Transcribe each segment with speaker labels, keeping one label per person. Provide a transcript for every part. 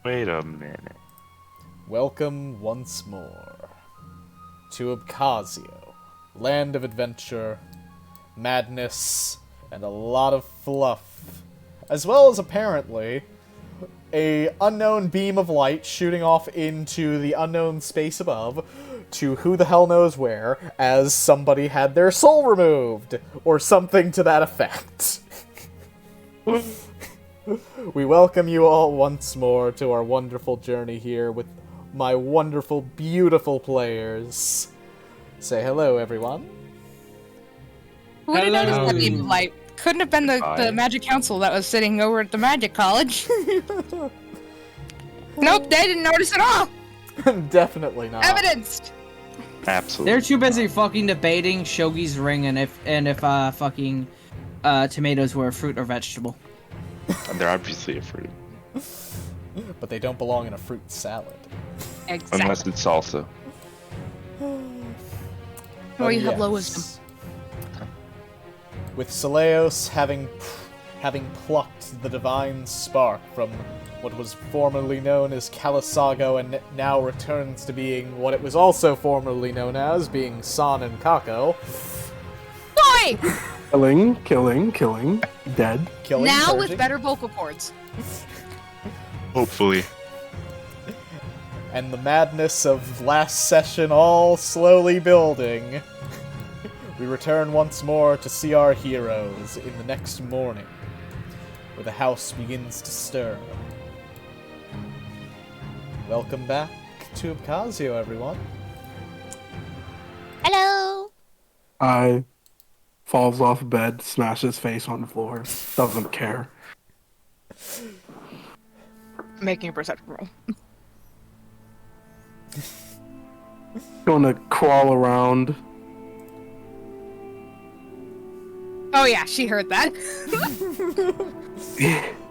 Speaker 1: Wait a minute.
Speaker 2: Welcome once more to Obcassio, land of adventure, madness, and a lot of fluff, as well as apparently a unknown beam of light shooting off into the unknown space above to who the hell knows where, as somebody had their soul removed, or something to that effect. We welcome you all once more to our wonderful journey here with my wonderful, beautiful players. Say hello, everyone.
Speaker 3: Who would have noticed that beam of light? Couldn't have been the Magic Council that was sitting over at the Magic College. Nope, they didn't notice at all.
Speaker 2: Definitely not.
Speaker 3: Evidenced.
Speaker 1: Absolutely.
Speaker 4: They're too busy fucking debating Shogi's ring and if fucking tomatoes were a fruit or vegetable.
Speaker 1: And they're obviously a fruit.
Speaker 2: But they don't belong in a fruit salad.
Speaker 3: Exactly.
Speaker 1: Unless it's salsa.
Speaker 3: Or you have low wisdom.
Speaker 2: With Seleos having plucked the divine spark from what was formerly known as Calisago and now returns to being what it was also formerly known as, being San and Kako.
Speaker 3: Boy!
Speaker 5: Killing, dead.
Speaker 2: Killing,
Speaker 3: now
Speaker 2: purging.
Speaker 3: with better vocal cords.
Speaker 1: Hopefully.
Speaker 2: And the madness of last session all slowly building. We return once more to see our heroes in the next morning, where the house begins to stir. Welcome back to Obcassio, everyone.
Speaker 3: Hello!
Speaker 5: I falls off bed, smashes face on the floor, doesn't care.
Speaker 3: Making a perception roll.
Speaker 5: Gonna crawl around.
Speaker 2: Oh
Speaker 3: yeah, she heard that.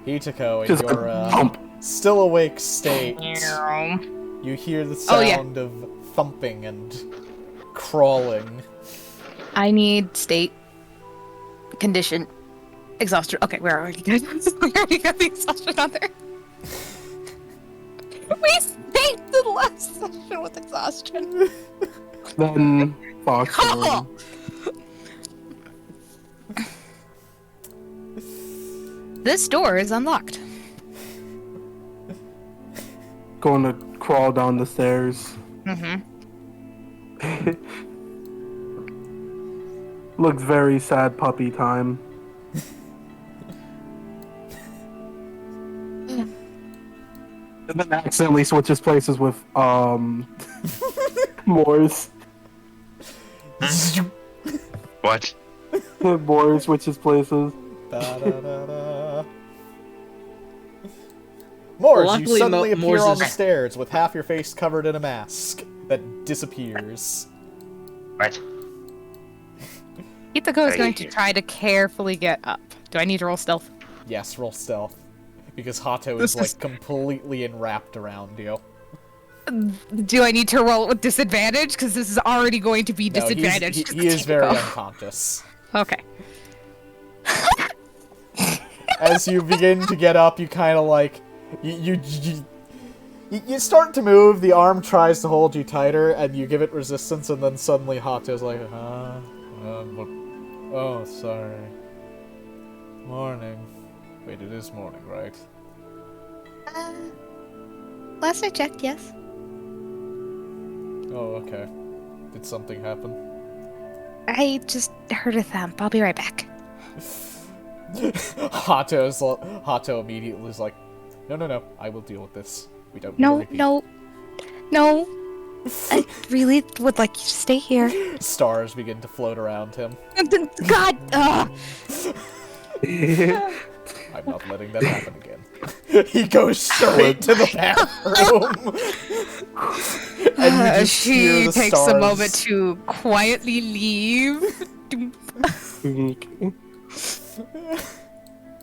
Speaker 2: Hitako, in
Speaker 5: Just
Speaker 2: your
Speaker 5: thump.
Speaker 2: still awake state, you hear the sound of thumping and crawling.
Speaker 3: I need state, condition, exhaustion. Okay, where are you guys? We already got the exhaustion on there. We saved the last session with exhaustion.
Speaker 5: Then Fox.
Speaker 3: Oh! This door is unlocked.
Speaker 5: Gonna crawl down the stairs.
Speaker 3: Mm-hmm.
Speaker 5: Looks very sad puppy time. And then accidentally switches places with Moors.
Speaker 1: What?
Speaker 5: Moors switches places.
Speaker 2: Da-da-da-da. Mors, you
Speaker 4: Luckily,
Speaker 2: suddenly appear
Speaker 4: Mors
Speaker 2: on
Speaker 4: is-
Speaker 2: the stairs with half your face covered in a mask that disappears.
Speaker 1: What?
Speaker 3: Hitako is going to try to carefully get up. Do I need to roll stealth?
Speaker 2: Yes, roll stealth. Because Hato
Speaker 3: This
Speaker 2: is,
Speaker 3: is-
Speaker 2: like, completely enwrapped around you.
Speaker 3: Do I need to roll it with disadvantage? Because this is already going to be
Speaker 2: No,
Speaker 3: disadvantage.
Speaker 2: he is very unconscious.
Speaker 3: Okay.
Speaker 2: As you begin to get up, you kind of, like... You start to move, the arm tries to hold you tighter, and you give it resistance, and then suddenly Hato's like, oh, sorry. Morning. Wait, it is morning, right?
Speaker 3: Last I checked, yes.
Speaker 2: Oh, okay. Did something happen?
Speaker 3: I just heard a thump. I'll be right back.
Speaker 2: Hato immediately is like, no, I will deal with this. We don't need a repeat."
Speaker 3: No. I really would like you to stay here.
Speaker 2: Stars begin to float around him.
Speaker 3: God!
Speaker 2: I'm not letting that happen again. He goes straight to the bathroom. And you just hear
Speaker 3: She
Speaker 2: the
Speaker 3: takes
Speaker 2: stars.
Speaker 3: a moment to quietly leave.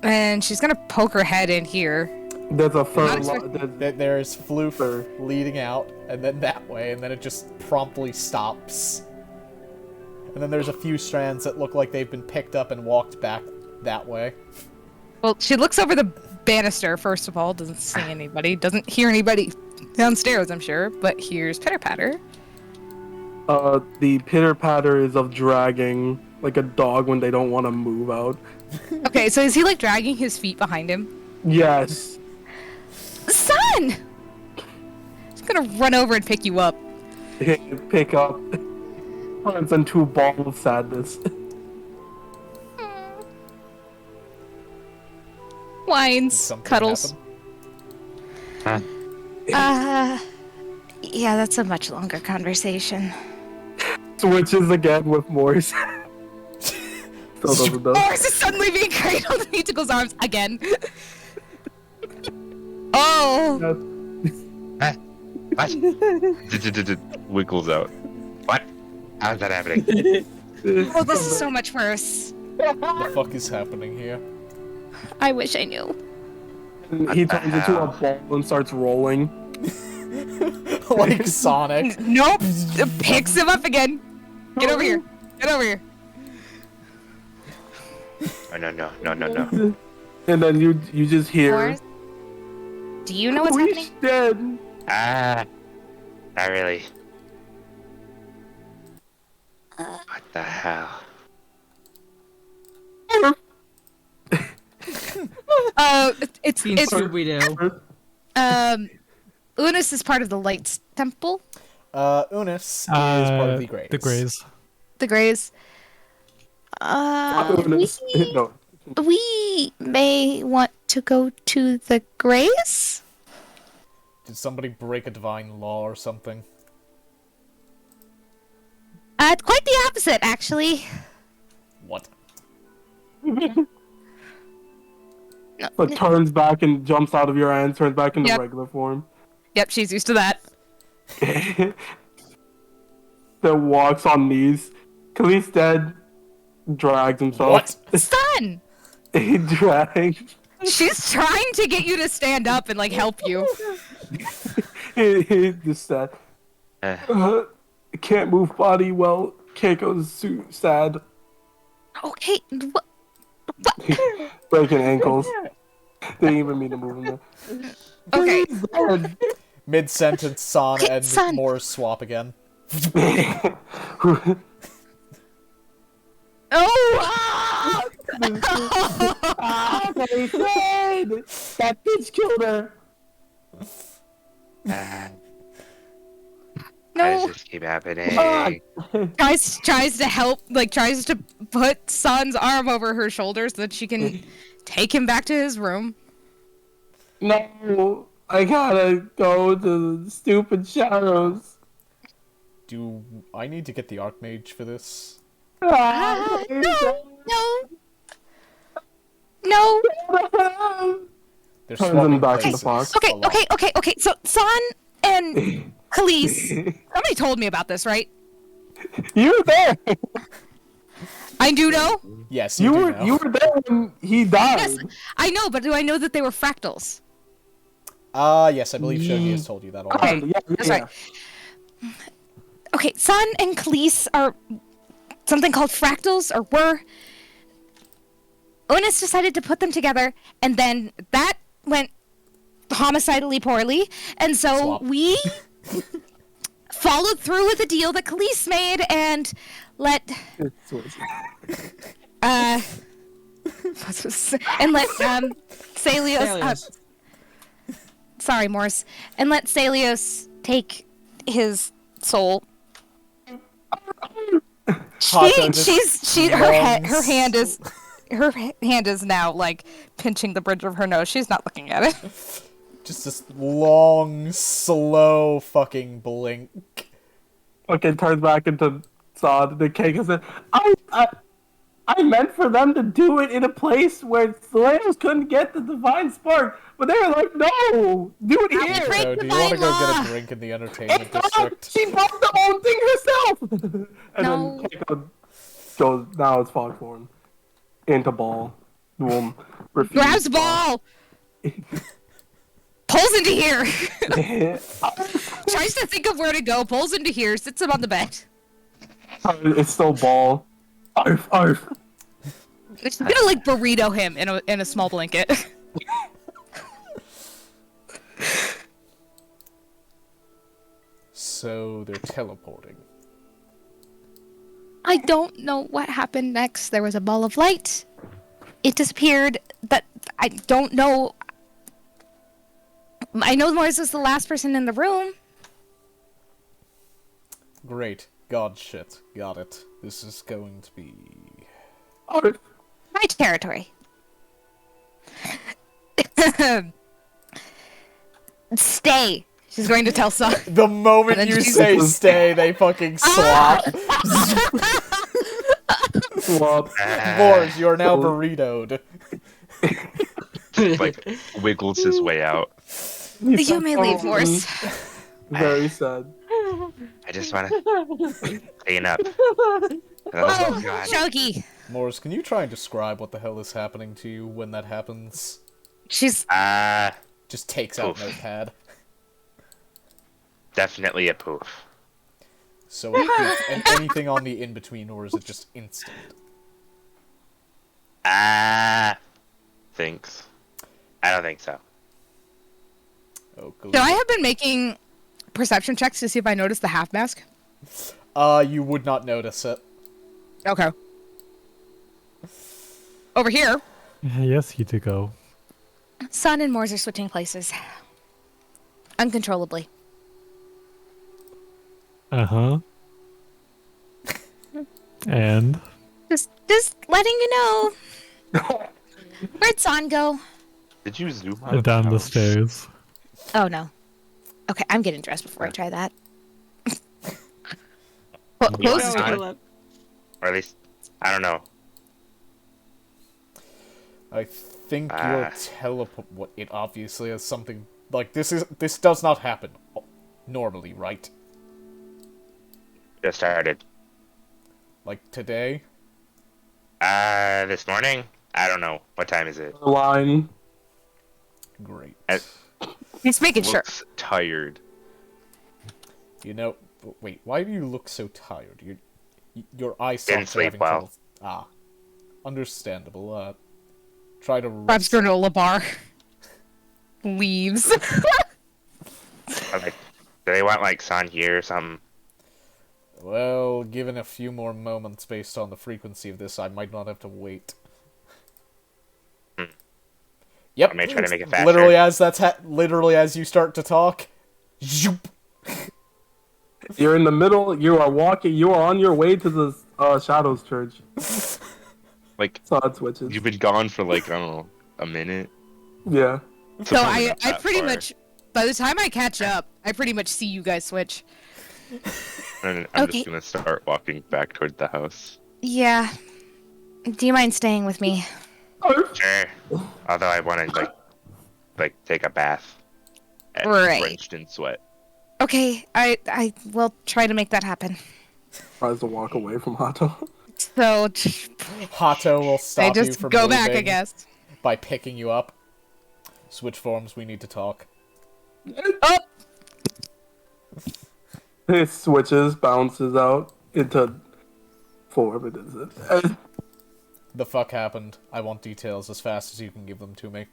Speaker 3: And she's gonna poke her head in here.
Speaker 5: There's a
Speaker 3: Not
Speaker 5: fur.
Speaker 3: expect-
Speaker 2: There's floof leading out, and then that way, and then it just promptly stops. And then there's a few strands that look like they've been picked up and walked back that way.
Speaker 3: Well, she looks over the banister, first of all. Doesn't see anybody. Doesn't hear anybody downstairs, I'm sure. But hears pitter-patter.
Speaker 5: The pitter-patter is of dragging, like a dog when they don't want to move out.
Speaker 3: Okay, so is he like dragging his feet behind him?
Speaker 5: Yes.
Speaker 3: Son! He's gonna run over and pick you up.
Speaker 5: Pick up. Turns into a ball of sadness.
Speaker 3: Whines,
Speaker 2: Something
Speaker 3: cuddles.
Speaker 2: happen?
Speaker 3: Yeah, that's a much longer conversation.
Speaker 5: Switches again with Morse. Still doesn't know.
Speaker 3: Morris is suddenly being cradled in Ichigo's arms again. Oh!
Speaker 1: What? Wiggles out. What? How's that happening?
Speaker 3: Oh, this is so much worse.
Speaker 2: What the fuck is happening here?
Speaker 3: I wish I knew.
Speaker 5: He turns into a ball and starts rolling.
Speaker 2: Like Sonic.
Speaker 3: Nope! Picks him up again. Get over here. Get over here.
Speaker 1: Oh, no.
Speaker 5: And then you just hear.
Speaker 3: Morris, do you know what's
Speaker 5: "Oh,
Speaker 3: happening?
Speaker 5: he's dead."
Speaker 1: Not really. What the hell?
Speaker 3: It's
Speaker 4: Scooby-Doo.
Speaker 3: Unis is part of the Lights Temple.
Speaker 2: Unis is part of the Greys.
Speaker 6: The Greys.
Speaker 3: The Greys.
Speaker 5: No.
Speaker 3: We may want to go to the Greys?
Speaker 2: Did somebody break a divine law or something?
Speaker 3: Quite the opposite, actually.
Speaker 2: What?
Speaker 3: No.
Speaker 5: Like turns back and jumps out of your hand, turns back into
Speaker 3: Yep.
Speaker 5: regular form.
Speaker 3: Yep, she's used to that.
Speaker 5: Then walks on knees. He's dead. Drags himself.
Speaker 2: What?
Speaker 3: Son!
Speaker 5: He drags.
Speaker 3: She's trying to get you to stand up and, like, help you.
Speaker 5: He just said,
Speaker 1: Uh,
Speaker 5: can't move body well. Keiko's sad.
Speaker 3: Okay, what?
Speaker 5: Breaking ankles. Didn't even mean to move him there.
Speaker 3: Okay.
Speaker 5: Dead.
Speaker 2: Mid-sentence, San
Speaker 3: Okay,
Speaker 2: and
Speaker 3: San.
Speaker 2: Morris swap again.
Speaker 3: Oh!
Speaker 5: That bitch killed her.
Speaker 1: why
Speaker 3: No.
Speaker 1: does this keep happening?
Speaker 3: Tries to help, like, tries to put San's arm over her shoulder so that she can take him back to his room.
Speaker 5: No, I gotta go to the stupid shadows.
Speaker 2: Do I need to get the Archmage for this?
Speaker 3: No! No!
Speaker 2: They're
Speaker 5: Turns
Speaker 2: swapping
Speaker 5: him back in the
Speaker 2: places
Speaker 5: box.
Speaker 3: Okay,
Speaker 2: a lot.
Speaker 3: okay. So San and Khalees, somebody told me about this, right?
Speaker 5: You were there.
Speaker 3: I do know.
Speaker 2: Yes,
Speaker 5: You
Speaker 2: do
Speaker 5: were
Speaker 2: know.
Speaker 5: you were there when he died.
Speaker 3: Yes, I know, but do I know that they were fractals?
Speaker 2: Yes, I believe Shogi has told you that already.
Speaker 3: Okay,
Speaker 5: Yeah,
Speaker 3: that's
Speaker 5: yeah.
Speaker 3: right. Okay, San and Khalees are something called fractals, or were. Unis decided to put them together, and then that went homicidally poorly, and so
Speaker 2: Swap.
Speaker 3: we followed through with the deal that Khalees made and let Salios. Sorry, Morse. And let Salios take his soul. Her hand is now like pinching the bridge of her nose. She's not looking at it.
Speaker 2: Just this long, slow fucking blink.
Speaker 5: Okay, turns back into Sod. The cake and said, I meant for them to do it in a place where Slayers couldn't get the divine spark, but they were like, no, do it here.
Speaker 3: Break
Speaker 2: So, do you want to go
Speaker 3: divine
Speaker 2: get
Speaker 3: law.
Speaker 2: a drink in the entertainment
Speaker 5: It's not,
Speaker 2: district?
Speaker 5: she broke the whole thing herself. And
Speaker 3: No.
Speaker 5: then Keiko goes, now it's Foghorn. Into ball. Boom.
Speaker 3: Grabs ball. Pulls into here. Tries to think of where to go. Pulls into here. Sits him on the bed.
Speaker 5: It's still ball. Arf, arf.
Speaker 3: She's gonna like burrito him in a small blanket.
Speaker 2: So they're teleporting.
Speaker 3: I don't know what happened next. There was a ball of light. It disappeared. But I don't know. I know Morris was the last person in the room.
Speaker 2: Great. God shit. Got it. This is going to be...
Speaker 5: Alright.
Speaker 3: My territory. Stay. She's going to tell Son.
Speaker 2: The moment
Speaker 3: And then
Speaker 2: you
Speaker 3: she-
Speaker 2: say stay, they fucking swap.
Speaker 5: Swap.
Speaker 2: Mors, you are now burritoed.
Speaker 1: Like, wiggles his way out.
Speaker 3: You may leave, Morris.
Speaker 5: Very sad.
Speaker 1: I just want to clean up.
Speaker 3: Oh,
Speaker 1: God.
Speaker 3: Shogi.
Speaker 2: Mors, can you try and describe what the hell is happening to you when that happens?
Speaker 3: She's
Speaker 2: Just takes out
Speaker 1: Oof.
Speaker 2: notepad.
Speaker 1: Definitely a poof.
Speaker 2: So a poof, and anything on the in-between, or is it just instant?
Speaker 1: Thinks. I don't think so.
Speaker 2: Oh, good.
Speaker 3: So I have been making perception checks to see if I notice the half mask.
Speaker 2: You would not notice it.
Speaker 3: Okay. Over here,
Speaker 6: Yes, you do go.
Speaker 3: Son and Mors are switching places. Uncontrollably.
Speaker 6: Uh-huh. And?
Speaker 3: Just letting you know. Where'd Son go?
Speaker 1: Did you zoom out?
Speaker 6: Down the
Speaker 1: house?
Speaker 6: stairs.
Speaker 3: Oh no. Okay, I'm getting dressed before I try that. Well,
Speaker 1: You want
Speaker 3: close.
Speaker 1: Son? Or at least, I don't know.
Speaker 2: I think your teleport... What, it obviously has something... Like, this does not happen normally, right?
Speaker 1: Just started.
Speaker 2: Like, today?
Speaker 1: This morning? I don't know. What time is it?
Speaker 5: Line.
Speaker 2: Great.
Speaker 3: He's making sure.
Speaker 1: Looks tired.
Speaker 2: You know... Wait, why do you look so tired? Your eye
Speaker 1: Didn't
Speaker 2: sockets are
Speaker 1: sleep
Speaker 2: having
Speaker 1: well.
Speaker 2: trouble... Understandable. Try to
Speaker 3: Grabs
Speaker 2: rest.
Speaker 3: granola bar. Leaves.
Speaker 1: I'm like, do they want, like, Son here or something?
Speaker 2: Well, given a few more moments based on the frequency of this, I might not have to wait. Yep.
Speaker 1: I may try to make it faster.
Speaker 2: Literally as you start to talk. Zoop.
Speaker 5: You're in the middle. You are walking. You are on your way to the Shadows Church.
Speaker 1: Like,
Speaker 5: Sod switches.
Speaker 1: you've been gone for, like, I don't know, a minute?
Speaker 5: Yeah.
Speaker 3: So
Speaker 1: Probably
Speaker 3: I
Speaker 1: not that
Speaker 3: pretty
Speaker 1: far.
Speaker 3: much, by the time I catch up, I pretty much see you guys switch.
Speaker 1: And I'm
Speaker 3: Okay.
Speaker 1: just gonna start walking back toward the house.
Speaker 3: Yeah. Do you mind staying with me?
Speaker 1: Sure. Although I want to, like take a bath.
Speaker 3: Right.
Speaker 1: Drenched in sweat.
Speaker 3: Okay, I will try to make that happen.
Speaker 5: Tries to walk away from Hato.
Speaker 3: So
Speaker 2: Hato will stop
Speaker 3: I
Speaker 2: you
Speaker 3: just
Speaker 2: from
Speaker 3: go back, I
Speaker 2: moving
Speaker 3: guess.
Speaker 2: by picking you up. Switch forms, we need to talk.
Speaker 3: Oh,
Speaker 5: It switches, bounces out into form. It is it.
Speaker 2: The fuck happened? I want details as fast as you can give them to me.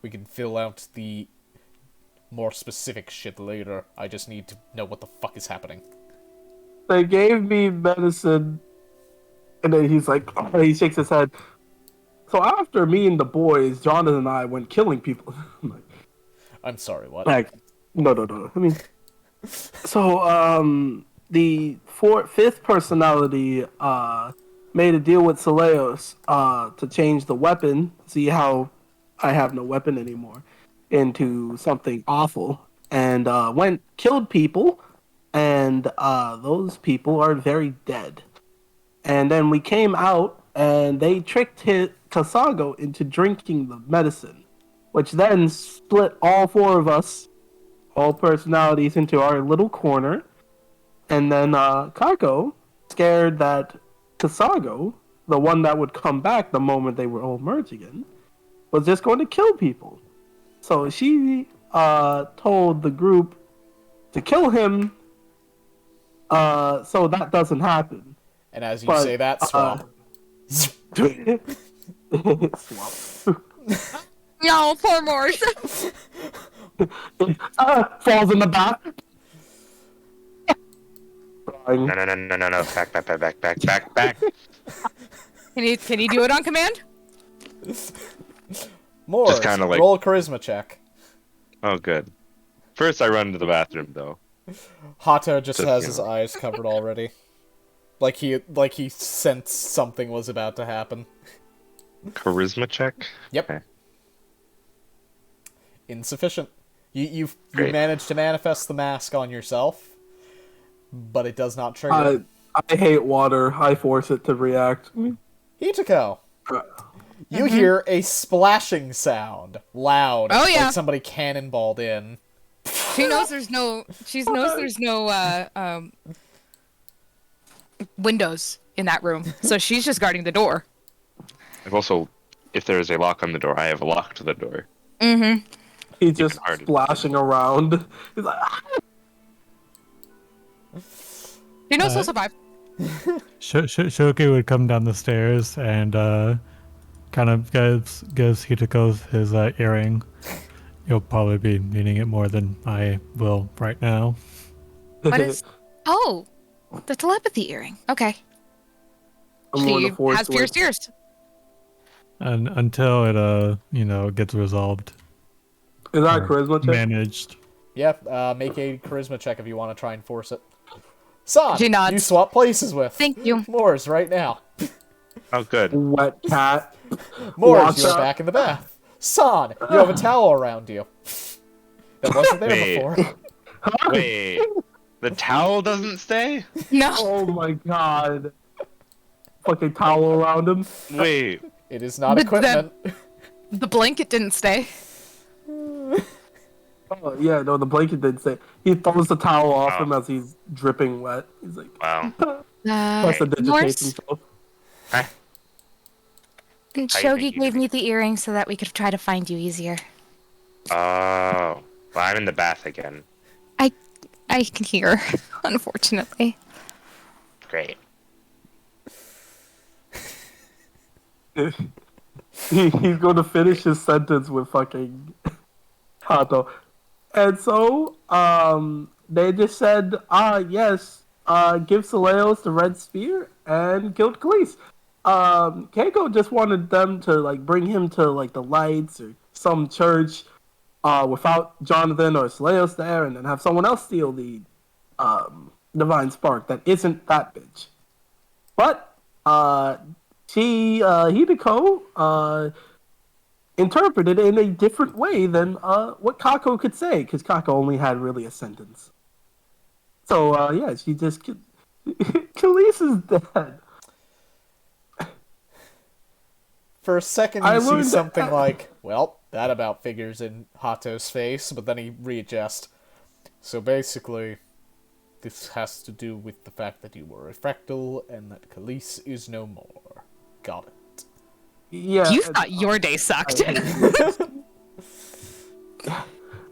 Speaker 2: We can fill out the more specific shit later. I just need to know what the fuck is happening.
Speaker 5: They gave me medicine, and then he's like, he shakes his head. So after me and the boys, Johnathan and I went killing people. I'm like,
Speaker 2: I'm sorry, what?
Speaker 5: no. I mean, so the fifth personality made a deal with Seleos to change the weapon. See how I have no weapon anymore into something awful, and killed people, and those people are very dead. And then we came out, and they tricked Kasago into drinking the medicine, which then split all four of us, all personalities, into our little corner. And then Kako, scared that Kasago, the one that would come back the moment they were all merged again, was just going to kill people. So she told the group to kill him so that doesn't happen.
Speaker 2: And as you
Speaker 5: But,
Speaker 2: say that, swap.
Speaker 5: Swap.
Speaker 3: no, poor Morse.
Speaker 5: Falls in the back. flying.
Speaker 1: No. Back.
Speaker 3: Can you do it on command?
Speaker 2: More.
Speaker 1: Just kinda like-
Speaker 2: roll a charisma check.
Speaker 1: Oh, good. First, I run to the bathroom, though.
Speaker 2: Hato just
Speaker 1: Just,
Speaker 2: has
Speaker 1: you
Speaker 2: his
Speaker 1: know.
Speaker 2: eyes covered already. Like he sensed something was about to happen.
Speaker 1: Charisma check?
Speaker 2: Yep.
Speaker 1: Okay.
Speaker 2: Insufficient. You
Speaker 1: Great.
Speaker 2: managed to manifest the mask on yourself, but it does not trigger.
Speaker 5: I hate water. I force it to react.
Speaker 2: Hitako, you hear a splashing sound, loud,
Speaker 3: Oh, yeah.
Speaker 2: like somebody cannonballed in.
Speaker 3: She knows there's no. She knows there's no windows in that room, so she's just guarding the door.
Speaker 1: I've also, if there is a lock on the door, I have locked the door.
Speaker 3: Mm-hmm.
Speaker 5: He's just
Speaker 1: hard.
Speaker 5: splashing around. He's like, "Ah!"
Speaker 3: She knows he'll survive.
Speaker 6: Shoki would come down the stairs and kind of gives Hitako his earring. You'll probably be needing it more than I will right now.
Speaker 3: What is? Oh, the telepathy earring. Okay.
Speaker 5: I'm going
Speaker 3: She
Speaker 5: to force
Speaker 3: has
Speaker 5: with-
Speaker 3: pierced ears.
Speaker 6: And until it gets resolved.
Speaker 5: Is that a
Speaker 6: or
Speaker 5: charisma check?
Speaker 6: managed.
Speaker 2: Yep, make a charisma check if you want to try and force it. Son,
Speaker 3: She nods.
Speaker 2: you swap places with.
Speaker 3: Thank you.
Speaker 2: Moors right now.
Speaker 1: Oh, good.
Speaker 5: Wet cat.
Speaker 2: Moors,
Speaker 5: Watch
Speaker 2: you are
Speaker 5: out.
Speaker 2: back in the bath. Son, you have a towel around you. That wasn't there
Speaker 1: Wait.
Speaker 2: before.
Speaker 1: Wait, the towel doesn't stay?
Speaker 3: No.
Speaker 5: Oh my god. Fucking towel around him.
Speaker 1: Wait,
Speaker 2: It is not
Speaker 3: The-
Speaker 2: equipment.
Speaker 3: The blanket didn't stay.
Speaker 5: Oh, yeah, no, the blanket did say. He throws the towel off
Speaker 1: Oh.
Speaker 5: him as he's dripping wet. He's like,
Speaker 1: wow.
Speaker 5: has to digitate
Speaker 3: Morse,
Speaker 5: himself.
Speaker 3: and
Speaker 1: How you
Speaker 3: Shogi
Speaker 1: think you
Speaker 3: gave
Speaker 1: can-
Speaker 3: me the earring so that we could try to find you easier.
Speaker 1: Oh. Well, I'm in the bath again.
Speaker 3: I can hear, unfortunately.
Speaker 1: Great.
Speaker 5: He's going to finish his sentence with fucking Hato. And so, they just said, yes, give Saleos the red sphere and killed Khalees. Keiko just wanted them to, like, bring him to, like, the lights or some church, without Johnathan or Saleos there, and then have someone else steal the, divine spark that isn't that bitch. But, Hideko, interpreted it in a different way than what Kako could say, because Kako only had really a sentence. So, yeah, she just... Khalees is dead.
Speaker 2: For a second,
Speaker 5: I
Speaker 2: you see
Speaker 5: learned-
Speaker 2: something like, well, that about figures in Hato's face, but then he readjusts. So basically, this has to do with the fact that you were a fractal and that Khalees is no more. Got it.
Speaker 5: Yeah.
Speaker 3: You thought your day sucked.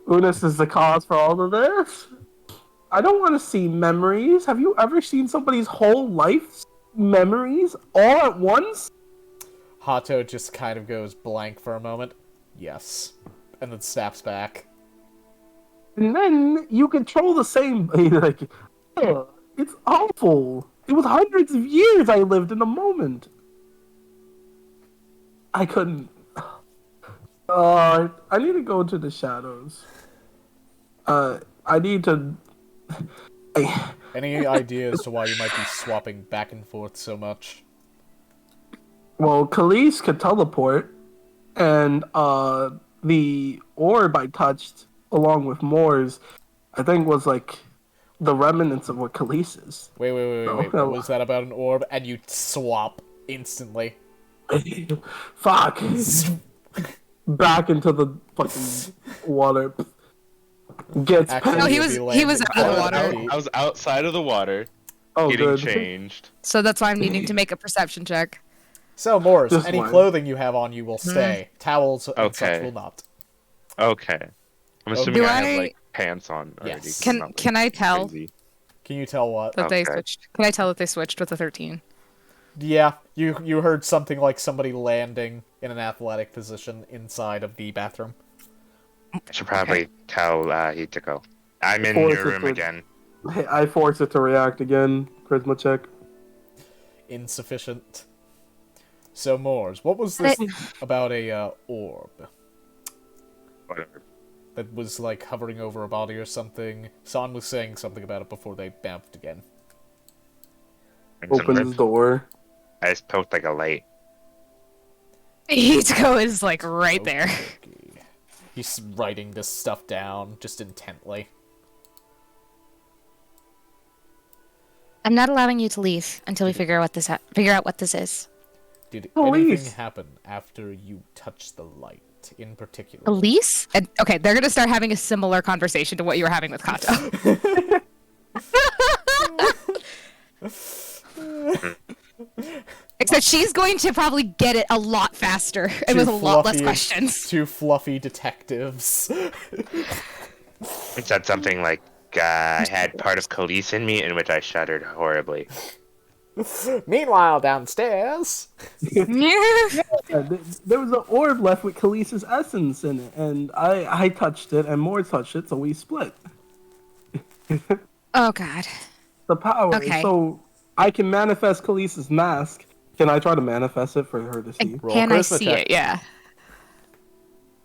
Speaker 5: Unis is the cause for all of this. I don't want to see memories. Have you ever seen somebody's whole life's memories all at once?
Speaker 2: Hato just kind of goes blank for a moment. Yes. And then snaps back.
Speaker 5: And then you control the same. Like, ugh, it's awful. It was hundreds of years I lived in a moment. I couldn't. I need to go to the shadows. I need to.
Speaker 2: Any idea as to why you might be swapping back and forth so much?
Speaker 5: Well, Khalees could teleport, and the orb I touched, along with Moore's, I think was like the remnants of what Khalees is.
Speaker 2: Wait.
Speaker 5: No.
Speaker 2: What was that about an orb? And you swap instantly.
Speaker 5: Fuck! Back into the fucking water. Gets
Speaker 2: Actually,
Speaker 3: No, he
Speaker 2: you'd
Speaker 3: was-
Speaker 2: be
Speaker 3: he was
Speaker 2: landing
Speaker 3: out of the
Speaker 2: quite
Speaker 3: water.
Speaker 2: a feet.
Speaker 1: I was outside of the water,
Speaker 5: oh
Speaker 1: getting
Speaker 5: good.
Speaker 1: changed.
Speaker 3: So that's why I'm needing to make a perception check.
Speaker 2: So, Morris,
Speaker 5: Just
Speaker 2: any
Speaker 5: one.
Speaker 2: clothing you have on you will stay. Towels and such
Speaker 1: Okay.
Speaker 2: will not.
Speaker 1: Okay. I'm assuming
Speaker 3: Do
Speaker 1: I have,
Speaker 3: I-
Speaker 1: like, pants on already.
Speaker 2: Yes.
Speaker 1: 'cause I'm not, like,
Speaker 3: Can I tell
Speaker 1: crazy.
Speaker 2: Can you tell what?
Speaker 3: that they
Speaker 1: Okay.
Speaker 3: switched? Can I tell that they switched with a 13?
Speaker 2: Yeah, you heard something like somebody landing in an athletic position inside of the bathroom.
Speaker 1: I should probably tell Hitako. I'm in
Speaker 5: Force
Speaker 1: your
Speaker 5: it
Speaker 1: room
Speaker 5: with-
Speaker 1: again.
Speaker 5: I force it to react again. Charisma check.
Speaker 2: Insufficient. So, Moors, what was this about a orb
Speaker 1: Whatever.
Speaker 2: that was like hovering over a body or something? San was saying something about it before they bamfed again.
Speaker 5: Opens the door.
Speaker 1: I just poked like a light.
Speaker 3: Hito is like right there.
Speaker 2: Okay. He's writing this stuff down just intently.
Speaker 3: I'm not allowing you to leave until we figure out what this is.
Speaker 2: Did
Speaker 5: Police.
Speaker 2: anything happen after you touched the light, in particular?
Speaker 3: Police? And, okay, they're gonna start having a similar conversation to what you were having with Kato. Except she's going to probably get it a lot faster and with a lot less questions.
Speaker 2: Two fluffy detectives.
Speaker 1: It said something like, I had part of Khalees in me, in which I shuddered horribly.
Speaker 2: Meanwhile, downstairs.
Speaker 5: Yeah, there was an orb left with Khalees's essence in it, and I touched it, and Moore touched it, so we split.
Speaker 3: Oh god.
Speaker 5: The power.
Speaker 3: Okay.
Speaker 5: So I can manifest Khalees's mask. Can I try to manifest it for her to see?
Speaker 2: Roll
Speaker 3: Can I
Speaker 2: charisma
Speaker 3: see
Speaker 2: check.
Speaker 3: it? Yeah.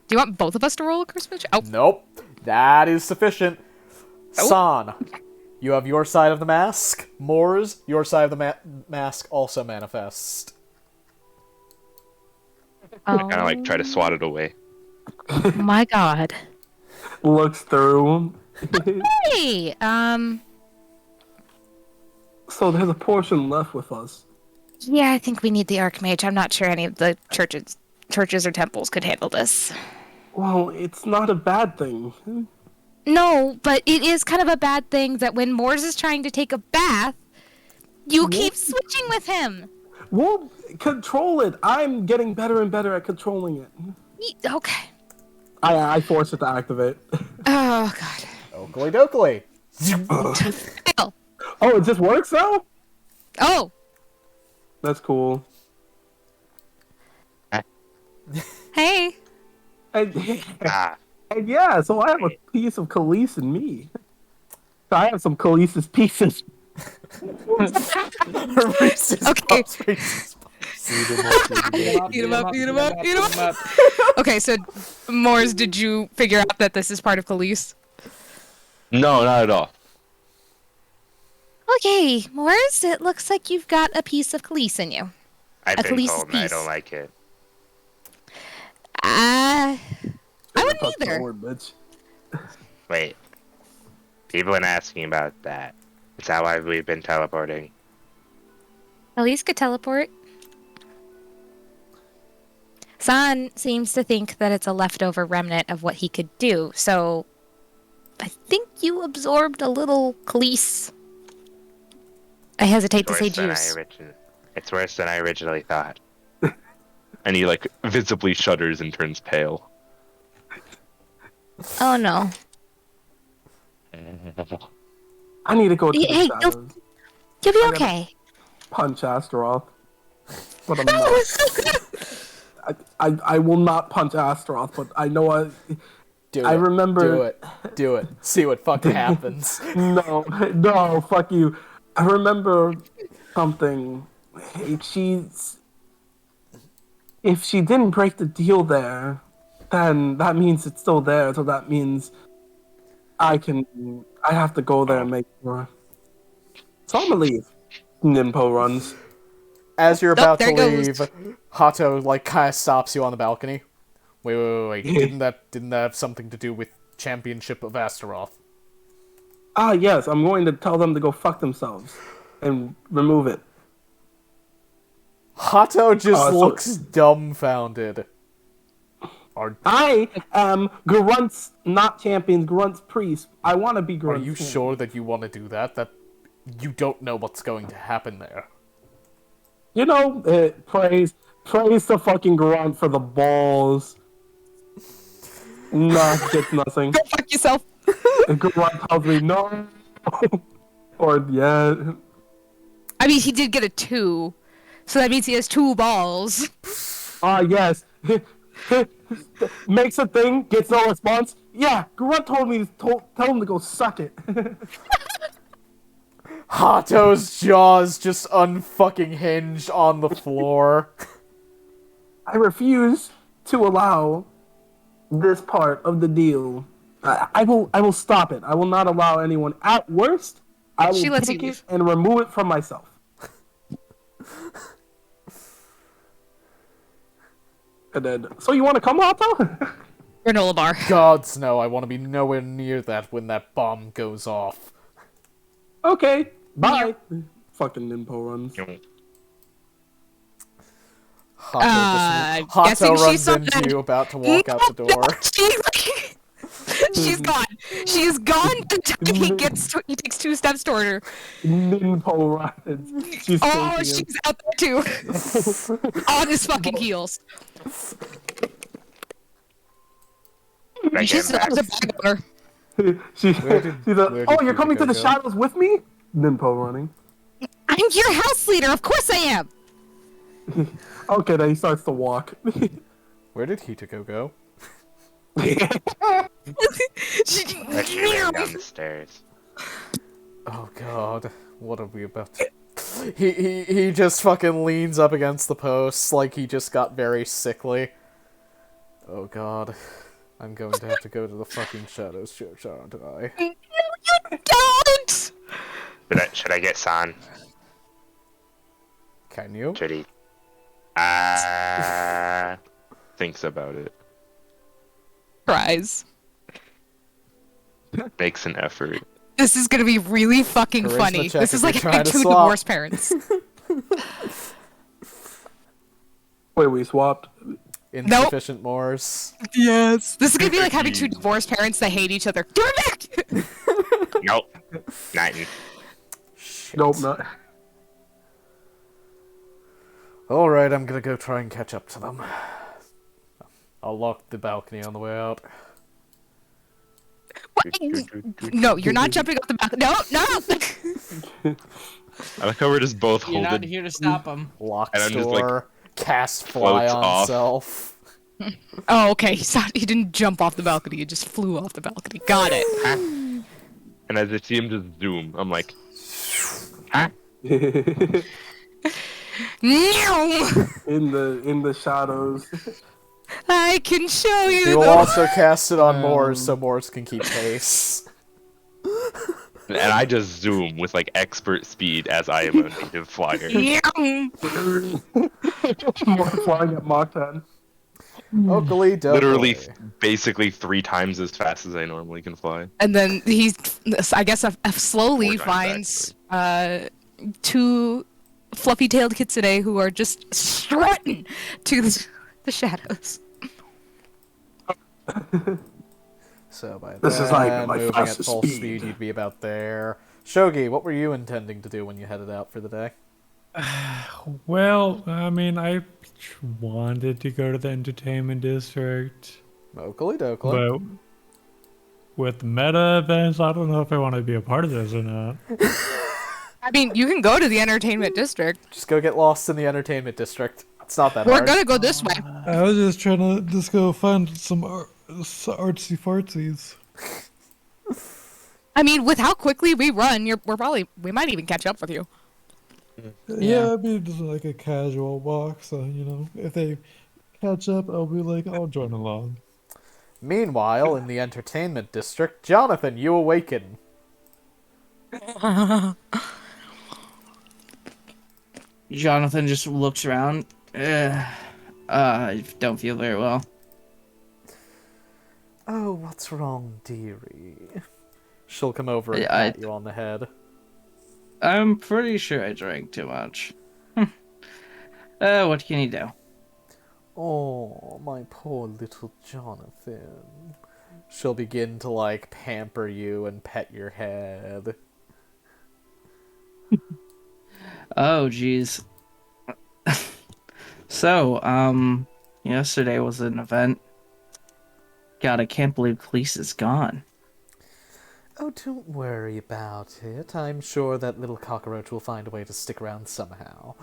Speaker 3: Do you want both of us to roll a charisma check? Oh,
Speaker 2: Nope. That is sufficient.
Speaker 3: Oh.
Speaker 2: San, you have your side of the mask. Moors, your side of the mask also manifest.
Speaker 1: Kind of like try to swat it away.
Speaker 3: my god.
Speaker 5: Looks through.
Speaker 3: Hey,
Speaker 5: So there's a portion left with us.
Speaker 3: yeah, I think we need the Archmage. I'm not sure any of the churches or temples could handle this.
Speaker 5: Well, it's not a bad thing.
Speaker 3: No, but it is kind of a bad thing that when Moors is trying to take a bath, you keep switching with him.
Speaker 5: We'll control it. I'm getting better and better at controlling it.
Speaker 3: Okay.
Speaker 5: I force it to activate.
Speaker 3: Oh god.
Speaker 2: Oakley dokley.
Speaker 3: Fail.
Speaker 5: Oh, it just works now?
Speaker 3: Oh.
Speaker 5: That's cool.
Speaker 3: Hey.
Speaker 5: And,
Speaker 1: Ah,
Speaker 5: and yeah, so I have a piece of Khalees in me. So I have some Khalees's pieces.
Speaker 3: Okay.
Speaker 4: Eat him up.
Speaker 3: Okay, so Moors, did you figure out that this is part of Khalees?
Speaker 1: no, not at all.
Speaker 3: Okay, Moors, it looks like you've got a piece of Khalees in you.
Speaker 1: I've
Speaker 3: A
Speaker 1: been
Speaker 3: Khalees
Speaker 1: told and I
Speaker 3: piece.
Speaker 1: don't like it.
Speaker 3: I wouldn't
Speaker 5: Touch the
Speaker 3: either.
Speaker 5: word, bitch.
Speaker 1: Wait. People have been asking about that. Is that why we've been teleporting?
Speaker 3: Khalees could teleport. San seems to think that it's a leftover remnant of what he could do, so I think you absorbed a little Khalees. I hesitate to say
Speaker 1: Worse than
Speaker 3: juice.
Speaker 1: It's worse than I originally thought. And he like visibly shudders and turns pale.
Speaker 3: Oh no.
Speaker 5: I need to go to the
Speaker 3: Hey,
Speaker 5: shadows.
Speaker 3: You'll be
Speaker 5: I gotta-
Speaker 3: okay.
Speaker 5: Punch Astaroth. But I'm not. I will not punch Astaroth, but I know I remember.
Speaker 2: Do it. See what fucking happens.
Speaker 5: No, fuck you. I remember something. If she didn't break the deal there, then that means it's still there. So that means I have to go there and make sure. So I'm gonna leave. Nimpo runs.
Speaker 2: As you're about to
Speaker 3: there goes.
Speaker 2: leave, Hato like kind of stops you on the balcony. Wait. Didn't that have something to do with Championship of Astaroth?
Speaker 5: Ah, yes, I'm going to tell them to go fuck themselves and remove it.
Speaker 2: Hato just
Speaker 5: so-
Speaker 2: looks dumbfounded.
Speaker 5: I am Grunt's not champions, Grunt's priest. I want to be
Speaker 2: Are
Speaker 5: Grunt's
Speaker 2: you
Speaker 5: champion.
Speaker 2: sure that you want to do that? That you don't know what's going to happen there.
Speaker 5: You know, praise the fucking Grunt for the balls. Nah, gets nothing.
Speaker 3: Go fuck yourself.
Speaker 5: Grunt tells me no. Or yeah.
Speaker 3: I mean, he did get a 2, so that means he has 2 balls.
Speaker 5: Ah, yes. Makes a thing, gets no response. Yeah, Grunt told me to tell him to go suck it.
Speaker 2: Hato's jaws just unfucking hinged on the floor.
Speaker 5: I refuse to allow this part of the deal. I will stop it. I will not allow anyone. At worst, I
Speaker 3: She
Speaker 5: will
Speaker 3: lets you
Speaker 5: take
Speaker 3: leave.
Speaker 5: it and remove it from myself. And then, so you want to come, Hato?
Speaker 3: Granola bar.
Speaker 2: Gods no, I want to be nowhere near that when that bomb goes off.
Speaker 5: Okay, bye. Fucking Ninpo runs.
Speaker 2: Hato
Speaker 3: guessing
Speaker 2: runs
Speaker 3: she's not
Speaker 2: into
Speaker 3: dead.
Speaker 2: you, about to walk out the door.
Speaker 3: She's gone. She's gone. He takes 2 steps toward her.
Speaker 5: Ninpo runs. She's
Speaker 3: Oh,
Speaker 5: chasing him.
Speaker 3: she's out there too. On his fucking heels.
Speaker 1: Right,
Speaker 3: She's
Speaker 1: getting back.
Speaker 3: a bag on her.
Speaker 5: she's
Speaker 2: where
Speaker 5: like,
Speaker 2: did
Speaker 5: oh, you're coming to the
Speaker 2: Hideko go?
Speaker 5: shadows with me? Ninpo running.
Speaker 3: I'm your house leader. Of course I am.
Speaker 5: Okay, then he starts to walk.
Speaker 2: Where did Hideko go?
Speaker 1: Actually ran down the stairs.
Speaker 2: Oh god, what are we about to... He just fucking leans up against the posts like he just got very sickly. Oh god. I'm going to have to go to the fucking Shadows Church, aren't I?
Speaker 3: No, you don't.
Speaker 1: Should I get San?
Speaker 2: Can you?
Speaker 1: Should he? Thinks about it.
Speaker 3: Tries.
Speaker 1: Makes an effort.
Speaker 3: This is gonna be really fucking
Speaker 2: Charisma
Speaker 3: funny.
Speaker 2: check
Speaker 3: This
Speaker 2: if
Speaker 3: is
Speaker 2: you're
Speaker 3: like
Speaker 2: trying
Speaker 3: having
Speaker 2: to
Speaker 3: 2
Speaker 2: swap.
Speaker 3: divorced parents.
Speaker 5: Wait, we swapped.
Speaker 2: Insufficient Moors.
Speaker 3: Yes. This is gonna be like having 2 divorced parents that hate each other. Turn back!
Speaker 1: Nope. Nothing.
Speaker 5: Nope, not.
Speaker 2: Alright, I'm gonna go try and catch up to them. I'll lock the balcony on the way out.
Speaker 3: No, you're not jumping off the balcony. No, no!
Speaker 1: I like how we're just both
Speaker 4: You're not
Speaker 1: holding.
Speaker 4: here to stop him.
Speaker 2: Lock
Speaker 1: And I'm just, like,
Speaker 2: store, cast fly
Speaker 1: floats
Speaker 2: on
Speaker 1: off.
Speaker 2: self.
Speaker 3: Oh, okay. He didn't jump off the balcony. He just flew off the balcony. Got it.
Speaker 1: And as I see him just zoom, I'm like, huh?
Speaker 3: Meow!
Speaker 5: in the shadows.
Speaker 3: I can show you
Speaker 2: He will
Speaker 3: the...
Speaker 2: also cast it on Moors so Moors can keep pace.
Speaker 1: And I just zoom with like expert speed as I am a native flyer.
Speaker 3: Meow!
Speaker 5: More flying at Mach 10.
Speaker 2: Oakley doughley.
Speaker 1: Literally, basically 3 times as fast as I normally can fly.
Speaker 3: And then he, I guess, slowly
Speaker 1: 4
Speaker 3: finds
Speaker 1: times,
Speaker 3: 2 fluffy-tailed kitsune who are just strutting to the shadows.
Speaker 2: So by
Speaker 5: This
Speaker 2: then,
Speaker 5: is like my
Speaker 2: moving at
Speaker 5: fastest
Speaker 2: full
Speaker 5: speed.
Speaker 2: speed, you'd be about there. Shogi, what were you intending to do when you headed out for the day?
Speaker 6: Well, I mean, I wanted to go to the entertainment district,
Speaker 2: Oakley dokley.
Speaker 6: but with meta events, I don't know if I want to be a part of this or not.
Speaker 3: I mean, you can go to the entertainment district.
Speaker 2: Just go get lost in the entertainment district. It's not that
Speaker 3: We're
Speaker 2: hard.
Speaker 3: gonna go this way.
Speaker 6: I was just trying to just go find some artsy fartsies.
Speaker 3: I mean, with how quickly we run, we might even catch up with you.
Speaker 6: Yeah, it'd be just like a casual walk, so, you know, if they catch up, I'll be like, I'll join along.
Speaker 2: Meanwhile, in the entertainment district, Johnathan, you awaken.
Speaker 4: Jonathan just looks around. I don't feel very well.
Speaker 2: Oh, what's wrong, dearie? She'll come over and
Speaker 4: I-
Speaker 2: pat you on the head.
Speaker 4: I'm pretty sure I drank too much. What can you do?
Speaker 2: Oh, my poor little Johnathan. She'll begin to, like, pamper you and pet your head.
Speaker 4: Oh, jeez. So, yesterday was an event. God, I can't believe Khalees is gone.
Speaker 2: Oh, don't worry about it. I'm sure that little cockroach will find a way to stick around somehow.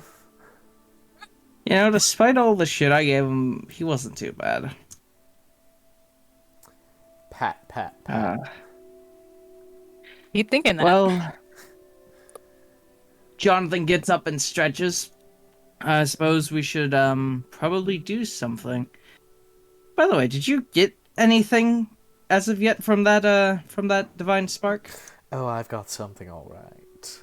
Speaker 4: You know, despite all the shit I gave him, he wasn't too bad.
Speaker 2: Pat, pat, pat.
Speaker 3: You thinking that?
Speaker 4: Well, Johnathan gets up and stretches. I suppose we should probably do something. By the way, did you get anything as of yet from that divine spark?
Speaker 2: Oh, I've got something all right.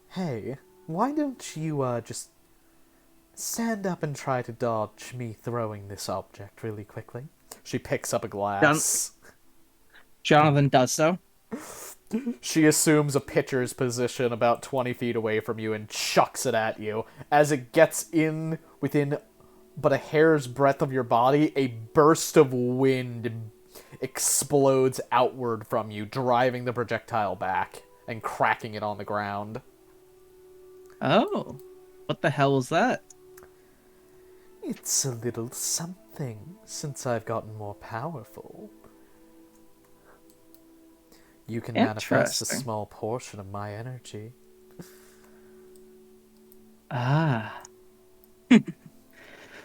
Speaker 2: Hey, why don't you just stand up and try to dodge me throwing this object really quickly? She picks up a glass.
Speaker 4: Johnathan does so.
Speaker 2: She assumes a pitcher's position about 20 feet away from you and chucks it at you. As it gets in within but a hair's breadth of your body, a burst of wind explodes outward from you, driving the projectile back and cracking it on the ground.
Speaker 4: Oh, what the hell was that?
Speaker 2: It's a little something since I've gotten more powerful. You can manifest a
Speaker 4: Interesting.
Speaker 2: small portion of my energy.
Speaker 4: Ah.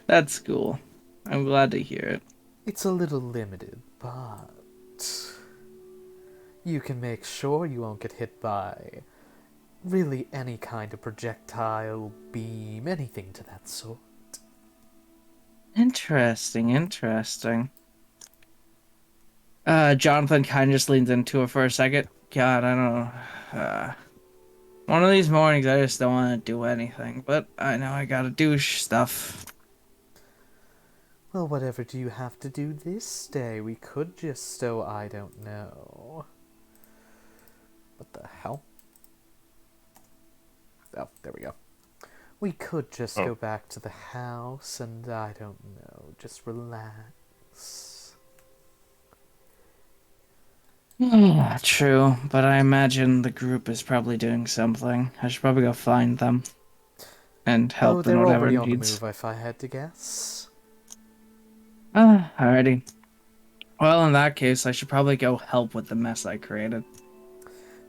Speaker 4: That's cool. I'm glad to hear it.
Speaker 2: It's a little limited, but you can make sure you won't get hit by really any kind of projectile, beam, anything to that sort.
Speaker 4: Interesting. Johnathan kind of just leans into it for a second. God, I don't know. One of these mornings, I just don't want to do anything, but I know I gotta do stuff.
Speaker 2: Well, whatever do you have to do this day? We could just, oh, I don't know. What the hell? Oh, there we go. We could just go back to the house and, I don't know, just relax.
Speaker 4: True, but I imagine the group is probably doing something. I should probably go find them and help
Speaker 2: Oh,
Speaker 4: them
Speaker 2: they're
Speaker 4: whatever
Speaker 2: already on the
Speaker 4: needs.
Speaker 2: move, if I had to guess.
Speaker 4: Alrighty. Well, in that case, I should probably go help with the mess I created.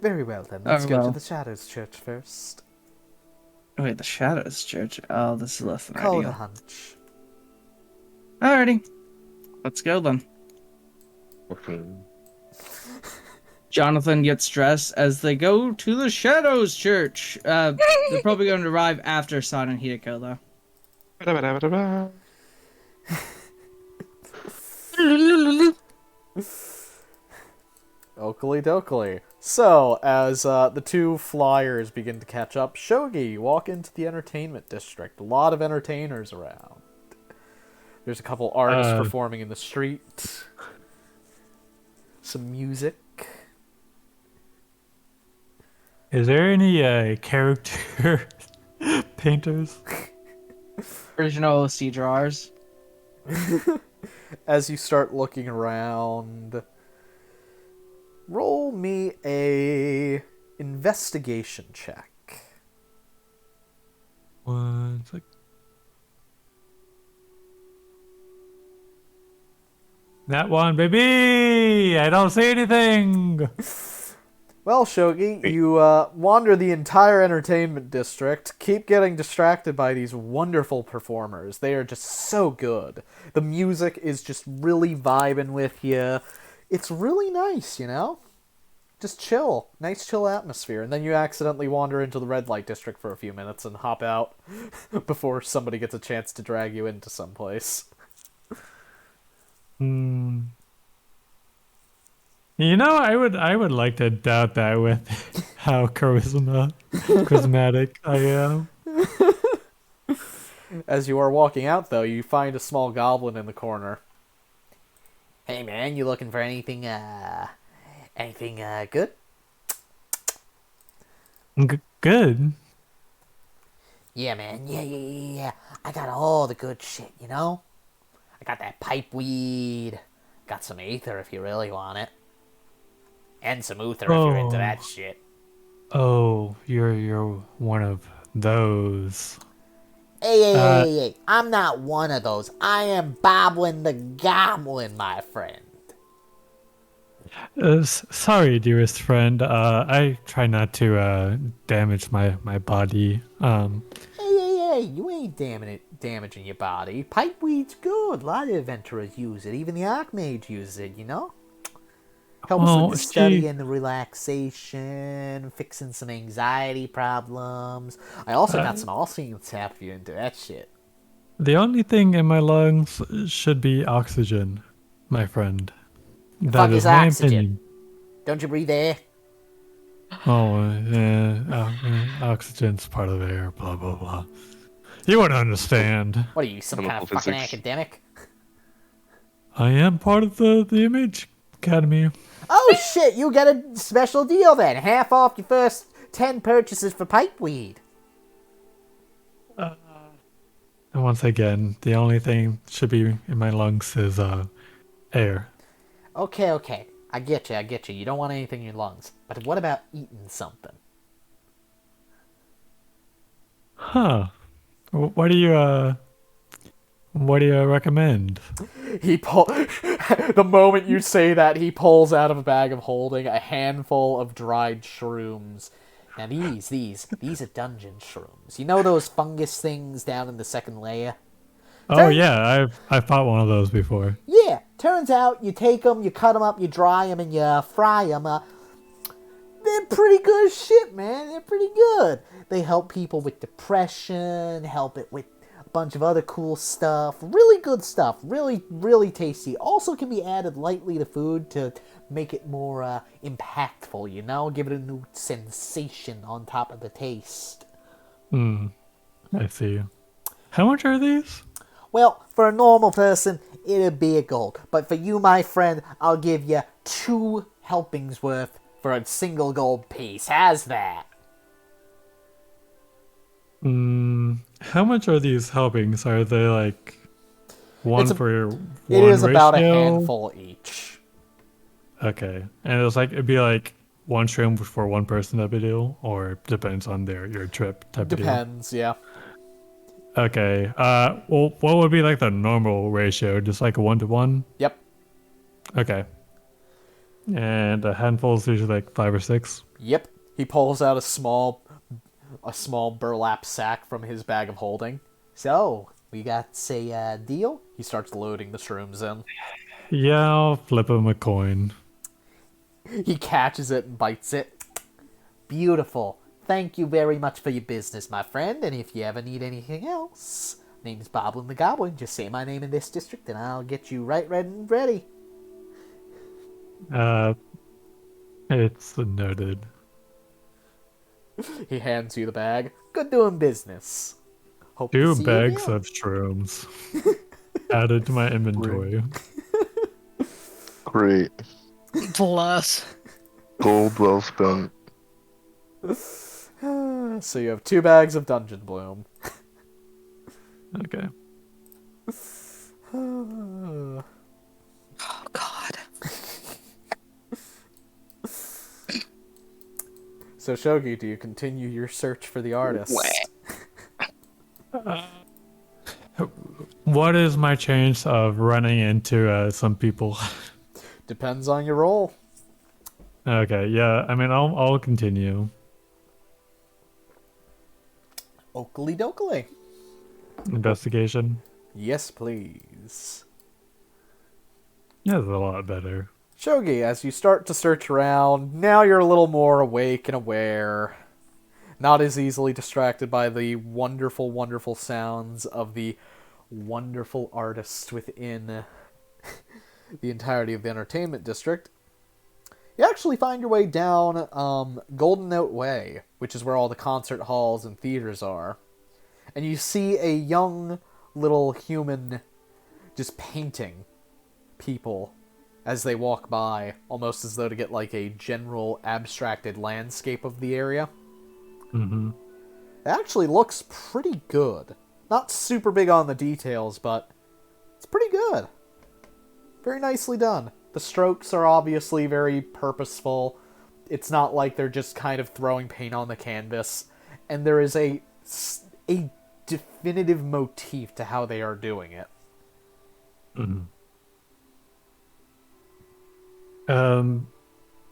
Speaker 2: Very well then, let's
Speaker 4: Oh,
Speaker 2: go
Speaker 4: well.
Speaker 2: to the Shadows Church first.
Speaker 4: Wait, the Shadows Church? Oh, this is less than
Speaker 2: Call it a
Speaker 4: ideal.
Speaker 2: hunch.
Speaker 4: Alrighty. Let's go then. Johnathan gets dressed as they go to the Shadows Church. They're probably going to arrive after Son and Hideko, though.
Speaker 2: Oakley dokley. So, as the two flyers begin to catch up, Shogi, you walk into the entertainment district. A lot of entertainers around. There's a couple artists performing in the street. Some music.
Speaker 6: Is there any character painters?
Speaker 4: Original sea drawers.
Speaker 2: As you start looking around, roll me a investigation check.
Speaker 6: 1 sec. That one, baby! I don't see anything!
Speaker 2: Well, Shogi, you wander the entire entertainment district, keep getting distracted by these wonderful performers. They are just so good. The music is just really vibing with you. It's really nice, you know? Just chill. Nice chill atmosphere. And then you accidentally wander into the red light district for a few minutes and hop out before somebody gets a chance to drag you into someplace.
Speaker 6: You know, I would like to doubt that with how charismatic I am.
Speaker 2: As you are walking out, though, you find a small goblin in the corner. Hey, man, you looking for anything good?
Speaker 6: Good.
Speaker 7: Yeah, man. Yeah. I got all the good shit, you know? I got that pipe weed. Got some ether if you really want it. And some uther if you're into that shit.
Speaker 6: Oh, you're one of those.
Speaker 7: Hey. I'm not one of those. I am Boblin the Goblin, my friend.
Speaker 6: Sorry, dearest friend. I try not to damage my body.
Speaker 7: Hey, you ain't damaging your body. Pipe weed's good. A lot of adventurers use it. Even the Archmage uses it, you know? Helps
Speaker 6: Well,
Speaker 7: with the study and the relaxation, fixing some anxiety problems. I also got some all-seeing tap if you're into that shit.
Speaker 6: The only thing in my lungs should be oxygen, my friend. That
Speaker 7: Fuck
Speaker 6: is
Speaker 7: is
Speaker 6: my
Speaker 7: oxygen?
Speaker 6: opinion.
Speaker 7: Don't you breathe air?
Speaker 6: Oh, oxygen's part of air, blah, blah, blah. You wouldn't understand.
Speaker 7: What are you, some kind
Speaker 1: Chemical
Speaker 7: of fucking
Speaker 1: physics.
Speaker 7: academic?
Speaker 6: I am part of the Image Academy.
Speaker 7: Oh shit, you get a special deal then. Half off your first 10 purchases for pipeweed.
Speaker 6: And once again, the only thing should be in my lungs is air.
Speaker 7: Okay. I get you. You don't want anything in your lungs. But what about eating something?
Speaker 6: Huh. What do you recommend?
Speaker 2: The moment you say that, he pulls out of a bag of holding a handful of dried shrooms.
Speaker 7: Now these are dungeon shrooms. You know those fungus things down in the second layer?
Speaker 6: Oh yeah, I've fought one of those before.
Speaker 7: Yeah, turns out you take them, you cut them up, you dry them, and you fry them. They're pretty good shit, man. They're pretty good. They help people with depression, help it with a bunch of other cool stuff. Really good stuff. Really, really tasty. Also can be added lightly to food to make it more impactful, you know? Give it a new sensation on top of the taste.
Speaker 6: I see. How much are these?
Speaker 7: Well, for a normal person, it'd be a gold. But for you, my friend, I'll give you 2 helpings worth for a single gold piece. How's that?
Speaker 6: How much are these helpings? Are they like one for one
Speaker 2: It is about a
Speaker 6: ratio?
Speaker 2: handful each.
Speaker 6: Okay, and it'd be like one shroom for one person type of deal, or it depends on your trip type of deal.
Speaker 2: Depends, yeah.
Speaker 6: Okay. Well, what would be like the normal ratio? Just like a 1-to-1?
Speaker 2: Yep.
Speaker 6: Okay. And a handful is usually like 5 or 6.
Speaker 2: Yep. He pulls out a small burlap sack from his bag of holding.
Speaker 7: So, we got, say, a deal?
Speaker 2: He starts loading the shrooms in.
Speaker 6: Yeah, I'll flip him a coin.
Speaker 2: He catches it and bites it.
Speaker 7: Beautiful. Thank you very much for your business, my friend, and if you ever need anything else, name's Boblin the Goblin, just say my name in this district and I'll get you right and ready.
Speaker 6: It's noted.
Speaker 2: He hands you the bag.
Speaker 7: Good doing business. Hope to
Speaker 6: 2
Speaker 7: see you
Speaker 6: bags
Speaker 7: again.
Speaker 6: of shrooms added to my inventory.
Speaker 1: Great.
Speaker 3: Plus.
Speaker 1: Gold well spent.
Speaker 2: So you have 2 bags of Dungeon Bloom.
Speaker 6: Okay.
Speaker 3: Oh, God.
Speaker 2: So Shogi, do you continue your search for the artist?
Speaker 6: What is my chance of running into some people?
Speaker 2: Depends on your role.
Speaker 6: Okay, yeah. I mean, I'll continue.
Speaker 2: Oakley dokley.
Speaker 6: Investigation.
Speaker 2: Yes, please.
Speaker 6: Yeah, that's a lot better.
Speaker 2: Shogi, as you start to search around, now you're a little more awake and aware. Not as easily distracted by the wonderful, wonderful sounds of the wonderful artists within the entirety of the entertainment district. You actually find your way down Golden Note Way, which is where all the concert halls and theaters are. And you see a young little human just painting people as they walk by, almost as though to get like a general abstracted landscape of the area.
Speaker 6: Mm-hmm.
Speaker 2: It actually looks pretty good. Not super big on the details, but it's pretty good. Very nicely done. The strokes are obviously very purposeful. It's not like they're just kind of throwing paint on the canvas. And there is a definitive motif to how they are doing it.
Speaker 6: Mm-hmm.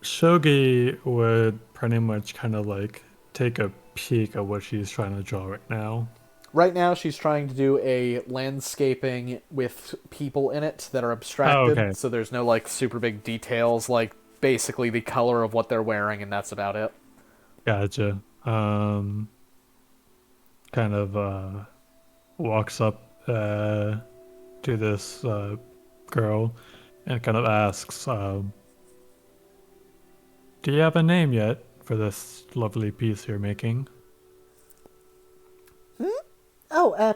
Speaker 6: Shogi would pretty much kind of like take a peek at what she's trying to draw right now.
Speaker 2: Right now, she's trying to do a landscaping with people in it that are abstracted,
Speaker 6: Oh, okay.
Speaker 2: so there's no, like, super big details like basically the color of what they're wearing, and that's about it.
Speaker 6: Gotcha. Kind of walks up to this girl and kind of asks, "Do you have a name yet for this lovely piece you're making?"
Speaker 7: Oh,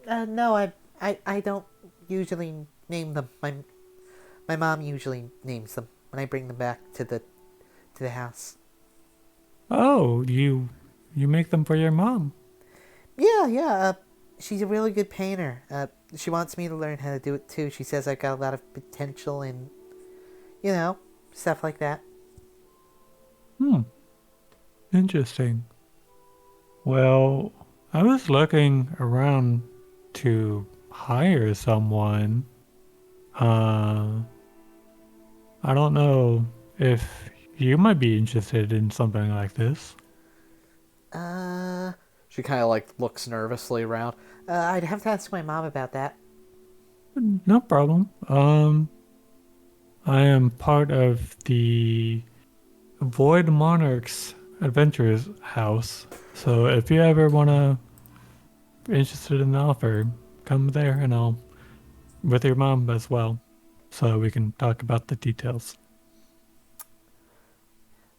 Speaker 7: no, I don't usually name them. My mom usually names them when I bring them back to the house.
Speaker 6: Oh, you make them for your mom.
Speaker 7: Yeah. She's a really good painter. She wants me to learn how to do it too. She says I've got a lot of potential and, stuff like that.
Speaker 6: Interesting. Well, I was looking around to hire someone. I don't know if you might be interested in something like this.
Speaker 2: She kind of like looks nervously around.
Speaker 7: I'd have to ask my mom about that.
Speaker 6: No problem. I am part of the Void Monarchs Adventures house. So if you ever wanna interested in the offer, come there and I'll with your mom as well. So we can talk about the details.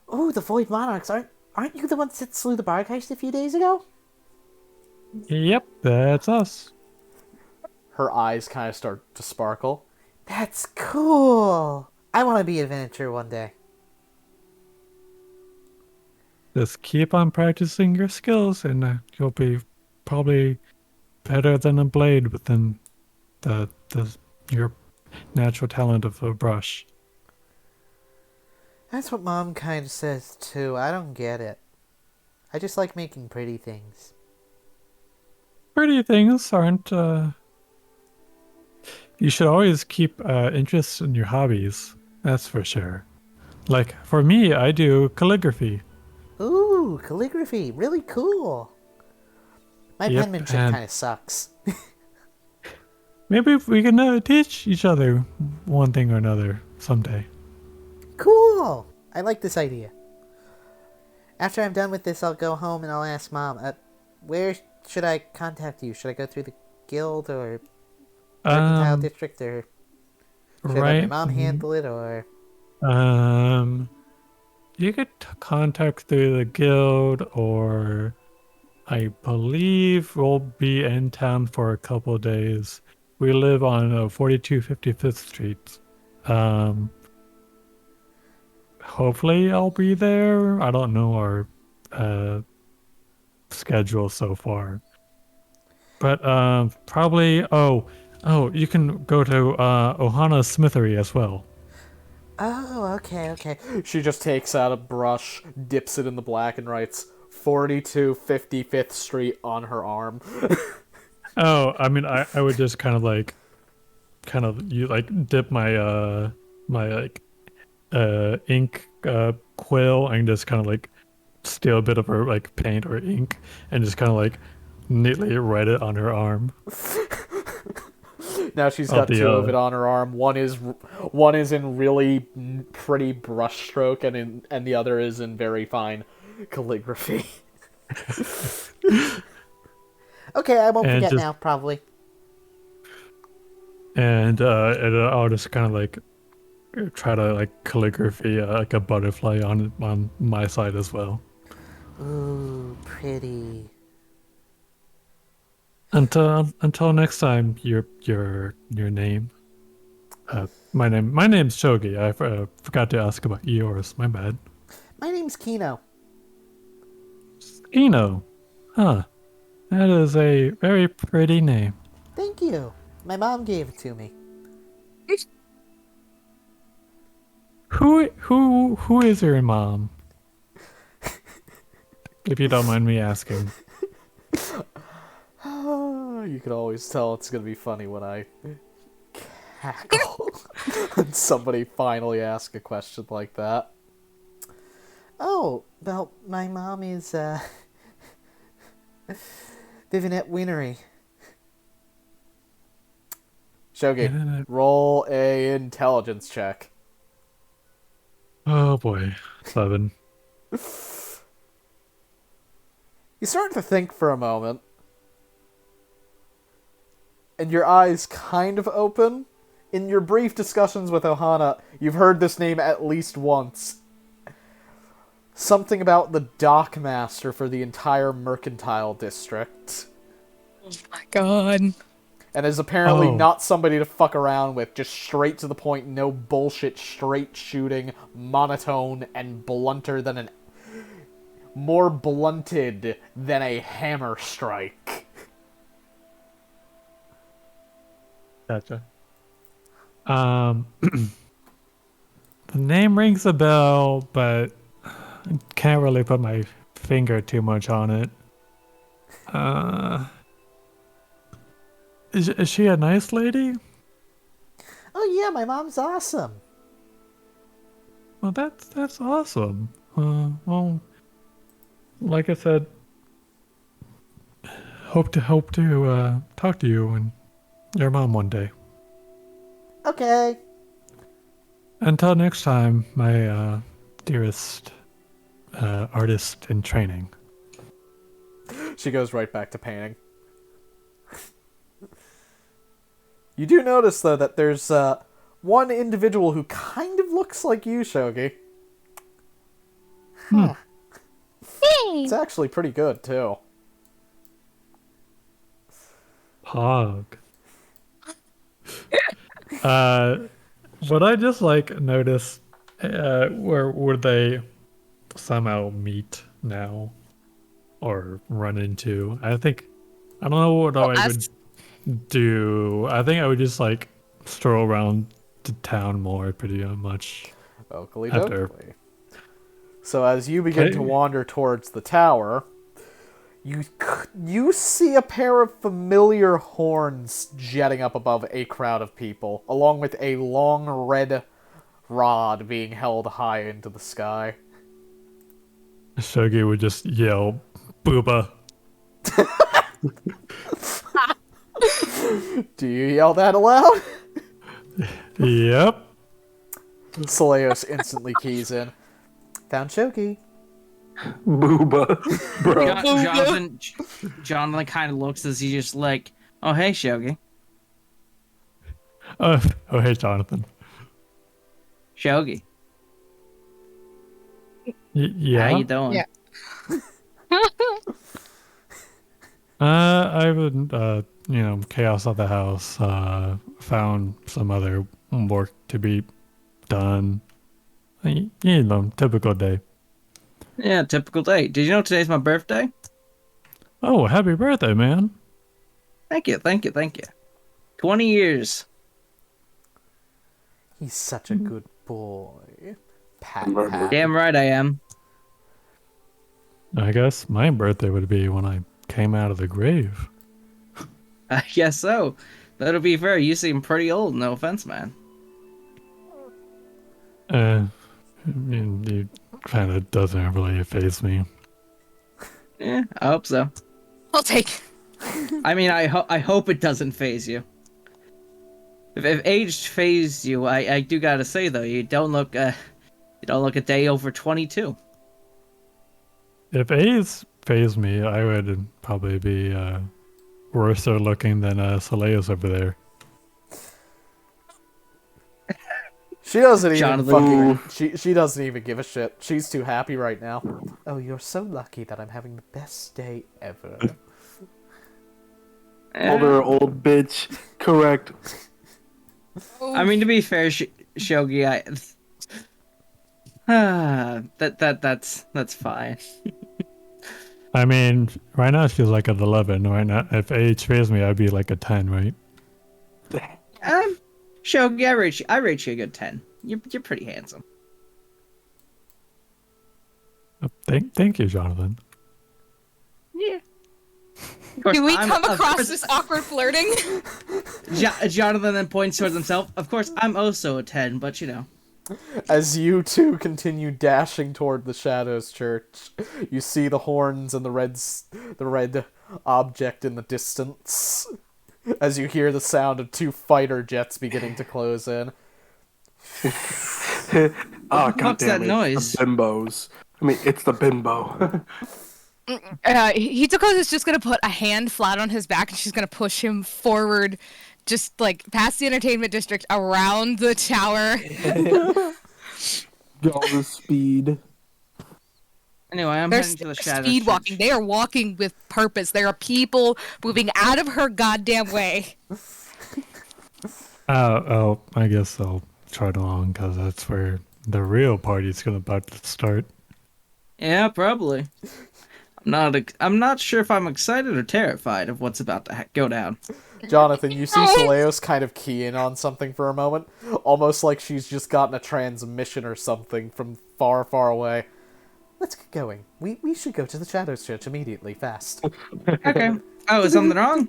Speaker 7: Oh, the Void Monarchs. Aren't you the ones that slew the Bargeist a few days ago?
Speaker 6: Yep, that's us.
Speaker 2: Her eyes kind of start to sparkle.
Speaker 7: That's cool. I want to be an adventurer one day.
Speaker 6: Just keep on practicing your skills and you'll be probably better than a blade within the your natural talent of a brush.
Speaker 7: That's what Mom kind of says too. I don't get it. I just like making pretty things.
Speaker 6: Pretty things aren't you should always keep interest in your hobbies, that's for sure. Like for me, I do calligraphy.
Speaker 7: Ooh, calligraphy. Really cool. My
Speaker 6: Yep,
Speaker 7: penmanship
Speaker 6: and-
Speaker 7: kind of sucks.
Speaker 6: Maybe we can teach each other one thing or another someday.
Speaker 7: Cool. I like this idea. After I'm done with this, I'll go home and I'll ask Mom, where should I contact you? Should I go through the guild or Mercantile District, or should I let my mom handle it, or...
Speaker 6: You could contact through the guild, or I believe we'll be in town for a couple of days. We live on 4255th Street. Hopefully I'll be there. I don't know our schedule so far. But probably you can go to Ohana's Smithery as well.
Speaker 7: Oh, okay.
Speaker 2: She just takes out a brush, dips it in the black, and writes 4255th Street on her arm.
Speaker 6: Oh, I mean, I would just kind of dip my ink quill and just kind of like steal a bit of her like paint or ink and just kind of like neatly write it on her arm.
Speaker 2: Now she's got two of it on her arm. One is in really pretty brushstroke, and the other is in very fine calligraphy.
Speaker 7: Okay, I won't forget now, probably.
Speaker 6: And I'll just kind of like try to like calligraphy like a butterfly on my side as well.
Speaker 7: Ooh, pretty.
Speaker 6: Until next time, your name. My name's Shogi. I forgot to ask about yours. My bad.
Speaker 7: My name's Kino.
Speaker 6: Kino. Huh. That is a very pretty name.
Speaker 7: Thank you. My mom gave it to me.
Speaker 6: Who is your mom? If you don't mind me asking.
Speaker 2: You can always tell it's gonna be funny when I cackle when somebody finally asks a question like that.
Speaker 7: Oh, well, my mom is, Vivinette Winery.
Speaker 2: Shogi, roll a intelligence check.
Speaker 6: Oh boy, 7.
Speaker 2: You start to think for a moment, and your eyes kind of open. In your brief discussions with Ohana, you've heard this name at least once. Something about the dockmaster for the entire mercantile district.
Speaker 3: Oh my god.
Speaker 2: And is apparently
Speaker 6: Oh.
Speaker 2: not somebody to fuck around with, just straight to the point, no bullshit, straight shooting, monotone, and blunter than more blunted than a hammer strike.
Speaker 6: Gotcha. The name rings a bell, but I can't really put my finger too much on it. Is she a nice lady?
Speaker 2: Oh yeah, my mom's awesome.
Speaker 6: Well, that's awesome. Well, like I said, hope to talk to you and your mom one day.
Speaker 2: Okay.
Speaker 6: Until next time, my dearest artist in training.
Speaker 2: She goes right back to painting. You do notice, though, that there's one individual who kind of looks like you, Shogi. Huh.
Speaker 3: Hey.
Speaker 2: It's actually pretty good, too.
Speaker 6: Pog. What I just notice, where would they somehow meet now or run into? I don't know what I would do. I think I would just stroll around the town more, pretty much.
Speaker 2: Oakley
Speaker 6: After-
Speaker 2: dokley. So as you begin to wander towards the tower, you see a pair of familiar horns jetting up above a crowd of people, along with a long red rod being held high into the sky.
Speaker 6: Shogi would just yell, "Booba!"
Speaker 2: Do you yell that aloud?
Speaker 6: Yep.
Speaker 2: Saleos instantly keys in. Found Shogi.
Speaker 5: Booba. Bro.
Speaker 4: Jonathan kind of looks as he just oh hey Shogi.
Speaker 6: Oh, hey, Jonathan.
Speaker 4: Shogi.
Speaker 6: Yeah.
Speaker 4: How you doing?
Speaker 3: Yeah.
Speaker 6: I would, chaos at the house. Found some other work to be done. Typical day.
Speaker 4: Yeah, typical day. Did you know today's my birthday?
Speaker 6: Oh, happy birthday, man!
Speaker 4: Thank you. 20 years.
Speaker 2: He's such a good boy. Pat,
Speaker 5: Remember.
Speaker 2: pat.
Speaker 4: Damn right I am.
Speaker 6: I guess my birthday would be when I came out of the grave.
Speaker 4: I guess so. That'll be fair. You seem pretty old. No offense, man.
Speaker 6: It kind of doesn't really faze me.
Speaker 4: Yeah, I hope so.
Speaker 3: I'll take.
Speaker 4: I mean, I hope it doesn't phase you. If age phased you, I do gotta say though, you don't look a day over 22.
Speaker 6: If A's phased me, I would probably be worse looking than Soleil's over there.
Speaker 2: She doesn't even
Speaker 4: Jonathan.
Speaker 2: she doesn't even give a shit. She's too happy right now. Oh, you're so lucky that I'm having the best day ever.
Speaker 5: Older old bitch. Correct.
Speaker 4: I mean, to be fair, Shogi, that's fine.
Speaker 6: I mean, right now she's like at 11. Right now, if age phased me, I'd be like a 10, right?
Speaker 4: Shogi, I rate you a good 10. You're pretty handsome.
Speaker 6: Thank you, Jonathan.
Speaker 4: Yeah. Of course,
Speaker 3: Do we
Speaker 4: I'm-
Speaker 3: come
Speaker 4: of
Speaker 3: across
Speaker 4: course-
Speaker 3: this awkward flirting?
Speaker 4: Jonathan then points towards himself. Of course, I'm also a 10, but you know.
Speaker 2: As you two continue dashing toward the Shadows Church, you see the horns and the red object in the distance. As you hear the sound of two fighter jets beginning to close in.
Speaker 5: Oh,
Speaker 4: the fuck's that
Speaker 5: goddammit,
Speaker 4: noise?
Speaker 5: the bimbos. I mean, it's the bimbo.
Speaker 3: Hitoko is just gonna put a hand flat on his back and she's gonna push him forward, just like past the entertainment district, around the tower.
Speaker 5: Go the speed.
Speaker 4: Anyway, I'm
Speaker 3: They're
Speaker 4: heading to the shadows.
Speaker 3: speed walking. They are walking with purpose. There are people moving out of her goddamn way.
Speaker 6: Oh, I guess I'll trot along because that's where the real party's about to start.
Speaker 4: Yeah, probably. I'm not sure if I'm excited or terrified of what's about to go down.
Speaker 2: Jonathan, you see Seleos kind of key in on something for a moment, almost like she's just gotten a transmission or something from far, far away. Let's get going. We should go to the Shadows Church immediately, fast.
Speaker 4: Okay. Oh, is something wrong?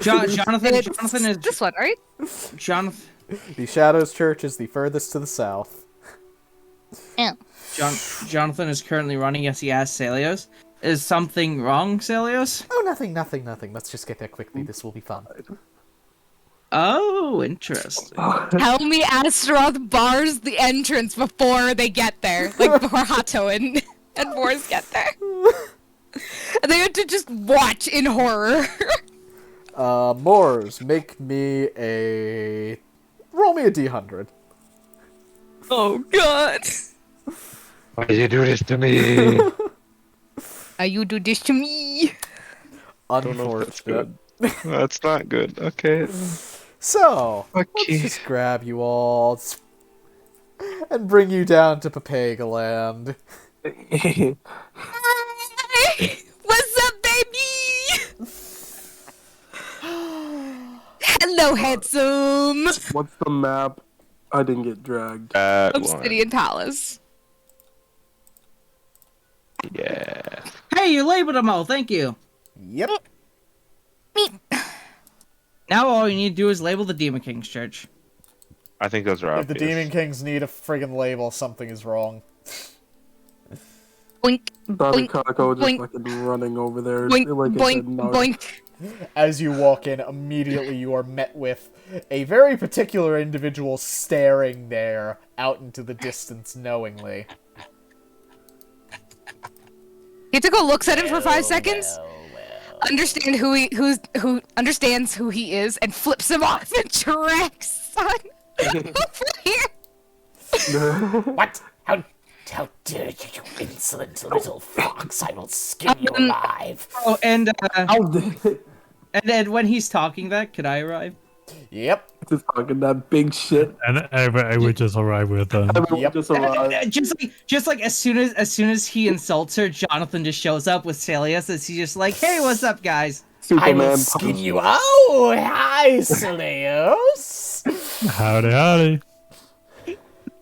Speaker 4: Jonathan is
Speaker 3: This one, right?
Speaker 4: Jonathan.
Speaker 2: The Shadows Church is the furthest to the south.
Speaker 3: Yeah.
Speaker 4: Jonathan is currently running as he asks Celios. Is something wrong, Celios?
Speaker 2: Oh, nothing. Let's just get there quickly. This will be fun.
Speaker 4: Oh, interesting.
Speaker 3: Tell me Astaroth bars the entrance before they get there. Like, before Hato and Boris get there. And they have to just watch in horror.
Speaker 2: Moors, roll me a D100.
Speaker 3: Oh, God.
Speaker 1: Why did you do this to me?
Speaker 3: You do this to me.
Speaker 2: Unfortunate.
Speaker 1: That's not good. Okay.
Speaker 2: So,
Speaker 1: Okay.
Speaker 2: let's just grab you all and bring you down to Papegaland.
Speaker 3: Hi! What's up, baby? Hello, handsome.
Speaker 5: What's the map? I didn't get dragged.
Speaker 3: Obsidian Palace.
Speaker 1: Yeah.
Speaker 4: Hey, you labeled them all. Thank you.
Speaker 2: Yep.
Speaker 4: Now all you need to do is label the Demon King's Church.
Speaker 1: I think those are
Speaker 2: If the
Speaker 1: obvious.
Speaker 2: Demon Kings need a friggin' label, something is wrong.
Speaker 3: Boink,
Speaker 5: Bobby
Speaker 3: boink,
Speaker 5: Kako just
Speaker 3: boink,
Speaker 5: fucking running over there.
Speaker 3: boink,
Speaker 5: like I
Speaker 3: boink,
Speaker 5: said, no.
Speaker 3: boink.
Speaker 2: As you walk in, immediately you are met with a very particular individual staring there out into the distance knowingly.
Speaker 3: Hitoko looks at him for 5 seconds, understands who he is, and flips him off and tracks on over here.
Speaker 7: What? How dare you, you insolent little fox! I will skin you alive!
Speaker 4: Oh, and
Speaker 5: How did
Speaker 4: and when he's talking that, could I arrive?
Speaker 2: Yep.
Speaker 5: just talking that big shit?
Speaker 6: And I would just arrive with them.
Speaker 5: Everyone
Speaker 2: Yep.
Speaker 5: just arrived.
Speaker 4: Just like as soon as he insults her, Jonathan just shows up with Celius, and he's just like, "Hey, what's up, guys?"
Speaker 7: I will
Speaker 5: Superman
Speaker 7: skin
Speaker 5: punch.
Speaker 7: you. Oh, hi, Seleos.
Speaker 6: Howdy.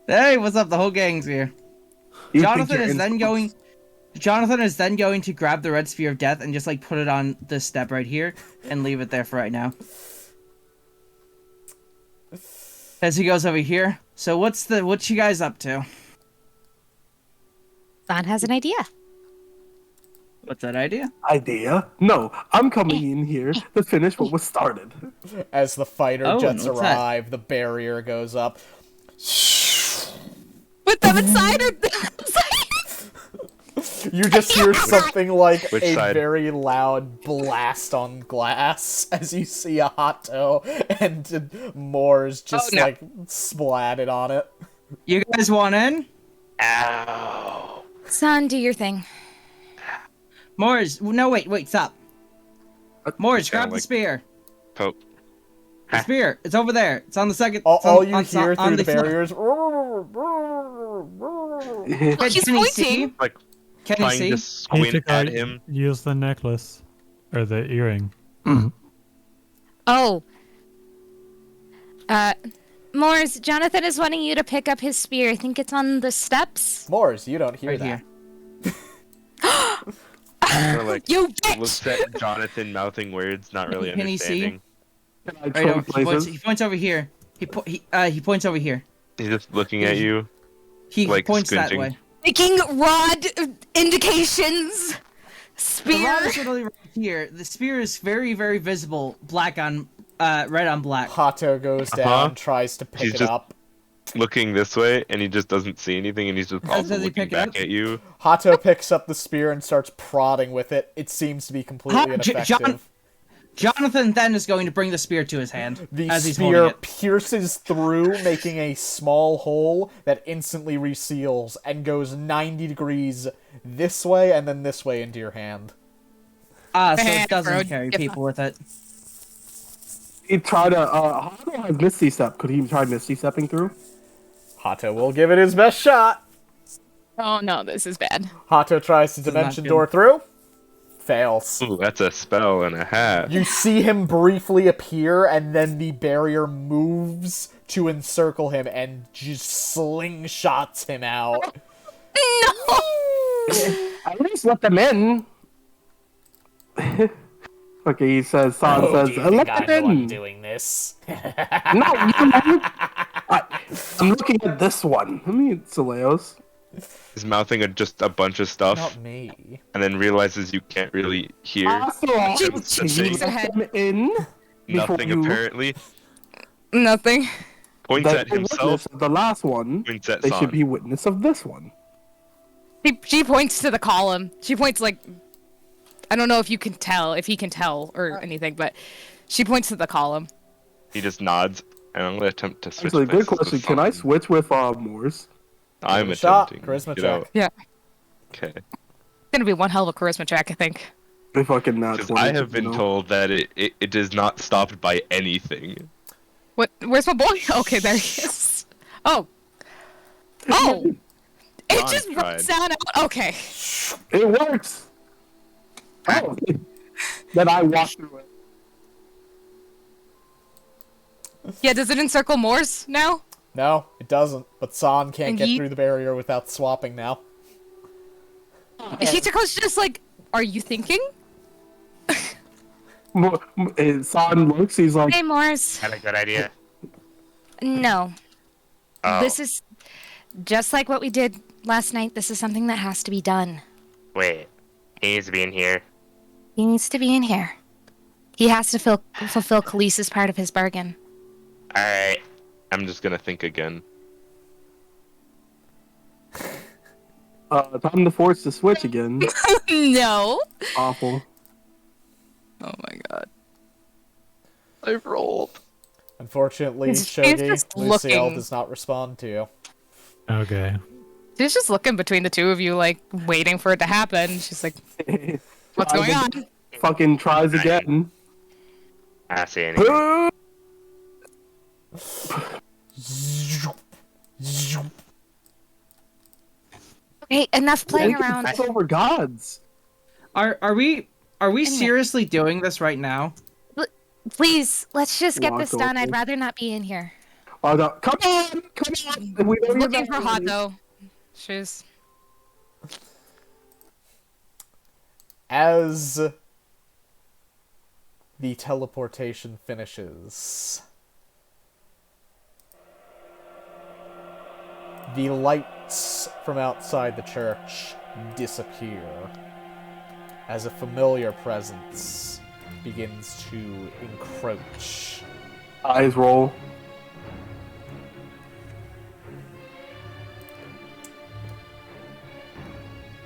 Speaker 4: Hey, what's up? The whole gang's here.
Speaker 5: You
Speaker 4: Jonathan
Speaker 5: think you're
Speaker 4: is then
Speaker 5: insults?
Speaker 4: going to grab the red sphere of death and just like put it on this step right here and leave it there for right now. As he goes over here. So what you guys up to?
Speaker 3: Don has an idea.
Speaker 4: What's that idea?
Speaker 5: Idea? No, I'm coming in here to finish what was started.
Speaker 2: As the fighter
Speaker 4: Oh,
Speaker 2: jets
Speaker 4: what's that?
Speaker 2: arrive, the barrier goes up.
Speaker 3: With them inside or
Speaker 2: You just hear something like
Speaker 1: Which
Speaker 2: a
Speaker 1: side?
Speaker 2: very loud blast on glass as you see a Hato and Moors just
Speaker 3: no.
Speaker 2: like splatted on it.
Speaker 4: You guys want in?
Speaker 1: Ow.
Speaker 3: Son, do your thing.
Speaker 4: Mors, no wait, stop. Mors, grab the
Speaker 1: like-
Speaker 4: spear.
Speaker 1: Poke.
Speaker 4: The spear, it's over there. It's on the second.
Speaker 2: All,
Speaker 4: it's on-
Speaker 2: all you
Speaker 4: on-
Speaker 2: hear
Speaker 4: on
Speaker 2: through the
Speaker 4: floor.
Speaker 2: barriers.
Speaker 3: He's
Speaker 4: Can he see?
Speaker 3: pointing.
Speaker 1: Like
Speaker 4: Can he
Speaker 1: trying
Speaker 4: see?
Speaker 1: to squint at him.
Speaker 6: Use the necklace. Or the earring.
Speaker 3: Oh. Mors, Jonathan is wanting you to pick up his spear. I think it's on the steps.
Speaker 2: Moors, you don't hear
Speaker 4: Right
Speaker 2: that.
Speaker 4: here.
Speaker 1: Or like
Speaker 3: You
Speaker 1: looks
Speaker 3: bitch!
Speaker 1: at Jonathan mouthing words, not really
Speaker 4: Can he see?
Speaker 1: understanding.
Speaker 5: Can I
Speaker 4: Right
Speaker 5: trade
Speaker 4: over,
Speaker 5: places?
Speaker 4: he points over here. He points over here.
Speaker 1: He's just looking at you.
Speaker 4: He
Speaker 1: Like
Speaker 4: points
Speaker 1: squinting.
Speaker 4: that way.
Speaker 3: Making rod indications.
Speaker 4: The
Speaker 3: Spear.
Speaker 4: rod is literally right here. The spear is very, very visible, black on red on black.
Speaker 2: Hato goes down, tries to pick
Speaker 1: He's
Speaker 2: it
Speaker 1: just-
Speaker 2: up.
Speaker 1: Looking this way, and he just doesn't see anything, and he's just
Speaker 4: How
Speaker 1: also
Speaker 4: does he
Speaker 1: looking
Speaker 4: pick it
Speaker 1: back
Speaker 4: up?
Speaker 1: at you.
Speaker 2: Hato picks up the spear and starts prodding with it. It seems to be completely ineffective.
Speaker 4: Jonathan then is going to bring the spear to his hand
Speaker 2: The
Speaker 4: as he's holding
Speaker 2: spear
Speaker 4: it.
Speaker 2: pierces through, making a small hole that instantly reseals and goes 90 degrees this way and then this way into your hand.
Speaker 4: So it
Speaker 3: Bro,
Speaker 4: doesn't carry
Speaker 3: yeah.
Speaker 4: people with it.
Speaker 5: He tried to. Hato has Misty Step. Could he try Misty Stepping through?
Speaker 2: Hato will give it his best shot.
Speaker 3: Oh no, this is bad.
Speaker 2: Hato tries to
Speaker 4: is not
Speaker 2: dimension
Speaker 4: good.
Speaker 2: door through. Fails.
Speaker 1: Ooh, that's a spell and a half.
Speaker 2: You see him briefly appear, and then the barrier moves to encircle him and just slingshots him out.
Speaker 5: At least let them in. Okay, he says. San
Speaker 2: Oh,
Speaker 5: says,
Speaker 2: do you think
Speaker 5: "Let
Speaker 2: I'm
Speaker 5: them
Speaker 2: the one
Speaker 5: in."
Speaker 2: doing this?
Speaker 5: No, I'm looking at this one. Let me, Saleos.
Speaker 1: He's mouthing just a bunch of stuff,
Speaker 2: Not me.
Speaker 1: and then realizes you can't really hear
Speaker 5: After all,
Speaker 3: She-
Speaker 1: What's
Speaker 5: can
Speaker 1: the
Speaker 5: you
Speaker 1: thing?
Speaker 5: let them in? before
Speaker 1: nothing
Speaker 5: you-
Speaker 1: apparently.
Speaker 3: Nothing.
Speaker 1: Points
Speaker 5: They're
Speaker 1: at
Speaker 5: the witness
Speaker 1: himself,
Speaker 5: of the last one.
Speaker 1: points at
Speaker 5: They
Speaker 1: San.
Speaker 5: should be witness of this one.
Speaker 3: She points to the column. She points like, I don't know if you can tell, if he can tell or anything, but she points to the column.
Speaker 1: He just nods, and I'm gonna attempt to switch
Speaker 5: Actually, good
Speaker 1: places with
Speaker 5: question. Can I
Speaker 1: San.
Speaker 5: switch with Moors?
Speaker 1: I'm
Speaker 2: Give it a shot.
Speaker 1: attempting.
Speaker 2: Charisma
Speaker 1: Get
Speaker 2: check.
Speaker 1: out.
Speaker 3: Yeah.
Speaker 1: Okay.
Speaker 3: It's gonna be one hell of a charisma check, I think.
Speaker 5: If I can not.
Speaker 1: Because I have been told that it is not stopped by anything.
Speaker 3: What? Where's my boy? Okay, there he is. Oh. Oh! It
Speaker 1: John
Speaker 3: just
Speaker 1: tried.
Speaker 3: runs down out. Okay.
Speaker 5: It works. Oh. Then I walk through it.
Speaker 3: Yeah, does it encircle Moors now?
Speaker 2: No, it doesn't. But San can't
Speaker 3: And
Speaker 2: get
Speaker 3: ye-
Speaker 2: through the barrier without swapping now.
Speaker 3: Hitchiko's just like, are you thinking?
Speaker 5: San looks. He's like,
Speaker 3: Hey, Moors.
Speaker 1: Had a good idea.
Speaker 3: No.
Speaker 1: Oh,
Speaker 3: This is just like what we did last night. This is something that has to be done.
Speaker 1: wait. He needs to be in here.
Speaker 3: He needs to be in here. He has to fulfill Khalees's part of his bargain.
Speaker 1: Alright. I'm just gonna think again.
Speaker 5: time to force the switch again.
Speaker 3: No.
Speaker 5: Awful.
Speaker 3: Oh my god.
Speaker 1: I've rolled.
Speaker 2: Unfortunately,
Speaker 3: He's
Speaker 2: Shogi,
Speaker 3: just
Speaker 2: Luciel
Speaker 3: looking.
Speaker 2: does not respond to you.
Speaker 6: Okay.
Speaker 3: She's just looking between the two of you, like, waiting for it to happen. She's like, what's going on?
Speaker 5: Fucking tries again.
Speaker 1: I see anything.
Speaker 3: Okay, enough playing
Speaker 5: And
Speaker 3: around.
Speaker 5: it's over gods.
Speaker 4: Are we seriously doing this right now?
Speaker 3: Please, let's just get this
Speaker 5: Walk
Speaker 3: done. I'd
Speaker 5: over.
Speaker 3: rather not be in here.
Speaker 5: Oh, no. Come on! We don't
Speaker 3: Looking
Speaker 5: even
Speaker 3: for hot, though. She's...
Speaker 2: As the teleportation finishes, the lights from outside the church disappear as a familiar presence begins to encroach.
Speaker 5: Eyes roll.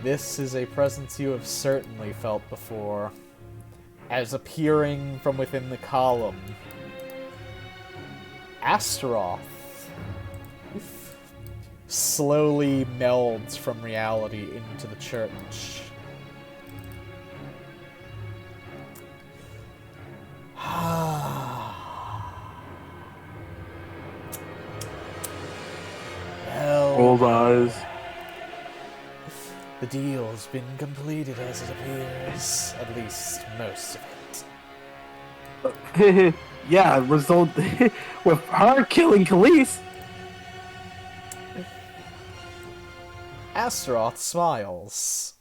Speaker 2: This is a presence you have certainly felt before, as appearing from within the column, Astaroth slowly melds from reality into the church. Well,
Speaker 5: Rolled eyes.
Speaker 2: the deal's been completed as it appears, at least most of it.
Speaker 5: Yeah, result with her killing Khalees.
Speaker 2: Astaroth smiles.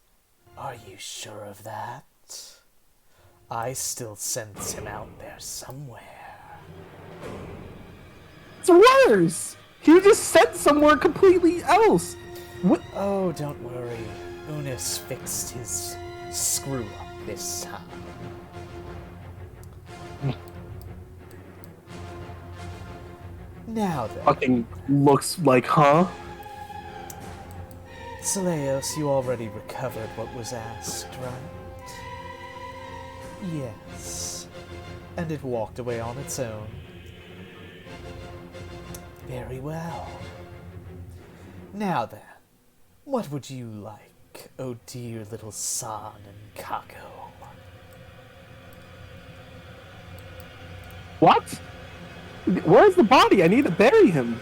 Speaker 2: Are you sure of that? I still sense him out there somewhere.
Speaker 5: It's worse. He just said somewhere completely else. What?
Speaker 2: Oh, don't worry. Unis fixed his screw up this time. Now then,
Speaker 5: Fucking looks like, huh?
Speaker 2: Seleos, you already recovered what was asked, right? Yes. And it walked away on its own. Very well. Now then, what would you like, oh dear little San and Kako?
Speaker 5: What? Where's the body? I need to bury him.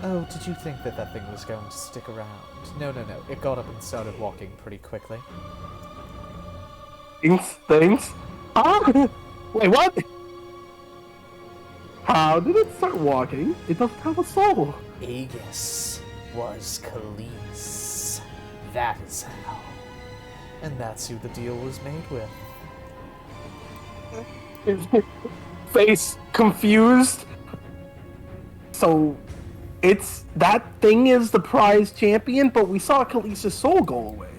Speaker 2: Oh, did you think that that thing was going to stick around? No. It got up and started walking pretty quickly.
Speaker 5: Things? Huh? Wait, what? How did it start walking? It doesn't have a soul.
Speaker 2: Aegis was Khalees. That is how. And that's who the deal was made with.
Speaker 5: Face confused. So, it's that thing is the prize champion, but we saw Khalees' soul go away.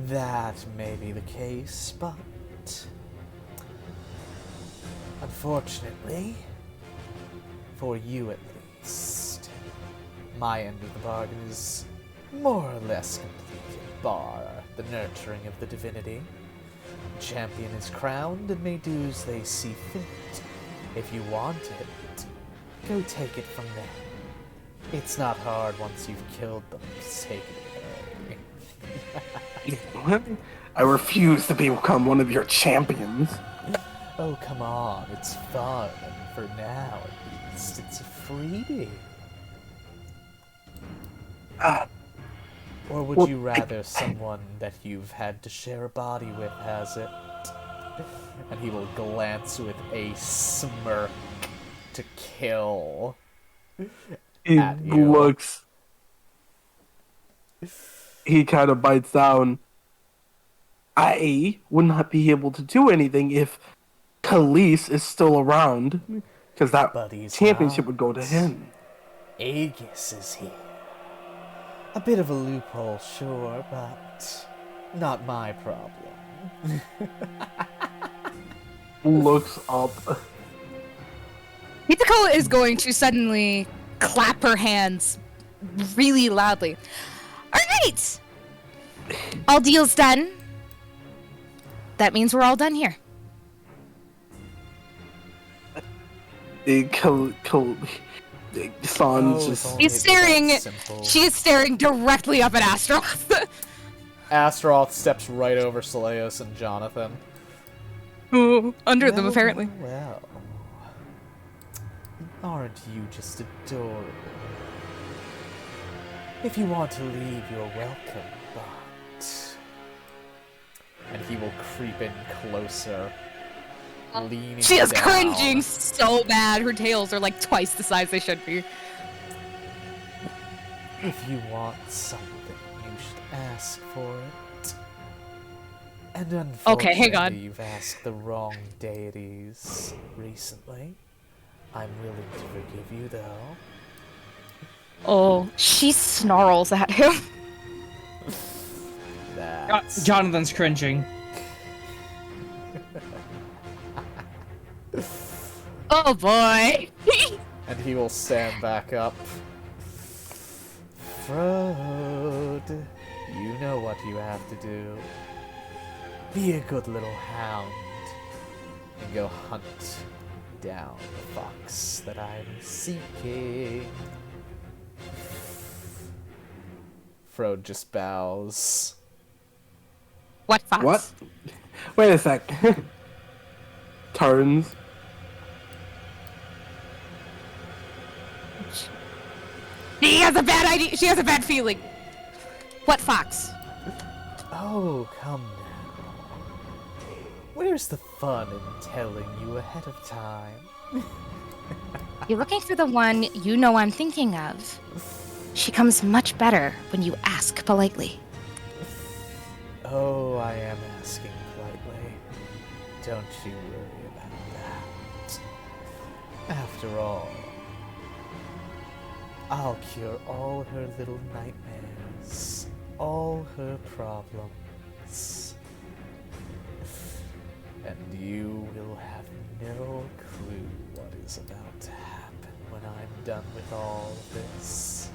Speaker 2: That may be the case, but unfortunately, for you at least, my end of the bargain is more or less completed, bar the nurturing of the divinity. The champion is crowned and may do as they see fit. If you want it, go take it from them. It's not hard once you've killed them to take it away.
Speaker 5: I refuse to become one of your champions.
Speaker 2: Oh, come on, it's fun, and for now, at least, it's a freebie. Or would you rather someone that you've had to share a body with has it? And he will glance with a smirk to kill.
Speaker 5: It looks... He kind of bites down. I would not be able to do anything if Khalees is still around, because that championship would go to him.
Speaker 2: Aegis is here. A bit of a loophole, sure, but not my problem.
Speaker 5: Looks up.
Speaker 3: Hitako is going to suddenly clap her hands really loudly. All right! All deals done. That means we're all done here.
Speaker 5: San's just...
Speaker 3: She's staring. She is staring directly up at Astaroth.
Speaker 2: Astaroth steps right over Seleos and Johnathan.
Speaker 3: Ooh, under them, apparently.
Speaker 2: Well, aren't you just adorable? If you want to leave, you're welcome, but... And he will creep in closer, leaning
Speaker 3: She is
Speaker 2: down.
Speaker 3: cringing so bad. Her tails are like twice the size they should be.
Speaker 2: If you want something, you should ask for it. And unfortunately,
Speaker 3: Okay, hang on.
Speaker 2: you've asked the wrong deities recently. I'm willing to forgive you, though.
Speaker 3: Oh, she snarls at him.
Speaker 2: That's...
Speaker 4: Jonathan's cringing.
Speaker 3: Oh boy.
Speaker 2: And he will stand back up. Frode, you know what you have to do. Be a good little hound and go hunt down the fox that I'm seeking. Frode just bows.
Speaker 3: What fox?
Speaker 5: What? Wait a sec. Turns.
Speaker 3: She has a bad idea. She has a bad feeling. What fox?
Speaker 2: Oh, come now. Where's the fun in telling you ahead of time?
Speaker 3: You're looking for the one you know I'm thinking of. She comes much better when you ask politely.
Speaker 2: Oh, I am asking politely. Don't you worry about that. After all, I'll cure all her little nightmares, all her problems. And you will have no clue what is about to happen when I'm done with all of this.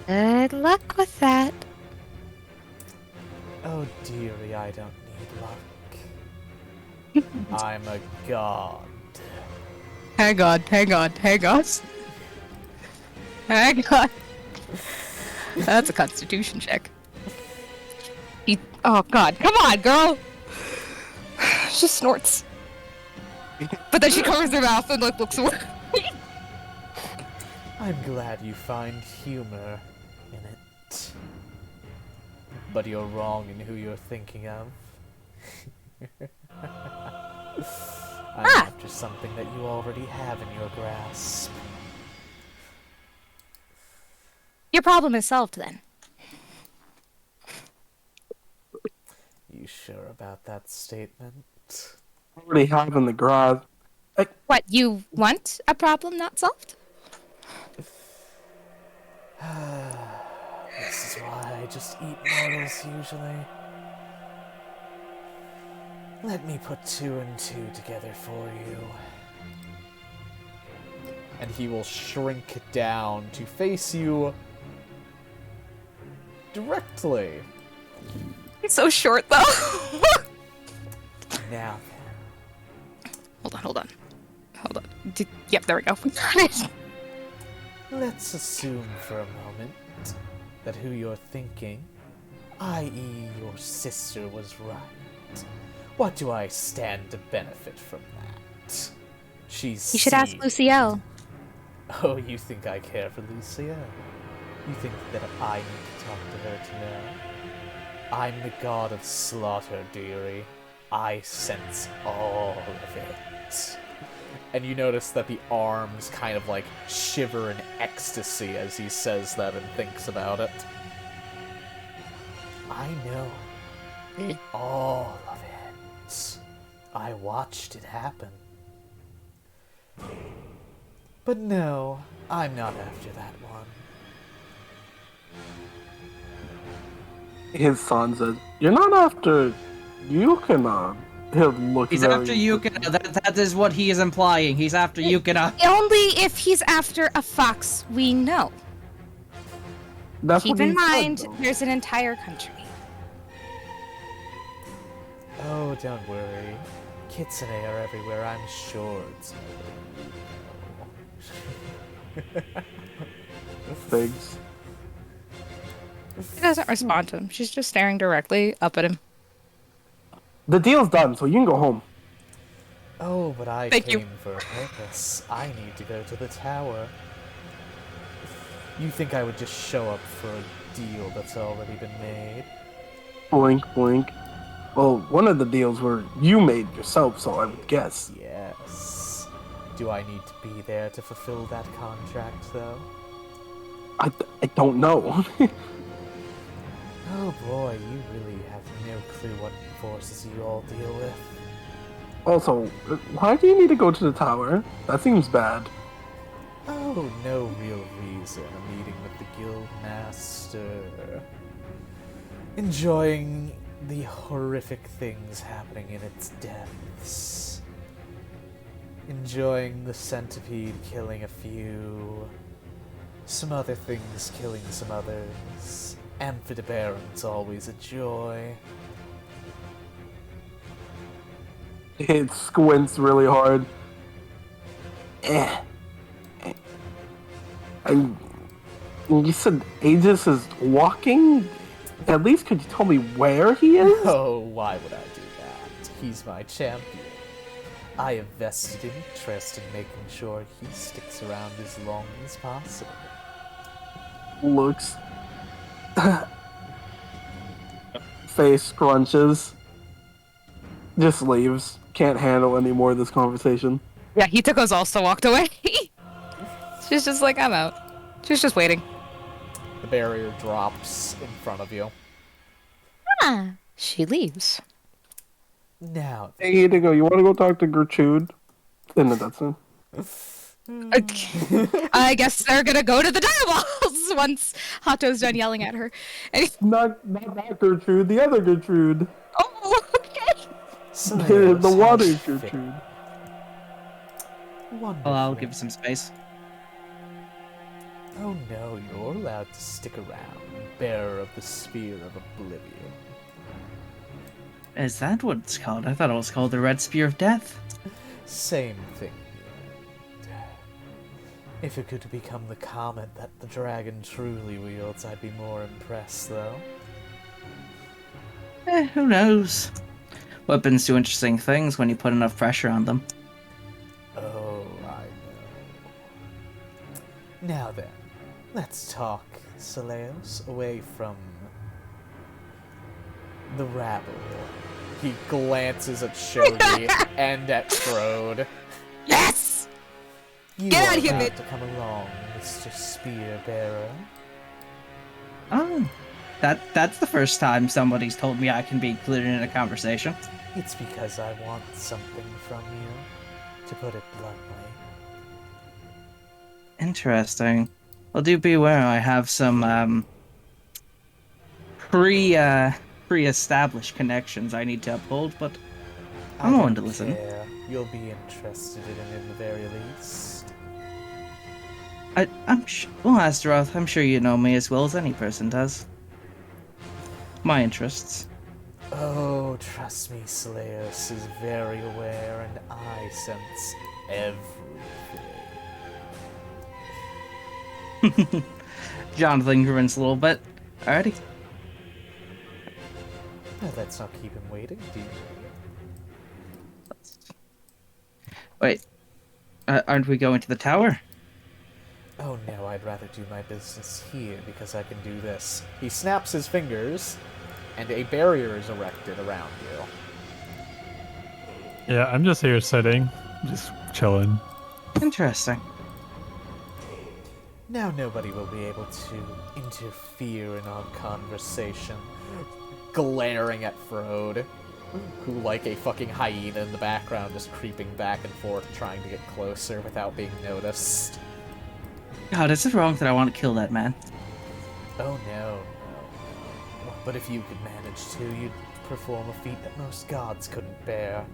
Speaker 3: Good luck with that.
Speaker 2: Oh dearie, I don't need luck. I'm a god.
Speaker 3: Hang on. Hang on. That's a constitution check. Oh god, come on, girl! She snorts. But then she covers her mouth and like looks away.
Speaker 2: I'm glad you find humor in it. But you're wrong in who you're thinking of. I'm after something that you already have in your grasp.
Speaker 3: Your problem is solved then.
Speaker 2: You sure about that statement?
Speaker 5: Already have in the garage.
Speaker 3: What, you want a problem not solved?
Speaker 2: This is why I just eat mortals usually. Let me put 2 and 2 together for you. And he will shrink down to face you directly.
Speaker 3: It's so short though.
Speaker 2: Now
Speaker 3: Hold on. Yep, there we go. We got it.
Speaker 2: let's assume for a moment that who you're thinking, i.e. your sister, was right. What do I stand to benefit from that? She's
Speaker 3: You should ask
Speaker 2: seen-
Speaker 3: Lucielle.
Speaker 2: Oh, you think I care for Lucia? You think that I need to talk to her to know? I'm the god of slaughter, dearie. I sense all of it. And you notice that the arms kind of like shiver in ecstasy as he says that and thinks about it. I know all of it. I watched it happen. But no, I'm not after that one.
Speaker 5: His son says, "You're not after Yukina." He'll look
Speaker 4: He's
Speaker 5: very...
Speaker 4: after Yukina. That is what he is implying. He's after Yukina.
Speaker 3: Only if he's after a fox we know.
Speaker 5: That's
Speaker 3: Keep
Speaker 5: what
Speaker 3: in
Speaker 5: he said,
Speaker 3: mind,
Speaker 5: though.
Speaker 3: there's an entire country.
Speaker 2: Oh, don't worry. Kitsune are everywhere, I'm sure it's
Speaker 5: Figs.
Speaker 3: She doesn't respond to him. She's just staring directly up at him.
Speaker 5: The deal's done, so you can go home.
Speaker 2: Oh, but I
Speaker 3: Thank you.
Speaker 2: came for a purpose. I need to go to the tower. You think I would just show up for a deal that's already been made?
Speaker 5: Blink, blink. Well, one of the deals were you made yourself, so I would guess.
Speaker 2: Yes. Do I need to be there to fulfill that contract, though?
Speaker 5: I don't know.
Speaker 2: Oh boy, you really have no clue what forces you all deal with.
Speaker 5: Also, why do you need to go to the tower? That seems bad.
Speaker 2: Oh, no real reason. A meeting with the guild master. Enjoying the horrific things happening in its depths. Enjoying the centipede killing a few. Some other things killing some others. Amphibiaron's always a joy.
Speaker 5: It squints really hard. And you said Aegis is walking? At least could you tell me where he is?
Speaker 2: Oh, why would I do that? He's my champion. I have vested interest in making sure he sticks around as long as possible.
Speaker 5: Looks. Face scrunches. Just leaves. Can't handle any more of this conversation.
Speaker 3: Yeah, Hitoko's also walked away. She's just like, I'm out. She's just waiting.
Speaker 2: The barrier drops in front of you.
Speaker 3: She leaves.
Speaker 2: Now,
Speaker 5: Hey, Indigo, you want to go talk to Gertrude? And that's him.
Speaker 3: I guess they're gonna go to the direwolves once Hato's done yelling at her. And
Speaker 5: Not that Gertrude, the other Gertrude.
Speaker 3: oh, okay.
Speaker 5: The water Gertrude.
Speaker 2: Wonderful.
Speaker 4: I'll give you some space.
Speaker 2: Oh no, you're allowed to stick around, bearer of the Spear of Oblivion.
Speaker 4: Is that what it's called? I thought it was called the Red Spear of Death.
Speaker 2: Same thing. If it could become the comet that the dragon truly wields, I'd be more impressed, though.
Speaker 4: Who knows? Weapons do interesting things when you put enough pressure on them.
Speaker 2: Oh, I know. Now then, let's talk, Seleos, away from the rabble. He glances at Shogi and at Frode.
Speaker 3: Yes!
Speaker 2: You
Speaker 3: Get
Speaker 2: are
Speaker 3: out of here,
Speaker 2: about
Speaker 3: bitch.
Speaker 2: to come along, Mr. Spearbearer.
Speaker 4: Oh, that's the first time somebody's told me I can be included in a conversation.
Speaker 2: It's because I want something from you, to put it bluntly.
Speaker 4: Interesting. Well, do beware. I have some pre-established connections I need to uphold, but I'm willing to listen.
Speaker 2: Care. You'll be interested in it in the very least.
Speaker 4: Well, Astaroth, I'm sure you know me as well as any person does. My interests.
Speaker 2: Oh, trust me, Seleos is very aware, and I sense everything.
Speaker 4: Johnathan grins a little bit. Alrighty.
Speaker 2: Well, let's not keep him waiting, do you?
Speaker 4: Wait. Aren't we going to the tower?
Speaker 2: Oh no, I'd rather do my business here because I can do this. He snaps his fingers, and a barrier is erected around you.
Speaker 6: Yeah, I'm just here sitting, just chilling.
Speaker 4: Interesting.
Speaker 2: Now nobody will be able to interfere in our conversation. Glaring at Frode, who, like a fucking hyena in the background, is creeping back and forth trying to get closer without being noticed.
Speaker 4: God, is it wrong that I want to kill that man?
Speaker 2: Oh no. But if you could manage to, you'd perform a feat that most gods couldn't bear.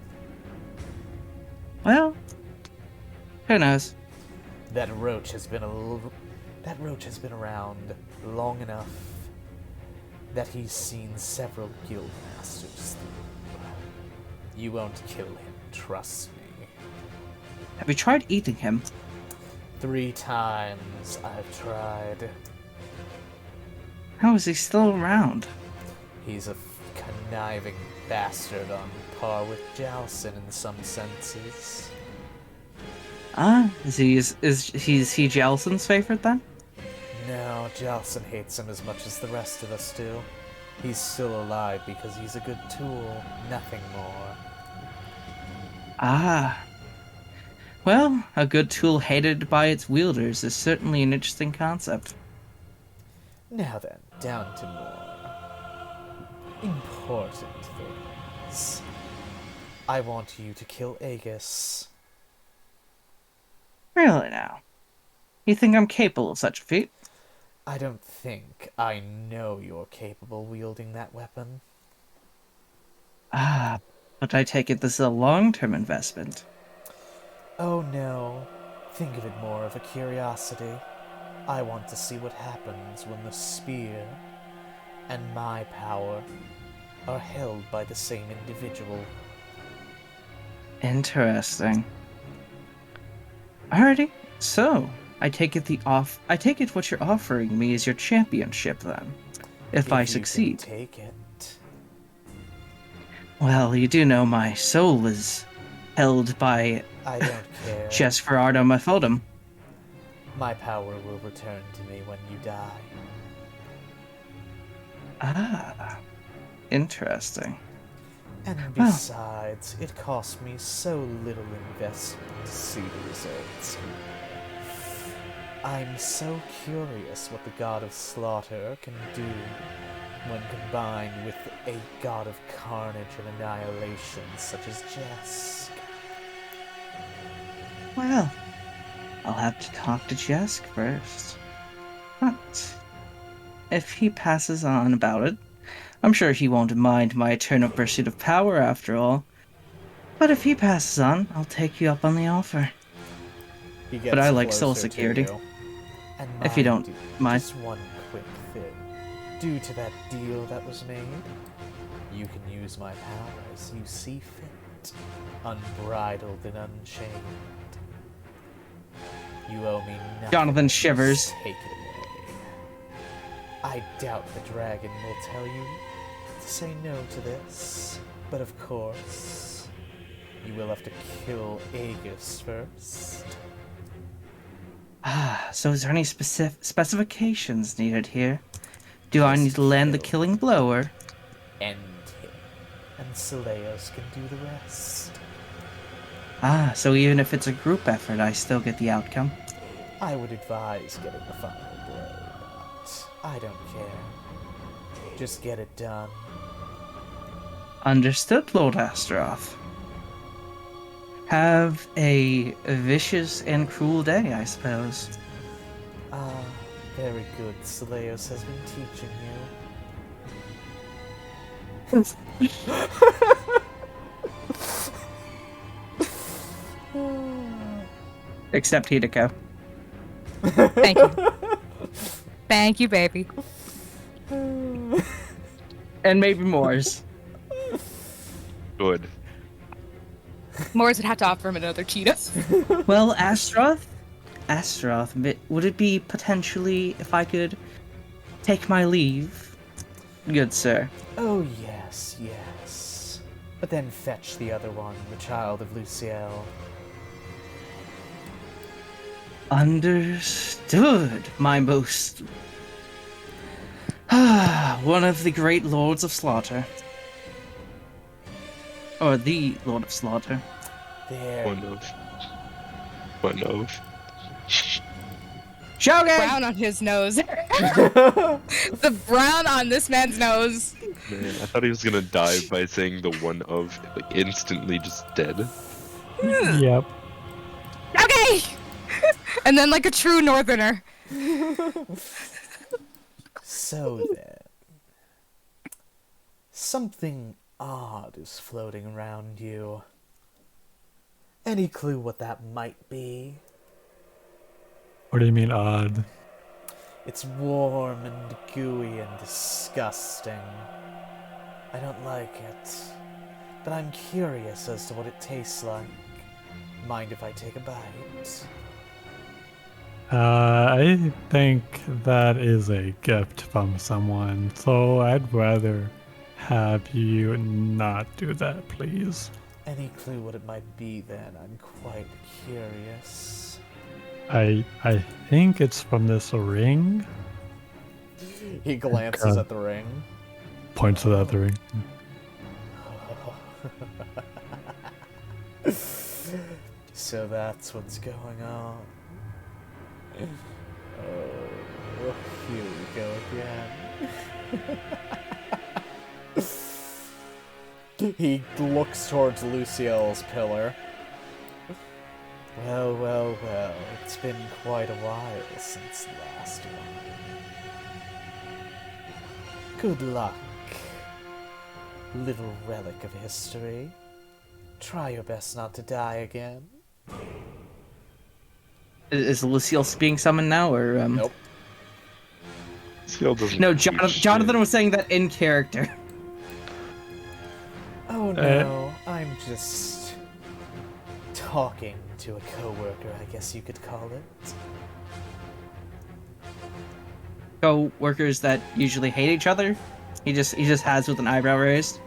Speaker 4: Well, who knows?
Speaker 2: That roach has been around long enough that he's seen several guild masters through. You won't kill him, trust me.
Speaker 4: Have you tried eating him?
Speaker 2: 3 times I've tried.
Speaker 4: How is he still around?
Speaker 2: He's a conniving bastard on par with Jalson in some senses.
Speaker 4: Is he Jelson's favorite then?
Speaker 2: No, Jalson hates him as much as the rest of us do. He's still alive because he's a good tool, nothing more.
Speaker 4: Well, a good tool hated by its wielders is certainly an interesting concept.
Speaker 2: Now then, down to more important things. I want you to kill Aegis.
Speaker 4: Really now? You think I'm capable of such a feat?
Speaker 2: I don't think. I know you're capable wielding that weapon.
Speaker 4: But I take it this is a long-term investment.
Speaker 2: Oh no. Think of it more of a curiosity. I want to see what happens when the spear and my power are held by the same individual.
Speaker 4: Interesting. Alrighty, so I take it what you're offering me is your championship then, if I
Speaker 2: you
Speaker 4: succeed.
Speaker 2: can take it.
Speaker 4: Well, you do know my soul is held by
Speaker 2: I don't care.
Speaker 4: just for Artem Aphodum.
Speaker 2: My power will return to me when you die.
Speaker 4: Interesting.
Speaker 2: And besides, it cost me so little investment to see the results. I'm so curious what the god of slaughter can do when combined with a god of carnage and annihilation such as Jesk.
Speaker 4: Well, I'll have to talk to Jesk first. But if he passes on about it, I'm sure he won't mind my eternal pursuit of power after all. But if he passes on, I'll take you up on the offer.
Speaker 2: He gets
Speaker 4: But I like soul
Speaker 2: closer to
Speaker 4: security.
Speaker 2: you. And
Speaker 4: If you don't mind.
Speaker 2: just one quick thing. Due to that deal that was made, you can use my power as you see fit, unbridled and unchained. You owe me nothing.
Speaker 4: Johnathan shivers.
Speaker 2: Take it away. I doubt the dragon will tell you to say no to this, but of course, you will have to kill Aegis first.
Speaker 4: So is there any specifications needed here? Do I need to land the killing blow, or?
Speaker 2: End him, and Seleos can do the rest.
Speaker 4: So even if it's a group effort, I still get the outcome?
Speaker 2: I would advise getting the final blow, but I don't care. Just get it done.
Speaker 4: Understood, Lord Astaroth. Have a vicious and cruel day, I suppose.
Speaker 2: Very good. Seleos has been teaching you.
Speaker 4: Except Hideko.
Speaker 3: Thank you. Thank you, baby.
Speaker 4: And maybe Moore's.
Speaker 1: Good.
Speaker 3: Morris would have to offer him another Cheetos.
Speaker 4: Well, Astaroth, would it be potentially if I could take my leave? Good sir.
Speaker 2: Oh, yes, yes. But then fetch the other one, the child of Luciel.
Speaker 4: Understood, my most... one of the great lords of slaughter. Or the Lord of Slaughter.
Speaker 2: There.
Speaker 1: One of.
Speaker 4: Shogi!
Speaker 3: Brown on his nose. The brown on this man's nose.
Speaker 1: Man, I thought he was gonna die by saying the one of, like, instantly just dead.
Speaker 6: Yep.
Speaker 3: Okay! And then like a true northerner.
Speaker 2: So then. Something odd is floating around you. Any clue what that might be?
Speaker 6: What do you mean odd?
Speaker 2: It's warm and gooey and disgusting. I don't like it. But I'm curious as to what it tastes like. Mind if I take a bite?
Speaker 6: I think that is a gift from someone, so I'd rather have you not do that, please.
Speaker 2: Any clue what it might be then? I'm quite curious.
Speaker 6: I think it's from this ring.
Speaker 2: He glances at the ring.
Speaker 6: Points to the other ring.
Speaker 2: So that's what's going on. Oh, here we go again. He looks towards Luciel's pillar. Well, well, well, it's been quite a while since the last one. Good luck, little relic of history. Try your best not to die again.
Speaker 4: Is Lucille being summoned now, or
Speaker 2: Nope.
Speaker 1: Seal doesn't
Speaker 4: No,
Speaker 1: do
Speaker 4: Jonathan
Speaker 1: shit.
Speaker 4: was saying that in character.
Speaker 2: Oh no, I'm just talking to a coworker, I guess you could call it.
Speaker 4: Co-workers that usually hate each other. He just has with an eyebrow raised.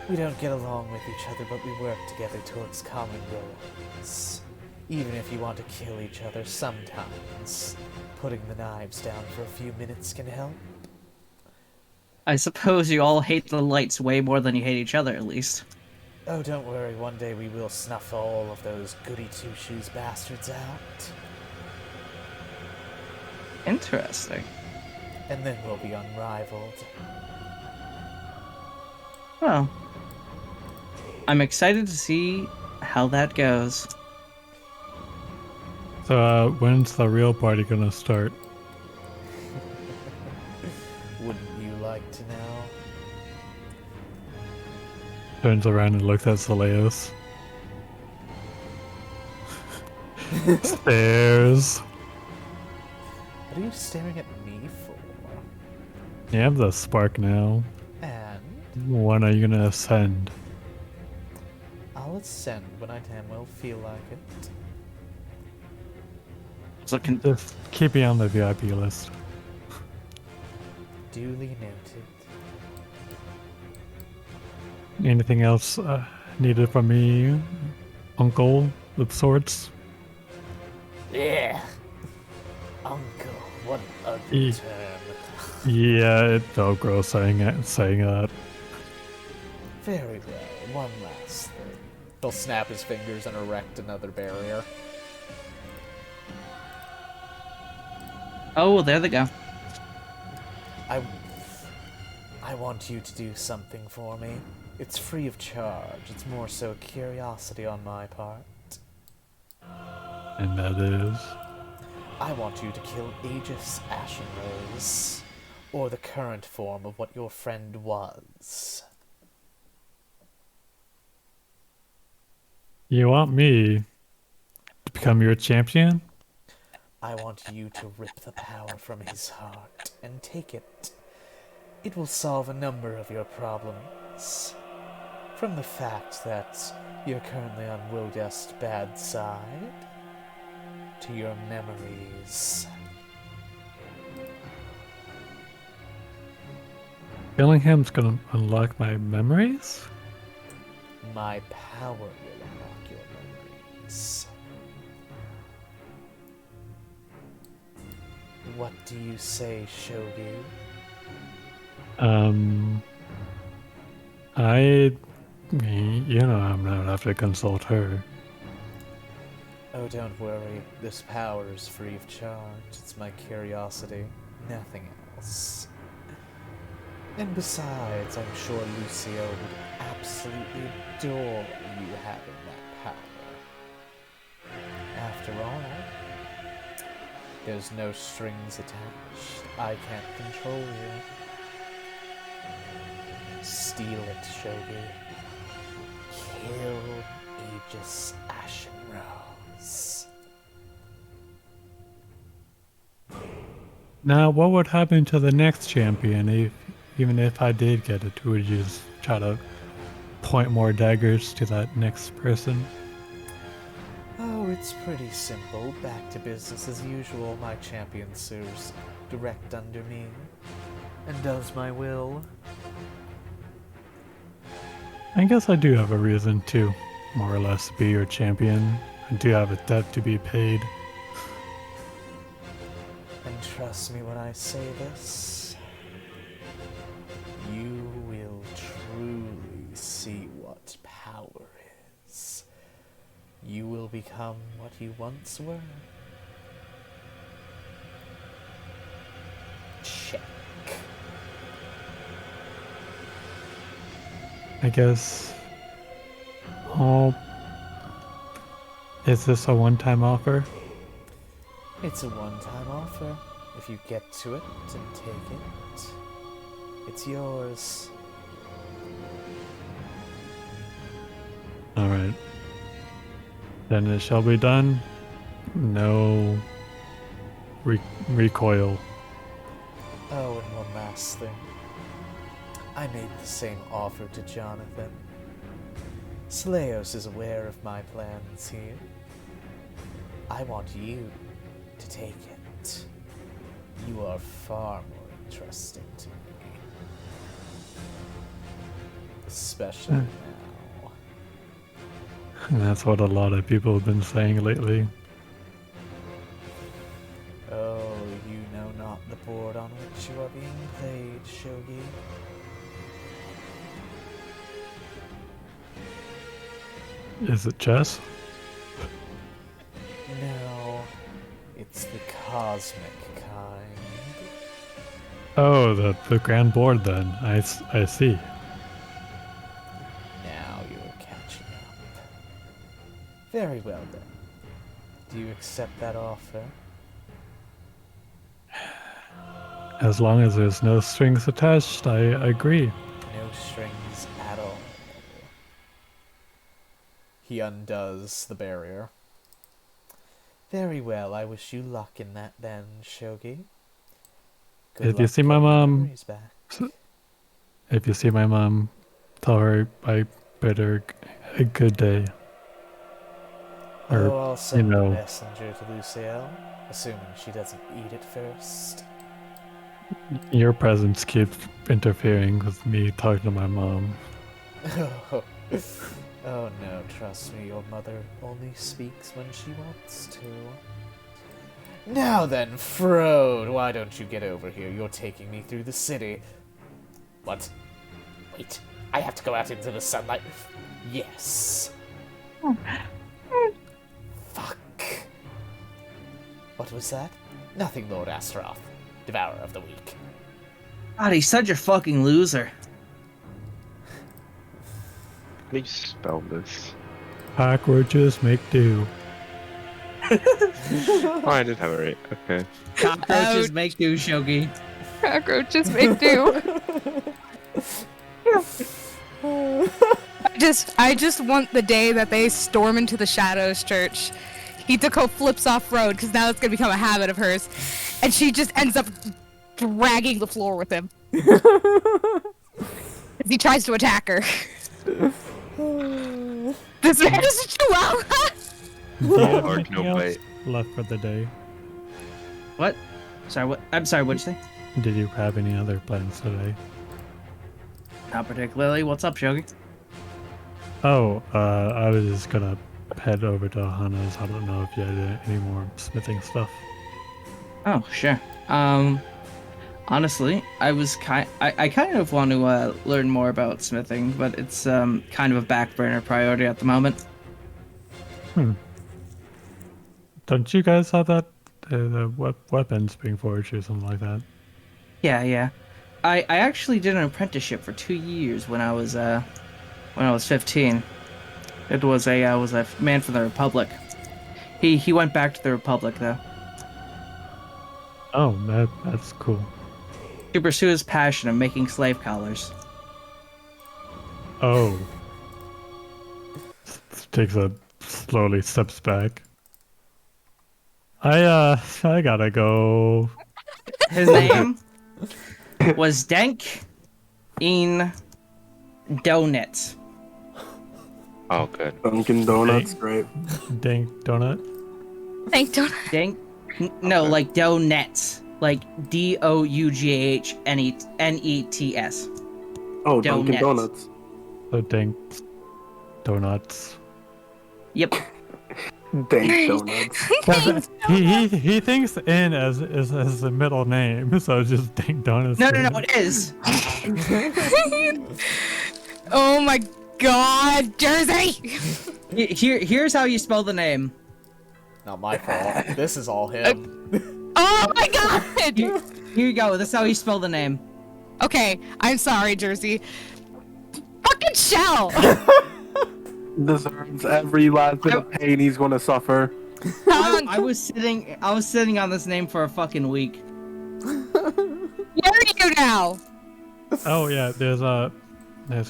Speaker 2: We don't get along with each other, but we work together towards common goals. Even if you want to kill each other, sometimes putting the knives down for a few minutes can help.
Speaker 4: I suppose you all hate the lights way more than you hate each other, at least.
Speaker 2: Oh, don't worry, one day we will snuff all of those goody-two-shoes bastards out.
Speaker 4: Interesting.
Speaker 2: And then we'll be unrivaled.
Speaker 4: Well, I'm excited to see how that goes.
Speaker 6: So, when's the real party gonna start?
Speaker 2: Wouldn't you like to know?
Speaker 6: Turns around and looks at Seleos. Stares.
Speaker 2: What are you staring at me for?
Speaker 6: You have the spark now.
Speaker 2: And
Speaker 6: When are you gonna ascend?
Speaker 2: I'll ascend when I damn well feel like it.
Speaker 4: So
Speaker 6: Just keep me on the VIP list.
Speaker 2: Duly noted.
Speaker 6: Anything else needed from me, Uncle of sorts?
Speaker 7: Yeah.
Speaker 2: Uncle, what an ugly
Speaker 6: E-
Speaker 2: term.
Speaker 6: Yeah, it felt gross saying that.
Speaker 2: Very well, one last thing. He'll snap his fingers and erect another barrier.
Speaker 4: Oh, well, there they go.
Speaker 2: I want you to do something for me. It's free of charge. It's more so curiosity on my part.
Speaker 6: And that is...
Speaker 2: I want you to kill Aegis Ashenrose, or the current form of what your friend was.
Speaker 6: You want me to become your champion?
Speaker 2: I want you to rip the power from his heart and take it. It will solve a number of your problems. From the fact that you're currently on Wilgast's bad side, to your memories.
Speaker 6: Billingham's gonna unlock my memories?
Speaker 2: My power will unlock your memories. What do you say, Shogi?
Speaker 6: I'm gonna have to consult her.
Speaker 2: Oh, don't worry. This power is free of charge. It's my curiosity, nothing else. And besides, I'm sure Lucio would absolutely adore you having that power. After all, there's no strings attached. I can't control you. Steal it, Shogi. Kill Aegis Ashenrose.
Speaker 6: Now, what would happen to the next champion even if I did get it? Would you just try to point more daggers to that next person?
Speaker 2: Oh, it's pretty simple. Back to business as usual. My champion serves direct under me and does my will.
Speaker 6: I guess I do have a reason to, more or less, be your champion. I do have a debt to be paid.
Speaker 2: And trust me when I say this, you will truly see what power is. You will become what you once were. Check.
Speaker 6: I guess... Oh... Is this a one-time offer?
Speaker 2: It's a one-time offer. If you get to it and take it, it's yours.
Speaker 6: Alright. Then it shall be done. No... recoil.
Speaker 2: Oh, and one last thing. I made the same offer to Johnathan. Seleos is aware of my plans here. I want you to take it. You are far more interesting to me. Especially now.
Speaker 6: And that's what a lot of people have been saying lately.
Speaker 2: Oh, you know not the board on which you are being played, Shogi.
Speaker 6: Is it chess?
Speaker 2: No, it's the cosmic kind.
Speaker 6: Oh, the grand board then. I see.
Speaker 2: Now you're catching up. Very well then. Do you accept that offer?
Speaker 6: As long as there's no strings attached, I agree.
Speaker 2: No strings at all. He undoes the barrier. Very well, I wish you luck in that then, Shogi. Good
Speaker 6: If you
Speaker 2: luck
Speaker 6: see my
Speaker 2: getting
Speaker 6: mom-
Speaker 2: memories back.
Speaker 6: If you see my mom, tell her I bid her a good day. Or,
Speaker 2: Oh, I'll send
Speaker 6: you know-
Speaker 2: a messenger to Luciel, assuming she doesn't eat it first.
Speaker 6: Your presence keeps interfering with me talking to my mom.
Speaker 2: Oh, oh no, trust me, your mother only speaks when she wants to. Now then, Frode, why don't you get over here? You're taking me through the city. What? Wait, I have to go out into the sunlight. Yes. Fuck. What was that? Nothing, Lord Astaroth, Devourer of the Weak.
Speaker 4: God, he's such a fucking loser.
Speaker 1: How do you spell this?
Speaker 6: Cockroaches make do.
Speaker 1: Oh, I did have it right. Okay.
Speaker 4: Cockroaches
Speaker 3: Ouch.
Speaker 4: make do, Shogi.
Speaker 3: Cockroaches make do. I just want the day that they storm into the Shadows Church. Hituko flips off road because now it's gonna become a habit of hers, and she just ends up dragging the floor with him. As he tries to attack her. This man is a chihuahua.
Speaker 6: Do you have
Speaker 1: Or
Speaker 6: anything
Speaker 1: no
Speaker 6: else
Speaker 1: bite.
Speaker 6: left for the day?
Speaker 4: What? Sorry, what? I'm sorry, what'd you say?
Speaker 6: Did you have any other plans today?
Speaker 4: Not particularly. What's up, Shogi?
Speaker 6: Oh, I was just gonna head over to Hana's. I don't know if you had any more smithing stuff.
Speaker 4: Oh, sure. Honestly, I kind of want to learn more about smithing, but it's kind of a back burner priority at the moment.
Speaker 6: Don't you guys have that weapons being forged or something like that?
Speaker 4: Yeah. I actually did an apprenticeship for 2 years when I was 15. It was a man from the Republic. He went back to the Republic though
Speaker 6: Oh, that's cool.
Speaker 4: to pursue his passion of making slave collars.
Speaker 6: Oh. Takes a slowly steps back. I gotta go.
Speaker 4: His name was Denk in Donuts.
Speaker 1: Oh, good.
Speaker 5: Dunkin' Donuts, great.
Speaker 6: Dink donut.
Speaker 3: Thank don't.
Speaker 4: Denk, no, like donuts, like DOUGHNETS.
Speaker 5: Oh, Dunkin'
Speaker 4: Donuts.
Speaker 5: Donuts.
Speaker 6: So dink donuts.
Speaker 4: Yep.
Speaker 5: Dank Donuts.
Speaker 6: He thinks N as the middle name, so it's just dink donuts.
Speaker 4: No, it is.
Speaker 3: Oh my God, Jersey!
Speaker 4: Here's how you spell the name.
Speaker 2: Not my fault. This is all him.
Speaker 3: Oh my God!
Speaker 4: Here you go. That's how you spell the name.
Speaker 3: Okay, I'm sorry, Jersey. Fucking Shell!
Speaker 5: Deserves every last bit of pain he's gonna suffer.
Speaker 4: I was sitting on this name for a fucking week.
Speaker 3: Where are you now?
Speaker 6: Oh yeah, there's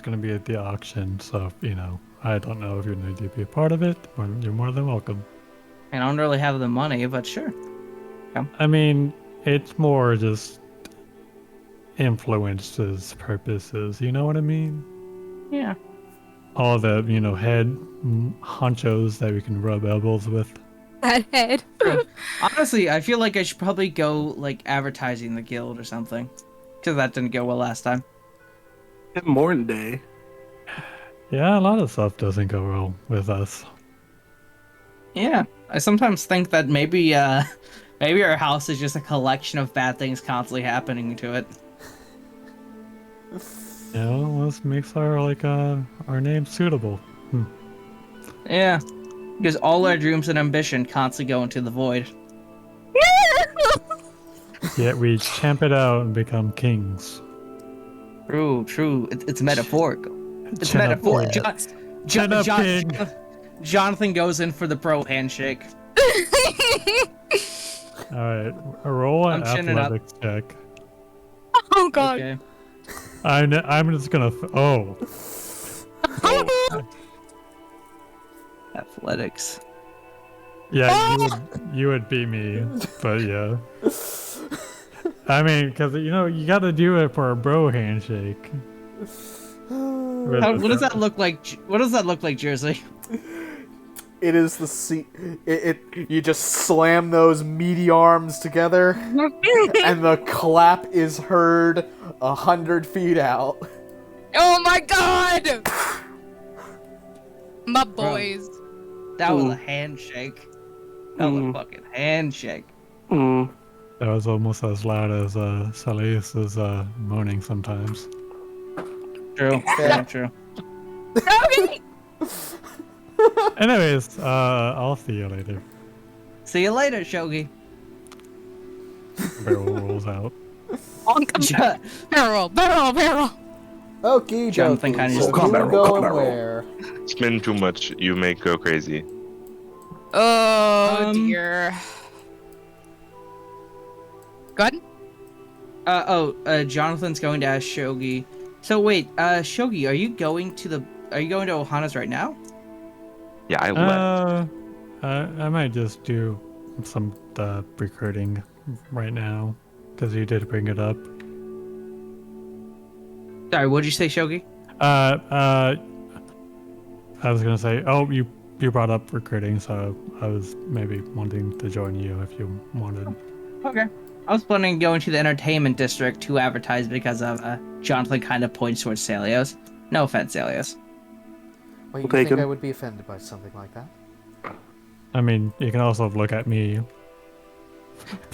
Speaker 6: gonna be the auction, so I don't know if you need to be a part of it, or you're more than welcome.
Speaker 4: And I don't really have the money, but sure.
Speaker 6: I mean, it's more just influences purposes, you know what I mean?
Speaker 4: Yeah.
Speaker 6: All the, head honchos that we can rub elbows with.
Speaker 3: That head.
Speaker 4: Honestly, I feel like I should probably go like advertising the guild or something, because that didn't go well last time.
Speaker 5: Tim Morton Day.
Speaker 6: Yeah, a lot of stuff doesn't go well with us.
Speaker 4: Yeah, I sometimes think that maybe our house is just a collection of bad things constantly happening to it.
Speaker 6: This makes our name suitable.
Speaker 4: Yeah, because all our dreams and ambition constantly go into the void.
Speaker 6: Yet we champ it out and become kings.
Speaker 4: True. It's metaphorical. It's
Speaker 6: Chin up,
Speaker 4: metaphorical.
Speaker 6: King. Chin up, King.
Speaker 4: Jonathan goes in for the pro handshake.
Speaker 6: Alright, roll an
Speaker 4: I'm chinning up.
Speaker 6: athletics check.
Speaker 3: Oh god.
Speaker 4: Okay.
Speaker 6: I'm just gonna. Oh.
Speaker 4: Athletics.
Speaker 6: Yeah, you would beat me, but yeah. I mean, because you got to do it for a bro handshake.
Speaker 4: What does that look like? What does that look like, Jersey?
Speaker 2: It is the you just slam those meaty arms together, and the clap is heard 100 feet out.
Speaker 3: Oh my god! My boys.
Speaker 4: That was a handshake. That was a fucking handshake.
Speaker 5: Mm.
Speaker 6: That was almost as loud as Salius's moaning sometimes.
Speaker 4: True.
Speaker 2: Yeah.
Speaker 4: True.
Speaker 3: Okay.
Speaker 6: Anyways, I'll see you later.
Speaker 4: See you later, Shogi.
Speaker 6: Barrel rolls out.
Speaker 3: Barrel.
Speaker 2: Okie
Speaker 4: Jonathan
Speaker 2: dokie.
Speaker 4: kinda
Speaker 2: So
Speaker 4: just-
Speaker 2: who
Speaker 5: Come on,
Speaker 2: going
Speaker 5: barrel.
Speaker 2: where?
Speaker 1: Spin too much, you may go crazy.
Speaker 3: Oh dear. Go ahead.
Speaker 4: Jonathan's going to ask Shogi. So wait, Shogi, are you going to Ohana's right now?
Speaker 1: Yeah, I left.
Speaker 6: I might just do some recruiting right now, because you did bring it up.
Speaker 4: Sorry, what'd you say, Shogi?
Speaker 6: I was gonna say, you brought up recruiting, so I was maybe wanting to join you if you wanted.
Speaker 4: Okay. I was planning on going to the entertainment district to advertise because of Jonathan kind of points towards Salios. No offense, Salios.
Speaker 2: Well, you
Speaker 5: take
Speaker 2: think
Speaker 5: him.
Speaker 2: I would be offended by something like that?
Speaker 6: I mean, you can also look at me.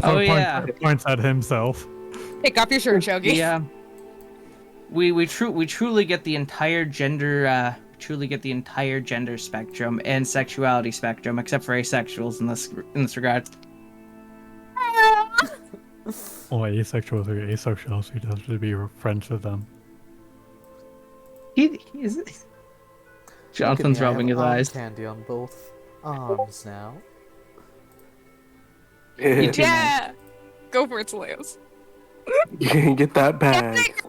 Speaker 4: Oh, yeah.
Speaker 6: Points at himself.
Speaker 3: Take off your shirt, Shogi.
Speaker 4: Yeah. We truly get the entire gender spectrum and sexuality spectrum, except for asexuals in this regard.
Speaker 6: Well, asexuals are asexuals. You have to be friends with them.
Speaker 4: He is. Jonathan's
Speaker 2: Look at me,
Speaker 4: rubbing
Speaker 2: I
Speaker 4: his
Speaker 2: have arm
Speaker 4: eyes.
Speaker 2: candy on both arms now.
Speaker 4: You too, man.
Speaker 3: Yeah. Go for it, Slayos.
Speaker 5: Get that bag.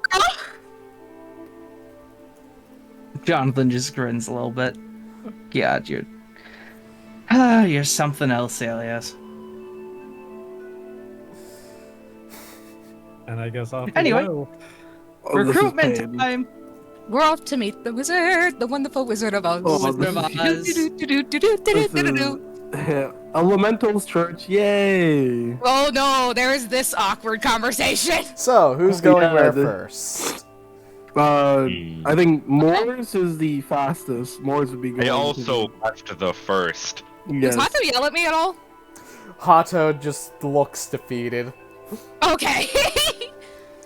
Speaker 4: Jonathan just grins a little bit. God, you're something else, Alias.
Speaker 6: And I guess off
Speaker 4: Anyway.
Speaker 6: you go.
Speaker 5: Oh, this is
Speaker 4: Recruitment
Speaker 5: pain.
Speaker 4: time.
Speaker 3: We're off to meet the wizard, the wonderful Wizard of Oz.
Speaker 5: Oh,
Speaker 4: Wizard of Oz.
Speaker 5: This is Elemental's Church, yay!
Speaker 3: Oh no, there is this awkward conversation.
Speaker 2: So, who's going
Speaker 5: Yeah,
Speaker 2: where
Speaker 5: the-
Speaker 2: first?
Speaker 5: I think Morris is the fastest. Morris would be going.
Speaker 1: I also left the first.
Speaker 5: Yes.
Speaker 3: Does Hato yell at me at all?
Speaker 2: Hato just looks defeated.
Speaker 3: Okay.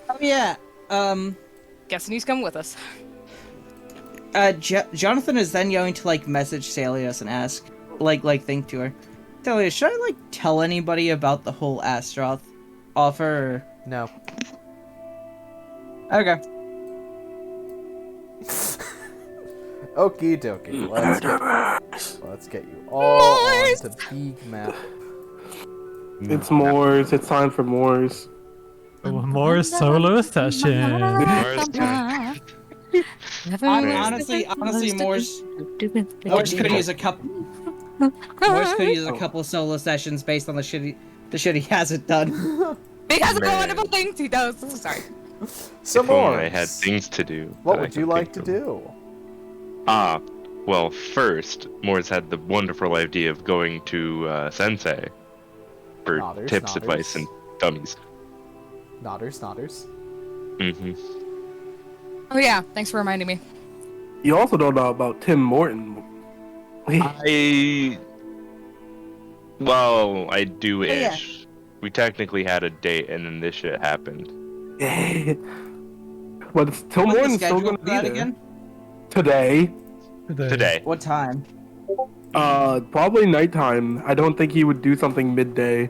Speaker 4: Oh yeah.
Speaker 3: Guessing he's coming with us.
Speaker 4: Jonathan is then going to message Salios and ask, think to her, Salios, should I tell anybody about the whole Astroth offer?
Speaker 2: No.
Speaker 4: Or... Okay.
Speaker 2: Okie dokie. Let's get you all on to Big Map.
Speaker 5: It's Morris. It's time for Morris.
Speaker 6: More solo session.
Speaker 4: Honestly, Morris could use a couple. Morris could use a couple of solo sessions based on the shit he hasn't done.
Speaker 3: Because of the
Speaker 1: Man.
Speaker 3: wonderful things he does. Sorry.
Speaker 2: Some
Speaker 1: If
Speaker 2: more.
Speaker 1: only I had things to do.
Speaker 2: What
Speaker 1: that I
Speaker 2: would you
Speaker 1: could
Speaker 2: like to
Speaker 1: think of.
Speaker 2: do?
Speaker 1: Well, first, Moore's had the wonderful idea of going to Sensei for
Speaker 2: Nodders,
Speaker 1: tips,
Speaker 2: nodders.
Speaker 1: advice, and dummies.
Speaker 2: Nodders.
Speaker 1: Mm-hmm.
Speaker 3: Oh yeah, thanks for reminding me.
Speaker 5: You also don't know about Tim Morton.
Speaker 1: I do-ish. We technically had a date, and then this shit happened.
Speaker 5: But Tim
Speaker 4: What's the
Speaker 5: Morton's still
Speaker 4: schedule
Speaker 5: going
Speaker 4: for
Speaker 5: to be
Speaker 4: that
Speaker 5: there.
Speaker 4: again?
Speaker 5: Today.
Speaker 1: Today.
Speaker 4: What time?
Speaker 5: Probably nighttime. I don't think he would do something midday.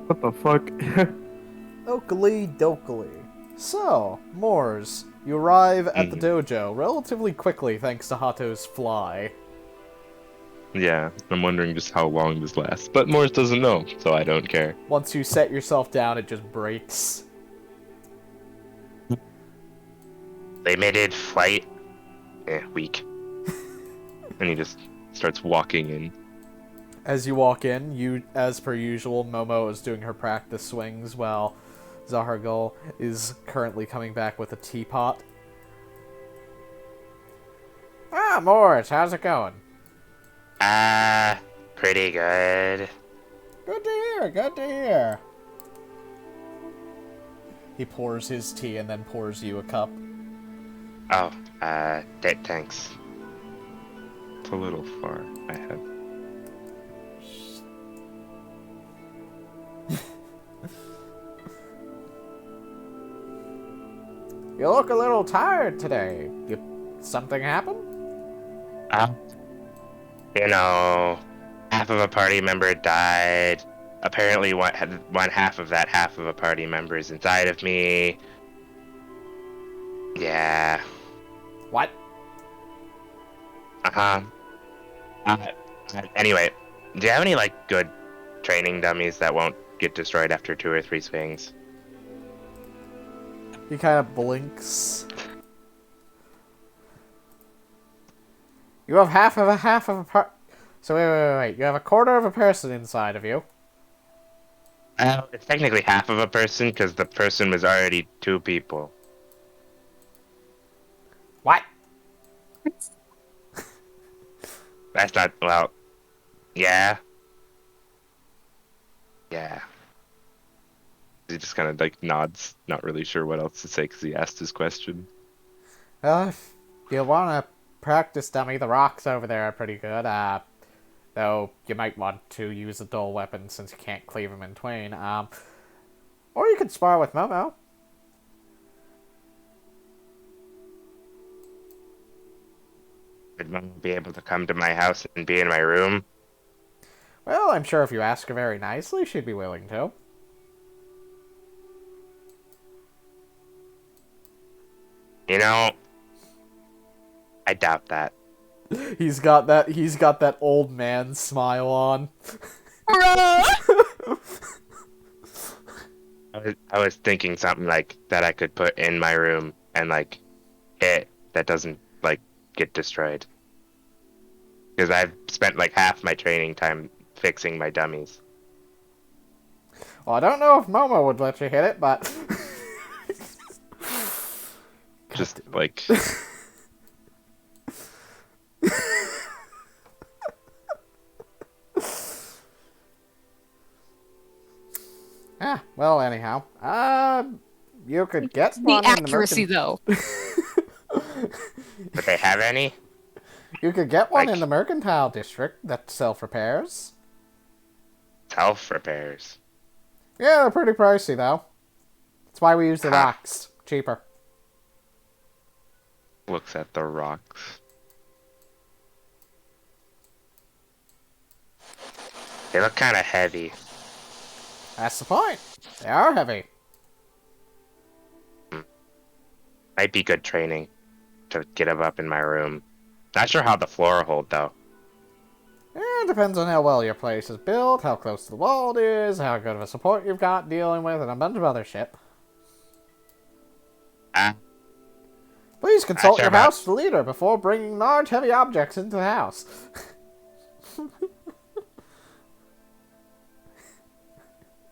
Speaker 5: What the fuck?
Speaker 2: Oakley dokley. So, Moors, you arrive at the dojo relatively quickly thanks to Hato's fly.
Speaker 1: Yeah, I'm wondering just how long this lasts. But Morris doesn't know, so I don't care.
Speaker 2: Once you set yourself down, it just breaks.
Speaker 1: Limited flight. Weak. And he just starts walking in.
Speaker 2: As you walk in, you, as per usual, Momo is doing her practice swings while Zahargul is currently coming back with a teapot. Ah, Moritz, how's it going?
Speaker 1: Pretty good.
Speaker 2: Good to hear, good to hear. He pours his tea and then pours you a cup.
Speaker 1: Oh, thanks. It's a little far, I have.
Speaker 2: You look a little tired today. Something happen?
Speaker 1: You know, half of a party member died. Apparently, one half of that half of a party member is inside of me. Yeah.
Speaker 2: What?
Speaker 1: Anyway, do you have any, like, good training dummies that won't get destroyed after 2 or 3 swings?
Speaker 2: He kind of blinks. You have half of a part. So wait. You have a quarter of a person inside of you.
Speaker 1: It's technically half of a person because the person was already 2 people.
Speaker 2: What?
Speaker 1: That's not, well, yeah. Yeah. He just kind of, like, nods, not really sure what else to say because he asked his question.
Speaker 2: Well, if you want to practice dummy, the rocks over there are pretty good. Though you might want to use a dull weapon since you can't cleave them in twain. Or you could spar with Momo.
Speaker 1: Would Mom be able to come to my house and be in my room?
Speaker 2: Well, I'm sure if you ask her very nicely, she'd be willing to.
Speaker 1: You know, I doubt that.
Speaker 2: He's got that old man smile on.
Speaker 1: I was thinking something like that I could put in my room and, like, that doesn't, like, get destroyed. Because I've spent, like, half my training time fixing my dummies.
Speaker 2: Well, I don't know if Momo would let you hit it, but...
Speaker 1: Just, like...
Speaker 2: well, anyhow. You could get
Speaker 3: The
Speaker 2: one
Speaker 3: accuracy, though.
Speaker 1: Would they have any?
Speaker 2: You could get one
Speaker 1: Like-
Speaker 2: in the Mercantile District that self-repairs.
Speaker 1: Self-repairs.
Speaker 2: Yeah, they're pretty pricey, though. That's why we use the
Speaker 1: Ah.
Speaker 2: rocks. Cheaper.
Speaker 1: Looks at the rocks. They look kind of heavy.
Speaker 2: That's the point. They are heavy.
Speaker 1: Might be good training to get them up in my room. Not sure how the floor will hold, though.
Speaker 2: It depends on how well your place is built, how close to the wall it is, how good of a support you've got dealing with, and a bunch of other shit. Please consult
Speaker 1: sure
Speaker 2: your
Speaker 1: about-
Speaker 2: house leader before bringing large, heavy objects into the house.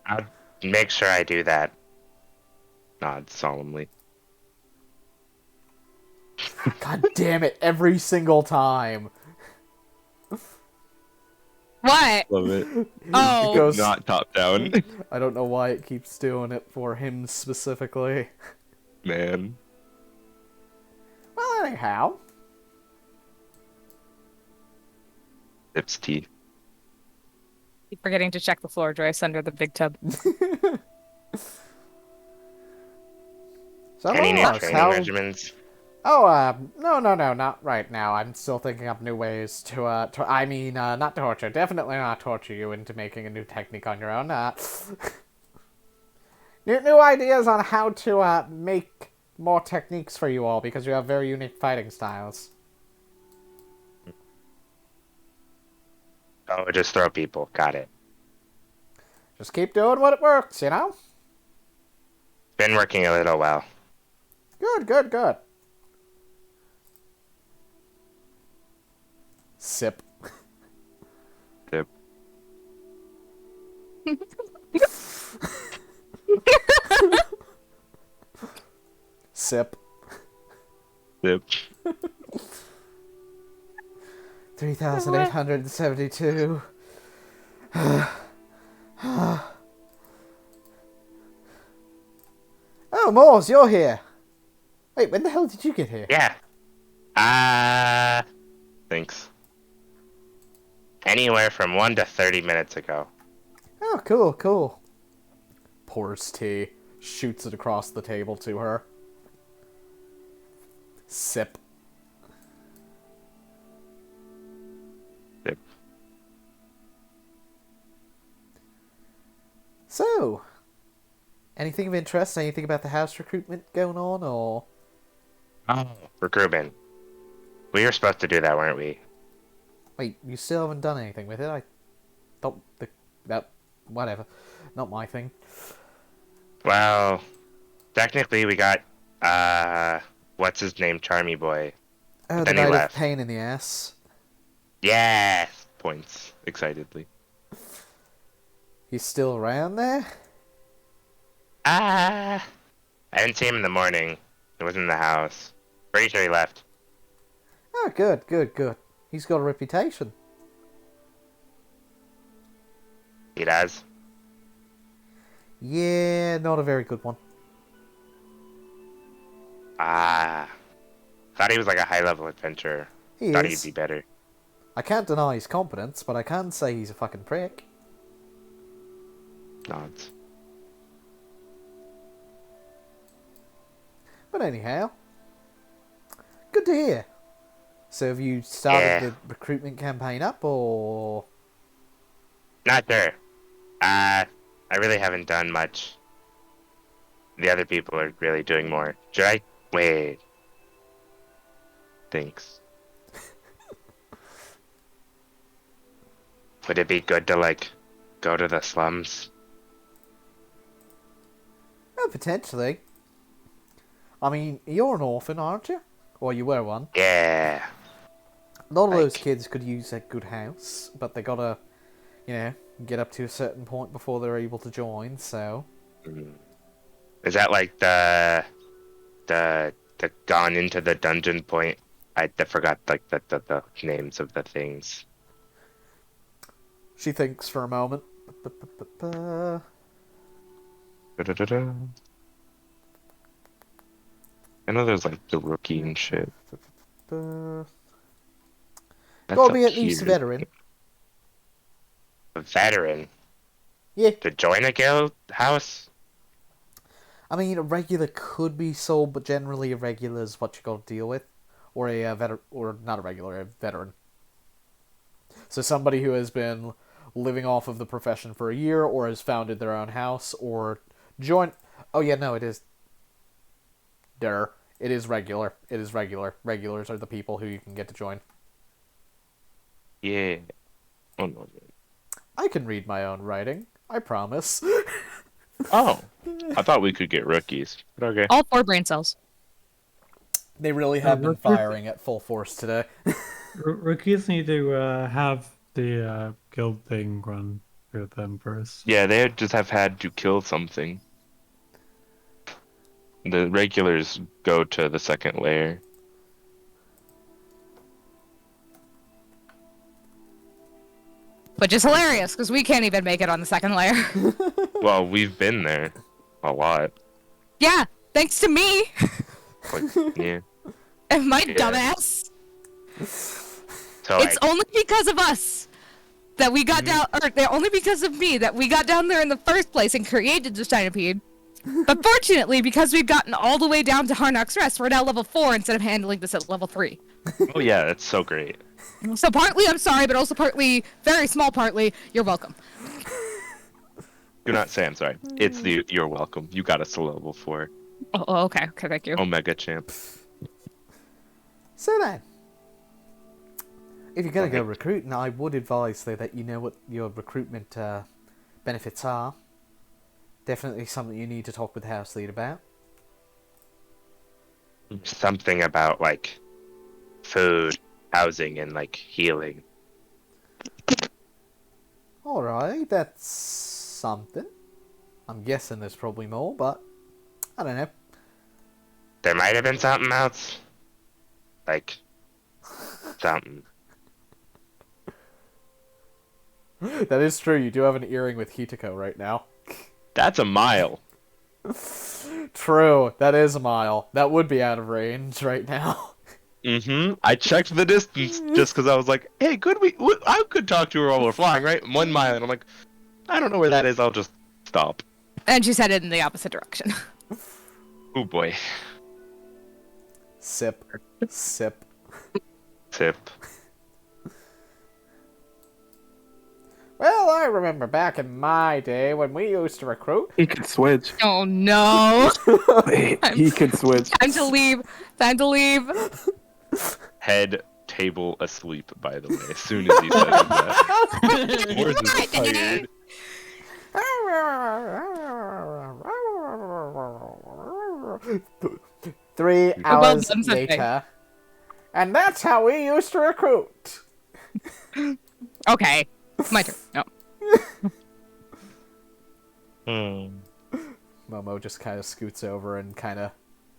Speaker 1: I'll make sure I do that. Nod solemnly.
Speaker 2: God damn it, every single time.
Speaker 3: What?
Speaker 1: Love it.
Speaker 3: Oh.
Speaker 2: It goes,
Speaker 1: Not top down.
Speaker 2: I don't know why it keeps doing it for him specifically.
Speaker 1: Man.
Speaker 2: Well, anyhow.
Speaker 1: Sips tea.
Speaker 3: Keep forgetting to check the floor joist under the big tub.
Speaker 2: So,
Speaker 1: Any new
Speaker 2: Moros,
Speaker 1: training
Speaker 2: how...
Speaker 1: regimens?
Speaker 2: Oh, no, not right now. I'm still thinking up new ways to, not torture. Definitely not torture you into making a new technique on your own. New ideas on how to make more techniques for you all, because you have very unique fighting styles.
Speaker 1: Oh, just throw people. Got it.
Speaker 2: Just keep doing what it works, you know?
Speaker 1: Been working a little well.
Speaker 2: Good. Sip.
Speaker 1: Yep.
Speaker 2: Sip.
Speaker 1: Yep.
Speaker 2: 3,872. Oh, Moors, you're here. Wait, when the hell did you get here?
Speaker 1: Yeah. Thanks. Anywhere from 1 to 30 minutes ago.
Speaker 2: Oh, cool. Pours tea, shoots it across the table to her. Sip.
Speaker 1: Yep.
Speaker 2: So, anything of interest? Anything about the house recruitment going on, or?
Speaker 1: Oh, recruitment. We were supposed to do that, weren't we?
Speaker 2: Wait, you still haven't done anything with it? I thought whatever. Not my thing.
Speaker 1: Well, technically we got, what's his name, Charmy Boy.
Speaker 2: Oh, the
Speaker 1: Then he
Speaker 2: night of
Speaker 1: left.
Speaker 2: pain in the ass.
Speaker 1: Yes! Points, excitedly.
Speaker 2: He's still around there?
Speaker 1: I didn't see him in the morning. He wasn't in the house. Pretty sure he left.
Speaker 2: Oh, good. He's got a reputation.
Speaker 1: He does?
Speaker 2: Yeah, not a very good one.
Speaker 1: Thought he was like a high-level adventurer.
Speaker 2: He
Speaker 1: Thought
Speaker 2: is.
Speaker 1: he'd be better.
Speaker 2: I can't deny his competence, but I can say he's a fucking prick.
Speaker 1: Nods.
Speaker 2: But anyhow, good to hear. So have you started the recruitment campaign up, or?
Speaker 1: Not sure. I really haven't done much. The other people are really doing more. Should I? Wait. Thanks. Would it be good to, like, go to the slums?
Speaker 2: Oh, potentially. I mean, you're an orphan, aren't you? Or you were one.
Speaker 1: Yeah.
Speaker 2: A lot of those
Speaker 1: Like-
Speaker 2: kids could use a good house, but they gotta, get up to a certain point before they're able to join, so...
Speaker 1: Is that like the gone into the dungeon point? I forgot like the names of the things.
Speaker 2: She thinks for a moment.
Speaker 1: Da-da-da-da. I know there's like the rookie and shit. That's
Speaker 2: Gotta be
Speaker 1: up
Speaker 2: at least
Speaker 1: here.
Speaker 2: veteran.
Speaker 1: A veteran
Speaker 2: Yeah.
Speaker 1: to join a guild house?
Speaker 2: I mean, a regular could be sold, but generally a regular is what you gotta deal with. Or a not a regular, a veteran. So somebody who has been living off of the profession for a year, or has founded their own house, or joined... Oh yeah, no, it is... It is regular. It is regular. Regulars are the people who you can get to join.
Speaker 1: Yeah. Oh no.
Speaker 2: I can read my own writing. I promise.
Speaker 1: Oh, I thought we could get rookies. But okay.
Speaker 3: All 4 brain cells.
Speaker 2: They really have been firing at full force today.
Speaker 6: Rookies need to have the guild thing run through them first.
Speaker 1: Yeah, they just have had to kill something. The regulars go to the second layer.
Speaker 3: Which is hilarious, because we can't even make it on the second layer.
Speaker 1: Well, we've been there a lot.
Speaker 3: Yeah, thanks to me
Speaker 1: Like, yeah.
Speaker 3: and my
Speaker 1: Yeah.
Speaker 3: dumbass.
Speaker 1: So
Speaker 3: It's only because of us that we got down, or only because of me that we got down there in the first place and created the Stynipede. But fortunately, because we've gotten all the way down to Harnock's Rest, we're now level 4 instead of handling this at level 3.
Speaker 1: oh yeah, that's so great.
Speaker 3: So partly I'm sorry, but also partly, very small partly, you're welcome.
Speaker 1: Do not say I'm sorry. It's the you're welcome. You got us to level 4.
Speaker 3: Oh, okay. Okay, thank you.
Speaker 1: Omega champ.
Speaker 7: So then, if you're gonna go
Speaker 1: Right.
Speaker 7: recruiting, I would advise though that you know what your recruitment benefits are. Definitely something you need to talk with the house lead about.
Speaker 1: Something about like food, housing, and like healing.
Speaker 7: Alright, that's something. I'm guessing there's probably more, but I don't know.
Speaker 1: There might have been something else. Like something.
Speaker 2: That is true. You do have an earring with Hitako right now.
Speaker 1: That's a mile.
Speaker 2: True. That is a mile. That would be out of range right now.
Speaker 1: Mm-hmm. I checked the distance just because I was like, hey, I could talk to her while we're flying, right? 1 mile. And I'm like, I don't know where that is. I'll just stop.
Speaker 3: And she's headed in the opposite direction.
Speaker 1: Oh boy.
Speaker 2: Sip. Sip.
Speaker 1: Tip.
Speaker 2: Well, I remember back in my day when we used to recruit.
Speaker 5: He could switch.
Speaker 3: Oh no!
Speaker 5: He could switch.
Speaker 3: Time to leave. Time to leave.
Speaker 1: Head table asleep, by the way, as soon as he said that. Morris is tired.
Speaker 2: 3
Speaker 3: well
Speaker 2: hours
Speaker 3: done, Sensei.
Speaker 2: later. And that's how we used to recruit.
Speaker 3: Okay, my turn. No.
Speaker 2: Momo just kind of scoots over and kind of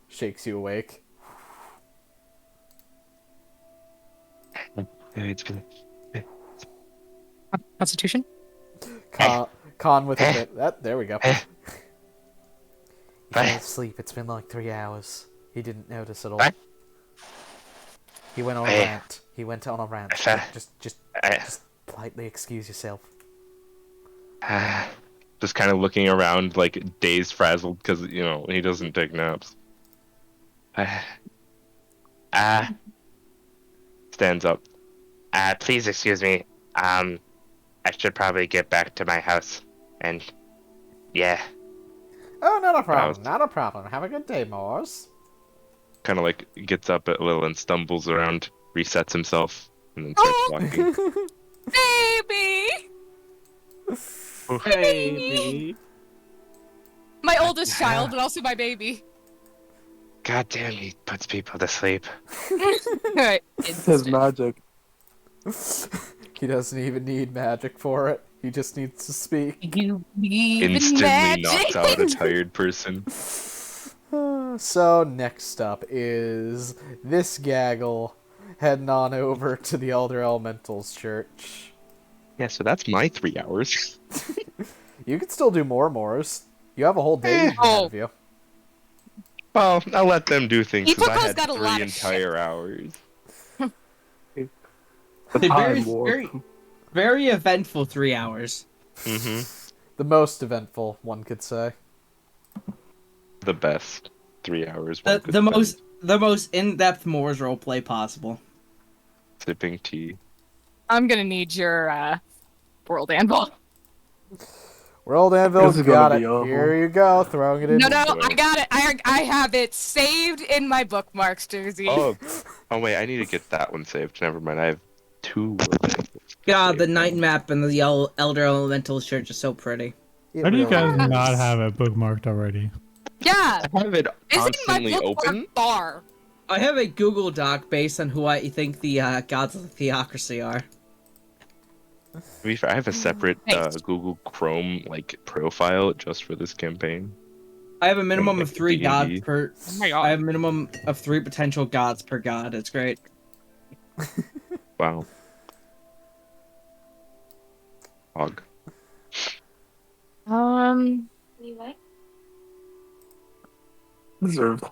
Speaker 2: shakes you awake.
Speaker 3: Constitution.
Speaker 2: Con with a bit. There we go.
Speaker 7: He fell asleep. It's been like 3 hours. He didn't notice at all.
Speaker 1: What?
Speaker 7: He went on a rant. He went on a rant. Just politely excuse yourself.
Speaker 1: Just kind of looking around, like dazed, frazzled, because he doesn't take naps. Stands up. Please excuse me. I should probably get back to my house. And yeah,
Speaker 2: Oh, not a problem. Not a problem. Have a good day, Morse.
Speaker 1: kind of like gets up a little and stumbles around, resets himself, and then starts walking.
Speaker 3: Baby!
Speaker 4: Baby.
Speaker 3: My oldest child, but also my baby.
Speaker 1: God damn, he puts people to sleep.
Speaker 3: Alright.
Speaker 5: It's his magic.
Speaker 2: He doesn't even need magic for it. He just needs to speak.
Speaker 3: You believe in
Speaker 1: Instantly
Speaker 3: magic?
Speaker 1: knocks out a tired person.
Speaker 2: So next up is this gaggle heading on over to the Elder Elementals Church.
Speaker 1: Yeah, so that's my 3 hours.
Speaker 2: You can still do more Mors. You have a whole day ahead of you.
Speaker 1: Well, I'll let them do things because I
Speaker 3: Epoco's
Speaker 1: had
Speaker 3: got a
Speaker 1: 3
Speaker 3: lot of
Speaker 1: entire hours.
Speaker 5: The
Speaker 4: Very,
Speaker 5: time war.
Speaker 4: very eventful 3 hours.
Speaker 1: Mm-hmm.
Speaker 2: The most eventful, one could say.
Speaker 1: The best 3 hours. one could
Speaker 4: The
Speaker 1: spend
Speaker 4: most in-depth Moors roleplay possible.
Speaker 1: sipping tea.
Speaker 3: I'm gonna need your world anvil.
Speaker 2: World Anvil's
Speaker 5: This is gonna
Speaker 2: got it.
Speaker 5: be awful.
Speaker 2: Here you go, throwing it in.
Speaker 3: No,
Speaker 1: boy.
Speaker 3: I got it. I have it saved in my bookmarks, Jersey.
Speaker 1: Oh wait, I need to get that one saved. Never mind, I have 2 words.
Speaker 4: God, the night map and the Elder Elemental Church is so pretty.
Speaker 2: It
Speaker 6: How do you
Speaker 2: really
Speaker 6: guys
Speaker 2: is.
Speaker 6: not have it bookmarked already?
Speaker 3: Yeah,
Speaker 1: I have it
Speaker 3: it's in my
Speaker 1: constantly
Speaker 3: bookmark
Speaker 1: open.
Speaker 3: bar.
Speaker 4: I have a Google Doc based on who I think the gods of the theocracy are.
Speaker 1: To be fair, I have a separate
Speaker 3: Thanks.
Speaker 1: Google Chrome profile just for this campaign.
Speaker 4: I have a minimum of 3
Speaker 1: D&D.
Speaker 4: gods per.
Speaker 3: Oh my god.
Speaker 4: I have a minimum of 3 potential gods per god. It's great.
Speaker 1: Wow. Hog.
Speaker 5: Deserved.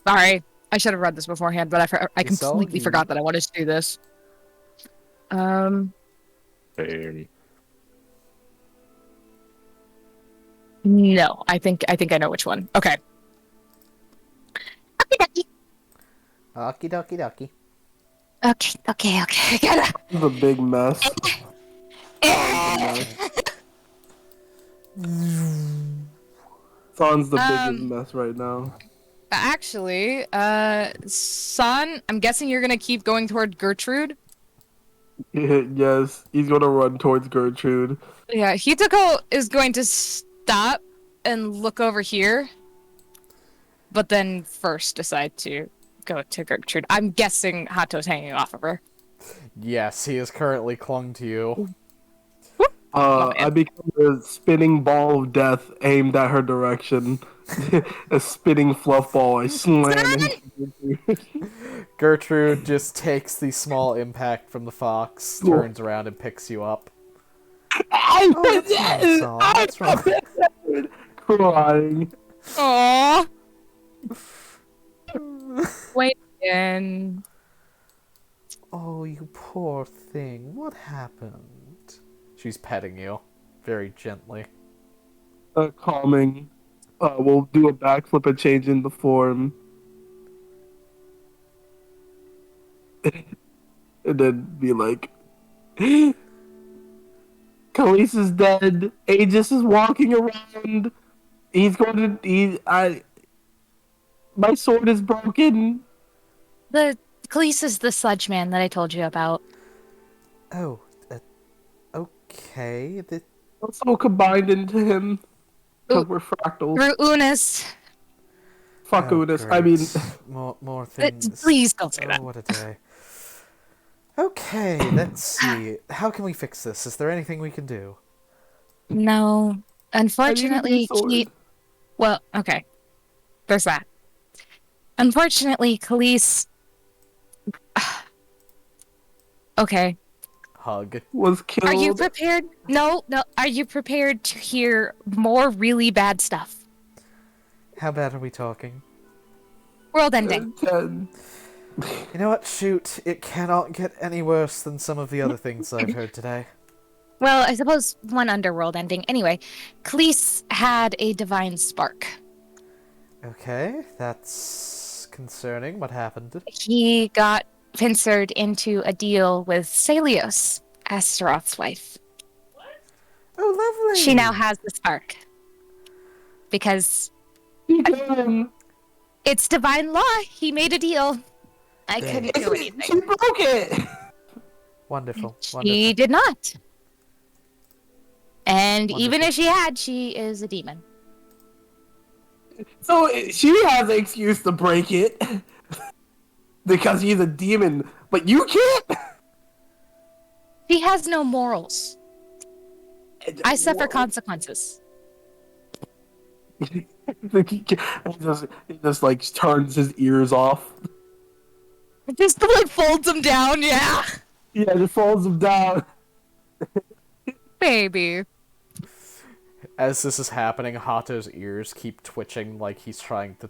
Speaker 3: Sorry, I should have read this beforehand, but I completely
Speaker 2: Soggy.
Speaker 3: forgot that I wanted to do this.
Speaker 1: Same.
Speaker 3: No, I think I know which one. Okay.
Speaker 7: Okie dokie dokie.
Speaker 3: Okay. I gotta.
Speaker 5: This is a big mess. Son's the biggest mess right now.
Speaker 3: Actually, San, I'm guessing you're gonna keep going toward Gertrude.
Speaker 5: Yes, he's gonna run towards Gertrude.
Speaker 3: Yeah, Hitoko is going to stop and look over here, but then first decide to go to Gertrude. I'm guessing Hato's hanging off of her.
Speaker 2: Yes, he is currently clung to you.
Speaker 5: I become a spinning ball of death aimed at her direction. A spinning fluff ball. I slam into Gertrude.
Speaker 2: Gertrude just takes the small impact from the fox, turns around and picks you up. That's wrong.
Speaker 5: Crying.
Speaker 3: Aww. Wait again.
Speaker 2: Oh, you poor thing. What happened? She's petting you, very gently.
Speaker 5: Calming. We'll do a backflip and change in the form. And then be like, Khalees is dead. Aegis is walking around. He's going to. My sword is broken.
Speaker 3: The Khalees is the sludge man that I told you about.
Speaker 2: Oh, okay.
Speaker 5: Also combined into him. Because we're fractals.
Speaker 3: Through Unis.
Speaker 5: Fuck Unis. I mean...
Speaker 2: More things.
Speaker 3: Please don't say that.
Speaker 2: What a day. Okay, let's see. How can we fix this? Is there anything we can do?
Speaker 3: No. Unfortunately,
Speaker 5: I need a sword.
Speaker 3: well, okay. There's that. Unfortunately, Khalees... Okay.
Speaker 2: Hug.
Speaker 5: Was killed.
Speaker 3: Are you prepared? No. Are you prepared to hear more really bad stuff?
Speaker 2: How bad are we talking?
Speaker 3: World ending.
Speaker 5: 10.
Speaker 2: You know what? Shoot. It cannot get any worse than some of the other things I've heard today.
Speaker 3: Well, I suppose one underworld ending. Anyway, Khalees had a divine spark.
Speaker 2: Okay, that's concerning. What happened?
Speaker 3: He got pincered into a deal with Celios, Astaroth's wife.
Speaker 2: Oh, lovely!
Speaker 3: She now has the spark. Because it's divine law. He made a deal. I couldn't do
Speaker 5: She
Speaker 3: anything.
Speaker 5: broke it!
Speaker 2: Wonderful.
Speaker 3: She did not. And even if she had, she is a demon.
Speaker 5: So she has an excuse to break it. Because he's a demon. But you can't!
Speaker 3: She has no morals. I suffer consequences.
Speaker 5: he just like turns his ears off.
Speaker 3: Just like folds them down, yeah.
Speaker 5: Yeah, just folds him down.
Speaker 3: Baby.
Speaker 2: As this is happening, Hato's ears keep twitching like he's trying to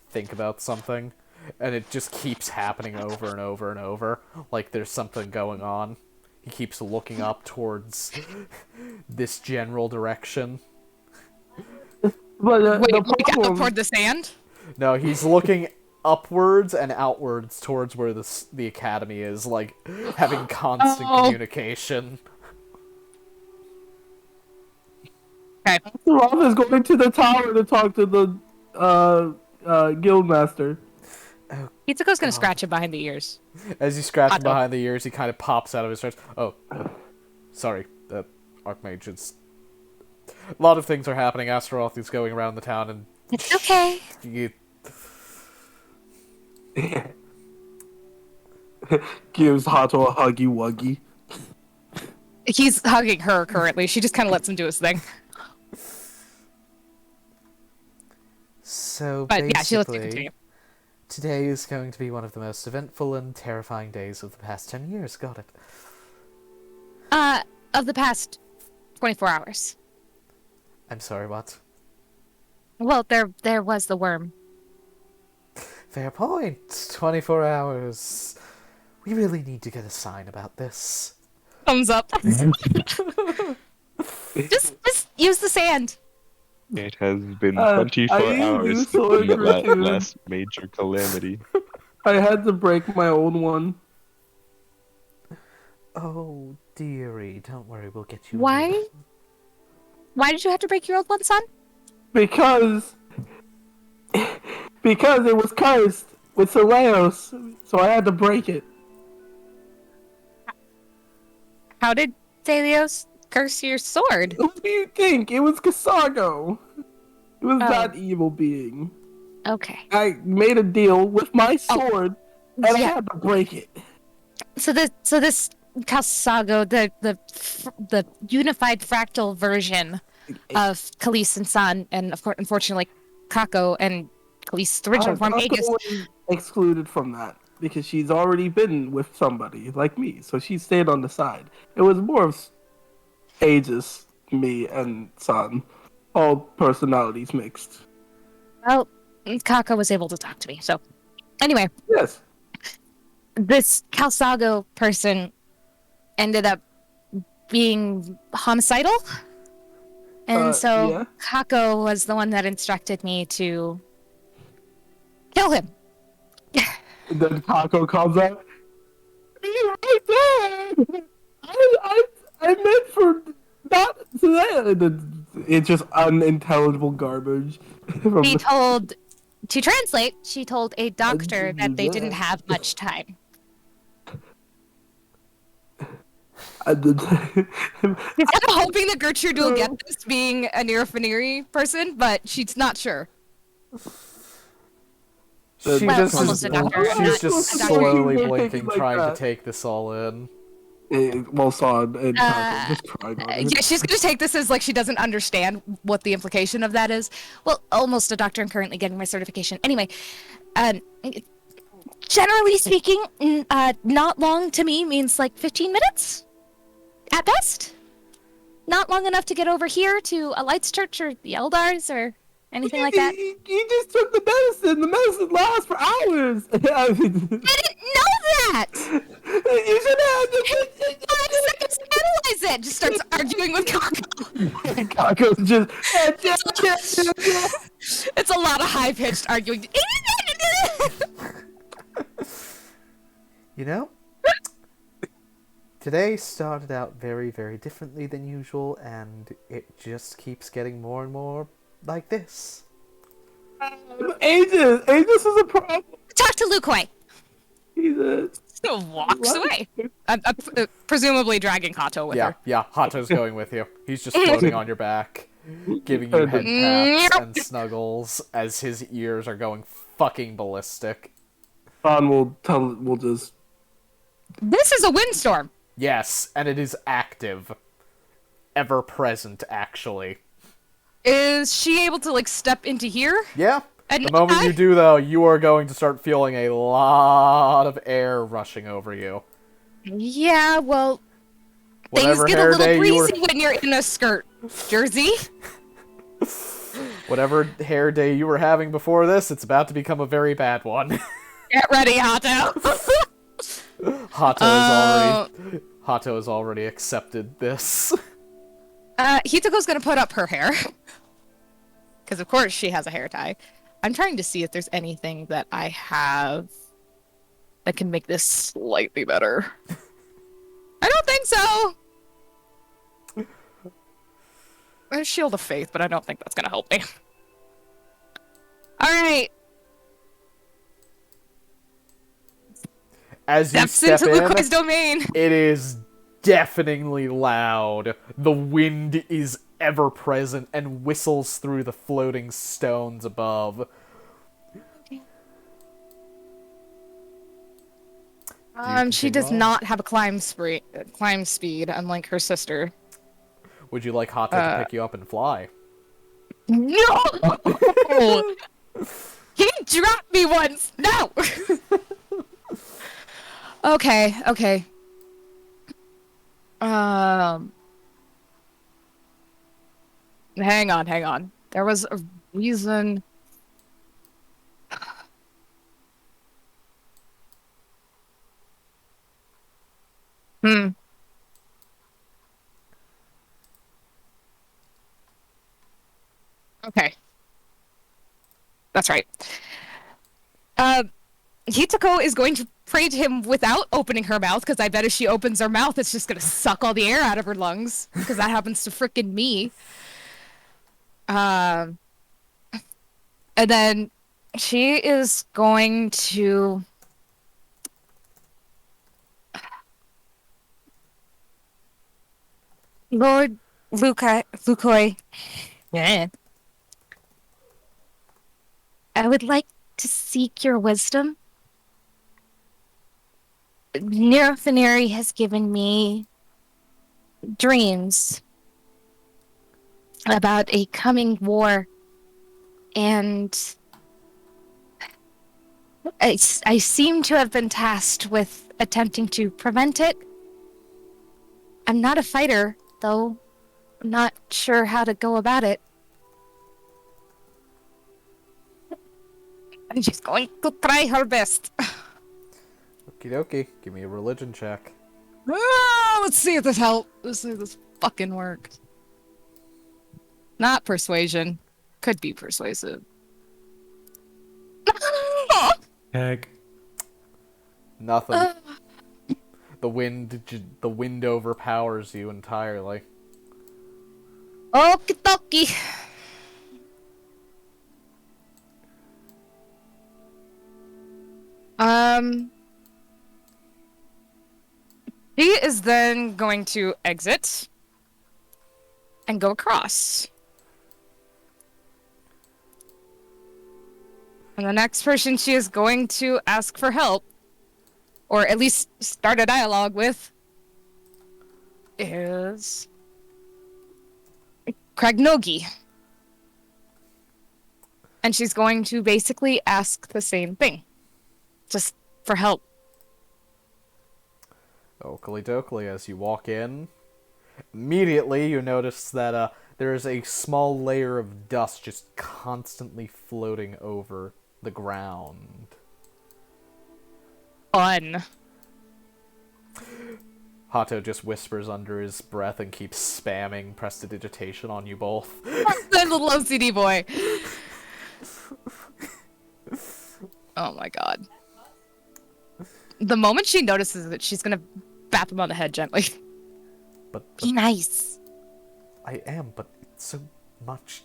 Speaker 2: think about something. And it just keeps happening over and over and over. Like there's something going on. He keeps looking up towards this general direction.
Speaker 5: But
Speaker 3: Wait,
Speaker 5: the
Speaker 3: like
Speaker 5: problem...
Speaker 3: up toward the sand?
Speaker 2: No, he's looking upwards and outwards towards where the academy is, like having constant communication.
Speaker 3: Okay.
Speaker 5: Roth is going to the tower to talk to the guildmaster.
Speaker 3: Hitsuko's gonna scratch him behind the ears.
Speaker 2: As you scratch him behind the ears, he kind of pops out of his chest. Oh, sorry, Archmage. It's a lot of things are happening. Astaroth is going around the town, and
Speaker 3: It's okay.
Speaker 5: Gives Hato a huggy wuggy.
Speaker 3: He's hugging her currently. She just kind of lets him do his thing.
Speaker 2: So
Speaker 3: But yeah, she lets him
Speaker 2: basically,
Speaker 3: continue.
Speaker 2: today is going to be one of the most eventful and terrifying days of the past 10 years. Got it?
Speaker 3: Of the past 24 hours.
Speaker 2: I'm sorry, what?
Speaker 3: Well, there was the worm.
Speaker 2: Fair point. 24 hours. We really need to get a sign about this.
Speaker 3: Thumbs up. just use the sand.
Speaker 1: It has been
Speaker 5: I
Speaker 1: 24
Speaker 5: use
Speaker 1: hours
Speaker 5: sword
Speaker 1: since that
Speaker 5: for two.
Speaker 1: last major calamity.
Speaker 5: I had to break my own one.
Speaker 2: Oh, dearie, don't worry, we'll get you.
Speaker 3: Why? Why did you have to break your old one, son?
Speaker 5: Because it was cursed with Soleos, so I had to break it.
Speaker 3: How did Thelios curse your sword?
Speaker 5: Who do you think? It was Kasago. It was
Speaker 3: Oh.
Speaker 5: that evil being.
Speaker 3: Okay.
Speaker 5: I made a deal with my sword, and I
Speaker 3: yeah.
Speaker 5: had to break it.
Speaker 3: So this Kasago, the unified fractal version of Khalees and San, and of course, unfortunately, Kako and Khalees' original form,
Speaker 5: Kako
Speaker 3: Aegis.
Speaker 5: was excluded from that because she's already been with somebody like me, so she stayed on the side. It was more of Aegis, me, and San, all personalities mixed.
Speaker 3: Well, Kako was able to talk to me. So, anyway,
Speaker 5: Yes.
Speaker 3: this Kalsago person ended up being homicidal. And so
Speaker 5: yeah.
Speaker 3: Kako was the one that instructed me to kill him.
Speaker 5: And then Kako comes up. I meant for not that. It's just unintelligible garbage.
Speaker 3: She told, to translate, she told a doctor that they didn't have much time.
Speaker 5: I'm
Speaker 3: I'm hoping that Gertrude will get this being a Nerofaniri person, but she's not sure.
Speaker 2: She
Speaker 3: Well,
Speaker 2: just
Speaker 3: almost a doctor.
Speaker 2: she's
Speaker 3: not
Speaker 2: just
Speaker 3: a doctor.
Speaker 2: slowly blinking,
Speaker 5: Like
Speaker 2: trying
Speaker 5: that.
Speaker 2: to take this all in.
Speaker 5: Well, Son and Kako just crying on it.
Speaker 3: Yeah, she's gonna take this as like she doesn't understand what the implication of that is. Well, almost a doctor. I'm currently getting my certification. Anyway, generally speaking, not long to me means like 15 minutes at best. Not long enough to get over here to a Lights Church or the Eldars or anything like that.
Speaker 5: You just took the medicine. The medicine lasts for hours.
Speaker 3: I didn't know that!
Speaker 5: You should have.
Speaker 3: 5 seconds to analyze it! Just starts arguing with Kako.
Speaker 5: Kako's just.
Speaker 3: It's a lot of high-pitched arguing.
Speaker 2: You know, today started out very, very differently than usual, and it just keeps getting more and more like this.
Speaker 5: Aegis is a problem.
Speaker 3: Talk to Lukoi.
Speaker 5: He's a.
Speaker 3: Walks away. Presumably dragging Hato with her.
Speaker 2: Yeah, Hato's going with you. He's just floating on your back, giving you head pats and snuggles as his ears are going fucking ballistic.
Speaker 5: Son will just.
Speaker 3: This is a windstorm.
Speaker 2: Yes, and it is active. Ever present, actually.
Speaker 3: Is she able to, like, step into here?
Speaker 2: Yeah.
Speaker 3: And
Speaker 2: The moment you do, though, you are going to start feeling a lot of air rushing over you.
Speaker 3: Yeah, well,
Speaker 2: Whatever
Speaker 3: things get a
Speaker 2: hair
Speaker 3: little
Speaker 2: day you were,
Speaker 3: breezy when you're in a skirt jersey.
Speaker 2: whatever hair day you were having before this, it's about to become a very bad one.
Speaker 3: Get ready, Hato.
Speaker 2: Hato has already accepted this.
Speaker 3: Hitoko's gonna put up her hair. Because, of course, she has a hair tie. I'm trying to see if there's anything that I have that can make this slightly better. I don't think so! There's Shield of Faith, but I don't think that's gonna help me. Alright.
Speaker 2: As you
Speaker 3: Steps
Speaker 2: step
Speaker 3: into
Speaker 2: in,
Speaker 3: Lukoi's domain.
Speaker 2: it is deafeningly loud. The wind is ever present and whistles through the floating stones above.
Speaker 3: She does not have a climb speed, unlike her sister.
Speaker 2: Would you like Hato to pick you up and fly?
Speaker 3: No! He dropped me once! No! Okay. Hang on. There was a reason. Okay. That's right. Hitoko is going to pray to him without opening her mouth, because I bet if she opens her mouth, it's just going to suck all the air out of her lungs, because that happens to frickin' me. Um, and then she is going to. Lord Lukoi. Yeah. I would like to seek your wisdom. Nerofineri has given me dreams about a coming war, and I seem to have been tasked with attempting to prevent it. I'm not a fighter, though. I'm not sure how to go about it. And she's going to try her best.
Speaker 2: Okie dokie. Give me a religion check.
Speaker 3: Let's see if this helps. Let's see if this fucking works. Not persuasion. Could be persuasive.
Speaker 6: Heck.
Speaker 2: Nothing. The wind overpowers you entirely.
Speaker 3: Okie dokie. He is then going to exit and go across. And the next person she is going to ask for help, or at least start a dialogue with, is Kragnogi. And she's going to basically ask the same thing. Just for help.
Speaker 2: Oakley dokley, as you walk in, immediately you notice that there is a small layer of dust just constantly floating over the ground.
Speaker 3: Fun.
Speaker 2: Hato just whispers under his breath and keeps spamming prestidigitation on you both.
Speaker 3: That little OCD boy. Oh my god. The moment she notices it, she's gonna bap him on the head gently.
Speaker 2: But
Speaker 3: Be nice.
Speaker 2: I am, but so much.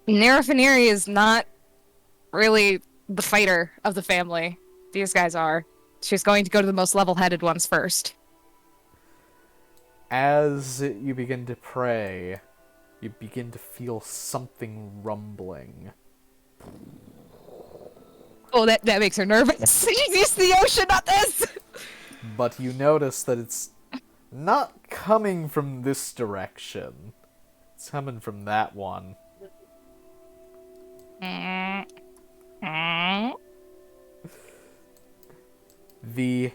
Speaker 3: Nerofineri is not really the fighter of the family. These guys are. She's going to go to the most level-headed ones first.
Speaker 2: As you begin to pray, you begin to feel something rumbling.
Speaker 3: Oh, that makes her nervous. She's used to the ocean, not this!
Speaker 2: But you notice that it's not coming from this direction. It's coming from that one. The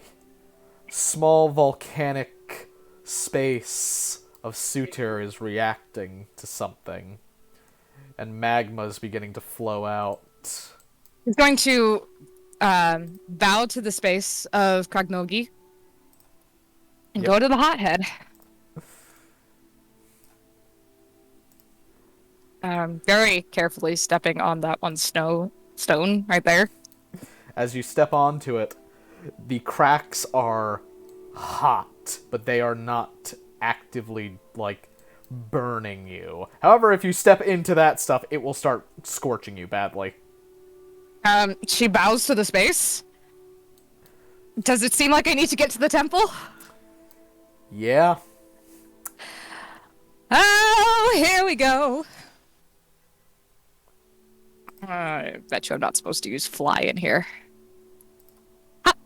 Speaker 2: small volcanic space of Sutur is reacting to something, and magma is beginning to flow out.
Speaker 3: He's going to bow to the space of Kragnogi and go to the hothead. Very carefully stepping on that one stone right there.
Speaker 2: As you step onto it, the cracks are hot, but they are not actively, like, burning you. However, if you step into that stuff, it will start scorching you badly.
Speaker 3: She bows to the space. Does it seem like I need to get to the temple?
Speaker 2: Yeah.
Speaker 3: Oh, here we go. I bet you I'm not supposed to use fly in here. Hop.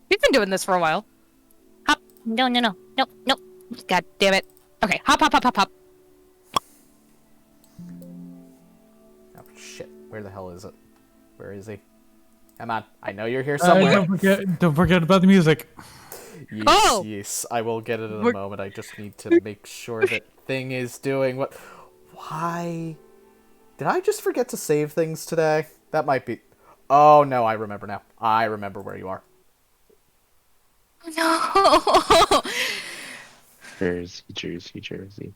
Speaker 3: We've been doing this for a while. Hop. No. Nope. God damn it. Okay, hop.
Speaker 2: Oh, shit. Where the hell is it? Where is he? Come on. I know you're here somewhere.
Speaker 6: Don't forget about the music.
Speaker 2: Yes, I will get it in a moment. I just need to make sure that thing is doing what... Why? Did I just forget to save things today? That might be... Oh, no, I remember now. I remember where you are.
Speaker 3: No.
Speaker 1: Jersey.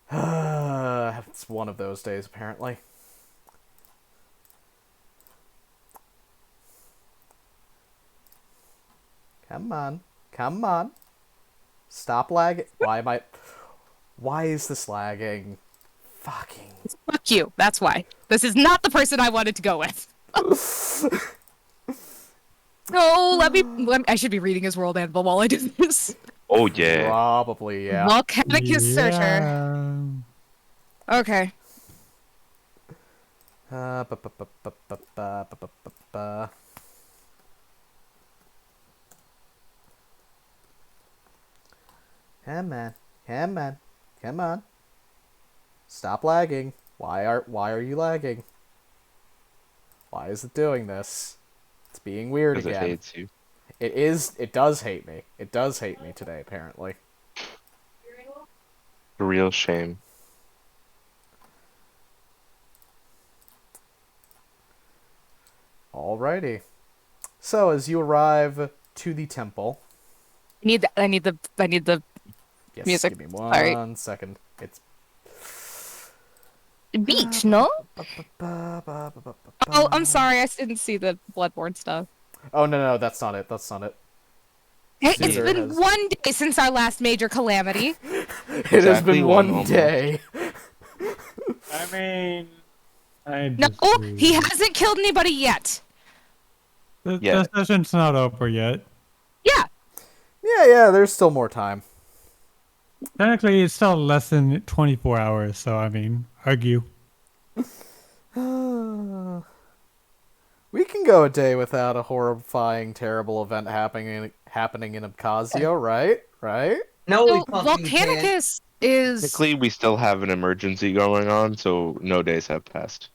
Speaker 2: It's one of those days, apparently. Come on. Stop lagging. Why is this lagging? Fucking.
Speaker 3: Fuck you. That's why. This is not the person I wanted to go with. Oh, I should be reading his world anvil while I do this.
Speaker 1: Oh yeah.
Speaker 2: Probably, yeah.
Speaker 3: Volcanicus Searcher.
Speaker 6: Yeah.
Speaker 3: Okay.
Speaker 2: Come on. Stop lagging. Why are you lagging? Why is it doing this? It's being weird
Speaker 1: Because it
Speaker 2: again.
Speaker 1: hates you.
Speaker 2: It does hate me. It does hate me today, apparently.
Speaker 1: A real shame.
Speaker 2: Alrighty. So as you arrive to the temple.
Speaker 3: I need the
Speaker 2: Yes,
Speaker 3: music.
Speaker 2: give me
Speaker 3: Sorry.
Speaker 2: 1 second. It's
Speaker 3: beach, no? Oh, I'm sorry. I didn't see the Bloodborne stuff.
Speaker 2: Oh no, that's not it.
Speaker 3: Hey, it's
Speaker 2: Caesar
Speaker 3: been
Speaker 2: has-
Speaker 3: 1 day since our last major calamity.
Speaker 2: It has
Speaker 1: Exactly
Speaker 2: been
Speaker 1: one
Speaker 2: one
Speaker 1: almost.
Speaker 2: day.
Speaker 6: I mean, I
Speaker 3: No,
Speaker 6: disagree.
Speaker 3: he hasn't killed anybody yet.
Speaker 1: Yeah.
Speaker 6: The session's not over yet.
Speaker 3: Yeah.
Speaker 2: Yeah, there's still more time.
Speaker 6: Technically, it's still less than 24 hours, so I mean, argue.
Speaker 2: We can go a day without a horrifying, terrible event happening in Obcassio, right?
Speaker 8: No,
Speaker 3: So
Speaker 8: we fucking can't.
Speaker 3: Volcanicus is.
Speaker 1: Technically, we still have an emergency going on, so no days have passed.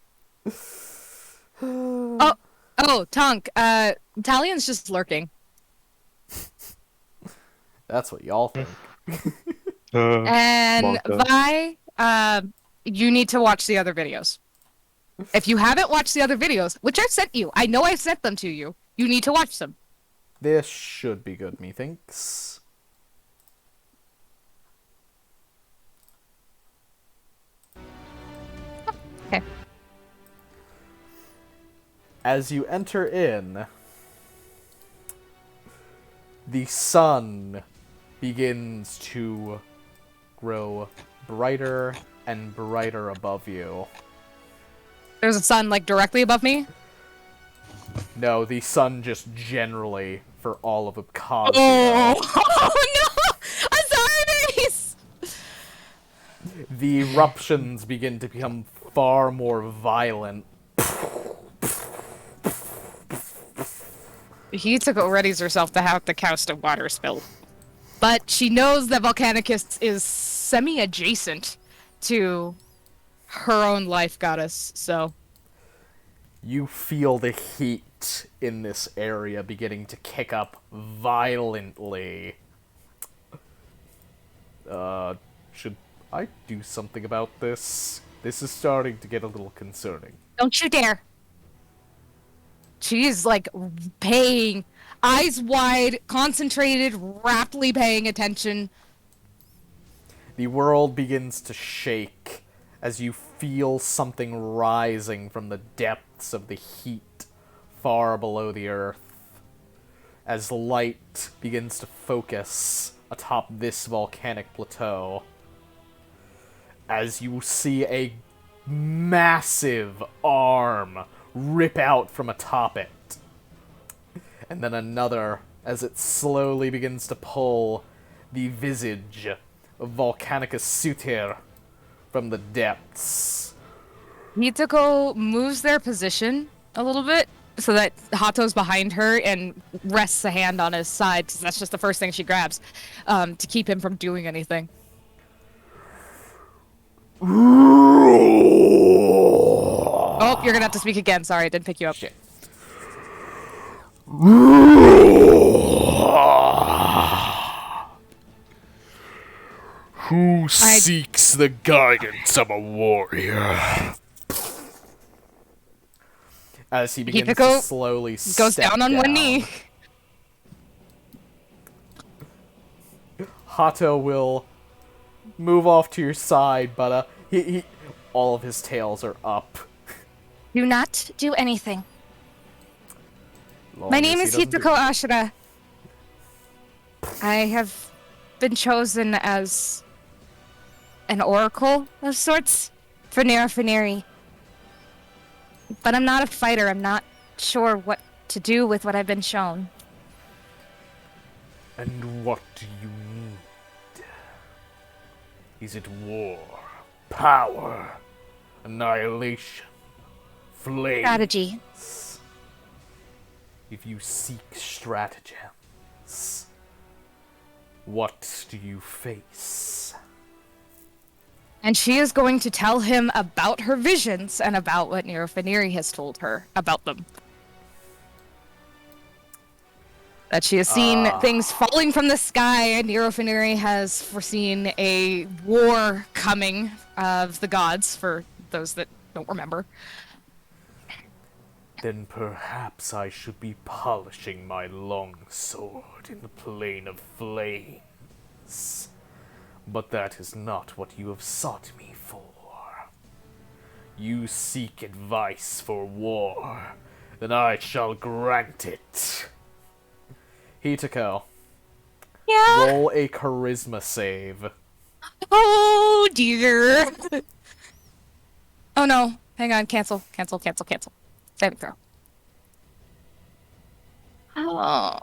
Speaker 3: Oh, Tonk. Talion's just lurking.
Speaker 2: That's what y'all think.
Speaker 3: And
Speaker 1: Monka.
Speaker 3: Vi, you need to watch the other videos. If you haven't watched the other videos, which I've sent you, I know I've sent them to you, you need to watch them.
Speaker 2: This should be good, methinks.
Speaker 3: Okay.
Speaker 2: As you enter in, the sun begins to grow brighter and brighter above you.
Speaker 3: There's a sun, like, directly above me.
Speaker 2: No, the sun just generally for all of Obcassio.
Speaker 3: Oh no! I'm sorry, babies!
Speaker 2: The eruptions begin to become far more violent.
Speaker 3: Hitoko readies herself to have the cast of water spilled. But she knows that Volcanicus is semi-adjacent to her own life goddess, so...
Speaker 2: You feel the heat in this area beginning to kick up violently. Should I do something about this? This is starting to get a little concerning.
Speaker 3: Don't you dare! She's, like, paying... Eyes wide, concentrated, raptly paying attention.
Speaker 2: The world begins to shake as you feel something rising from the depths of the heat far below the earth. As light begins to focus atop this volcanic plateau. As you see a massive arm rip out from atop it. And then another as it slowly begins to pull the visage of Volcanicus Sutir from the depths.
Speaker 3: Hitoko moves their position a little bit so that Hato's behind her and rests a hand on his side, because that's just the first thing she grabs, to keep him from doing anything. Oh, you're gonna have to speak again. Sorry, I didn't pick you up.
Speaker 2: Shit. Who seeks the guidance of a warrior? As he begins to
Speaker 3: Hitoko
Speaker 2: slowly
Speaker 3: Goes
Speaker 2: step
Speaker 3: down on one knee.
Speaker 2: Hato will move off to your side, but he all of his tails are up.
Speaker 3: Do not do anything.
Speaker 2: Long
Speaker 3: My
Speaker 2: as
Speaker 3: name
Speaker 2: he
Speaker 3: is
Speaker 2: doesn't do-
Speaker 3: Hitoko Ashura. I have been chosen as an oracle of sorts for Nerafineri. But I'm not a fighter. I'm not sure what to do with what I've been shown.
Speaker 2: And what do you need? Is it war, power, annihilation, flame?
Speaker 3: Strategy.
Speaker 2: If you seek stratagems, what do you face?
Speaker 3: And she is going to tell him about her visions and about what Nerafineri has told her about them. That she has seen things falling from the sky, and Nerafineri has foreseen a war coming of the gods, for those that don't remember.
Speaker 2: Then perhaps I should be polishing my long sword in the plane of flames. But that is not what you have sought me for. You seek advice for war, then I shall grant it. Hitako,
Speaker 3: Yeah.
Speaker 2: roll a charisma save.
Speaker 3: Oh dear. Oh no. Hang on. Cancel. Saving throw. Oh.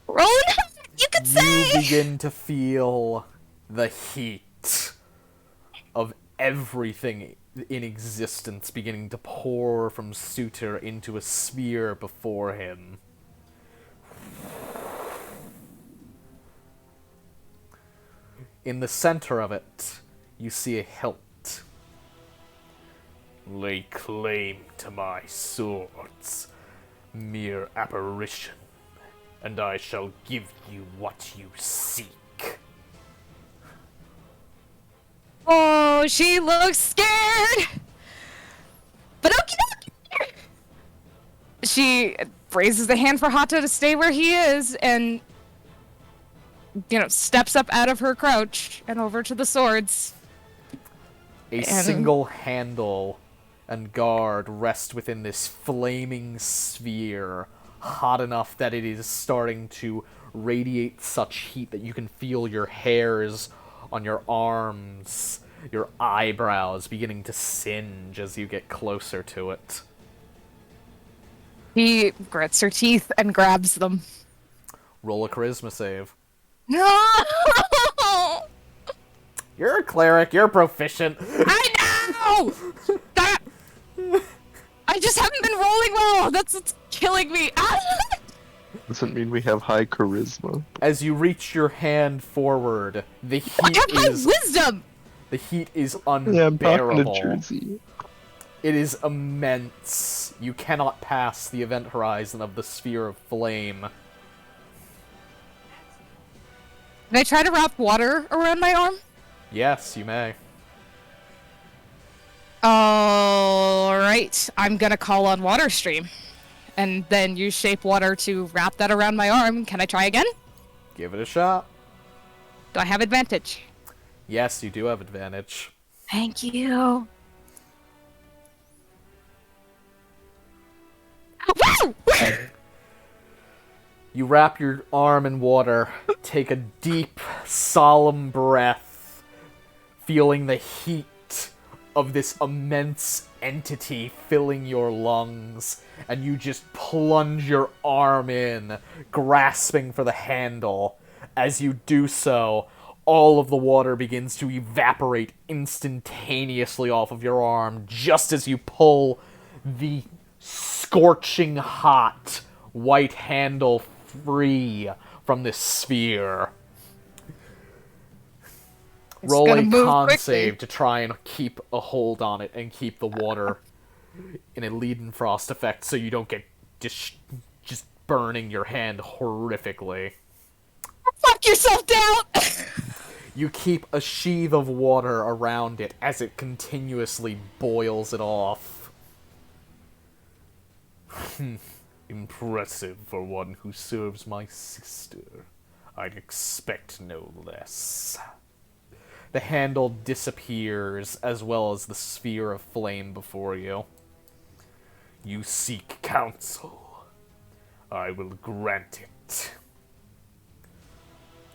Speaker 3: Roland, you could
Speaker 2: You
Speaker 3: say.
Speaker 2: begin to feel the heat of everything in existence beginning to pour from Suitor into a sphere before him. In the center of it, you see a hilt. Lay claim to my swords, mere apparition, and I shall give you what you seek.
Speaker 3: Oh, she looks scared. But okie dokie. She raises the hand for Hato to stay where he is and, steps up out of her crouch and over to the swords.
Speaker 2: A single handle and guard rest within this flaming sphere, hot enough that it is starting to radiate such heat that you can feel your hairs on your arms, your eyebrows beginning to singe as you get closer to it.
Speaker 3: He grits her teeth and grabs them.
Speaker 2: Roll a charisma save.
Speaker 3: No!
Speaker 2: You're a cleric, you're proficient.
Speaker 3: I know! Stop! I just haven't been rolling well. That's what's killing me.
Speaker 8: Doesn't mean we have high charisma.
Speaker 2: As you reach your hand forward, the
Speaker 3: I
Speaker 2: heat
Speaker 3: have my
Speaker 2: is
Speaker 3: wisdom!
Speaker 2: the heat is
Speaker 8: Yeah, I'm talking
Speaker 2: unbearable.
Speaker 8: to Jersey.
Speaker 2: It is immense. You cannot pass the event horizon of the sphere of flame.
Speaker 3: Can I try to wrap water around my arm?
Speaker 2: Yes, you may.
Speaker 3: Alright, I'm gonna call on Water Stream. And then use Shape Water to wrap that around my arm. Can I try again?
Speaker 2: Give it a shot.
Speaker 3: Do I have advantage?
Speaker 2: Yes, you do have advantage.
Speaker 3: Thank you. Woo!
Speaker 2: You wrap your arm in water, take a deep, solemn breath, feeling the heat of this immense entity filling your lungs, and you just plunge your arm in, grasping for the handle. As you do so, all of the water begins to evaporate instantaneously off of your arm, just as you pull the scorching hot white handle free from this sphere. Roll
Speaker 3: gonna
Speaker 2: a
Speaker 3: move
Speaker 2: con
Speaker 3: quickly.
Speaker 2: save to try and keep a hold on it and keep the water in a leaden frost effect so you don't get just burning your hand horrifically.
Speaker 3: Fuck yourself down!
Speaker 2: You keep a sheath of water around it as it continuously boils it off. Impressive for one who serves my sister. I'd expect no less. The handle disappears, as well as the sphere of flame before you. You seek counsel. I will grant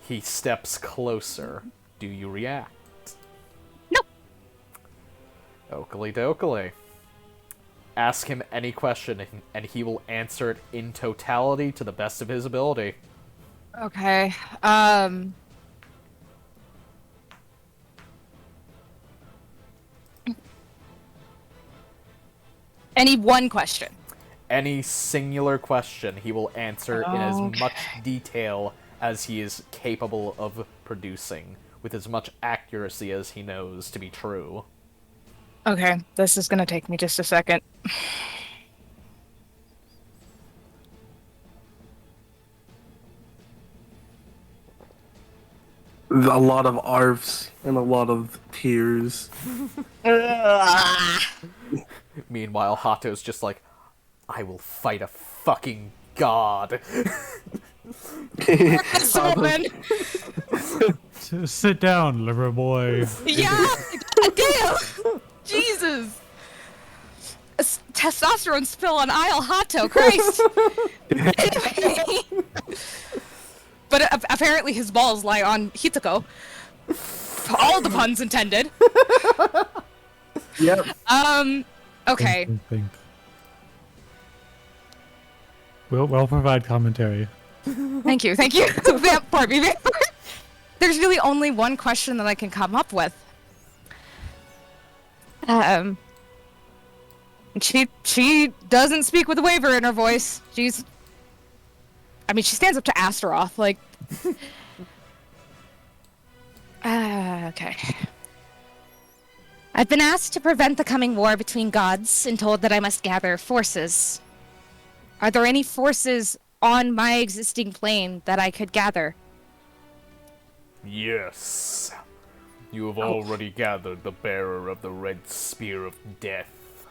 Speaker 2: He steps closer. Do you react?
Speaker 3: Nope.
Speaker 2: Oakley dokley. Ask him any question, and he will answer it in totality to the best of his ability.
Speaker 3: Okay. Any one question.
Speaker 2: Any singular question he will answer in as much detail as he is capable of producing, with as much accuracy as he knows to be true.
Speaker 3: Okay, this is gonna take me just a second.
Speaker 5: A lot of arfs and a lot of tears.
Speaker 2: Meanwhile, Hato's just like, I will fight a fucking god.
Speaker 3: Solomon!
Speaker 6: Sit down, liver boy.
Speaker 3: Yeah! Damn! Jesus! A testosterone spill on Isle Hato, Christ! But apparently his balls lie on Hitoko. All the puns intended.
Speaker 5: Yep.
Speaker 3: Okay.
Speaker 6: Think. We'll provide commentary.
Speaker 3: Thank you. That part, me. There's really only one question that I can come up with. She doesn't speak with a waver in her voice. She stands up to Astaroth, like... okay. I've been asked to prevent the coming war between gods and told that I must gather forces. Are there any forces on my existing plane that I could gather?
Speaker 2: Yes. You have already gathered the bearer of the red spear of death.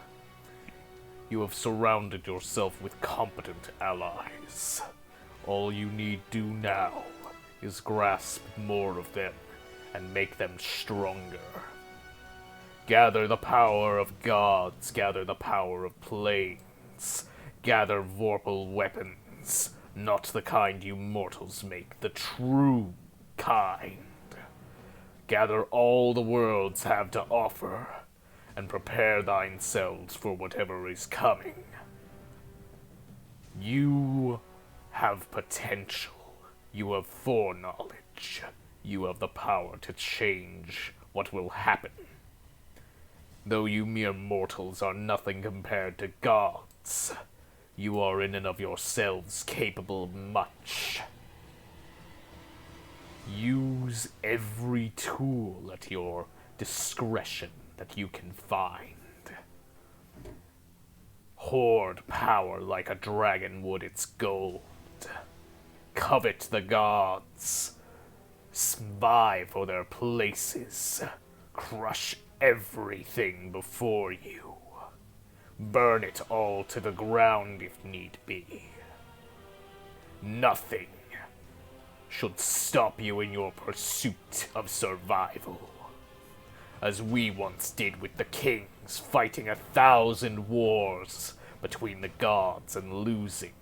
Speaker 2: You have surrounded yourself with competent allies. All you need do now is grasp more of them and make them stronger. Gather the power of gods, gather the power of planes, gather vorpal weapons, not the kind you mortals make, the true kind. Gather all the worlds have to offer, and prepare thyself for whatever is coming. You have potential. You have foreknowledge. You have the power to change what will happen. Though you mere mortals are nothing compared to gods, you are in and of yourselves capable of much. Use every tool at your discretion that you can find. Hoard power like a dragon would its gold. Covet the gods. Vie for their places. Crush everything before you. Burn it all to the ground if need be. Nothing should stop you in your pursuit of survival. As we once did with the kings, fighting 1,000 wars between the gods and losing,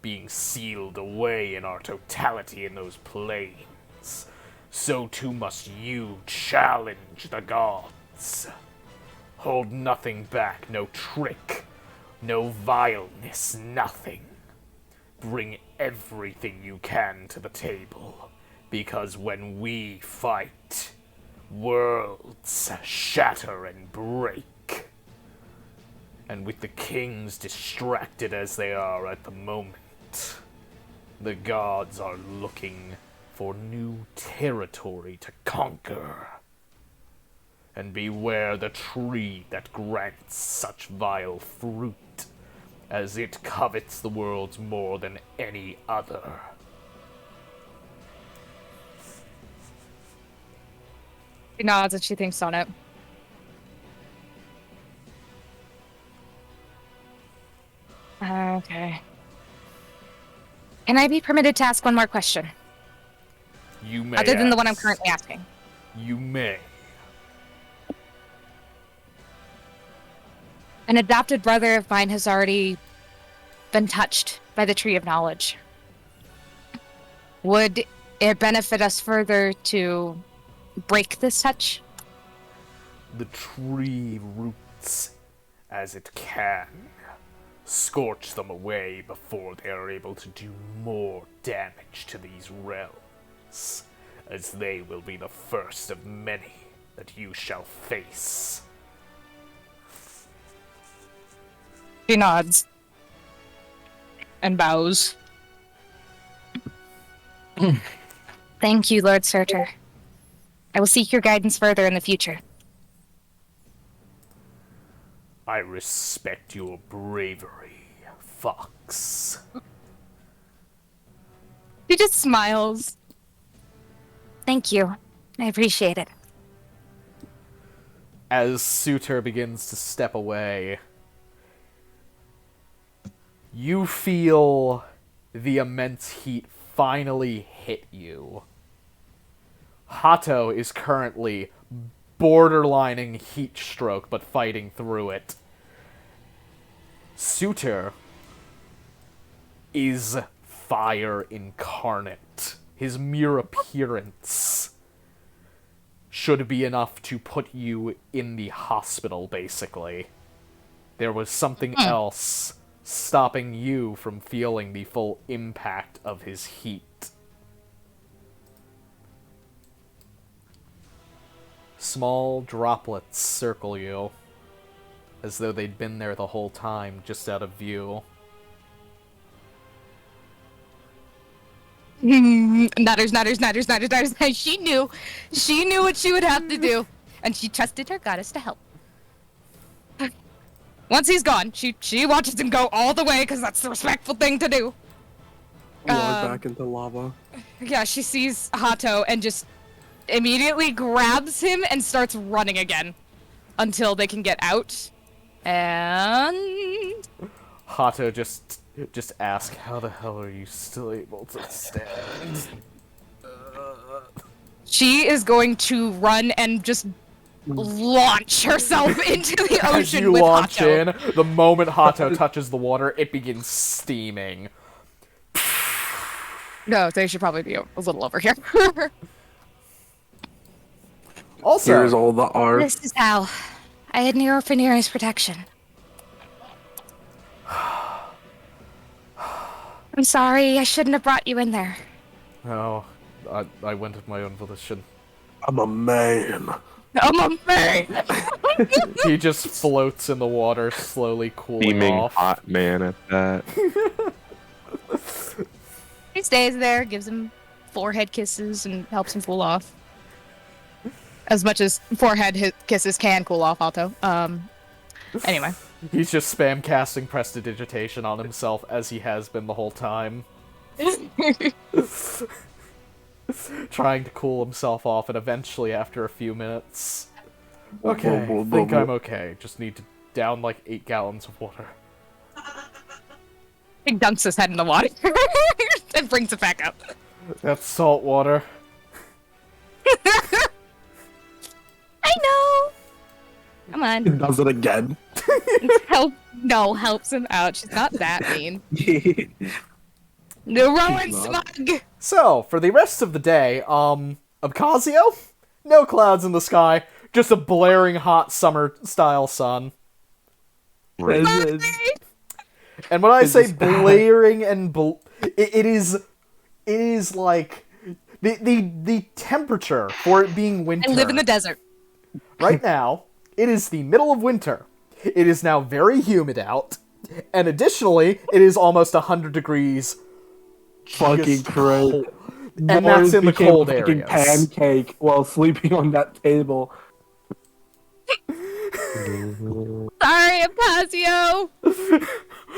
Speaker 2: being sealed away in our totality in those planes. So too must you challenge the gods. Hold nothing back, no trick, no vileness, nothing. Bring everything you can to the table, because when we fight, worlds shatter and break. And with the kings distracted as they are at the moment, the gods are looking for new territory to conquer. And beware the tree that grants such vile fruit, as it covets the worlds more than any other.
Speaker 3: She nods and she thinks on it. Okay. Can I be permitted to ask one more question?
Speaker 2: You may
Speaker 3: Other than the one I'm
Speaker 2: ask.
Speaker 3: currently asking.
Speaker 2: You may.
Speaker 3: An adopted brother of mine has already been touched by the Tree of Knowledge. Would it benefit us further to break this touch?
Speaker 2: The tree roots as it can. Scorch them away before they are able to do more damage to these realms, as they will be the first of many that you shall face.
Speaker 3: She nods and bows. Thank you, Lord Surtur. I will seek your guidance further in the future.
Speaker 2: I respect your bravery, Fox.
Speaker 3: She just smiles. Thank you. I appreciate it.
Speaker 2: As Suitor begins to step away, you feel the immense heat finally hit you. Hato is currently borderlining heat stroke, but fighting through it. Suitor is fire incarnate. His mere appearance should be enough to put you in the hospital, basically. There was something else stopping you from feeling the full impact of his heat. Small droplets circle you, as though they'd been there the whole time, just out of view.
Speaker 3: Nutters. She knew what she would have to do, and she trusted her goddess to help. Once he's gone, she watches him go all the way, because that's the respectful thing to do.
Speaker 5: Walk back into lava.
Speaker 3: Yeah, she sees Hato and just immediately grabs him and starts running again until they can get out. And
Speaker 2: Hato just asks, how the hell are you still able to stand?
Speaker 3: she is going to run and just launch herself into the ocean
Speaker 2: As you
Speaker 3: with
Speaker 2: launch
Speaker 3: Hato.
Speaker 2: in, the moment Hato touches the water, it begins steaming.
Speaker 3: No, they should probably be a little over here.
Speaker 2: Also,
Speaker 5: Here's all the art.
Speaker 3: This is how I had Nero for Nero's protection. I'm sorry, I shouldn't have brought you in there.
Speaker 2: oh, I went of my own volition.
Speaker 5: I'm a man.
Speaker 3: I'm a man!
Speaker 2: He just floats in the water, slowly cooling
Speaker 8: Beaming
Speaker 2: off.
Speaker 8: hot man at that.
Speaker 3: He stays there, gives him forehead kisses, and helps him cool off. As much as forehead kisses can cool off Alto. Anyway.
Speaker 2: He's just spam casting prestidigitation on himself as he has been the whole time. Trying to cool himself off, and eventually, after a few minutes... Okay, think I'm okay. Just need to down like 8 gallons of water.
Speaker 3: He dunks his head in the water and brings it back up.
Speaker 2: That's salt water.
Speaker 3: I know! Come on.
Speaker 5: He does it again.
Speaker 3: Helps him out. She's not that mean. No Rowan smug!
Speaker 2: So, for the rest of the day, Obcassio? No clouds in the sky, just a blaring hot summer-style sun. And when I say blaring and it is like the temperature for it being winter.
Speaker 3: I live in the desert.
Speaker 2: Right now, it is the middle of winter. It is now very humid out, and additionally, it is almost 100 degrees.
Speaker 5: Fucking crazy.
Speaker 2: And that's in the cold areas.
Speaker 5: Pancake while sleeping on that table.
Speaker 3: Sorry, Obcassio!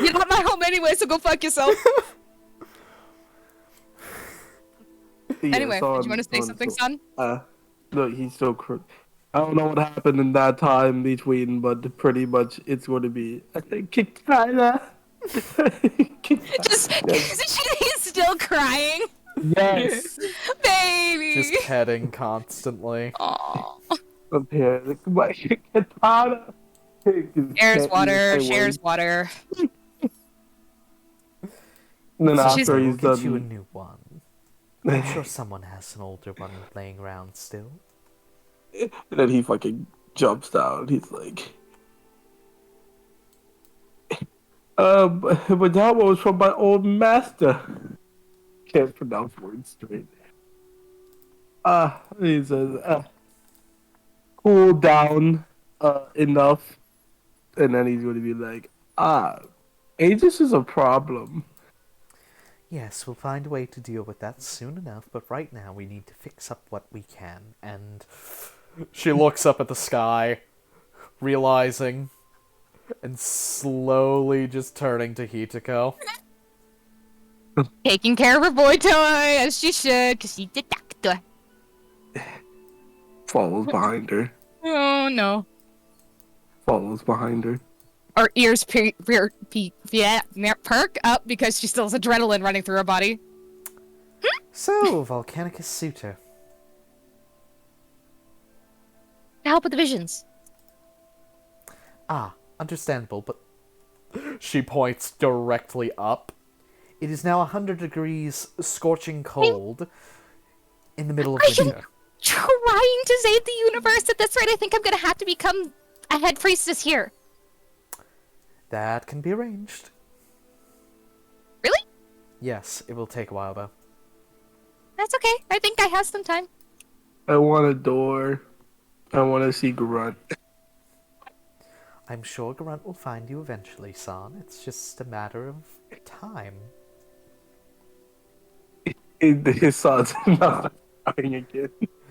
Speaker 3: You're not my home anyway, so go fuck yourself.
Speaker 5: Yeah,
Speaker 3: Anyway,
Speaker 5: so
Speaker 3: did you want to say something, son?
Speaker 5: No, he's so I don't know what happened in that time between, but pretty much it's going to be, I think, Kitana.
Speaker 3: Just, he's still crying.
Speaker 5: Yes.
Speaker 3: Baby!
Speaker 2: Just petting constantly.
Speaker 3: Aww.
Speaker 5: Up here, my Kitana.
Speaker 3: Shares water.
Speaker 5: And then
Speaker 3: So she's-
Speaker 5: after
Speaker 2: We'll
Speaker 5: he's
Speaker 2: get you a
Speaker 5: done,
Speaker 2: new one.
Speaker 7: I'm sure someone has an older one laying around still.
Speaker 5: And then he fucking jumps down. He's like, but that one was from my old master. Can't pronounce words straight. He says, cool down, enough. And then he's going to be like, Aegis is a problem.
Speaker 7: Yes, we'll find a way to deal with that soon enough, but right now we need to fix up what we can, and...
Speaker 2: She looks up at the sky, realizing, and slowly just turning to Hitoko.
Speaker 3: Taking care of her boy toy, as she should, because she's a doctor.
Speaker 5: Follows behind her.
Speaker 3: Oh, no.
Speaker 5: Follows behind her.
Speaker 3: Our ears perk up because she still has adrenaline running through her body.
Speaker 7: So, Volcanicus Suitor.
Speaker 3: To help with the visions.
Speaker 7: Understandable, but
Speaker 2: She points directly up.
Speaker 7: it is now 100 degrees scorching cold in the middle of
Speaker 3: Are you
Speaker 7: winter.
Speaker 3: trying to save the universe at this rate? I think I'm gonna have to become a head priestess here.
Speaker 7: That can be arranged.
Speaker 3: Really?
Speaker 7: Yes, it will take a while, though.
Speaker 3: That's okay. I think I have some time.
Speaker 5: I want a door. I want to see Grunt.
Speaker 7: I'm sure Grunt will find you eventually, son. It's just a matter of time.
Speaker 5: His son's not dying again.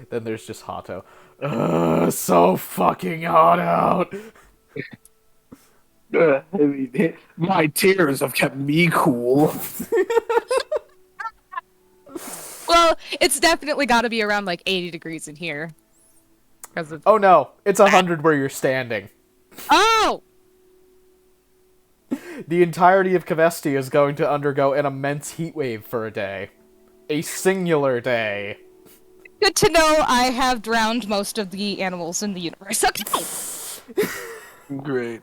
Speaker 2: Then there's just Hato. So fucking hot out!
Speaker 5: I mean, my tears have kept me cool.
Speaker 3: Well, it's definitely got to be around like 80 degrees in here.
Speaker 2: Oh no, it's 100 where you're standing.
Speaker 3: Oh!
Speaker 2: The entirety of Kvesti is going to undergo an immense heat wave for a day. A singular day.
Speaker 3: Good to know I have drowned most of the animals in the universe. Okay.
Speaker 5: Great.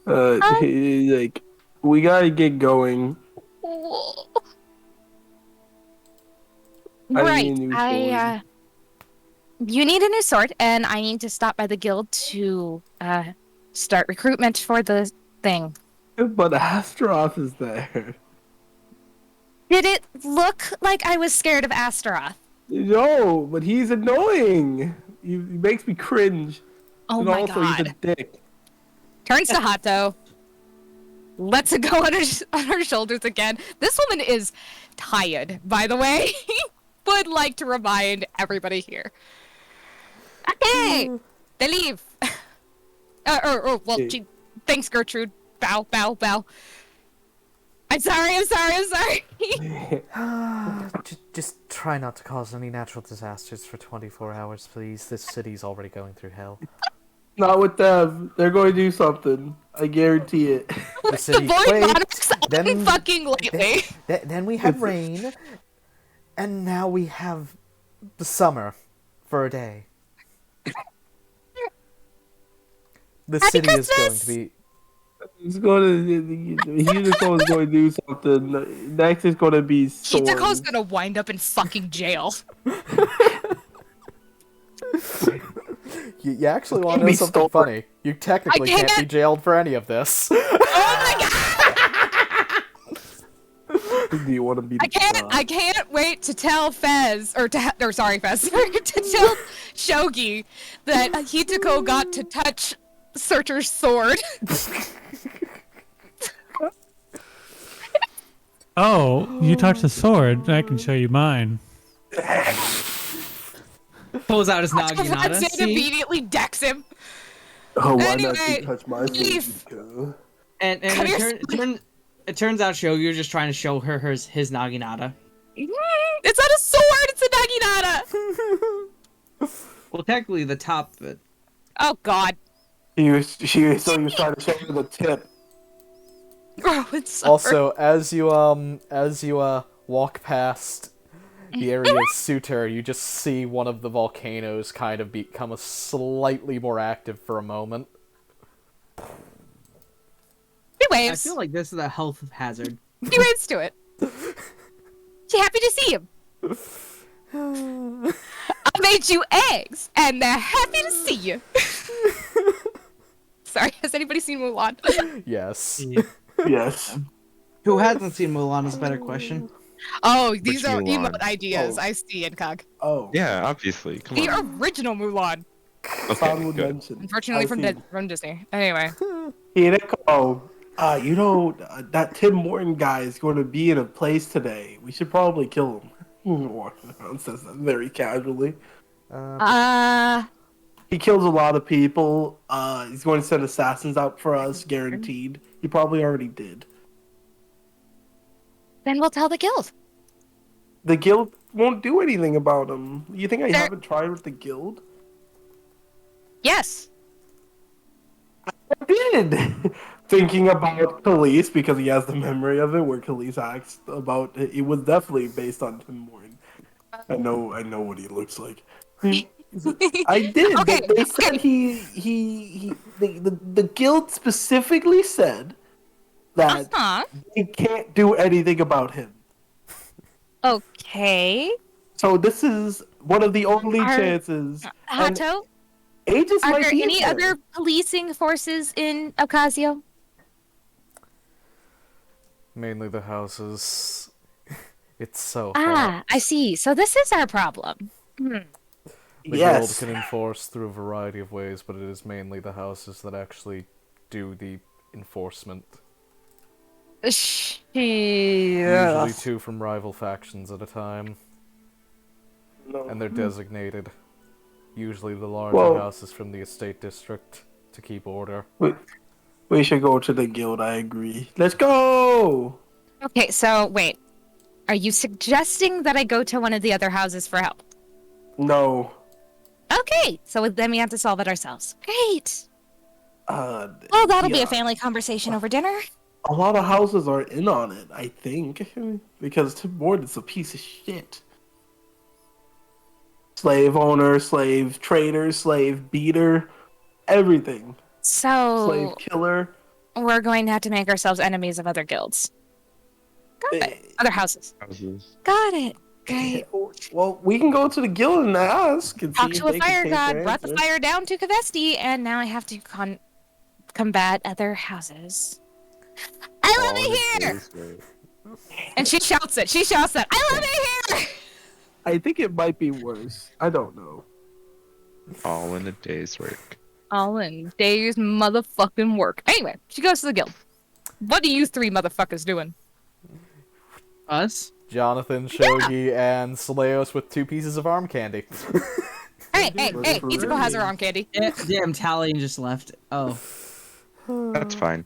Speaker 5: Like, we gotta get going.
Speaker 3: Right.
Speaker 5: need a new sword.
Speaker 3: You need a new sword, and I need to stop by the guild to start recruitment for the thing.
Speaker 5: But Astaroth is there.
Speaker 3: Did it look like I was scared of Astaroth?
Speaker 5: No, but he's annoying. He makes me cringe.
Speaker 3: Oh
Speaker 5: and
Speaker 3: my
Speaker 5: also,
Speaker 3: god.
Speaker 5: he's a dick.
Speaker 3: Turns to Hato. Lets it go on her shoulders again. This woman is tired, by the way. Would like to remind everybody here. Okay, they leave. Gee, thanks, Gertrude. Bow, bow, bow. I'm sorry.
Speaker 7: Just try not to cause any natural disasters for 24 hours, please. This city's already going through hell.
Speaker 5: Not with them. They're going to do something. I guarantee it.
Speaker 7: The city
Speaker 3: Void
Speaker 7: quaked,
Speaker 3: Monarchs
Speaker 7: then,
Speaker 3: fucking lately.
Speaker 7: then we had rain, and now we have the summer for a day. The
Speaker 3: Happy
Speaker 7: city is going
Speaker 3: Christmas!
Speaker 7: to be...
Speaker 5: He's going to. Hito's going to do something. Next is going to be Storm.
Speaker 3: Hitoko's gonna wind up in fucking jail.
Speaker 2: You actually want to know something funny? You technically can't be jailed for any of this.
Speaker 3: Oh my god!
Speaker 5: Do you want to be?
Speaker 3: I can't wait to tell Fez, to tell Shogi that Hitoko got to touch Searcher's sword.
Speaker 6: Oh, you touched the sword. I can show you mine.
Speaker 4: Pulls out his
Speaker 3: Runs
Speaker 4: naginata.
Speaker 3: in,
Speaker 4: See?
Speaker 3: immediately decks him.
Speaker 5: Oh, why
Speaker 3: Anyway,
Speaker 5: not you touch my
Speaker 3: leave.
Speaker 5: sword?
Speaker 4: And
Speaker 3: Come here,
Speaker 4: it turns out Shogi was just trying to show her his naginata.
Speaker 3: It's not a sword, it's a naginata.
Speaker 4: Well, technically the top of it.
Speaker 3: Oh god.
Speaker 5: She was trying to show her the tip.
Speaker 3: Oh, it's
Speaker 2: Also, as you walk past the area of Suter, you just see one of the volcanoes kind of become a slightly more active for a moment.
Speaker 3: He
Speaker 4: I
Speaker 3: waves.
Speaker 4: feel like this is a health hazard.
Speaker 3: He waves to it. happy to see you. I made you eggs, and they're happy to see you. Sorry, has anybody seen Mulan?
Speaker 2: Yes.
Speaker 5: Yes.
Speaker 4: Who hasn't seen Mulan is a better question.
Speaker 3: Oh, these
Speaker 1: Which
Speaker 3: are
Speaker 1: Mulan?
Speaker 3: emote ideas.
Speaker 5: Oh.
Speaker 3: I see, Incog.
Speaker 5: Oh.
Speaker 1: Yeah, obviously. Come
Speaker 3: The
Speaker 1: on.
Speaker 3: original Mulan.
Speaker 5: Someone
Speaker 1: Okay, good.
Speaker 5: mentioned.
Speaker 3: Unfortunately,
Speaker 5: I
Speaker 3: from
Speaker 5: see.
Speaker 3: from Disney. Anyway.
Speaker 5: Hireko, you know, that Tim Morton guy is going to be in a place today. We should probably kill him. Walking around says that very casually. He kills a lot of people. He's going to send assassins out for us, guaranteed. He probably already did.
Speaker 3: Then we'll tell the guild.
Speaker 5: The guild won't do anything about him. You think I
Speaker 3: They're-
Speaker 5: haven't tried with the guild?
Speaker 3: Yes.
Speaker 5: I did! Thinking about Khalees, because he has the memory of it, where Khalees acts about it. It was definitely based on Tim Morton. I know what he looks like. I did.
Speaker 3: Okay,
Speaker 5: They said the guild specifically said that
Speaker 3: Uh-huh.
Speaker 5: they can't do anything about him.
Speaker 3: Okay.
Speaker 5: So this is one of the only
Speaker 3: Are-
Speaker 5: chances. And
Speaker 3: Hato,
Speaker 5: Aegis
Speaker 3: are
Speaker 5: might
Speaker 3: there
Speaker 5: be in
Speaker 3: any
Speaker 5: there.
Speaker 3: other policing forces in Obcassio?
Speaker 2: Mainly the houses. It's so
Speaker 3: Ah,
Speaker 2: hot.
Speaker 3: I see. So this is our problem.
Speaker 2: The guild
Speaker 5: Yes.
Speaker 2: can enforce through a variety of ways, but it is mainly the houses that actually do the enforcement. Usually 2 from rival factions at a time,
Speaker 5: No.
Speaker 2: and they're designated. Usually the larger
Speaker 5: Well-
Speaker 2: houses from the estate district to keep order.
Speaker 5: We should go to the guild, I agree. Let's go!
Speaker 3: Okay, so wait. Are you suggesting that I go to one of the other houses for help?
Speaker 5: No.
Speaker 3: Okay, so then we have to solve it ourselves. Great.
Speaker 5: Well,
Speaker 3: Well, that'll be a family conversation over dinner.
Speaker 5: A lot of houses are in on it, I think. Because Tim Morton's a piece of shit. Slave owner, slave trader, slave beater, everything.
Speaker 3: So
Speaker 5: Slave killer.
Speaker 3: we're going to have to make ourselves enemies of other guilds. Got it. Other houses.
Speaker 1: Houses.
Speaker 3: Got it. Great.
Speaker 5: Well, we can go to the guild and ask. And
Speaker 3: Talk
Speaker 5: see
Speaker 3: to
Speaker 5: if
Speaker 3: a
Speaker 5: they can
Speaker 3: fire
Speaker 5: change
Speaker 3: god,
Speaker 5: their
Speaker 3: brought the
Speaker 5: answer.
Speaker 3: fire down to Kvesti, and now I have to combat other houses. I love it here! And she shouts it. She shouts that. I love it here!
Speaker 5: I think it might be worse. I don't know.
Speaker 1: All in a day's work.
Speaker 3: All in days motherfucking work. Anyway, she goes to the guild. What are you 3 motherfuckers doing?
Speaker 4: Us?
Speaker 2: Johnathan, Shogi, and Saleos with 2 pieces of arm candy.
Speaker 3: Hey, Izuko has her arm candy.
Speaker 4: Damn, Talion just left. Oh.
Speaker 1: That's fine.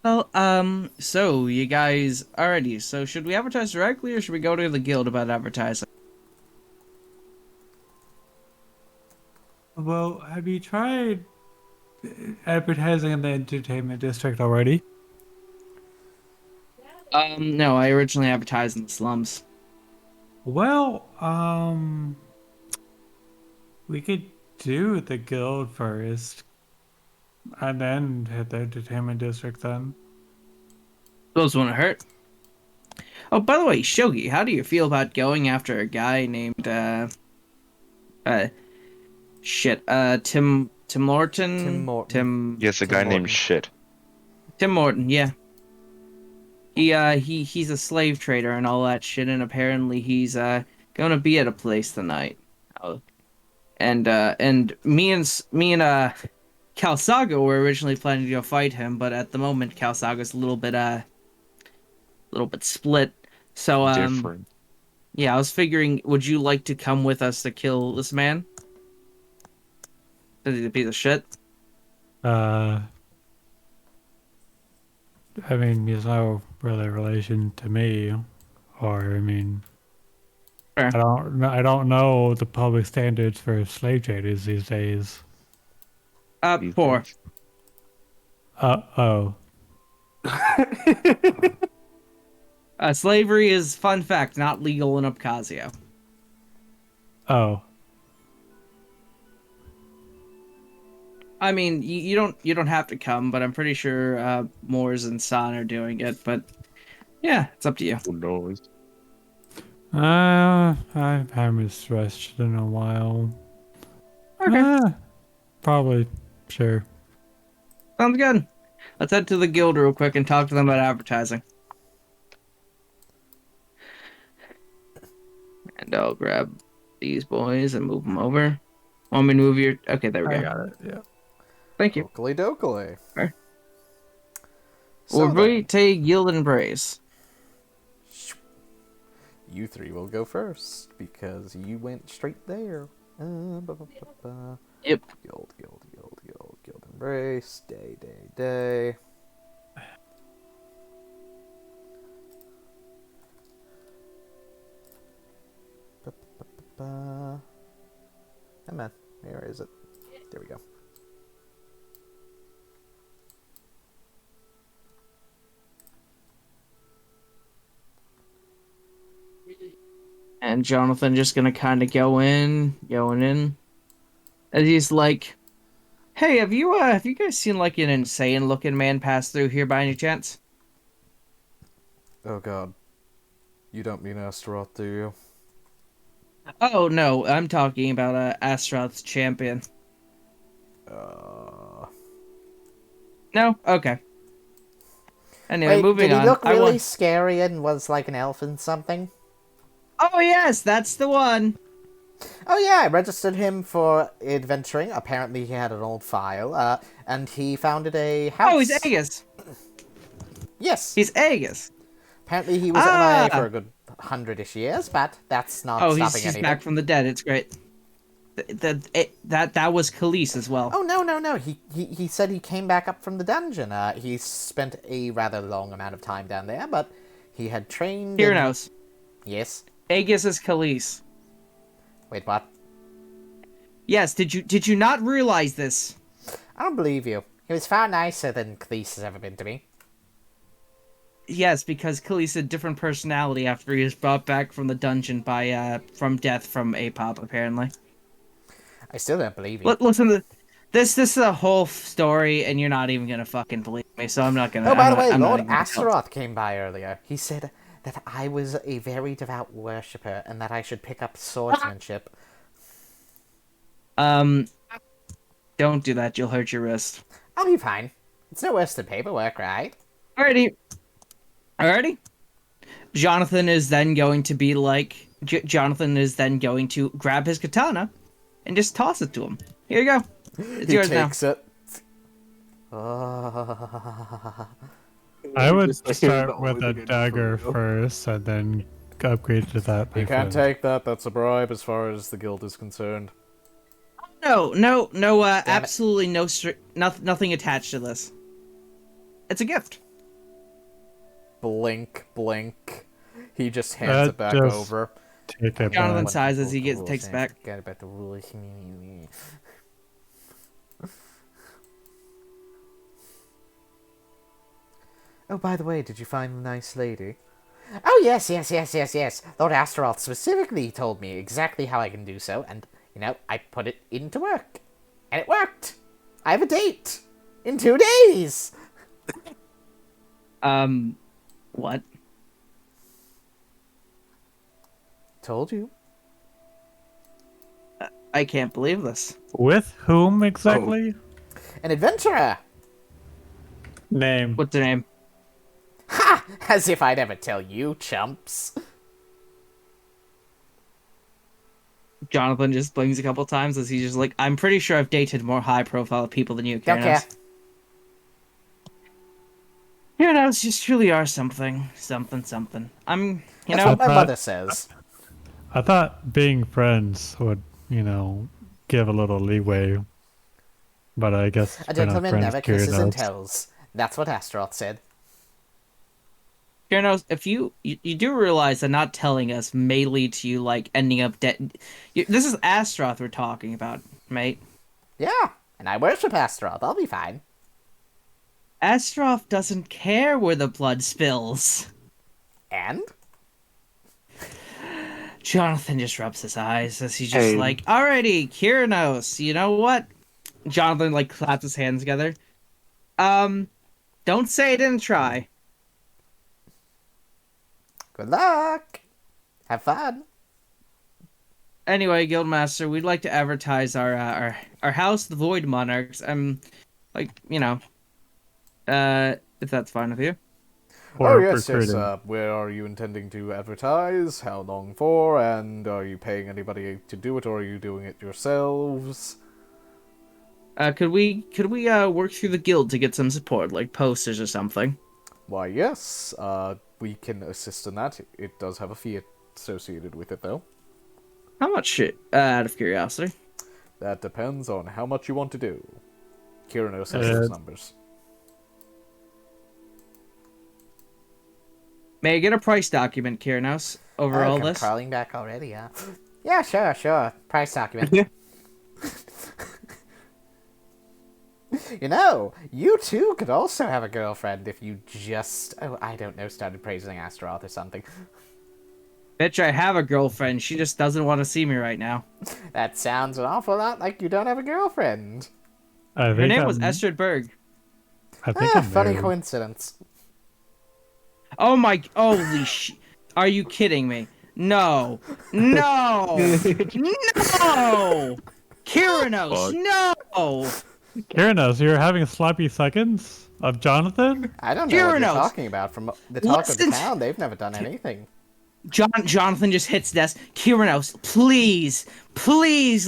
Speaker 4: Well, so you guys already. So should we advertise directly, or should we go to the guild about advertising?
Speaker 6: Well, have you tried advertising in the entertainment district already?
Speaker 4: No, I originally advertised in the slums.
Speaker 6: Well, we could do the guild first, and then hit the entertainment district then.
Speaker 4: Those wouldn't hurt. Oh, by the way, Shogi, how do you feel about going after a guy named Tim Morton?
Speaker 2: Tim Morton.
Speaker 1: Yes, a
Speaker 2: Tim
Speaker 1: guy
Speaker 2: Morton.
Speaker 1: named Shit.
Speaker 4: Tim Morton, yeah. He's a slave trader and all that shit, and apparently he's gonna be at a place tonight. And me and Kalsaga were originally planning to go fight him, but at the moment Kalsaga's a little bit split. So
Speaker 1: Different.
Speaker 4: yeah, I was figuring, would you like to come with us to kill this man? Is he a piece of shit?
Speaker 6: I mean, there's no really relation to me, or I mean,
Speaker 4: Fair.
Speaker 6: I don't know the public standards for slave traders these days.
Speaker 1: These
Speaker 4: Poor.
Speaker 1: days.
Speaker 6: Oh.
Speaker 4: Slavery is, fun fact, not legal in Obcassio.
Speaker 6: Oh.
Speaker 4: I mean, you don't have to come, but I'm pretty sure Moors and San are doing it. But yeah, it's up to you.
Speaker 1: Who knows?
Speaker 6: I haven't stretched in a while.
Speaker 4: Okay.
Speaker 6: Probably, sure.
Speaker 4: Sounds good. Let's head to the guild real quick and talk to them about advertising. And I'll grab these boys and move them over. Want me to move your... Okay, there we
Speaker 6: I
Speaker 4: go.
Speaker 6: got it, yeah.
Speaker 4: Thank you.
Speaker 2: Dokily dokily.
Speaker 4: Alright.
Speaker 2: So
Speaker 4: We'll
Speaker 2: then,
Speaker 4: take Yield and Embrace.
Speaker 2: you three will go first because you went straight there.
Speaker 4: Yep.
Speaker 2: Guild, embrace, day. Hey man, where is it? There we go.
Speaker 4: And Johnathan just gonna kind of going in. And he's like, hey, have you guys seen like an insane looking man pass through here by any chance?
Speaker 2: Oh god. You don't mean Astaroth, do you?
Speaker 4: Oh no, I'm talking about Astaroth's champion. No? Okay. Anyway,
Speaker 7: Wait,
Speaker 4: moving
Speaker 7: did he
Speaker 4: on.
Speaker 7: look really scary and was like an elf and something?
Speaker 4: Oh yes, that's the one.
Speaker 7: Oh yeah, I registered him for adventuring. Apparently he had an old file, and he founded a house.
Speaker 4: Oh, he's Aegis.
Speaker 7: Yes.
Speaker 4: He's Aegis.
Speaker 7: Apparently he was MIA for a good 100-ish years, but that's not stopping
Speaker 4: he's
Speaker 7: anything.
Speaker 4: back from the dead. It's great. That was Khalees as well.
Speaker 7: Oh, no. He said he came back up from the dungeon. He spent a rather long amount of time down there, but he had trained...
Speaker 4: Here knows.
Speaker 7: Yes.
Speaker 4: Aegis is Khalees.
Speaker 7: Wait, what?
Speaker 4: Yes, did you not realize this?
Speaker 7: I don't believe you. He was far nicer than Khalees has ever been to me.
Speaker 4: Yes, because Khalees had a different personality after he was brought back from the dungeon by from death from Apop, apparently.
Speaker 7: I still don't believe you.
Speaker 4: Listen, this is a whole story, and you're not even gonna fucking believe me, so I'm not gonna...
Speaker 7: Oh, by the way,
Speaker 4: I'm not
Speaker 7: Lord
Speaker 4: even gonna tell.
Speaker 7: Astaroth came by earlier. He said that I was a very devout worshipper and that I should pick up swordsmanship.
Speaker 4: Don't do that, you'll hurt your wrist.
Speaker 7: I'll be fine. It's no worse than paperwork, right?
Speaker 4: Alrighty. Johnathan is then going to be like... Johnathan is then going to grab his katana and just toss it to him. Here you go. It's yours now.
Speaker 2: He takes it.
Speaker 6: I would
Speaker 5: Just like,
Speaker 6: start
Speaker 5: the
Speaker 6: with
Speaker 5: only
Speaker 6: a
Speaker 5: thing I do
Speaker 6: dagger
Speaker 5: for real.
Speaker 6: first and then upgrade to that.
Speaker 2: You
Speaker 6: my
Speaker 2: can't
Speaker 6: friend.
Speaker 2: take that. That's a bribe as far as the guild is concerned.
Speaker 4: No, absolutely nothing attached to this. It's a gift.
Speaker 2: Blink. He just hands it back
Speaker 6: just-
Speaker 2: over.
Speaker 6: Take it
Speaker 4: Jonathan
Speaker 6: back.
Speaker 4: sighs as he takes it back.
Speaker 7: Forget about the rules.
Speaker 2: Oh, by the way, did you find the nice lady?
Speaker 7: Oh, yes. Lord Astaroth specifically told me exactly how I can do so, and, I put it into work. And it worked! I have a date! In 2 days!
Speaker 4: What?
Speaker 2: Told you.
Speaker 4: I can't believe this.
Speaker 6: With whom exactly?
Speaker 7: An adventurer!
Speaker 6: Name.
Speaker 4: What's her name?
Speaker 7: Ha! As if I'd ever tell you, chumps.
Speaker 4: Jonathan just blinks a couple times as he's just like, I'm pretty sure I've dated more high-profile people than you,
Speaker 7: Don't care.
Speaker 4: Kyranos just truly are something. I'm,
Speaker 7: That's what my
Speaker 6: thought-
Speaker 7: mother says.
Speaker 6: I thought being friends would, give a little leeway. But I guess
Speaker 7: A
Speaker 6: we're not
Speaker 7: gentleman
Speaker 6: friends,
Speaker 7: never kisses and
Speaker 6: Kyranos.
Speaker 7: tells. That's what Astaroth said.
Speaker 4: Kyranos, if you do realize that not telling us may lead to you, like, ending up dead. This is Astaroth we're talking about, mate.
Speaker 7: Yeah, and I worship Astaroth. I'll be fine.
Speaker 4: Astaroth doesn't care where the blood spills.
Speaker 7: And?
Speaker 4: Jonathan just rubs his eyes as he's just
Speaker 8: Hey.
Speaker 4: like, alrighty, Kyranos, you know what? Jonathan, like, claps his hands together. Don't say I didn't try.
Speaker 7: Good luck! Have fun.
Speaker 4: Anyway, Guildmaster, we'd like to advertise our house, the Void Monarchs. If that's fine with you.
Speaker 2: Oh
Speaker 6: Or
Speaker 2: yes, yes.
Speaker 6: recruiting.
Speaker 2: Where are you intending to advertise? How long for? And are you paying anybody to do it, or are you doing it yourselves?
Speaker 4: Could we work through the guild to get some support, like posters or something?
Speaker 2: Why, yes. We can assist in that. It does have a fee associated with it, though.
Speaker 4: How much? Out of curiosity.
Speaker 2: That depends on how much you want to do. Kyranos has those
Speaker 6: Uh,
Speaker 2: numbers.
Speaker 4: May I get a price document, Kiranos, over all this?
Speaker 7: Crawling back already, huh? Yeah, sure. Price document. You know, you too could also have a girlfriend if you just, I don't know, started praising Astaroth or something.
Speaker 4: Bitch, I have a girlfriend. She just doesn't want to see me right now.
Speaker 7: That sounds an awful lot like you don't have a girlfriend.
Speaker 6: I
Speaker 4: Her
Speaker 6: think
Speaker 4: name was
Speaker 6: I'm-
Speaker 4: Estrid Berg.
Speaker 6: I think I'm
Speaker 7: Funny
Speaker 6: married.
Speaker 7: coincidence.
Speaker 4: Oh my... Holy sh... Are you kidding me? No. No! No! Kiranos, no!
Speaker 6: Kyranos, you're having sloppy seconds of Johnathan?
Speaker 7: I don't know what you're
Speaker 4: Kyranos!
Speaker 7: talking about. From the talk of the
Speaker 4: Listen-
Speaker 7: town, they've never done anything.
Speaker 4: Jonathan just hits desk. Kiranos, please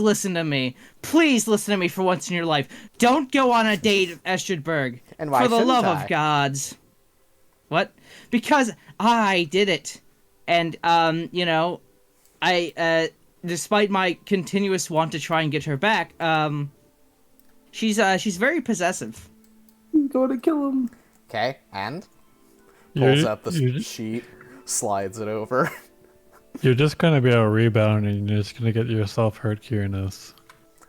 Speaker 4: listen to me. Please listen to me for once in your life. Don't go on a date with Estrid Berg.
Speaker 7: And why
Speaker 4: For the
Speaker 7: shouldn't
Speaker 4: love
Speaker 7: I?
Speaker 4: of gods. What? Because I did it. And, despite my continuous want to try and get her back, she's very possessive.
Speaker 5: Go to kill him.
Speaker 7: Okay, and?
Speaker 2: Pulls
Speaker 6: You're,
Speaker 2: out the
Speaker 6: you're,
Speaker 2: sheet, slides it over.
Speaker 6: you're just gonna be a rebound and you're just gonna get yourself hurt, Kyranos.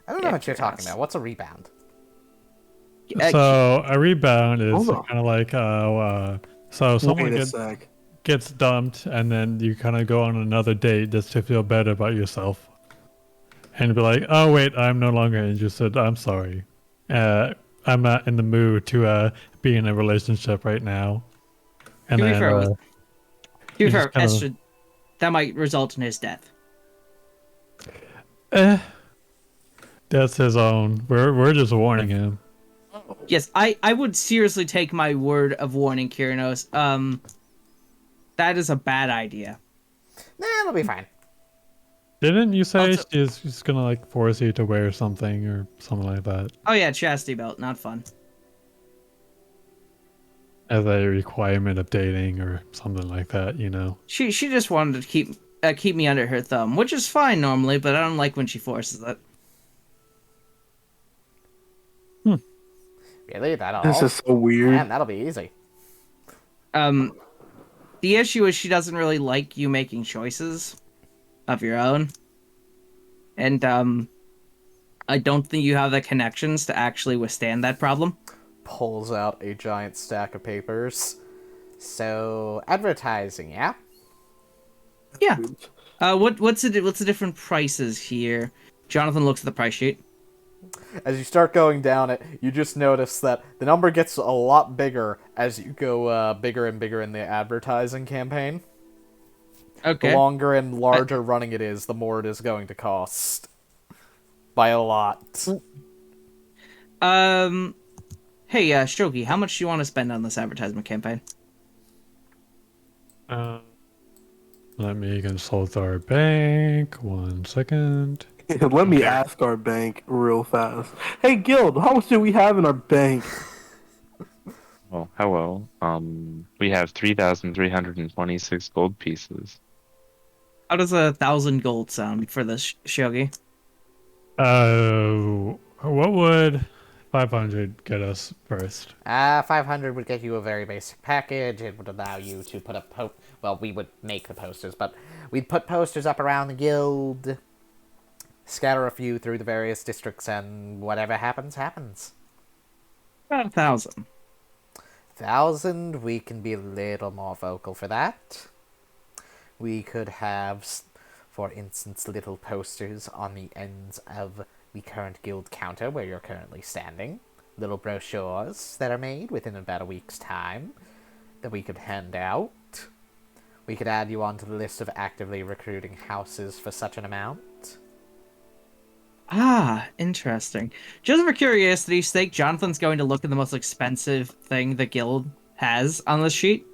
Speaker 7: I don't know
Speaker 4: Yeah,
Speaker 7: what you're talking
Speaker 4: yes.
Speaker 7: about. What's a rebound?
Speaker 6: So a rebound is
Speaker 5: Hold on.
Speaker 6: kind of like so someone
Speaker 5: Wait a
Speaker 6: gets
Speaker 5: sec.
Speaker 6: dumped and then you kind of go on another date just to feel better about yourself, and be like, oh wait, I'm no longer interested. I'm sorry. I'm not in the mood to be in a relationship right now. And
Speaker 4: To be
Speaker 6: then
Speaker 4: fair, to be
Speaker 6: you
Speaker 4: fair,
Speaker 6: just kinda-
Speaker 4: Estrid, that might result in his death.
Speaker 6: that's his own. We're just warning him.
Speaker 4: Yes, I would seriously take my word of warning, Kiranos. That is a bad idea.
Speaker 7: Nah, it'll be fine.
Speaker 6: Didn't you say
Speaker 4: Also-
Speaker 6: she's gonna like force you to wear something or something like that
Speaker 4: Oh yeah, chastity belt, not fun.
Speaker 6: as a requirement of dating or something like that? You know.
Speaker 4: She just wanted to keep me under her thumb, which is fine normally, but I don't like when she forces it.
Speaker 7: Really? That'll
Speaker 5: This is so weird.
Speaker 7: Man, that'll be easy.
Speaker 4: The issue is she doesn't really like you making choices of your own, and I don't think you have the connections to actually withstand that problem.
Speaker 2: Pulls out a giant stack of papers.
Speaker 7: So, advertising, yeah?
Speaker 4: Yeah. What's the different prices here? Jonathan looks at the price sheet.
Speaker 2: As you start going down it, you just notice that the number gets a lot bigger as you go bigger and bigger in the advertising campaign.
Speaker 4: Okay.
Speaker 2: The longer and larger running it is, the more it is going to cost. By a lot.
Speaker 4: Hey, Shogi, how much do you want to spend on this advertisement campaign?
Speaker 6: Let me consult our bank. 1 second.
Speaker 5: Let me ask our bank real fast. Hey, Guild, how much do we have in our bank?
Speaker 8: Well, hello. We have 3,326 gold pieces.
Speaker 4: How does 1,000 gold sound for this, Shogi?
Speaker 6: What would 500 get us first?
Speaker 7: 500 would get you a very basic package. It would allow you to put up well, we would make the posters, but we'd put posters up around the guild, scatter a few through the various districts, and whatever happens, happens.
Speaker 4: About 1,000.
Speaker 7: 1,000, we can be a little more vocal for that. We could have, for instance, little posters on the ends of the current guild counter where you're currently standing. Little brochures that are made within about a week's time that we could hand out. We could add you onto the list of actively recruiting houses for such an amount.
Speaker 4: Ah, interesting. Just for curiosity's sake, Jonathan's going to look at the most expensive thing the guild has on this sheet.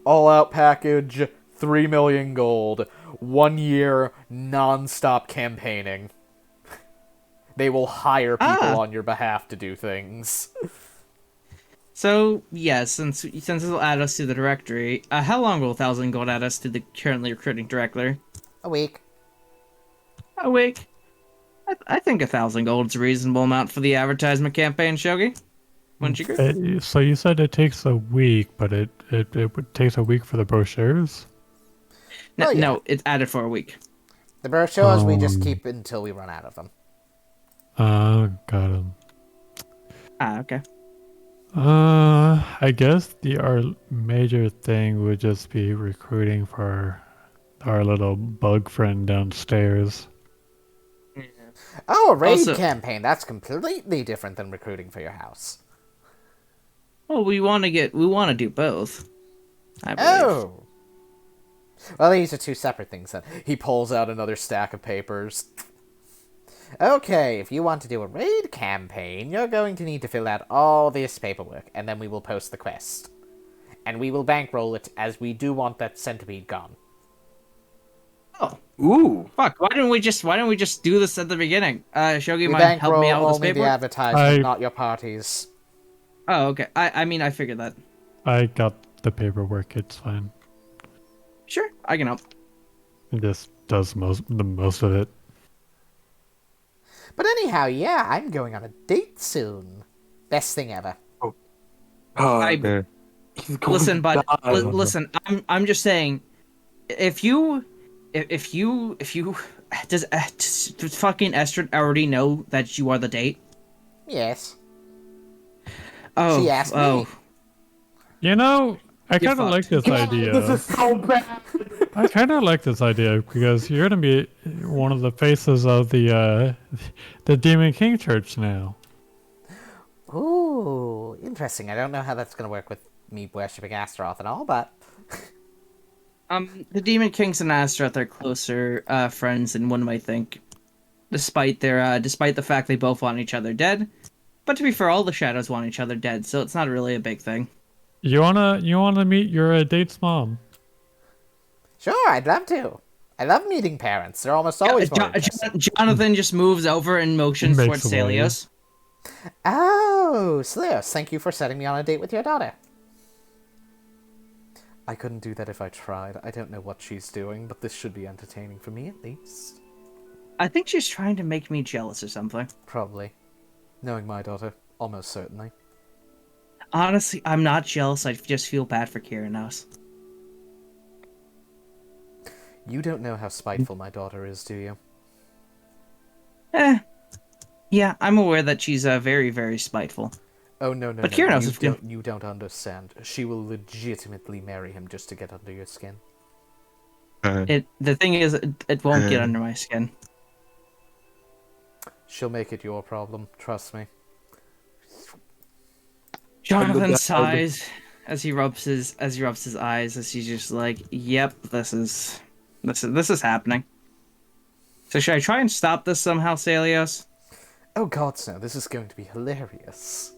Speaker 2: All-out package, 3 million gold. 1 year, non-stop campaigning. They will hire people on your behalf to do things.
Speaker 4: So, yes, since it'll add us to the directory, how long will 1,000 gold add us to the currently recruiting director?
Speaker 7: A week.
Speaker 4: A week. I think 1,000 gold is a reasonable amount for the advertisement campaign, Shogi. Wouldn't you agree?
Speaker 6: So you said it takes a week, but it takes a week for the brochures?
Speaker 4: No,
Speaker 7: Oh, yeah.
Speaker 4: no, it's added for a week.
Speaker 7: The brochures we just keep until we run out of them.
Speaker 6: Got him.
Speaker 4: Ah, okay.
Speaker 6: I guess our major thing would just be recruiting for our little bug friend downstairs.
Speaker 7: Oh, a raid
Speaker 4: Also-
Speaker 7: campaign. That's completely different than recruiting for your house.
Speaker 4: Well, we want to do both. I believe.
Speaker 7: Oh! Well, these are two separate things then.
Speaker 2: He pulls out another stack of papers.
Speaker 7: Okay, if you want to do a raid campaign, you're going to need to fill out all this paperwork, and then we will post the quest. And we will bankroll it, as we do want that centipede gone.
Speaker 4: Oh,
Speaker 5: Ooh.
Speaker 4: fuck! Why didn't we just do this at the beginning? Shogi,
Speaker 7: We
Speaker 4: might help
Speaker 7: bankroll
Speaker 4: me out with this
Speaker 7: only the
Speaker 4: paperwork?
Speaker 7: advertisement, not your parties.
Speaker 4: Oh, okay. I mean, I figured that.
Speaker 6: I got the paperwork. It's fine.
Speaker 4: Sure, I can help.
Speaker 6: It just does most of it.
Speaker 7: But anyhow, yeah, I'm going on a date soon. Best thing ever.
Speaker 4: I-
Speaker 5: He's going
Speaker 4: Listen,
Speaker 5: to
Speaker 4: bud.
Speaker 5: die.
Speaker 4: Listen, I'm just saying, if you does fucking Estrid already know that you are the date?
Speaker 7: Yes.
Speaker 4: Oh,
Speaker 7: She asked me.
Speaker 4: oh.
Speaker 6: You know, I
Speaker 4: You're
Speaker 6: kind of like
Speaker 4: fucked.
Speaker 6: this idea.
Speaker 5: This is so bad.
Speaker 6: I kind of like this idea because you're gonna be one of the faces of the Demon King Church now.
Speaker 7: Ooh, interesting. I don't know how that's going to work with me worshipping Astaroth and all, but...
Speaker 4: The Demon Kings and Astaroth are closer friends than one might think, despite the fact they both want each other dead. But to be fair, all the shadows want each other dead, so it's not really a big thing.
Speaker 6: You wanna meet your date's mom?
Speaker 7: Sure, I'd love to. I love meeting parents. They're almost always more interesting.
Speaker 4: Jonathan just moves over and motions
Speaker 6: Makes
Speaker 4: towards
Speaker 6: a way.
Speaker 4: Celios.
Speaker 7: Oh, Sleos, thank you for setting me on a date with your daughter.
Speaker 2: I couldn't do that if I tried. I don't know what she's doing, but this should be entertaining for me at least.
Speaker 4: I think she's trying to make me jealous or something.
Speaker 2: Probably. Knowing my daughter, almost certainly.
Speaker 4: Honestly, I'm not jealous. I just feel bad for Kyranos.
Speaker 2: You don't know how spiteful my daughter is, do you?
Speaker 4: Yeah, I'm aware that she's very, very spiteful.
Speaker 2: Oh, no, no,
Speaker 4: But
Speaker 2: no.
Speaker 4: Kyranos
Speaker 2: You
Speaker 4: is good.
Speaker 2: you don't understand. She will legitimately marry him just to get under your skin.
Speaker 4: The thing is, it won't get under my skin.
Speaker 2: She'll make it your problem, trust me.
Speaker 4: Jonathan sighs as he rubs his eyes as he's just like, "Yep, this is happening." So should I try and stop this somehow, Celios?
Speaker 2: Oh god, no, this is going to be hilarious.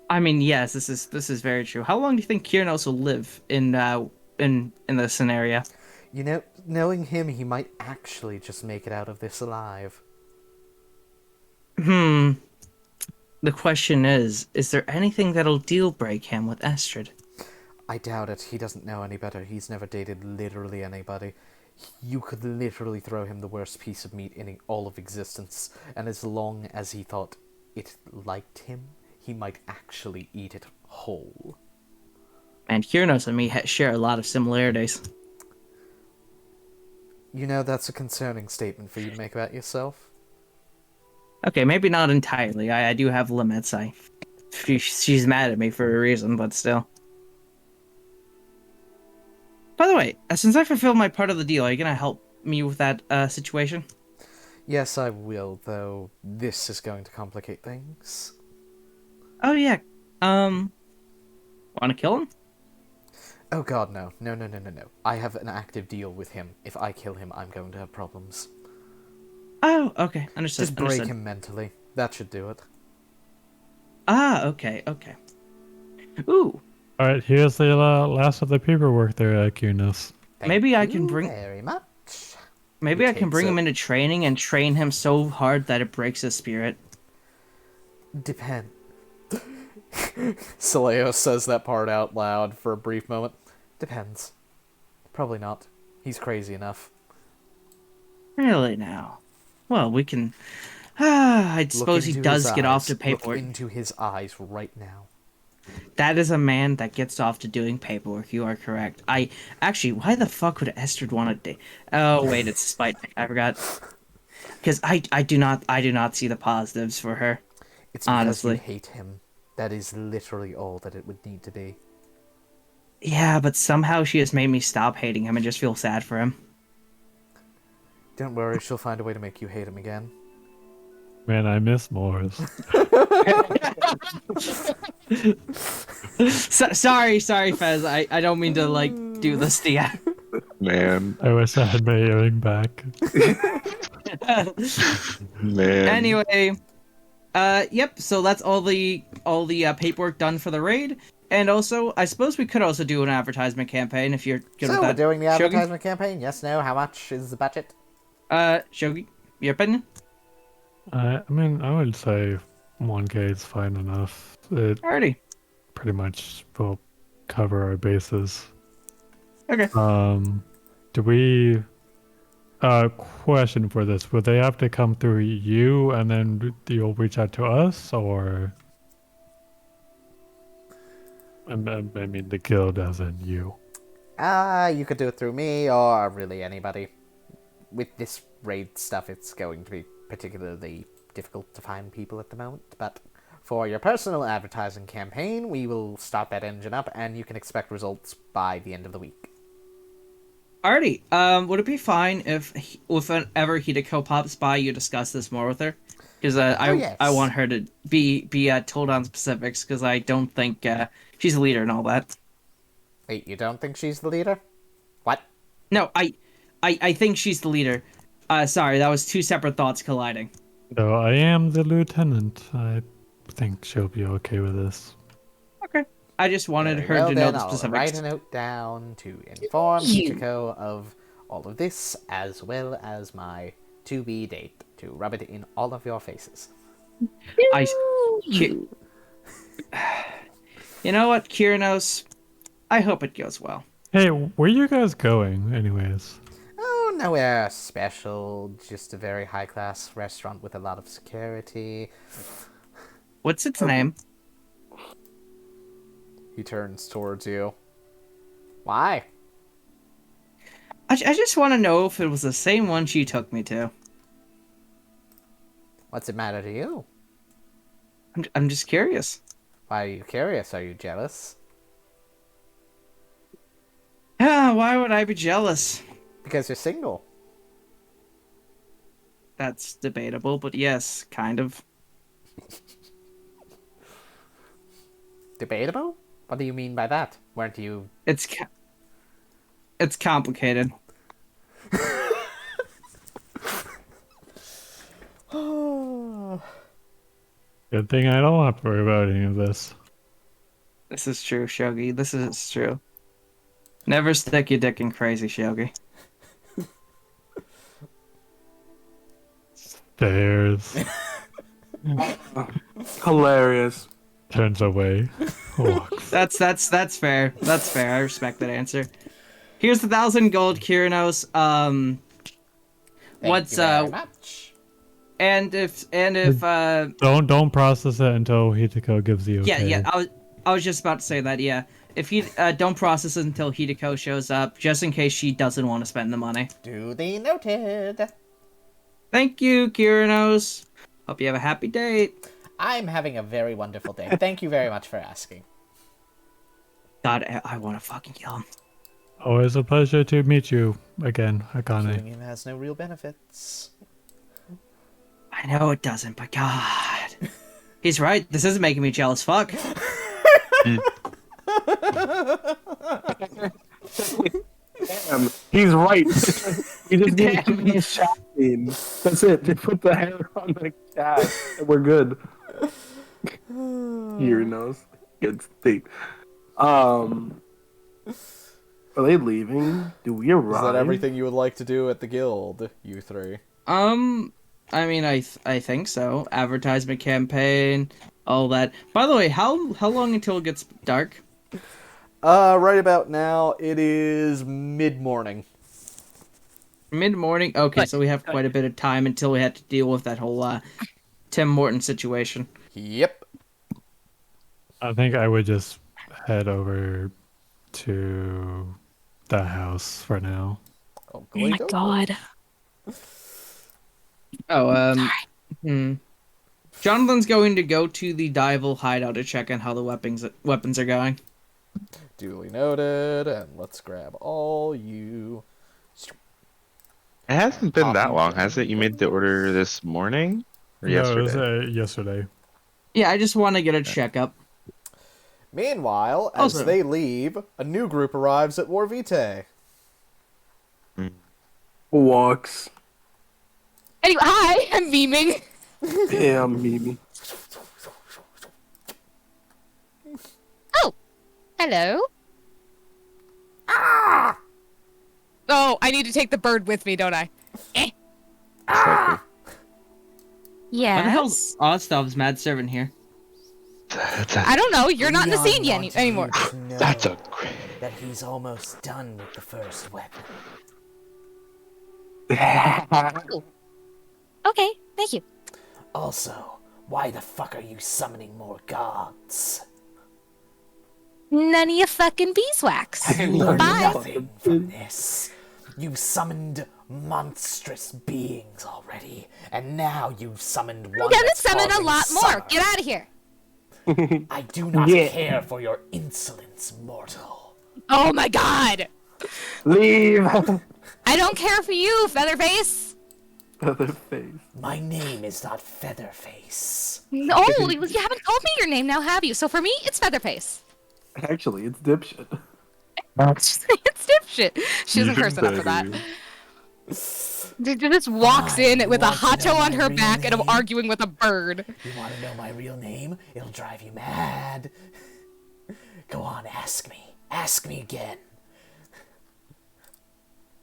Speaker 4: I mean, yes, this is very true. How long do you think Kyranos will live in this scenario?
Speaker 2: You know, knowing him, he might actually just make it out of this alive.
Speaker 4: The question is there anything that'll deal break him with Estrid?
Speaker 2: I doubt it. He doesn't know any better. He's never dated literally anybody. You could literally throw him the worst piece of meat in all of existence, and as long as he thought it liked him, he might actually eat it whole.
Speaker 4: And Kyranos and me share a lot of similarities.
Speaker 2: You know, that's a concerning statement for you to make about yourself.
Speaker 4: Okay, maybe not entirely. I do have limits. She's mad at me for a reason, but still. By the way, since I fulfilled my part of the deal, are you gonna help me with that situation?
Speaker 2: Yes, I will, though this is going to complicate things.
Speaker 4: Oh yeah. Wanna kill him?
Speaker 2: Oh god, no. No. I have an active deal with him. If I kill him, I'm going to have problems.
Speaker 4: Oh, okay. Understood.
Speaker 2: Just break
Speaker 4: understood.
Speaker 2: him mentally. That should do it.
Speaker 4: Ah, okay. Ooh,
Speaker 6: All right, here's the last of the paperwork there, Kunos.
Speaker 4: Maybe I
Speaker 7: Thank
Speaker 4: can
Speaker 7: you
Speaker 4: bring-
Speaker 7: very much.
Speaker 4: maybe
Speaker 2: He
Speaker 4: I can
Speaker 2: takes
Speaker 4: bring
Speaker 2: it.
Speaker 4: him into training and train him so hard that it breaks his spirit.
Speaker 2: Depend. Saleo says that part out loud for a brief moment. Depends. Probably not. He's crazy enough.
Speaker 4: Really now? Well, we can. I
Speaker 2: Look
Speaker 4: suppose he
Speaker 2: into
Speaker 4: does
Speaker 2: his
Speaker 4: get off
Speaker 2: eyes.
Speaker 4: to paperwork.
Speaker 2: Look into his eyes right now.
Speaker 4: That is a man that gets off to doing paperwork. You are correct. Actually, why the fuck would Esther want to? Oh wait, it's spite. I forgot. Because I do not see the positives for her.
Speaker 2: It's because
Speaker 4: Honestly.
Speaker 2: you hate him. That is literally all that it would need to be.
Speaker 4: Yeah, but somehow she has made me stop hating him and just feel sad for him.
Speaker 2: Don't worry, she'll find a way to make you hate him again.
Speaker 6: Man, I miss Moors.
Speaker 4: Sorry, Fez. I don't mean to do this to you.
Speaker 8: Man,
Speaker 6: I wish I had my earring back.
Speaker 8: man.
Speaker 4: Anyway, yep. So that's all the paperwork done for the raid, and also I suppose we could also do an advertisement campaign if you're good
Speaker 7: So
Speaker 4: with
Speaker 7: we're
Speaker 4: that.
Speaker 7: doing the
Speaker 4: Shogi?
Speaker 7: advertisement campaign. Yes, no. How much is the budget?
Speaker 4: Shogi, your opinion?
Speaker 6: I mean, I would say 1K is fine enough. It
Speaker 4: Alrighty.
Speaker 6: pretty much will cover our bases.
Speaker 4: Okay.
Speaker 6: Do we... question for this. Would they have to come through you and then you'll reach out to us, or... I mean, the guild as in you.
Speaker 7: You could do it through me or really anybody. With this raid stuff, it's going to be particularly difficult to find people at the moment, but for your personal advertising campaign, we will start that engine up, and you can expect results by the end of the week.
Speaker 4: Alrighty. Would it be fine if whenever Hideko pops by, you discuss this more with her? Because
Speaker 7: yes.
Speaker 4: I want her to be told on specifics, because I don't think she's a leader and all that.
Speaker 7: Wait, you don't think she's the leader? What?
Speaker 4: No, I think she's the leader. Sorry, that was two separate thoughts colliding.
Speaker 6: No, I am the lieutenant. I think she'll be okay with this.
Speaker 4: Okay. I just wanted
Speaker 7: Very
Speaker 4: her
Speaker 7: well,
Speaker 4: to know
Speaker 7: then
Speaker 4: the
Speaker 7: I'll
Speaker 4: specifics.
Speaker 7: write a note down to inform
Speaker 3: You.
Speaker 7: Ichiko of all of this, as well as my to-be date, to rub it in all of your faces.
Speaker 4: You know what, Kyrinos? I hope it goes well.
Speaker 6: Hey, where you guys going, anyways?
Speaker 7: Oh, nowhere special, just a very high-class restaurant with a lot of security.
Speaker 4: What's its name?
Speaker 2: He turns towards you.
Speaker 7: Why?
Speaker 4: I just want to know if it was the same one she took me to.
Speaker 7: What's it matter to you?
Speaker 4: I'm just curious.
Speaker 7: Why are you curious? Are you jealous?
Speaker 4: Why would I be jealous?
Speaker 7: Because you're single.
Speaker 4: That's debatable, but yes, kind of.
Speaker 7: Debatable? What do you mean by that? Weren't you...
Speaker 4: It's complicated.
Speaker 6: Good thing I don't have to worry about any of this.
Speaker 4: This is true, Shogi. This is true. Never stick your dick in crazy, Shogi.
Speaker 6: Stairs.
Speaker 5: Hilarious.
Speaker 6: Turns away. Walks.
Speaker 4: That's fair. That's fair. I respect that answer. Here's 1,000 gold, Kyrinos.
Speaker 7: Thank
Speaker 4: What's
Speaker 7: you very much.
Speaker 4: and if
Speaker 6: Don't process it until Hitako gives the okay.
Speaker 4: yeah, I was just about to say that. Yeah, if he don't process it until Hideko shows up, just in case she doesn't want to spend the money.
Speaker 7: Duly noted.
Speaker 4: Thank you, Kyrinos. Hope you have a happy date.
Speaker 7: I'm having a very wonderful day. Thank you very much for asking.
Speaker 4: God, I want to fucking kill him.
Speaker 6: Always a pleasure to meet you again, Akane.
Speaker 2: Killing him has no real benefits.
Speaker 4: I know it doesn't, but God, he's right. This isn't making me jealous. Fuck.
Speaker 5: Damn, he's right. You just need to give his chat name. That's it. Just put the hair on the cat, and we're good. Here knows. Good state. Are they leaving? Do we arrive?
Speaker 2: Is that everything you would like to do at the guild, you three?
Speaker 4: I mean, I think so. Advertisement campaign, all that. By the way, how long until it gets dark?
Speaker 2: Right about now, it is mid-morning.
Speaker 4: Mid-morning? Okay, so we have quite a bit of time until we have to deal with that whole Tim Morton situation.
Speaker 2: Yep.
Speaker 6: I think I would just head over to the house for now.
Speaker 2: Oh
Speaker 3: my god.
Speaker 4: Oh, Jonathan's going to go to the Dival hideout to check on how the weapons are going.
Speaker 2: Duly noted, and let's grab all you...
Speaker 1: It hasn't been that long, has it? You made the order this morning? Or yesterday?
Speaker 6: No, it was yesterday.
Speaker 4: Yeah, I just want to get a checkup.
Speaker 2: Meanwhile, as they leave, a new group arrives at War Vitae.
Speaker 5: Walks.
Speaker 3: Anyway, hi, I'm memeing.
Speaker 5: Yeah, I'm Mimi.
Speaker 3: Oh, hello. Ah! Oh, I need to take the bird with me, don't I? Eh.
Speaker 1: Ah!
Speaker 3: Yes.
Speaker 4: Why the hell's Oddstuff's mad servant here?
Speaker 3: I don't know. You're not in the scene yet anymore.
Speaker 1: That's a great...
Speaker 7: That he's almost done with the first weapon.
Speaker 3: Okay, thank you.
Speaker 7: Also, why the fuck are you summoning more gods?
Speaker 3: None of your fucking beeswax.
Speaker 7: Have you learned
Speaker 3: Bye.
Speaker 7: nothing from this? You summoned monstrous beings already, and now you've summoned one.
Speaker 3: I'm gonna
Speaker 7: that's
Speaker 3: summon a
Speaker 7: causing
Speaker 3: lot more.
Speaker 7: summer.
Speaker 3: Get out of here.
Speaker 7: I do not care for your insolence, mortal.
Speaker 3: Oh my god.
Speaker 5: Leave.
Speaker 3: I don't care for you, Featherface.
Speaker 5: Featherface.
Speaker 7: My name is not Featherface.
Speaker 3: No, you haven't told me your name now, have you? So for me, it's Featherface.
Speaker 5: Actually, it's dipshit.
Speaker 3: It's dipshit. She doesn't curse enough for that. She just walks in with a hacho on her back and I'm arguing with a bird.
Speaker 7: You want to know my real name? It'll drive you mad. Go on, ask me. Ask me again.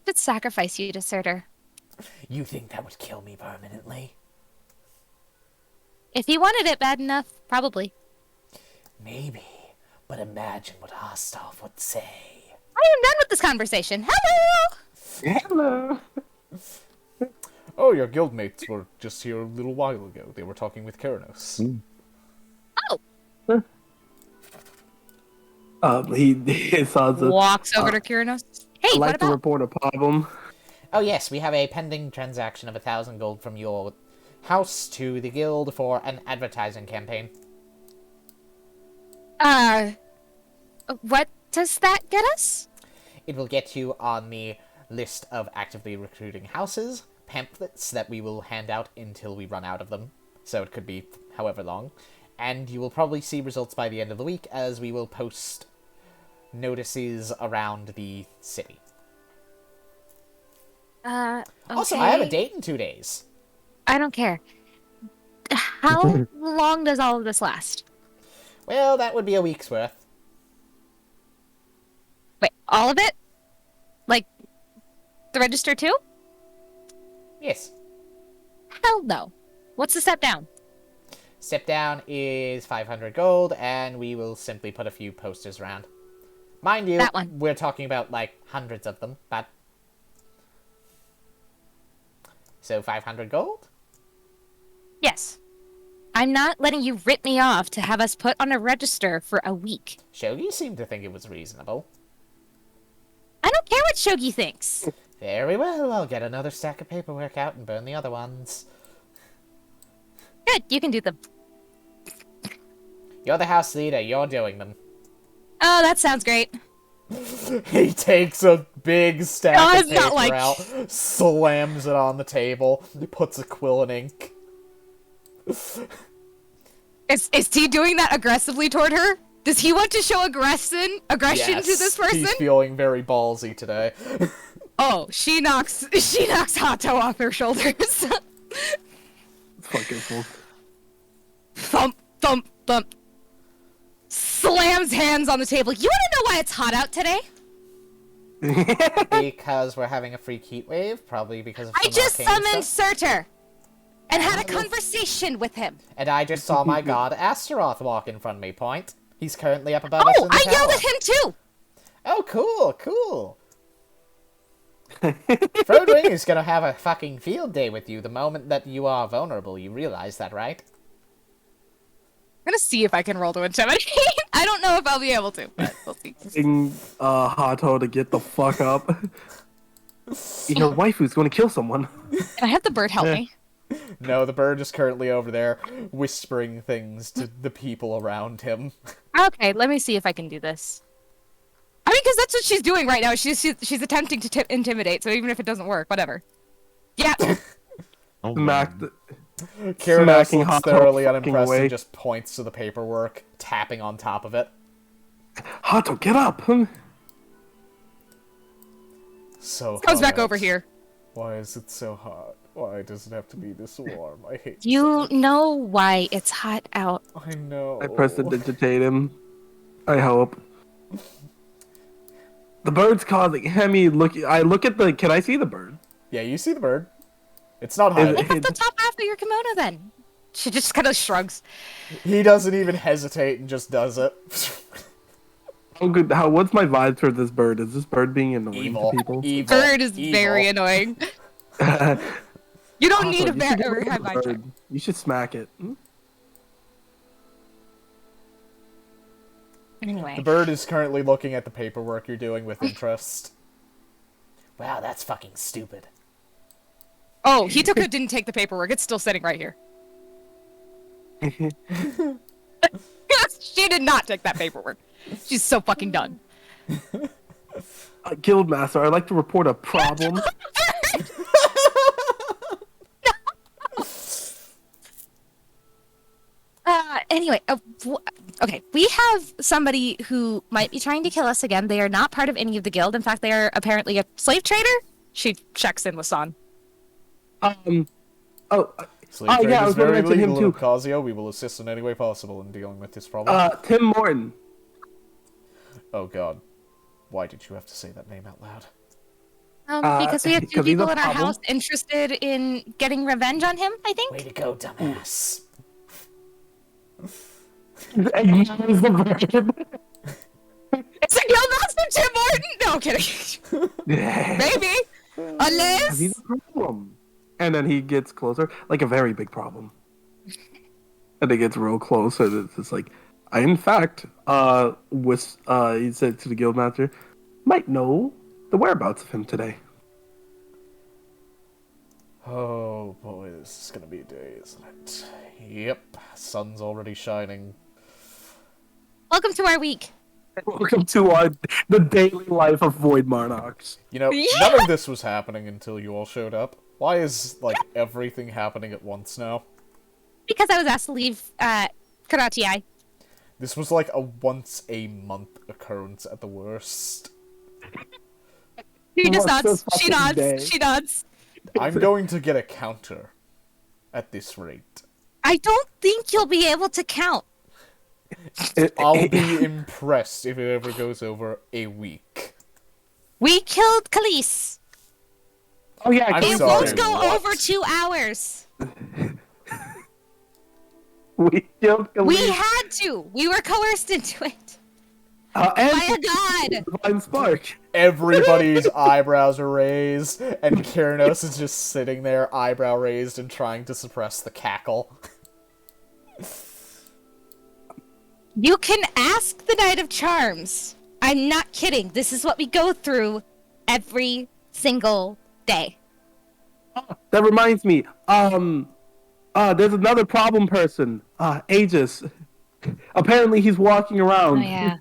Speaker 3: Should sacrifice you, deserter.
Speaker 7: You think that would kill me permanently?
Speaker 3: If he wanted it bad enough, probably.
Speaker 7: Maybe. But imagine what Ostov would say.
Speaker 3: I am done with this conversation. Hello!
Speaker 5: Hello.
Speaker 2: Oh, your guildmates were just here a little while ago. They were talking with Keranos.
Speaker 3: Oh!
Speaker 5: He saw the...
Speaker 3: Walks over to Keranos. Hey,
Speaker 5: I'd
Speaker 3: what
Speaker 5: like to
Speaker 3: about...
Speaker 5: report a problem.
Speaker 7: Oh yes, we have a pending transaction of 1,000 gold from your house to the guild for an advertising campaign.
Speaker 3: What does that get us?
Speaker 7: It will get you on the list of actively recruiting houses, pamphlets that we will hand out until we run out of them, so it could be however long, and you will probably see results by the end of the week as we will post notices around the city.
Speaker 3: Okay.
Speaker 7: Also, I have a date in 2 days.
Speaker 3: I don't care. How long does all of this last?
Speaker 7: Well, that would be a week's worth.
Speaker 3: Wait, all of it? Like, the register too?
Speaker 7: Yes.
Speaker 3: Hell no. What's the step down?
Speaker 7: Step down is 500 gold, and we will simply put a few posters around. Mind you,
Speaker 3: That one.
Speaker 7: we're talking about, like, hundreds of them, but... So 500 gold?
Speaker 3: Yes. I'm not letting you rip me off to have us put on a register for a week.
Speaker 7: Shogi seemed to think it was reasonable.
Speaker 3: I don't care what Shogi thinks.
Speaker 7: Very well, I'll get another stack of paperwork out and burn the other ones.
Speaker 3: Good, you can do them.
Speaker 7: You're the house leader, you're doing them.
Speaker 3: Oh, that sounds great.
Speaker 2: He takes a big stack
Speaker 3: No,
Speaker 2: of
Speaker 3: it's not
Speaker 2: paper
Speaker 3: like-
Speaker 2: out, slams it on the table, puts a quill and ink.
Speaker 3: Is he doing that aggressively toward her? Does he want to show aggression to this person?
Speaker 2: He's feeling very ballsy today.
Speaker 3: Oh, she knocks Hato off her shoulders.
Speaker 5: Fucking fool.
Speaker 3: Thump, thump, thump. Slams hands on the table. You want to know why it's hot out today?
Speaker 7: Because we're having a freak heat wave, probably because of
Speaker 3: I
Speaker 7: some
Speaker 3: just
Speaker 7: arcane
Speaker 3: summoned
Speaker 7: stuff.
Speaker 3: Surtur and had a conversation with him.
Speaker 7: And I just saw my god Astaroth walk in front of me. Point. He's currently up above us
Speaker 3: Oh,
Speaker 7: in the
Speaker 3: I
Speaker 7: tower.
Speaker 3: yelled at him too.
Speaker 7: Oh, cool. Frodwing is gonna have a fucking field day with you the moment that you are vulnerable. You realize that, right?
Speaker 3: I'm gonna see if I can roll to intimidate. I don't know if I'll be able to, but we'll see.
Speaker 5: Hato to get the fuck up. Your waifu's going to kill someone.
Speaker 3: Can I have the bird help me?
Speaker 2: No, the bird is currently over there, whispering things to the people around him.
Speaker 3: Okay, let me see if I can do this. I mean, because that's what she's doing right now. She's attempting to intimidate, so even if it doesn't work, whatever. Yeah.
Speaker 5: Smack the...
Speaker 2: Karen
Speaker 5: Smacking
Speaker 2: looks
Speaker 5: Hato
Speaker 2: thoroughly
Speaker 5: fucking
Speaker 2: unimpressed
Speaker 5: away.
Speaker 2: and just points to the paperwork, tapping on top of it.
Speaker 5: Hato, get up!
Speaker 2: So
Speaker 3: Comes back
Speaker 2: hot.
Speaker 3: over here.
Speaker 2: Why is it so hot? Why does it have to be this warm? I hate
Speaker 3: You know why it's hot out.
Speaker 2: I know.
Speaker 5: I press to digitate him. I hope. The bird's causing Hemi look. I look at the. Can I see the bird?
Speaker 2: Yeah, you see the bird. It's not
Speaker 5: Is
Speaker 2: hiding.
Speaker 3: Look at the top half of your kimono then. She just kind of shrugs.
Speaker 2: He doesn't even hesitate and just does it.
Speaker 5: How good? What's my vibe for this bird? Is this bird being annoying
Speaker 2: Evil.
Speaker 5: to people?
Speaker 2: Evil.
Speaker 3: Bird is
Speaker 2: Evil.
Speaker 3: very annoying. You don't need a
Speaker 5: You should
Speaker 3: bear
Speaker 5: get
Speaker 3: have
Speaker 5: rid
Speaker 3: my
Speaker 5: of the
Speaker 3: check.
Speaker 5: bird. You should smack it.
Speaker 3: Anyway.
Speaker 2: The bird is currently looking at the paperwork you're doing with interest.
Speaker 7: Wow, that's fucking stupid.
Speaker 3: Oh, Hitoko didn't take the paperwork. It's still sitting right here. She did not take that paperwork. She's so fucking done.
Speaker 5: Guildmaster, I'd like to report a problem.
Speaker 3: Anyway, okay, we have somebody who might be trying to kill us again. They are not part of any of the guild. In fact, they are apparently a slave trader. She checks in with San.
Speaker 2: Slave trade
Speaker 5: yeah, I
Speaker 2: is
Speaker 5: was going to
Speaker 2: very
Speaker 5: mention him
Speaker 2: legal
Speaker 5: too.
Speaker 2: in Obcassio. We will assist in any way possible in dealing with this problem.
Speaker 5: Tim Morton.
Speaker 2: Oh god. Why did you have to say that name out loud?
Speaker 3: Because we have two
Speaker 5: 'cause he's a
Speaker 3: people in our
Speaker 5: problem.
Speaker 3: house interested in getting revenge on him, I think.
Speaker 7: Way to go, dumbass.
Speaker 5: Acknowledge the bird.
Speaker 3: It's a guildmaster Tim Morton! No, I'm kidding. Maybe. Unless...
Speaker 5: He's a problem. And then he gets closer, like a very big problem. And it gets real close, and it's just like, I in fact, he said to the guildmaster, might know the whereabouts of him today.
Speaker 2: Oh boy, this is gonna be a day, isn't it? Yep, sun's already shining.
Speaker 3: Welcome to our week.
Speaker 5: Welcome to the daily life of Void Monarchs.
Speaker 2: You know,
Speaker 3: Yeah.
Speaker 2: none of this was happening until you all showed up. Why is, like, everything happening at once now?
Speaker 3: Because I was asked to leave Karate.
Speaker 2: This was like a once-a-month occurrence at the worst.
Speaker 3: She just
Speaker 5: What's
Speaker 3: nods.
Speaker 5: the
Speaker 3: She
Speaker 5: fucking
Speaker 3: nods.
Speaker 5: day?
Speaker 3: She nods.
Speaker 2: I'm going to get a counter at this rate.
Speaker 3: I don't think you'll be able to count.
Speaker 2: I'll be impressed if it ever goes over a week.
Speaker 3: We killed Khalees.
Speaker 5: Oh yeah,
Speaker 2: I'm
Speaker 3: It
Speaker 2: sorry,
Speaker 3: won't go
Speaker 2: what?
Speaker 3: over 2 hours.
Speaker 5: we killed
Speaker 3: We
Speaker 5: Khalid.
Speaker 3: had to. We were coerced into it.
Speaker 5: And
Speaker 3: By a god.
Speaker 5: Divine Spark.
Speaker 2: Everybody's eyebrows are raised, and Kyrnos is just sitting there, eyebrow raised, and trying to suppress the cackle.
Speaker 3: You can ask the Knight of Charms. I'm not kidding. This is what we go through every single day.
Speaker 5: That reminds me. There's another problem person. Aegis. Apparently, he's walking around.
Speaker 3: Oh, yeah.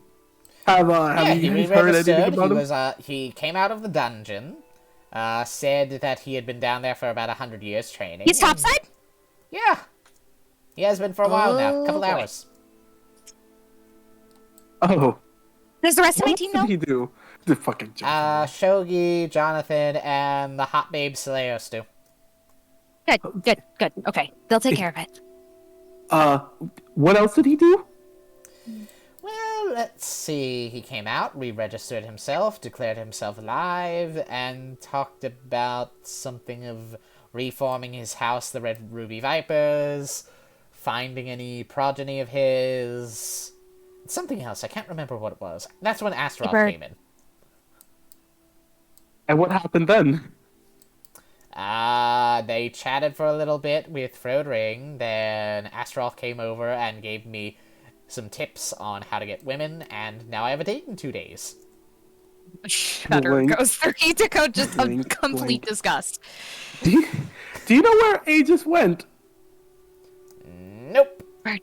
Speaker 5: Have
Speaker 7: he
Speaker 5: you heard anything
Speaker 7: understood.
Speaker 5: about
Speaker 7: He
Speaker 5: him?
Speaker 7: was he came out of the dungeon, said that he had been down there for about 100 years training.
Speaker 3: He's topside?
Speaker 7: Yeah. He has been for a while now, a couple
Speaker 3: Oh, boy.
Speaker 7: hours.
Speaker 5: Oh.
Speaker 3: Does the rest of my
Speaker 5: What
Speaker 3: team
Speaker 5: did
Speaker 3: know?
Speaker 5: he do? The fucking joke.
Speaker 2: Shogi, Johnathan, and the hot babe Seleos do.
Speaker 3: Good. Okay, they'll take care of it.
Speaker 5: What else did he do?
Speaker 2: Well, let's see. He came out, re-registered himself, declared himself alive, and talked about something of reforming his house, the Red Ruby Vipers, finding any progeny of his... Something else. I can't remember what it was. That's when Astaroth came in.
Speaker 5: And what happened then?
Speaker 2: They chatted for a little bit with Frodring, then Astaroth came over and gave me some tips on how to get women, and now I have a date in 2 days.
Speaker 3: Shudder
Speaker 5: Blink.
Speaker 3: goes through Hideko, just a
Speaker 5: Blink,
Speaker 3: complete
Speaker 5: blink.
Speaker 3: disgust.
Speaker 5: Do you know where Aegis went?
Speaker 2: Nope.
Speaker 3: Bird.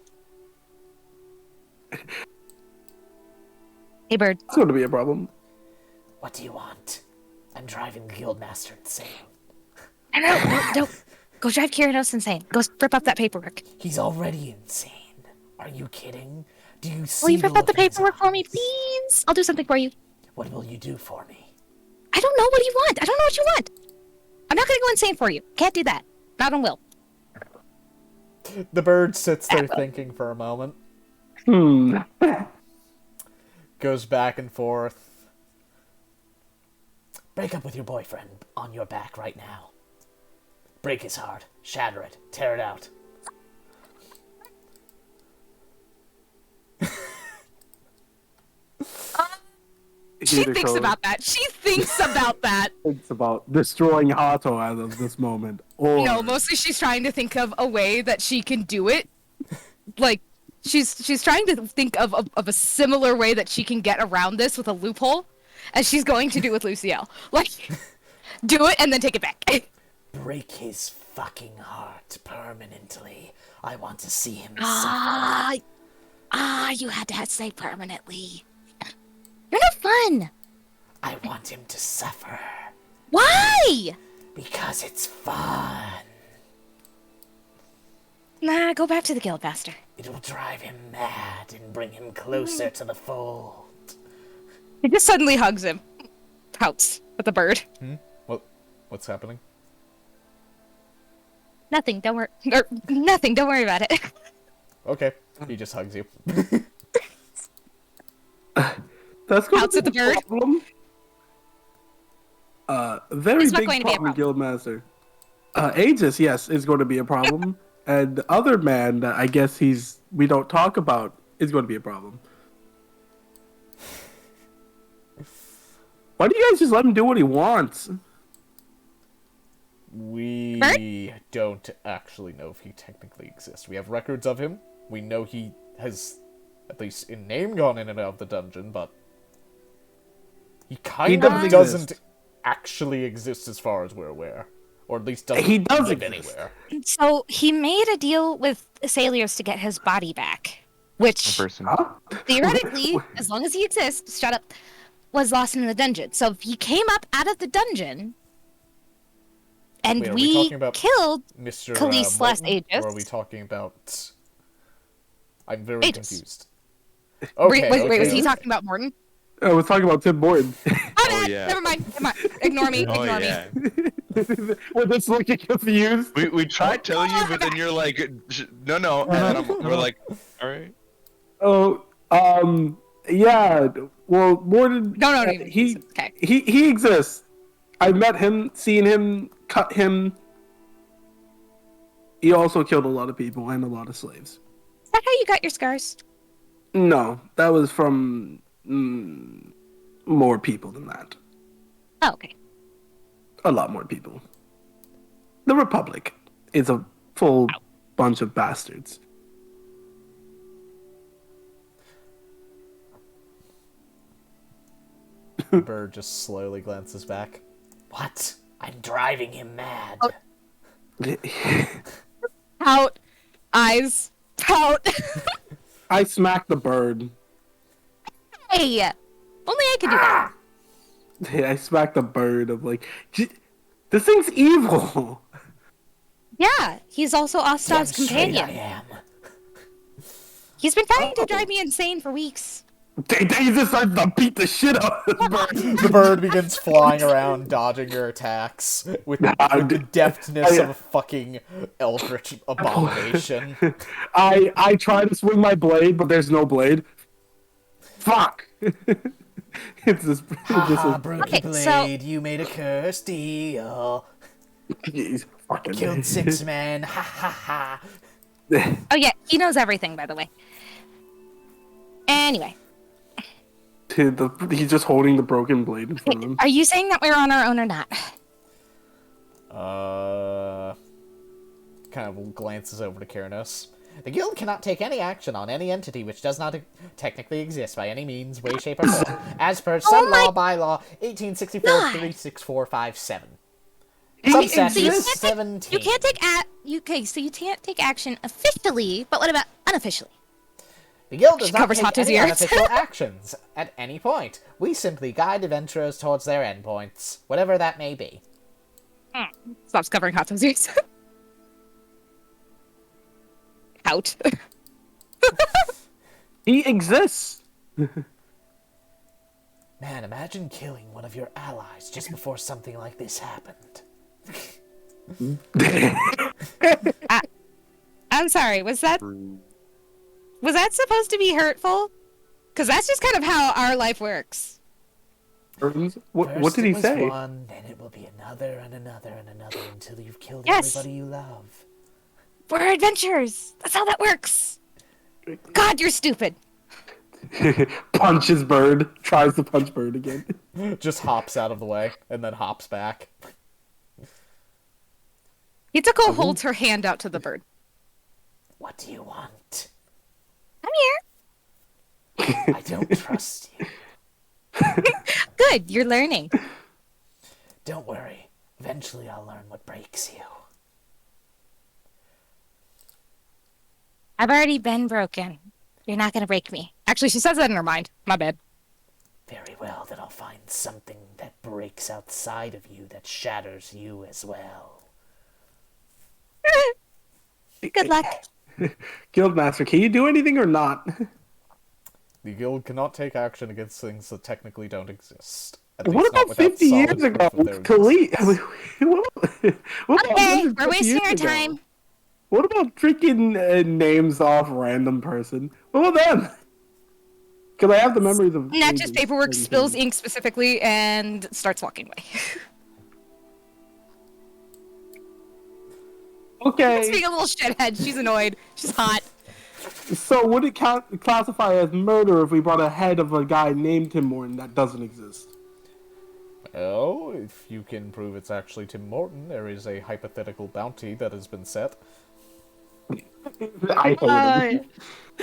Speaker 3: Hey, Bird.
Speaker 5: It's going to be a problem.
Speaker 2: What do you want? I'm driving the Guildmaster insane.
Speaker 3: No. Go drive Kyrinos insane. Go rip up that paperwork.
Speaker 2: He's already insane. Are you kidding? Do you see
Speaker 3: Will you rip up the
Speaker 2: look in his
Speaker 3: paperwork for me,
Speaker 2: eyes?
Speaker 3: please? I'll do something for you.
Speaker 2: What will you do for me?
Speaker 3: I don't know. What do you want? I don't know what you want. I'm not gonna go insane for you. Can't do that. Not on will.
Speaker 2: The bird sits there thinking for a moment. Goes back and forth. Break up with your boyfriend on your back right now. Break his heart. Shatter it. Tear it out.
Speaker 3: She thinks about that. She thinks about that.
Speaker 5: It's about destroying Hato as of this moment. Or
Speaker 3: No, mostly she's trying to think of a way that she can do it. Like, she's trying to think of a similar way that she can get around this with a loophole, as she's going to do with Luciel. Like, do it and then take it back.
Speaker 2: Break his fucking heart permanently. I want to see him suffer.
Speaker 3: You had to say permanently. You're no fun.
Speaker 2: I want him to suffer.
Speaker 3: Why?
Speaker 2: Because it's fun.
Speaker 3: Nah, go back to the Guildmaster.
Speaker 2: It will drive him mad and bring him closer to the fold.
Speaker 3: He just suddenly hugs him. Pouts with the bird.
Speaker 2: What's happening?
Speaker 3: Nothing, don't worry. Nothing, don't worry about it.
Speaker 2: Okay, he just hugs you.
Speaker 5: that's going
Speaker 3: Outs
Speaker 5: to
Speaker 3: at
Speaker 5: be
Speaker 3: the
Speaker 5: a
Speaker 3: bird.
Speaker 5: problem. Very
Speaker 3: It's not
Speaker 5: big
Speaker 3: going to be a
Speaker 5: problem, Guildmaster. Aegis, yes, is going to be a problem. And the other man that I guess we don't talk about is going to be a problem. Why do you guys just let him do what he wants?
Speaker 2: We don't actually know if he technically exists. We have records of him. We know he has, at least in name, gone in and out of the dungeon, but he kind of doesn't actually exist as far as we're aware. Or at least doesn't live anywhere.
Speaker 3: So, he made a deal with Sailors to get his body back. Which, theoretically, as long as he exists, shut up, was lost in the dungeon. So, if he came up out of the dungeon, and
Speaker 2: Wait,
Speaker 3: we
Speaker 2: about
Speaker 3: killed
Speaker 2: Mr.
Speaker 3: Khalees / Aegis.
Speaker 2: Or are we talking about... I'm very
Speaker 3: Aegis.
Speaker 2: confused. Okay,
Speaker 3: wait, was he talking about Morton?
Speaker 5: I was talking about Tim Morton.
Speaker 3: Oh, bad.
Speaker 8: yeah.
Speaker 3: Never mind. Ignore me.
Speaker 8: Oh,
Speaker 3: Ignore
Speaker 8: yeah.
Speaker 3: me.
Speaker 5: We're just looking confused.
Speaker 8: We tried telling you, but then you're like, no. And then we're like, all right.
Speaker 5: Oh, yeah. Well, Morton.
Speaker 3: No.
Speaker 5: He
Speaker 3: Okay.
Speaker 5: he exists. I met him, seen him, cut him. He also killed a lot of people and a lot of slaves.
Speaker 3: Is that how you got your scars?
Speaker 5: No, that was from more people than that.
Speaker 3: Oh, okay.
Speaker 5: A lot more people. The Republic is a full bunch of bastards.
Speaker 2: Bird just slowly glances back. What? I'm driving him mad.
Speaker 3: Oh. Pout. Eyes. Pout.
Speaker 5: I smacked the bird.
Speaker 3: Hey! Only I could do that.
Speaker 5: I smacked the bird. I'm like, this thing's evil.
Speaker 3: Yeah, he's also Ostad's companion.
Speaker 2: I am.
Speaker 3: He's been trying to drive me insane for weeks.
Speaker 5: They just started to beat the shit out of this bird.
Speaker 2: The bird begins flying around, dodging your attacks with the deftness of a fucking eldritch abomination.
Speaker 5: I try to swing my blade, but there's no blade. Fuck! It's just
Speaker 2: Broken
Speaker 3: Okay,
Speaker 2: blade,
Speaker 3: so-
Speaker 2: you made a curse deal.
Speaker 5: He's fucking
Speaker 2: Killed 6 men, ha ha ha.
Speaker 3: Oh yeah, he knows everything, by the way. Anyway,
Speaker 5: He's just holding the broken blade in front of him.
Speaker 3: are you saying that we're on our own or not?
Speaker 2: Kind of glances over to Kyrnos. The guild cannot take any action on any entity which does not technically exist by any means, way, shape, or form, as per some law bylaw 1864-36457. Subsection 17.
Speaker 3: You can't take so you can't take action officially, but what about unofficially?
Speaker 2: The guild does
Speaker 3: She
Speaker 2: not
Speaker 3: covers
Speaker 2: take
Speaker 3: Hato's
Speaker 2: any
Speaker 3: ears.
Speaker 2: unofficial actions at any point. We simply guide adventurers towards their endpoints, whatever that may be.
Speaker 3: Stops covering Hato's ears. Out.
Speaker 5: He exists!
Speaker 2: Man, imagine killing one of your allies just before something like this happened.
Speaker 3: I'm sorry, was that supposed to be hurtful? Because that's just kind of how our life works.
Speaker 5: What did he
Speaker 2: First it was
Speaker 5: say?
Speaker 2: one, then it will be another and another and another until you've killed
Speaker 3: Yes.
Speaker 2: everybody you love.
Speaker 3: We're adventurers. That's how that works. God, you're stupid.
Speaker 5: Punches bird. Tries to punch bird again.
Speaker 2: Just hops out of the way, and then hops back.
Speaker 3: Hitoko holds her hand out to the bird.
Speaker 2: What do you want?
Speaker 3: I'm here.
Speaker 2: I don't trust you.
Speaker 3: Good, you're learning.
Speaker 2: Don't worry. Eventually I'll learn what breaks you.
Speaker 3: I've already been broken. You're not gonna break me. Actually, she says that in her mind. My bad.
Speaker 2: Very well, then I'll find something that breaks outside of you that shatters you as well.
Speaker 3: Good luck.
Speaker 5: Guildmaster, can you do anything or not?
Speaker 2: The guild cannot take action against things that technically don't exist. At
Speaker 5: What
Speaker 2: least not
Speaker 5: about
Speaker 2: without
Speaker 5: 50
Speaker 2: solid
Speaker 5: years ago?
Speaker 2: proof of their
Speaker 5: Khalid.
Speaker 2: existence.
Speaker 5: What about
Speaker 3: Okay,
Speaker 5: 150
Speaker 3: we're wasting
Speaker 5: years
Speaker 3: our
Speaker 5: ago?
Speaker 3: time.
Speaker 5: What about freaking names off random person? What about them? Because I have the memories of.
Speaker 3: Not just paperwork, spills ink specifically, and starts walking away.
Speaker 5: Okay.
Speaker 3: Being a little shithead. She's annoyed. She's hot.
Speaker 5: So would it classify as murder if we brought a head of a guy named Tim Morton that doesn't exist?
Speaker 2: Oh, if you can prove it's actually Tim Morton, there is a hypothetical bounty that has been set.
Speaker 5: I hate him.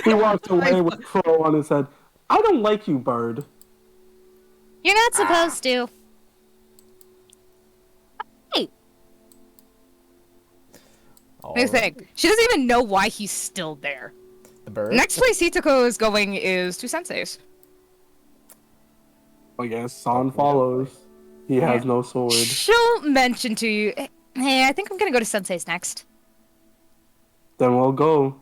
Speaker 5: He walked away with crow on his head. I don't like you, bird.
Speaker 3: You're not supposed to. Hey, new thing. She doesn't even know why he's still there.
Speaker 2: The bird?
Speaker 3: Next place Hitoko is going is to Sensei's.
Speaker 5: I guess San follows. He has no sword.
Speaker 3: She'll mention to you, hey, I think I'm gonna go to Sensei's next.
Speaker 5: Then we'll go.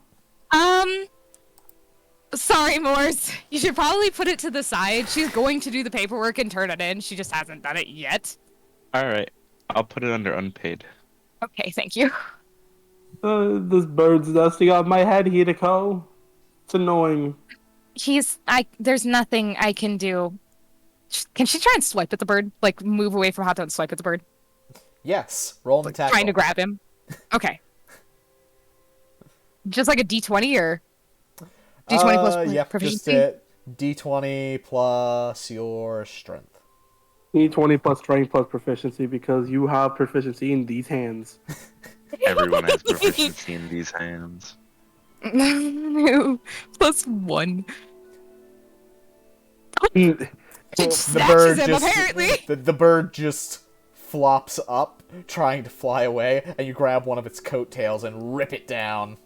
Speaker 3: Sorry, Morse. You should probably put it to the side. She's going to do the paperwork and turn it in. She just hasn't done it yet.
Speaker 8: Alright, I'll put it under unpaid.
Speaker 3: Okay, thank you.
Speaker 5: This bird's dusting off my head, Hideko. It's annoying.
Speaker 3: There's nothing I can do. Can she try and swipe at the bird? Like, move away from Hato and swipe at the bird?
Speaker 2: Yes. Roll an attack.
Speaker 3: Trying to grab him? Okay. Just like a D20 or? D20 plus
Speaker 2: Yep,
Speaker 3: proficiency?
Speaker 2: just D20 plus your strength.
Speaker 5: D20 plus strength plus proficiency because you have proficiency in these hands.
Speaker 8: Everyone has proficiency in these hands.
Speaker 3: Plus 1.
Speaker 2: The
Speaker 3: Snatches him, apparently!
Speaker 2: The bird just flops up, trying to fly away, and you grab one of its coattails and rip it down.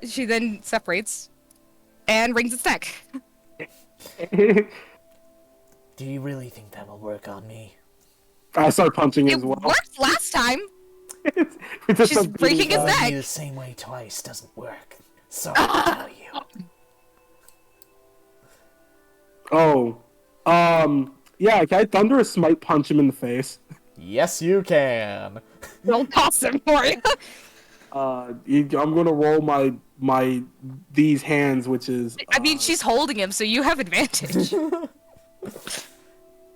Speaker 3: She then separates and wrings its neck.
Speaker 2: Do you really think that will work on me?
Speaker 5: I start punching
Speaker 3: It
Speaker 5: as well.
Speaker 3: worked last time.
Speaker 5: We just
Speaker 3: She's
Speaker 5: start
Speaker 3: breaking his
Speaker 2: Telling
Speaker 3: neck.
Speaker 2: you the same way twice doesn't work. Sorry to tell you.
Speaker 5: Oh. Yeah, can I Thunderous Smite punch him in the face?
Speaker 2: Yes, you can.
Speaker 3: We'll toss him for you.
Speaker 5: I'm gonna roll my these hands, which is
Speaker 3: I mean, she's holding him, so you have advantage.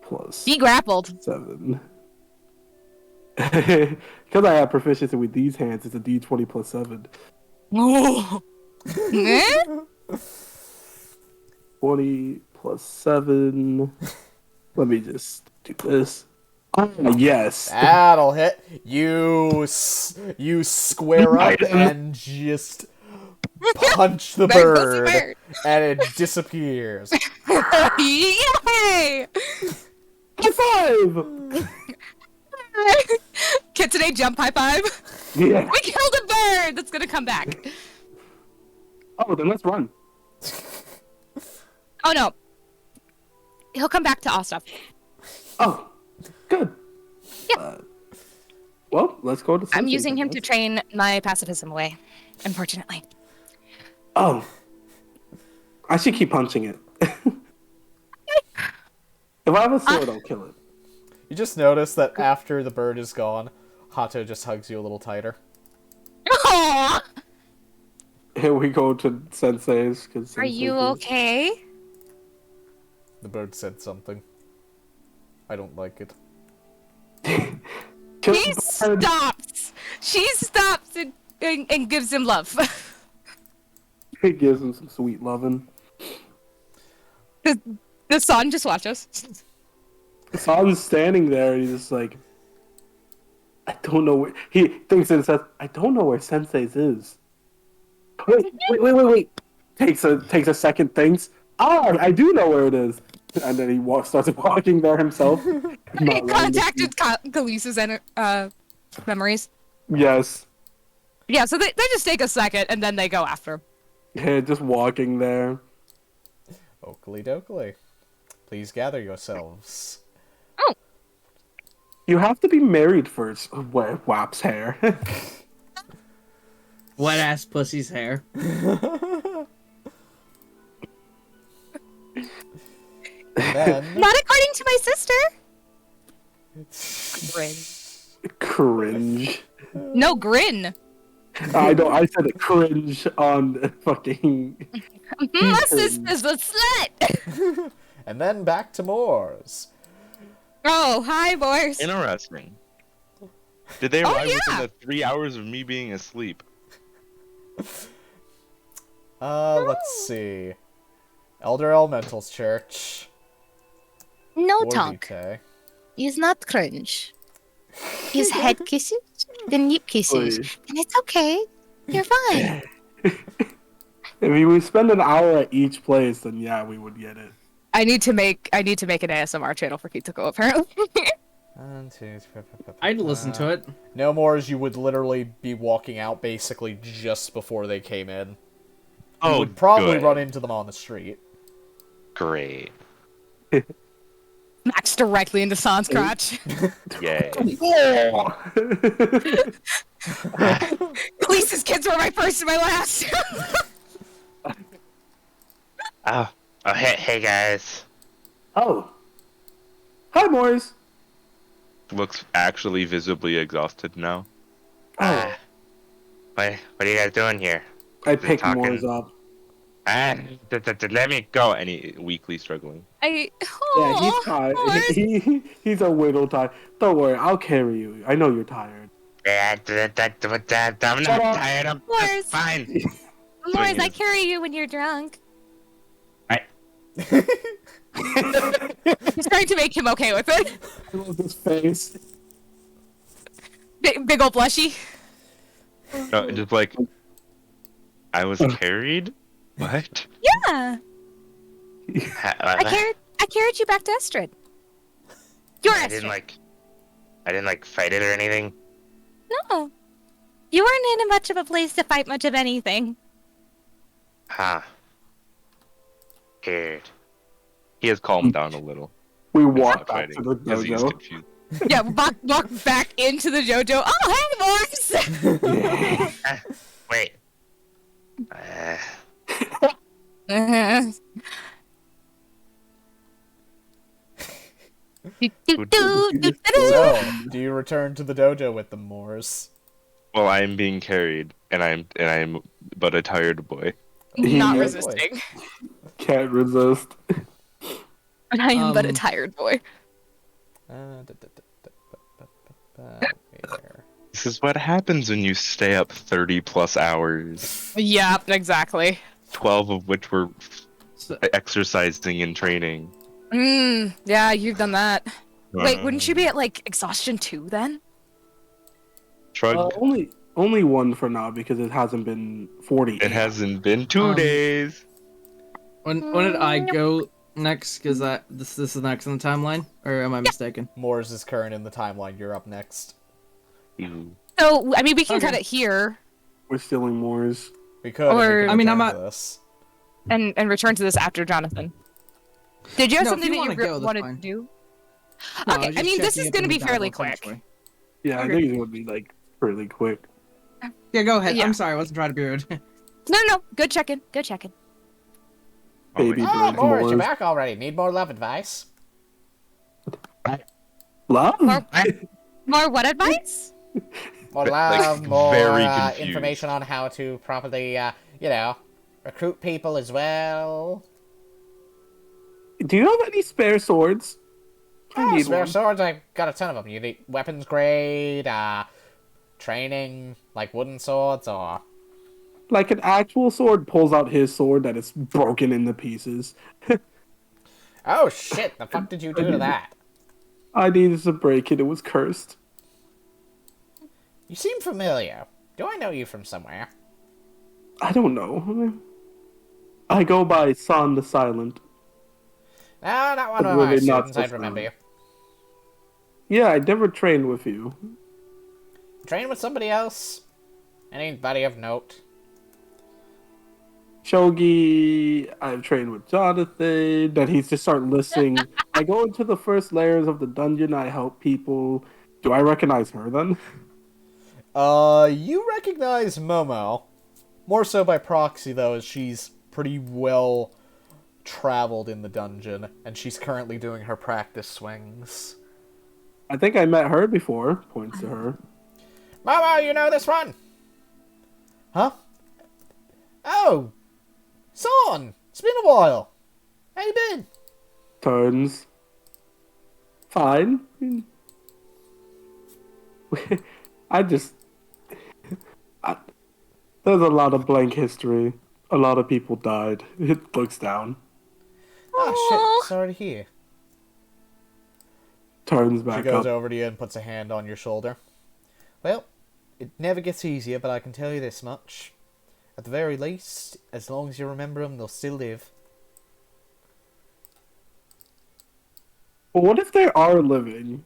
Speaker 5: plus
Speaker 3: He grappled.
Speaker 5: 7. Because I have proficiency with these hands, it's a D20 plus 7.
Speaker 3: Oh.
Speaker 5: 20 plus 7. Let me just do this. Oh, yes.
Speaker 2: That'll hit. You square up and just punch the
Speaker 3: There goes the
Speaker 2: bird,
Speaker 3: bird.
Speaker 2: and it disappears.
Speaker 3: Yay!
Speaker 5: High five!
Speaker 3: Can today jump high five?
Speaker 5: Yeah.
Speaker 3: We killed a bird that's gonna come back.
Speaker 5: Oh, then let's run.
Speaker 3: Oh no. He'll come back to Ostaf.
Speaker 5: Oh, good.
Speaker 3: Yeah.
Speaker 5: Well, let's go to.
Speaker 3: I'm
Speaker 5: Sensei's,
Speaker 3: using
Speaker 5: I
Speaker 3: him to
Speaker 5: guess.
Speaker 3: train my pacifism away, unfortunately.
Speaker 5: Oh, I should keep punching it. If I have a sword, I'll kill it.
Speaker 2: You just notice that after the bird is gone, Hato just hugs you a little tighter.
Speaker 3: Aww.
Speaker 5: Here we go to Sensei's. Cause
Speaker 3: Are you
Speaker 5: Sensei's-
Speaker 3: okay?
Speaker 2: The bird said something. I don't like it.
Speaker 5: Kill
Speaker 3: He
Speaker 5: the bird.
Speaker 3: stops. She stops and gives him love.
Speaker 5: He gives him some sweet loving.
Speaker 3: The son just watch us.
Speaker 5: Son's standing there and he's just like, I don't know where. He thinks and says, I don't know where Sensei's is. Wait. Takes a second, thinks, I do know where it is. And then he starts walking there himself.
Speaker 3: He
Speaker 5: Not wanting to
Speaker 3: contacted Khaleesi's memories.
Speaker 5: Yes.
Speaker 3: Yeah, so they just take a second and then they go after him.
Speaker 5: Yeah, just walking there.
Speaker 2: Oakley dokley. Please gather yourselves.
Speaker 5: You have to be married first. Wap's hair.
Speaker 4: Wet ass pussy's hair.
Speaker 2: Then,
Speaker 3: Not according to my sister. Grin.
Speaker 5: Cringe.
Speaker 3: No, grin.
Speaker 5: I know. I said it cringe on fucking.
Speaker 3: My sister's a slut.
Speaker 2: and then back to Moore's.
Speaker 3: Oh, hi, boys.
Speaker 8: Interesting. Did they
Speaker 3: Oh,
Speaker 8: arrive
Speaker 3: yeah.
Speaker 8: within the 3 hours of me being asleep?
Speaker 2: Let's see. Elder Elemental's Church.
Speaker 3: No
Speaker 2: Ordite.
Speaker 3: He's not cringe. His head kisses, then lip kisses,
Speaker 5: Please.
Speaker 3: and it's okay. You're fine.
Speaker 5: If we spend an hour at each place, then yeah, we would get it.
Speaker 3: I need to make an ASMR channel for Kitoko apparently.
Speaker 2: 1, 2, 3, 4, 5,
Speaker 4: I'd listen to it.
Speaker 2: No more as you would literally be walking out basically just before they came in. You
Speaker 8: Oh,
Speaker 2: would probably
Speaker 8: good.
Speaker 2: run into them on the street.
Speaker 8: Great.
Speaker 3: Max directly into San's crotch.
Speaker 8: Yay.
Speaker 3: Khaleesi's kids were my first and my last.
Speaker 1: Oh, hey guys.
Speaker 5: Oh. Hi, boys.
Speaker 8: Looks actually visibly exhausted now.
Speaker 5: Oh.
Speaker 1: What are you guys doing here?
Speaker 5: I picked
Speaker 1: talking-
Speaker 5: Moors up.
Speaker 1: Let me go.
Speaker 8: And he weakly struggling.
Speaker 5: Yeah, he's tired.
Speaker 3: Morris.
Speaker 5: He's a little tired. Don't worry, I'll carry you. I know you're tired.
Speaker 1: I'm not tired. I'm
Speaker 3: Morris.
Speaker 1: just fine.
Speaker 3: Morris, I
Speaker 1: Swing
Speaker 3: carry you when you're drunk.
Speaker 1: Right.
Speaker 3: He's trying to make him okay with it.
Speaker 5: I love his face.
Speaker 3: Big old blushy.
Speaker 8: No, just like I was carried. What?
Speaker 3: Yeah. I carried you back to Estrid. You're
Speaker 1: I
Speaker 3: Estrid.
Speaker 1: didn't fight it or anything.
Speaker 3: No. You weren't in much of a place to fight much of anything.
Speaker 1: Huh. Weird.
Speaker 8: He has calmed down a little.
Speaker 5: We
Speaker 8: He's
Speaker 5: walk
Speaker 8: not
Speaker 5: back to
Speaker 8: fighting
Speaker 5: the
Speaker 8: because he's
Speaker 5: dojo.
Speaker 8: confused.
Speaker 3: Yeah, walk back into the JoJo. Oh, hey, boys!
Speaker 1: Wait.
Speaker 2: So, do you return to the dojo with the Moors?
Speaker 1: Well, I am being carried, and I'm but a tired boy.
Speaker 3: Not
Speaker 5: Yeah.
Speaker 3: resisting.
Speaker 5: Can't resist.
Speaker 3: But I am but a tired boy.
Speaker 2: Here.
Speaker 1: This is what happens when you stay up 30 plus hours,
Speaker 3: Yeah, exactly.
Speaker 1: 12 of which were
Speaker 4: So,
Speaker 1: exercising and training.
Speaker 3: Yeah, you've done that. Wait, wouldn't you be at like exhaustion 2 then?
Speaker 1: Shrug.
Speaker 5: Only one for now because it hasn't been 40.
Speaker 1: It hasn't been 2 days.
Speaker 4: when did I go next? Because this is next on the timeline, or am I mistaken?
Speaker 2: Moors is current in the timeline. You're up next.
Speaker 3: So, I mean, we can
Speaker 4: Okay.
Speaker 3: cut it here
Speaker 5: We're stealing Moors.
Speaker 2: We could.
Speaker 3: Or-
Speaker 2: we could
Speaker 4: I mean, I'm
Speaker 2: return
Speaker 4: not-
Speaker 2: to this.
Speaker 3: and return to this after Johnathan. Did you have
Speaker 4: No, if
Speaker 3: something
Speaker 4: you
Speaker 3: that
Speaker 4: wanna
Speaker 3: you
Speaker 4: go, that's
Speaker 3: wanted
Speaker 4: fine.
Speaker 3: to do?
Speaker 4: No,
Speaker 3: Okay,
Speaker 4: was
Speaker 3: I
Speaker 4: just
Speaker 3: mean, this
Speaker 4: checking
Speaker 3: is
Speaker 4: if
Speaker 3: gonna
Speaker 4: it
Speaker 3: be
Speaker 4: was
Speaker 3: fairly
Speaker 4: valuable
Speaker 3: quick.
Speaker 4: essentially.
Speaker 5: Yeah, I
Speaker 3: Okay.
Speaker 5: think it would be like pretty quick.
Speaker 4: Yeah, go ahead.
Speaker 3: Yeah.
Speaker 4: I'm sorry, I wasn't trying to be rude.
Speaker 3: No. Good checking. Good checking.
Speaker 5: Baby
Speaker 2: Oh,
Speaker 5: birds,
Speaker 2: Moors, you're
Speaker 5: Moors.
Speaker 2: back already. Need more love advice?
Speaker 5: Love?
Speaker 3: More what advice?
Speaker 2: More
Speaker 1: Like,
Speaker 2: love, more
Speaker 1: very confused.
Speaker 2: information on how to properly, recruit people as well.
Speaker 5: Do you have any spare swords? I
Speaker 2: Oh,
Speaker 5: need
Speaker 2: spare
Speaker 5: one.
Speaker 2: swords, I've got a ton of them. You need weapons grade, training, like wooden swords, or...
Speaker 5: Like an actual sword pulls out his sword that is broken into pieces.
Speaker 2: Oh, shit, the fuck did you do to that?
Speaker 5: I needed to break it. It was cursed.
Speaker 2: You seem familiar. Do I know you from somewhere?
Speaker 5: I don't know. I go by Son the Silent.
Speaker 2: No, not one of
Speaker 5: Really
Speaker 2: my
Speaker 5: not
Speaker 2: students,
Speaker 5: so
Speaker 2: I'd remember you.
Speaker 5: silent. Yeah, I never trained with you.
Speaker 2: Train with somebody else? Anybody of note?
Speaker 5: Shogi, I've trained with Johnathan. Then he's just start listing. I go into the first layers of the dungeon. I help people. Do I recognize her then?
Speaker 2: You recognize Momo. More so by proxy, though, as she's pretty well traveled in the dungeon, and she's currently doing her practice swings.
Speaker 5: I think I met her before. Points to her.
Speaker 2: Momo, you know this one? Huh? Oh! Son! It's been a while! How you been?
Speaker 5: Turns. Fine. I just. There's a lot of blank history. A lot of people died. It looks down.
Speaker 2: Oh, shit. Sorry to hear.
Speaker 5: Turns
Speaker 2: She
Speaker 5: back
Speaker 2: goes
Speaker 5: up.
Speaker 2: over to you and puts a hand on your shoulder. Well, it never gets easier, but I can tell you this much. At the very least, as long as you remember them, they'll still live.
Speaker 5: But what if they are living?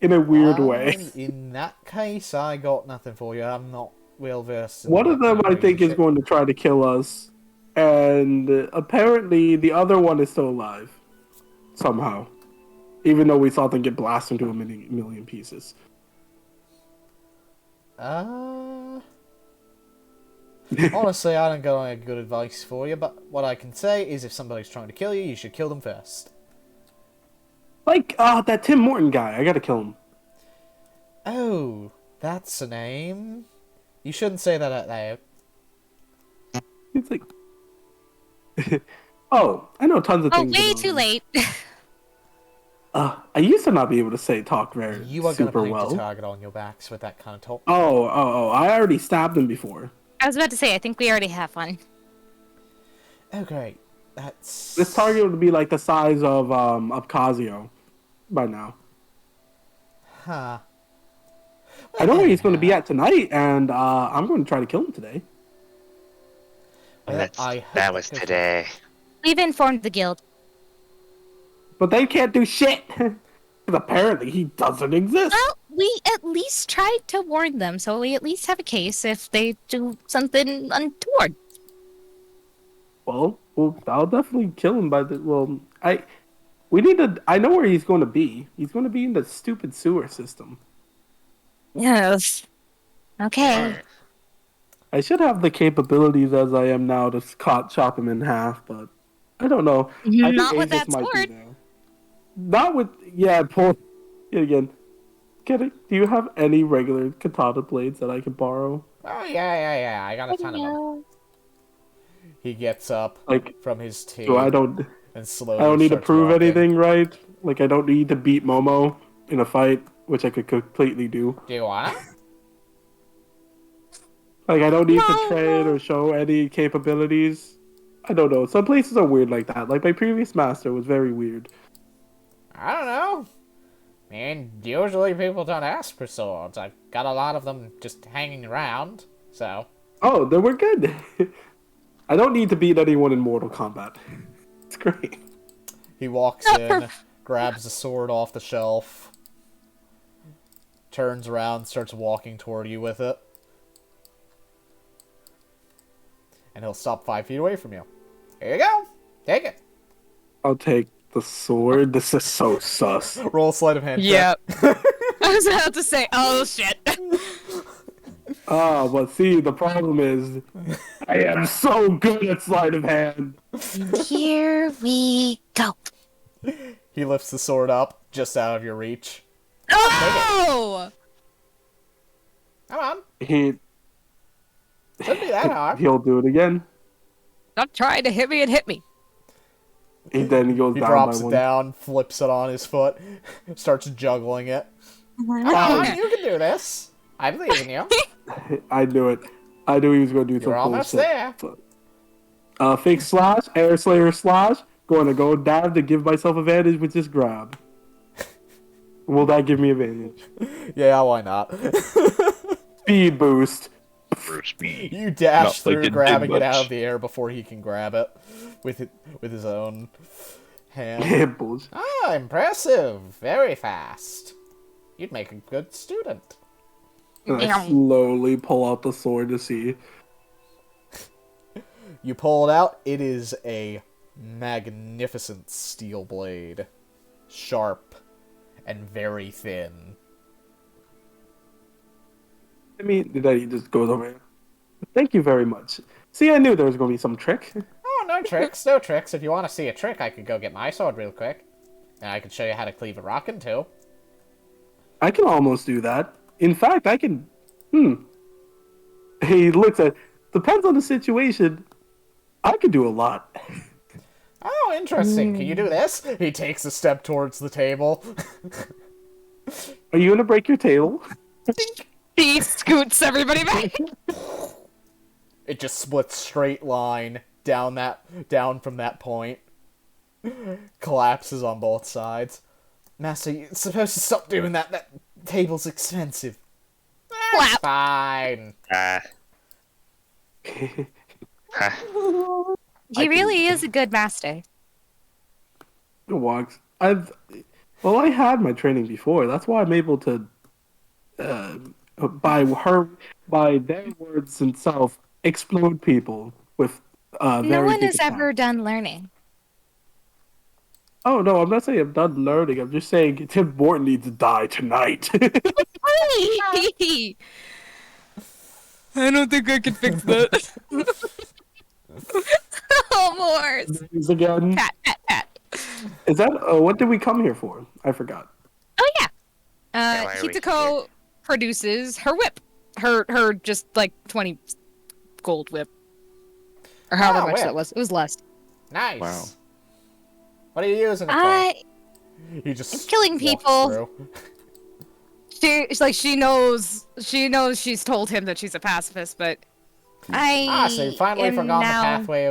Speaker 5: In a weird way.
Speaker 2: In that case, I got nothing for you. I'm not well versed in
Speaker 5: One of them,
Speaker 2: that
Speaker 5: I think, is
Speaker 2: shit.
Speaker 5: going to try to kill us. And apparently, the other one is still alive. Somehow. Even though we saw them get blasted into a million pieces.
Speaker 2: Honestly, I don't got any good advice for you, but what I can say is if somebody's trying to kill you, you should kill them first.
Speaker 5: Like, that Tim Morton guy. I gotta kill him.
Speaker 2: Oh, that's a name. You shouldn't say that out loud.
Speaker 5: It's like... oh, I know tons of
Speaker 3: Oh,
Speaker 5: things
Speaker 3: way
Speaker 5: about
Speaker 3: too
Speaker 5: him.
Speaker 3: late.
Speaker 5: I used to not be able to talk very
Speaker 2: You are going to
Speaker 5: super
Speaker 2: paint
Speaker 5: well.
Speaker 2: a target on your backs with that kind of talk.
Speaker 5: Oh, I already stabbed him before.
Speaker 3: I was about to say, I think we already have one.
Speaker 2: Oh, great. That's...
Speaker 5: This target would be like the size of Obcassio by now.
Speaker 2: Huh.
Speaker 5: I know where he's going to be at tonight, and I'm going to try to kill him today.
Speaker 2: Well, I hope
Speaker 1: That was
Speaker 2: goes
Speaker 1: today.
Speaker 3: We've informed the guild.
Speaker 5: But they can't do shit! Because apparently he doesn't exist.
Speaker 3: Well, we at least tried to warn them, so we at least have a case if they do something untoward.
Speaker 5: Well, I'll definitely kill him by the... Well, we need to... I know where he's going to be. He's going to be in the stupid sewer system.
Speaker 3: Yes. Okay.
Speaker 5: I should have the capabilities as I am now to chop him in half, but I don't know. I think
Speaker 3: Not with
Speaker 5: Aegis
Speaker 3: that
Speaker 5: might be
Speaker 3: sword.
Speaker 5: there. not with pull it again. Do you have any regular katana blades that I can borrow?
Speaker 2: Oh, yeah. I got a ton of them. He gets up
Speaker 5: Like,
Speaker 2: from his tea
Speaker 5: so I don't
Speaker 2: slowly
Speaker 5: need to
Speaker 2: starts
Speaker 5: prove
Speaker 2: walking.
Speaker 5: anything, right? Like, I don't need to beat Momo in a fight, which I could completely do.
Speaker 2: Do you wanna?
Speaker 5: Like, I don't need to train or show any capabilities. I don't know. Some places are weird like that. Like, my previous master was very weird.
Speaker 2: I don't know. I mean, usually people don't ask for swords. I've got a lot of them just hanging around, so...
Speaker 5: Oh, then we're good. I don't need to beat anyone in Mortal Kombat. It's great.
Speaker 2: He walks in, grabs the sword off the shelf, turns around, starts walking toward you with it. And he'll stop 5 feet away from you. Here you go. Take it.
Speaker 5: I'll take the sword. This is so sus.
Speaker 2: Roll a sleight of hand check.
Speaker 3: Yeah. I was about to say, oh shit.
Speaker 5: But see, the problem is, I am so good at sleight of hand.
Speaker 3: Here we go.
Speaker 2: He lifts the sword up, just out of your reach.
Speaker 3: Oh!
Speaker 2: Come on.
Speaker 5: He
Speaker 2: Shouldn't be that hard.
Speaker 5: He'll do it again.
Speaker 3: Stop trying to hit me and hit me.
Speaker 5: He goes
Speaker 2: He
Speaker 5: down
Speaker 2: drops
Speaker 5: by
Speaker 2: it
Speaker 5: one.
Speaker 2: down, flips it on his foot, starts juggling it. Come on, you can do this. I believe in you.
Speaker 5: I knew it. I knew he was going to do some
Speaker 2: You're almost
Speaker 5: bullshit.
Speaker 2: there.
Speaker 5: Fake slash, air slayer slash. Going to go down to give myself advantage with this grab. Will that give me advantage?
Speaker 2: Yeah, why not?
Speaker 5: Speed boost.
Speaker 8: For speed.
Speaker 2: You dash
Speaker 8: Not like
Speaker 2: through,
Speaker 8: it did
Speaker 2: grabbing it out
Speaker 8: much.
Speaker 2: of the air before he can grab it with his own hand.
Speaker 5: Bullshit.
Speaker 2: Ah, impressive. Very fast. You'd make a good student.
Speaker 5: And I slowly pull out the sword to see.
Speaker 2: You pull it out. It is a magnificent steel blade. Sharp and very thin.
Speaker 5: I mean, then he just goes over here. Thank you very much. See, I knew there was going to be some trick.
Speaker 2: Oh, no tricks, no tricks. If you want to see a trick, I could go get my sword real quick. And I could show you how to cleave a rock in two.
Speaker 5: I can almost do that. In fact, I can... He looks at... Depends on the situation. I could do a lot.
Speaker 2: Oh, interesting. Can you do this? He takes a step towards the table.
Speaker 5: Are you going to break your table?
Speaker 3: He scoots everybody back.
Speaker 2: It just splits straight line down from that point. Collapses on both sides. Master, you're supposed to stop doing that. That table's expensive. That's
Speaker 3: Clap.
Speaker 2: fine.
Speaker 3: He really is a good master.
Speaker 5: Walks. I had my training before. That's why I'm able to, by their words themselves, explode people with very
Speaker 3: No one
Speaker 5: big
Speaker 3: is ever
Speaker 5: attacks.
Speaker 3: done learning.
Speaker 5: Oh no, I'm not saying I'm done learning. I'm just saying Tim Morton needs to die tonight.
Speaker 3: I don't think I can fix that. Oh, Morse.
Speaker 5: News again.
Speaker 3: Pat, pat, pat.
Speaker 5: Is that what did we come here for? I forgot.
Speaker 3: Oh, yeah.
Speaker 1: why are we
Speaker 3: Hitoko produces her whip. Her just like 20 gold whip. Or however much
Speaker 2: whip.
Speaker 3: that was. It was less.
Speaker 2: Nice.
Speaker 8: Wow.
Speaker 2: What are you using it for? He just
Speaker 3: It's killing
Speaker 2: walks
Speaker 3: people.
Speaker 2: through.
Speaker 3: She knows she's told him that she's a pacifist, but
Speaker 2: So you finally
Speaker 3: am
Speaker 2: forgot
Speaker 3: now,
Speaker 2: the pathway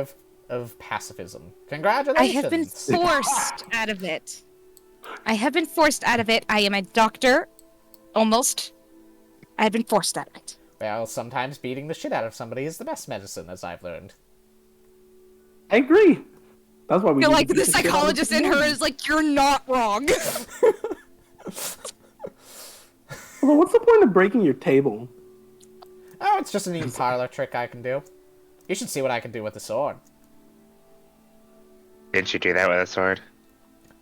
Speaker 2: of pacifism.
Speaker 3: I
Speaker 2: Congratulations.
Speaker 3: have been forced out of it. I am a doctor. Almost. I have been forced out of it.
Speaker 2: Well, sometimes beating the shit out of somebody is the best medicine, as I've learned.
Speaker 5: I agree. That's why we
Speaker 3: I feel
Speaker 5: need
Speaker 3: like
Speaker 5: to
Speaker 3: the
Speaker 5: beat shit out of
Speaker 3: psychologist in her is like, you're not wrong.
Speaker 5: Well, what's the point of breaking your table?
Speaker 2: Oh, it's just a neat parlor trick I can do. You should see what I can do with the sword.
Speaker 1: Didn't you do that with a sword?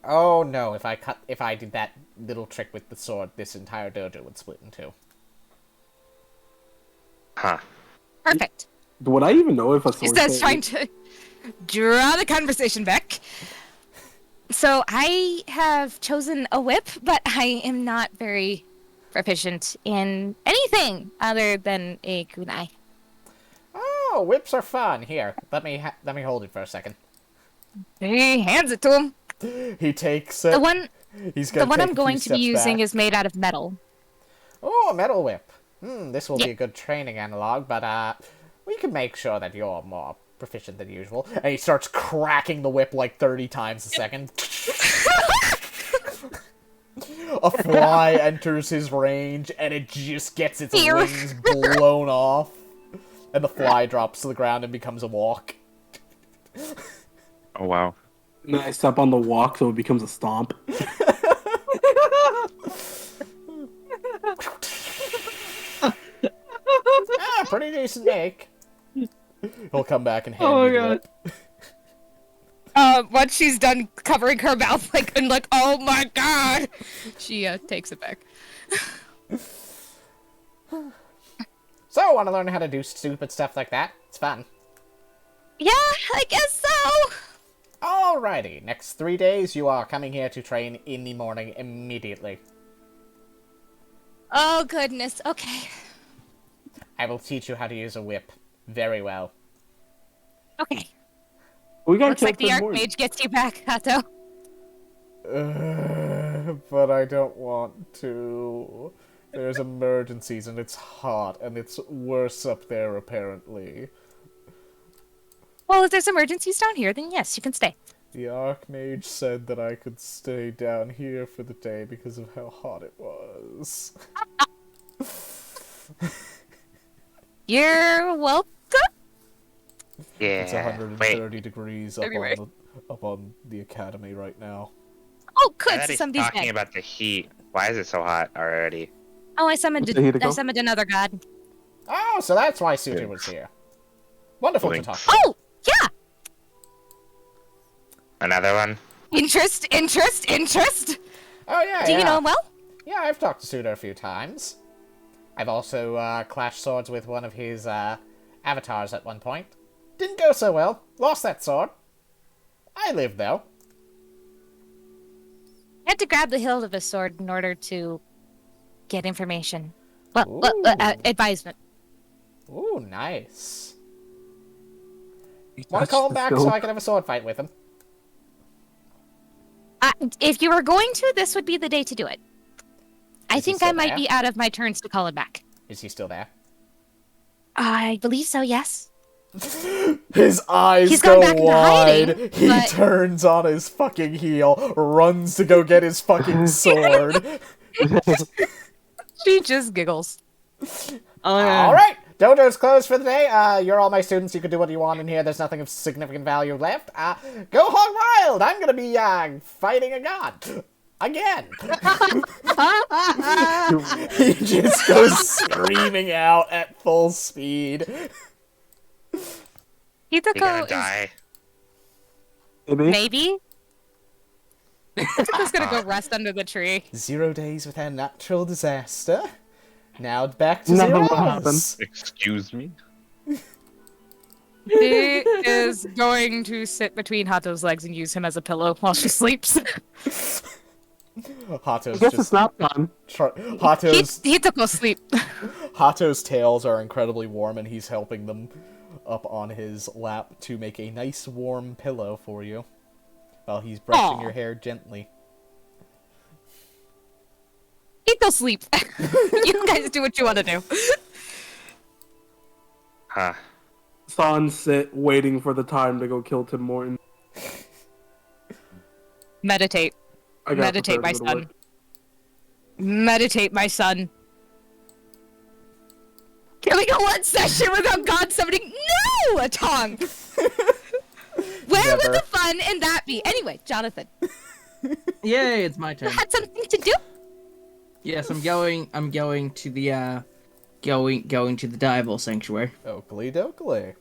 Speaker 2: Oh no, if I did that little trick with the sword, this entire dojo would split in two.
Speaker 1: Huh.
Speaker 3: Perfect.
Speaker 5: Would I even know if a
Speaker 3: He
Speaker 5: sword?
Speaker 3: says, trying to draw the conversation back. So I have chosen a whip, but I am not very proficient in anything other than a kunai.
Speaker 2: Oh, whips are fun. Here, let me hold it for a second.
Speaker 3: He hands it to him.
Speaker 2: He takes it.
Speaker 3: The one I'm
Speaker 2: a
Speaker 3: going
Speaker 2: few
Speaker 3: to be
Speaker 2: steps
Speaker 3: using
Speaker 2: back.
Speaker 3: is made out of metal.
Speaker 2: Oh, a metal whip. This will
Speaker 3: Yeah.
Speaker 2: be a good training analog, but we can make sure that you're more proficient than usual. And he starts cracking the whip like 30 times a second. A fly enters his range, and it just gets its
Speaker 3: Ew.
Speaker 2: wings blown off. And the fly drops to the ground and becomes a walk.
Speaker 1: Oh wow.
Speaker 5: And I step on the walk so it becomes a stomp.
Speaker 2: Pretty decent make. He'll come back and hand
Speaker 4: Oh
Speaker 2: you the
Speaker 4: my
Speaker 2: whip.
Speaker 3: Once she's done covering her mouth, oh my god, she takes it back.
Speaker 2: So, want to learn how to do stupid stuff like that? It's fun.
Speaker 3: Yeah, I guess so.
Speaker 2: Alrighty, next 3 days you are coming here to train in the morning immediately.
Speaker 3: Oh goodness. Okay.
Speaker 2: I will teach you how to use a whip very well.
Speaker 3: Okay.
Speaker 5: We got
Speaker 3: Looks like the
Speaker 5: Captain Morgan.
Speaker 3: Archmage gets you back, Kato.
Speaker 2: But I don't want to. There's emergencies and it's hot and it's worse up there apparently.
Speaker 3: Well, if there's emergencies down here, then yes, you can stay.
Speaker 2: The Archmage said that I could stay down here for the day because of how hot it was.
Speaker 3: You're welcome.
Speaker 1: Yeah.
Speaker 2: It's 130 degrees up
Speaker 3: Anyway.
Speaker 2: up on the academy right now.
Speaker 3: Oh,
Speaker 1: Now
Speaker 3: good.
Speaker 1: that
Speaker 3: So
Speaker 1: he's
Speaker 3: somebody's
Speaker 1: talking
Speaker 3: dead.
Speaker 1: about the heat. Why is it so hot already?
Speaker 3: Oh, I summoned.
Speaker 5: What's the heat to
Speaker 3: I
Speaker 5: go?
Speaker 3: summoned another god.
Speaker 2: Oh, so that's why Suter was here. Wonderful to talk to.
Speaker 3: Oh, yeah.
Speaker 1: Another one?
Speaker 3: Interest.
Speaker 2: Oh, yeah,
Speaker 3: Do you know him well?
Speaker 2: Yeah, I've talked to Suter a few times. I've also clashed swords with one of his avatars at one point. Didn't go so well. Lost that sword. I live, though.
Speaker 3: I had to grab the hilt of his sword in order to get information. Well,
Speaker 2: Ooh.
Speaker 3: advisement.
Speaker 2: Ooh, nice. Want to call him back so I can have a sword fight with him?
Speaker 3: If you were going to, this would be the day to do it. I
Speaker 2: Is he
Speaker 3: think I
Speaker 2: still
Speaker 3: might
Speaker 2: there?
Speaker 3: be out of my turns to call him back.
Speaker 2: Is he still there?
Speaker 3: I believe so, yes.
Speaker 2: His eyes
Speaker 3: He's
Speaker 2: go
Speaker 3: gone back into
Speaker 2: wide.
Speaker 3: hiding,
Speaker 2: He
Speaker 3: but-
Speaker 2: turns on his fucking heel, runs to go get his fucking sword.
Speaker 3: She just giggles.
Speaker 2: All right, dojo's closed for the day. You're all my students. You can do what you want in here. There's nothing of significant value left. Go hog wild. I'm gonna be fighting a god again. He just goes screaming out at full speed.
Speaker 1: You're
Speaker 3: Hitoko
Speaker 1: gonna
Speaker 3: is
Speaker 1: die.
Speaker 5: Maybe.
Speaker 3: maybe. Hitoko's gonna go rest under the tree.
Speaker 2: 0 days without natural disaster. Now back to
Speaker 5: Nothing will
Speaker 2: zeros.
Speaker 1: Excuse me?
Speaker 3: She is going to sit between Hato's legs and use him as a pillow while she sleeps.
Speaker 2: Hato's
Speaker 5: I guess
Speaker 2: just
Speaker 5: it's not time.
Speaker 3: Hitoko sleep.
Speaker 2: Hato's tails are incredibly warm, and he's helping them up on his lap to make a nice warm pillow for you, while he's brushing
Speaker 3: Aw.
Speaker 2: your hair gently.
Speaker 3: Hito sleep. You guys do what you want to do.
Speaker 1: Huh.
Speaker 5: Son sit waiting for the time to go kill Tim Morton.
Speaker 3: Meditate.
Speaker 5: I got
Speaker 3: Meditate, my
Speaker 5: prepared to go to
Speaker 3: son.
Speaker 5: work.
Speaker 3: Meditate, my son. Can we go one session without God summoning? No, a tongue. Where would
Speaker 2: Never.
Speaker 3: the fun in that be? Anyway, Jonathan,
Speaker 4: Yay, it's my turn.
Speaker 3: had something to do.
Speaker 4: Yes, I'm going to the going to the Dival Sanctuary.
Speaker 2: Oakley dokley.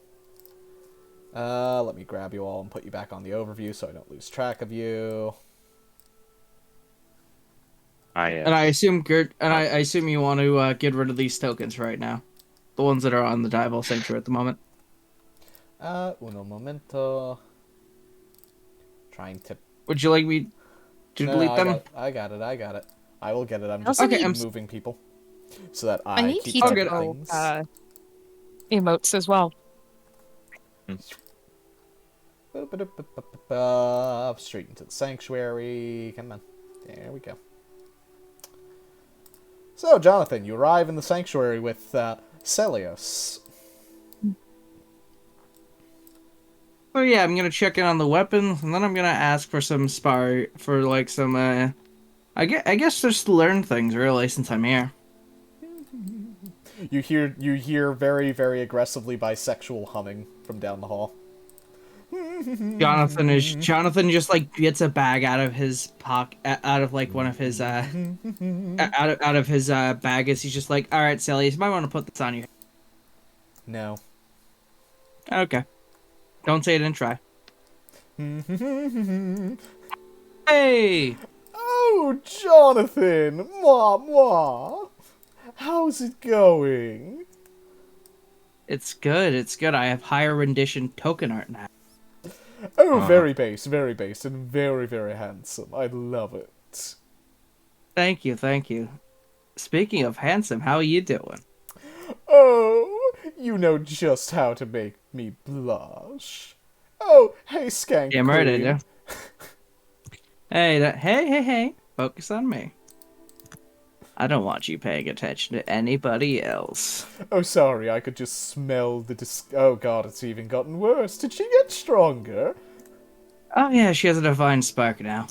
Speaker 2: Let me grab you all and put you back on the overview so I don't lose track of you.
Speaker 4: And I assume I assume you want to get rid of these tokens right now. The ones that are on the Dival Sanctuary at the moment.
Speaker 2: Uno momento. Trying to
Speaker 4: Would you like me to
Speaker 2: No,
Speaker 4: delete them?
Speaker 2: I got it. I will get it. I'm
Speaker 3: I
Speaker 2: just
Speaker 3: also
Speaker 4: Okay,
Speaker 3: need-
Speaker 2: moving people so that
Speaker 3: I need
Speaker 2: keep track of
Speaker 3: Hito
Speaker 2: things.
Speaker 3: emotes as well.
Speaker 2: Straight into the sanctuary. Come on. There we go. So, Jonathan, you arrive in the sanctuary with Celios.
Speaker 4: Oh yeah, I'm gonna check in on the weapons, and then I'm gonna ask for some for like some I guess just to learn things really since I'm here.
Speaker 2: You hear very, very aggressively bisexual humming from down the hall.
Speaker 4: Jonathan just like gets a bag out of his pocket, out of like one of his out of his baggage. He's just like, all right, Sally, you might want to put this on you.
Speaker 2: No.
Speaker 4: Okay, don't say it and try. Hey,
Speaker 2: Oh, Jonathan! Moi! How's it going?
Speaker 4: it's good. It's good. I have higher rendition token art now.
Speaker 2: Oh, very base, and very, very handsome. I love it.
Speaker 4: Thank you, thank you. Speaking of handsome, how are you doing?
Speaker 2: Oh, you know just how to make me blush. Oh, hey, Skank
Speaker 4: Damn right I
Speaker 2: Queen.
Speaker 4: do. Hey! Focus on me. I don't want you paying attention to anybody else.
Speaker 2: Oh, sorry, I could just smell the Oh god, it's even gotten worse. Did she get stronger?
Speaker 4: Oh yeah, she has a divine spark now.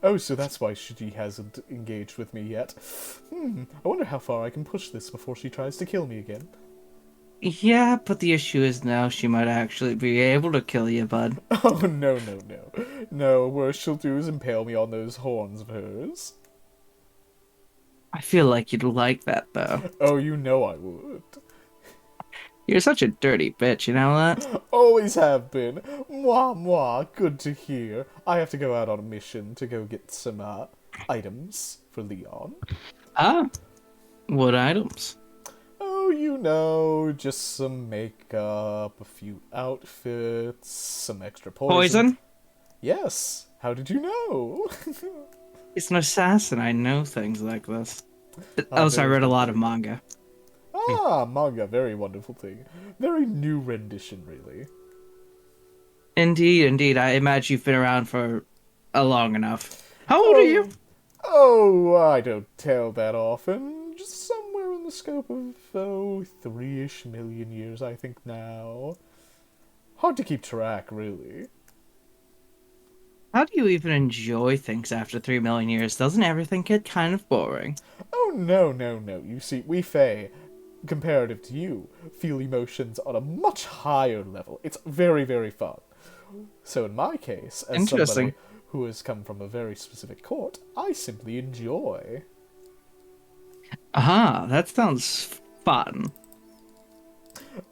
Speaker 2: Oh, so that's why she hasn't engaged with me yet. I wonder how far I can push this before she tries to kill me again.
Speaker 4: Yeah, but the issue is now she might actually be able to kill you, bud.
Speaker 2: Oh, no. No, worst she'll do is impale me on those horns of hers.
Speaker 4: I feel like you'd like that, though.
Speaker 2: Oh, you know I would.
Speaker 4: You're such a dirty bitch, you know that?
Speaker 2: Always have been. Moi, good to hear. I have to go out on a mission to go get some, items for Leon.
Speaker 4: Ah? What items?
Speaker 2: Oh, you know, just some makeup, a few outfits, some extra
Speaker 4: Poison?
Speaker 2: Yes. How did you know?
Speaker 4: It's an assassin, I know things like this. Also, I read a lot of manga.
Speaker 2: Manga, very wonderful thing. Very new rendition, really.
Speaker 4: Indeed, I imagine you've been around for long enough. How old are you?
Speaker 2: Oh, I don't tell that often. Just somewhere in the scope of, 3-ish million years, I think now. Hard to keep track, really.
Speaker 4: How do you even enjoy things after 3 million years? Doesn't everything get kind of boring?
Speaker 2: Oh, no. You see, we Fae, comparative to you, feel emotions on a much higher level. It's very, very fun. So in my case, as somebody who has come from a very specific court, I simply enjoy.
Speaker 4: Aha, that sounds fun.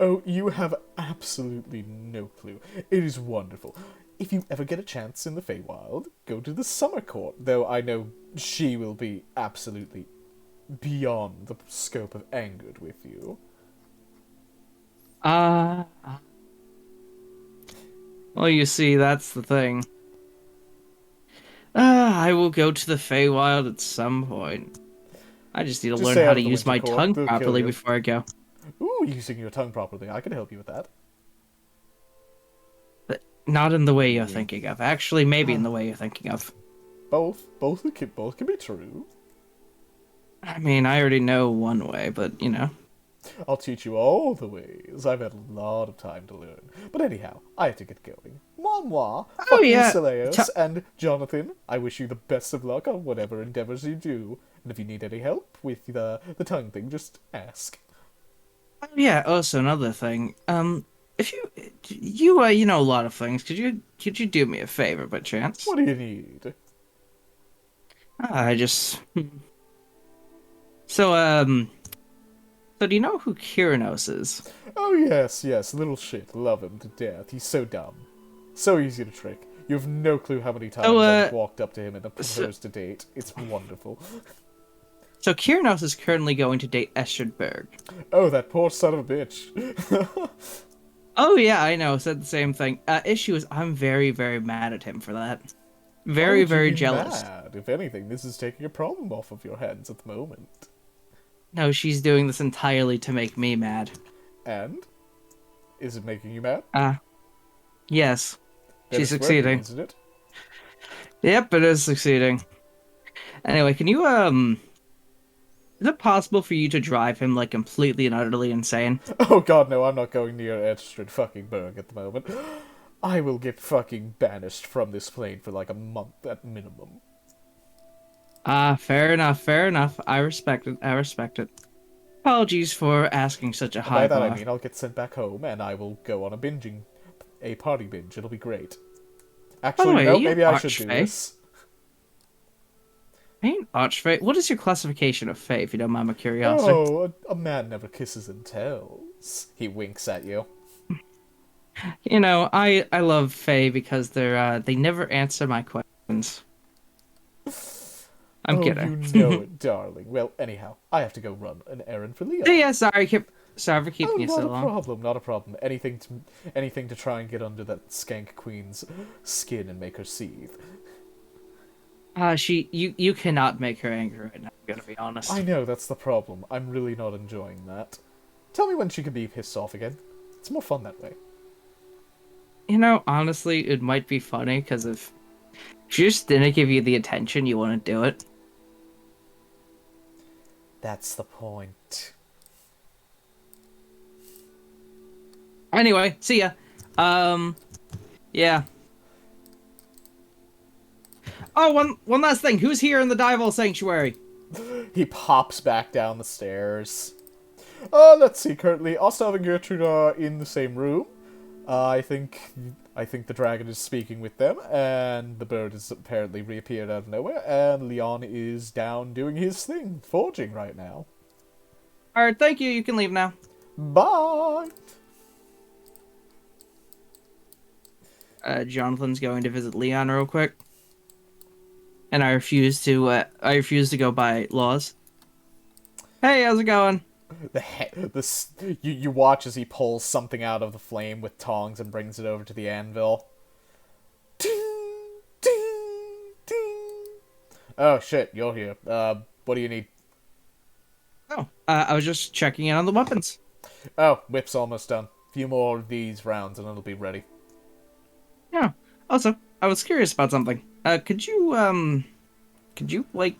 Speaker 2: Oh, you have absolutely no clue. It is wonderful. If you ever get a chance in the Feywild, go to the Summer Court, though I know she will be absolutely beyond the scope of angered with you.
Speaker 4: Well, you see, that's the thing. I will go to the Feywild at some point. I just need to learn how to use my tongue properly before I go.
Speaker 2: Ooh, using your tongue properly. I can help you with that.
Speaker 4: But not in the way you're thinking of. Actually, maybe in the way you're thinking of.
Speaker 2: Both can be true.
Speaker 4: I mean, I already know one way, but, you know.
Speaker 2: I'll teach you all the ways. I've had a lot of time to learn. But anyhow, I have to get going. Moi, fucking Celeos, and Jonathan, I wish you the best of luck on whatever endeavors you do. And if you need any help with the tongue thing, just ask.
Speaker 4: Oh, yeah, also another thing. If you know a lot of things, could you do me a favor by chance?
Speaker 2: What do you need?
Speaker 4: So do you know who Kyranos is?
Speaker 2: Oh, yes, little shit. Love him to death. He's so dumb. So easy to trick. You have no clue how many times I've walked up to him and proposed to date. It's wonderful.
Speaker 4: So Kyranos is currently going to date Estridberg.
Speaker 2: Oh, that poor son of a bitch.
Speaker 4: Oh yeah, I know. Said the same thing. Issue is, I'm very, very mad at him for that.
Speaker 2: Why
Speaker 4: Very,
Speaker 2: would you
Speaker 4: very
Speaker 2: be
Speaker 4: jealous.
Speaker 2: mad? If anything, this is taking a problem off of your hands at the moment.
Speaker 4: No, she's doing this entirely to make me mad.
Speaker 2: And? Is it making you mad?
Speaker 4: Yes.
Speaker 2: Then
Speaker 4: She's
Speaker 2: it's working,
Speaker 4: succeeding.
Speaker 2: isn't it?
Speaker 4: Yep, it is succeeding. Anyway, can you, is it possible for you to drive him, like, completely and utterly insane?
Speaker 2: Oh god, no, I'm not going near Edstrid fucking Berg at the moment. I will get fucking banished from this plane for like a month at minimum.
Speaker 4: Fair enough, fair enough. I respect it, I respect it. Apologies for asking such a
Speaker 2: And
Speaker 4: high
Speaker 2: by that
Speaker 4: bar.
Speaker 2: I mean I'll get sent back home and I will go on a party binge. It'll be great. Actually,
Speaker 4: way,
Speaker 2: no,
Speaker 4: you
Speaker 2: maybe I should do
Speaker 4: archfey.
Speaker 2: this.
Speaker 4: Ain't Archfey. What is your classification of Fey, if you don't mind my curiosity?
Speaker 2: Oh, a man never kisses and tells. He winks at you.
Speaker 4: You know, I love Fey because they never answer my questions. I'm kidding.
Speaker 2: You know it, darling. Well, anyhow, I have to go run an errand for Leon.
Speaker 4: Yeah, sorry for keeping you so
Speaker 2: Not a
Speaker 4: long.
Speaker 2: problem, not a problem. Anything to try and get under that skank queen's skin and make her seethe.
Speaker 4: You cannot make her angry right now, I'm gonna be honest.
Speaker 2: I know, that's the problem. I'm really not enjoying that. Tell me when she can be pissed off again. It's more fun that way.
Speaker 4: You know, honestly, it might be funny, because if she just didn't give you the attention, you wouldn't do it.
Speaker 2: That's the point.
Speaker 4: Anyway, see ya. Yeah. Oh, one last thing. Who's here in the Dival Sanctuary?
Speaker 2: He pops back down the stairs. Let's see, currently, Ostav and Gertrude are in the same room. I think the dragon is speaking with them, and the bird has apparently reappeared out of nowhere, and Leon is down doing his thing, forging right now.
Speaker 4: Alright, thank you. You can leave now.
Speaker 2: Bye!
Speaker 4: Jonathan's going to visit Leon real quick. And I refuse to go by laws. Hey, how's it going?
Speaker 2: You watch as he pulls something out of the flame with tongs and brings it over to the anvil. Ding, ding, ding. Oh shit, you're here. What do you need?
Speaker 4: Oh, I was just checking in on the weapons.
Speaker 2: Oh, whip's almost done. Few more of these rounds and it'll be ready.
Speaker 4: Yeah. Also, I was curious about something. Could you like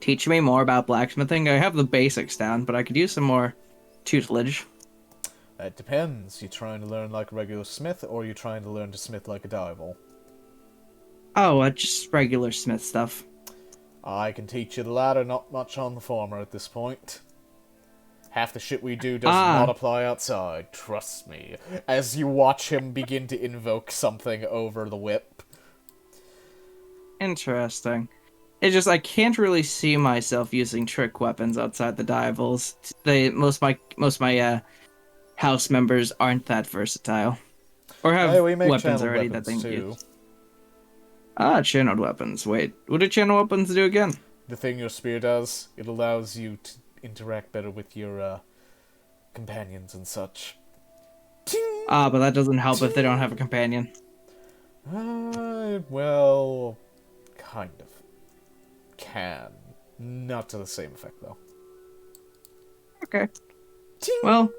Speaker 4: teach me more about blacksmithing? I have the basics down, but I could use some more tutelage.
Speaker 2: It depends. You trying to learn like a regular smith, or you trying to learn to smith like a dival?
Speaker 4: Oh, just regular smith stuff.
Speaker 2: I can teach you the latter, not much on the former at this point. Half the shit we do does not apply outside, trust me. As you watch him begin to invoke something over the whip.
Speaker 4: Interesting. It's just I can't really see myself using trick weapons outside the divals. Most of my house members aren't that versatile, or have
Speaker 2: we make
Speaker 4: weapons
Speaker 2: channeled
Speaker 4: already
Speaker 2: weapons
Speaker 4: that they
Speaker 2: too.
Speaker 4: use. Channeled weapons. Wait, what do channeled weapons do again?
Speaker 2: The thing your spear does, it allows you to interact better with your companions and such.
Speaker 4: But that doesn't help if they don't have a companion.
Speaker 2: Well, kind of. Can. Not to the same effect, though.
Speaker 4: Okay. Well,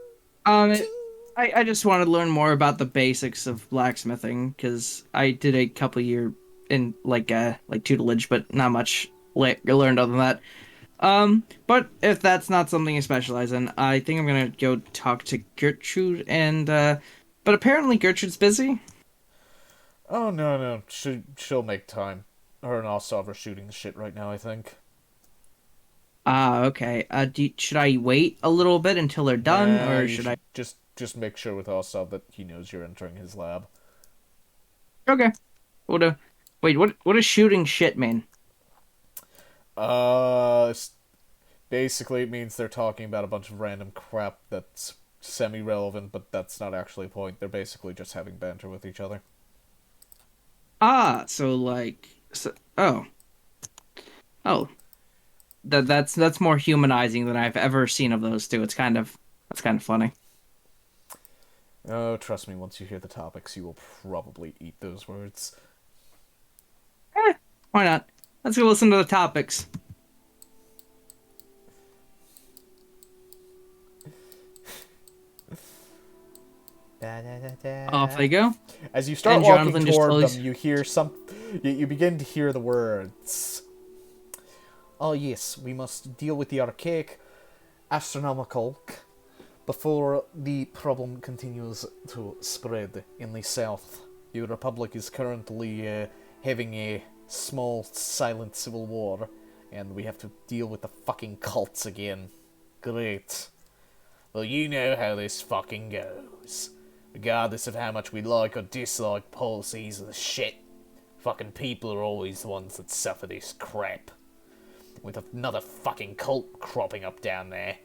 Speaker 4: I just wanted to learn more about the basics of blacksmithing, because I did a couple year in like tutelage, but not much learned other than that. But if that's not something you specialize in, I think I'm gonna go talk to Gertrude and but apparently Gertrude's busy.
Speaker 2: Oh no, she'll make time. Her and Ostov are shooting the shit right now, I think.
Speaker 4: Okay. Should I wait a little bit until they're done, or should I
Speaker 2: just make sure with Ostov that he knows you're entering his lab?
Speaker 4: Okay. Wait, what does shooting shit mean?
Speaker 2: Basically it means they're talking about a bunch of random crap that's semi-relevant, but that's not actually a point. They're basically just having banter with each other.
Speaker 4: That's more humanizing than I've ever seen of those two. That's kind of funny.
Speaker 2: Oh, trust me, once you hear the topics, you will probably eat those words.
Speaker 4: Why not? Let's go listen to the topics. Off they go.
Speaker 2: As you start
Speaker 4: And
Speaker 2: walking
Speaker 4: Johnathan just
Speaker 2: toward
Speaker 4: totally
Speaker 2: them, you hear you begin to hear the words. Oh yes, we must deal with the archaic astronomical before the problem continues to spread in the south. The Republic is currently having a small, silent civil war, and we have to deal with the fucking cults again. Great. Well, you know how this fucking goes. Regardless of how much we like or dislike policies or shit, fucking people are always the ones that suffer this crap. With another fucking cult cropping up down there.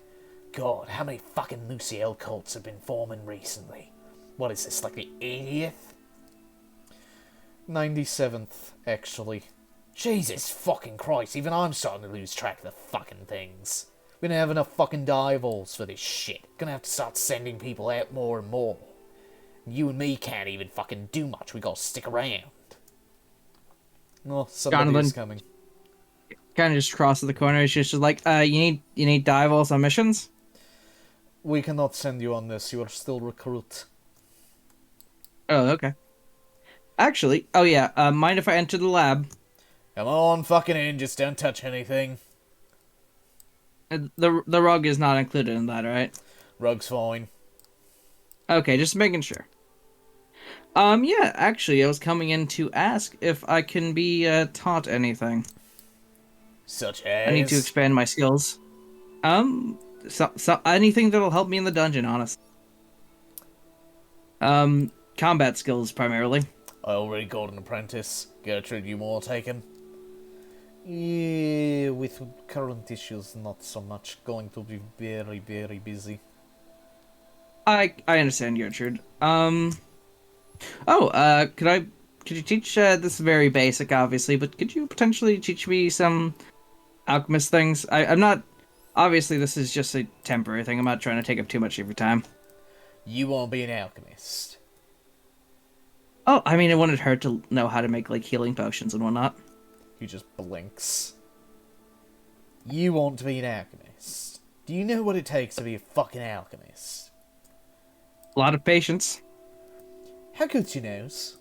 Speaker 2: God, how many fucking Luciel cults have been forming recently? What is this, like the 80th? 97th, actually. Jesus fucking Christ, even I'm starting to lose track of the fucking things. We don't have enough fucking diavols for this shit. Gonna have to start sending people out more and more. You and me can't even fucking do much, we gotta stick around. Oh, somebody's coming.
Speaker 4: Kind of just crosses the corner. It's just like, you need diavols on missions?
Speaker 2: We cannot send you on this, you are still recruit.
Speaker 4: Oh, okay. Actually, oh yeah, mind if I enter the lab?
Speaker 2: Come on, fucking in, just don't touch anything.
Speaker 4: The rug is not included in that, right?
Speaker 2: Rug's fine.
Speaker 4: Okay, just making sure. Yeah, actually, I was coming in to ask if I can be taught anything.
Speaker 2: Such as?
Speaker 4: I need to expand my skills. So anything that'll help me in the dungeon, honestly. Combat skills primarily.
Speaker 2: I already got an apprentice. Gertrude, you more taken? Yeah, with current issues, not so much. Going to be very, very busy.
Speaker 4: I understand, Gertrude. Could you teach, this is very basic, obviously, but could you potentially teach me some alchemist things? I'm not, obviously this is just a temporary thing, I'm not trying to take up too much of your time.
Speaker 2: You want to be an alchemist?
Speaker 4: Oh, I mean, it wouldn't hurt to know how to make, like, healing potions and whatnot.
Speaker 2: He just blinks. You want to be an alchemist? Do you know what it takes to be a fucking alchemist?
Speaker 4: A lot of patience.
Speaker 2: How good's your nose?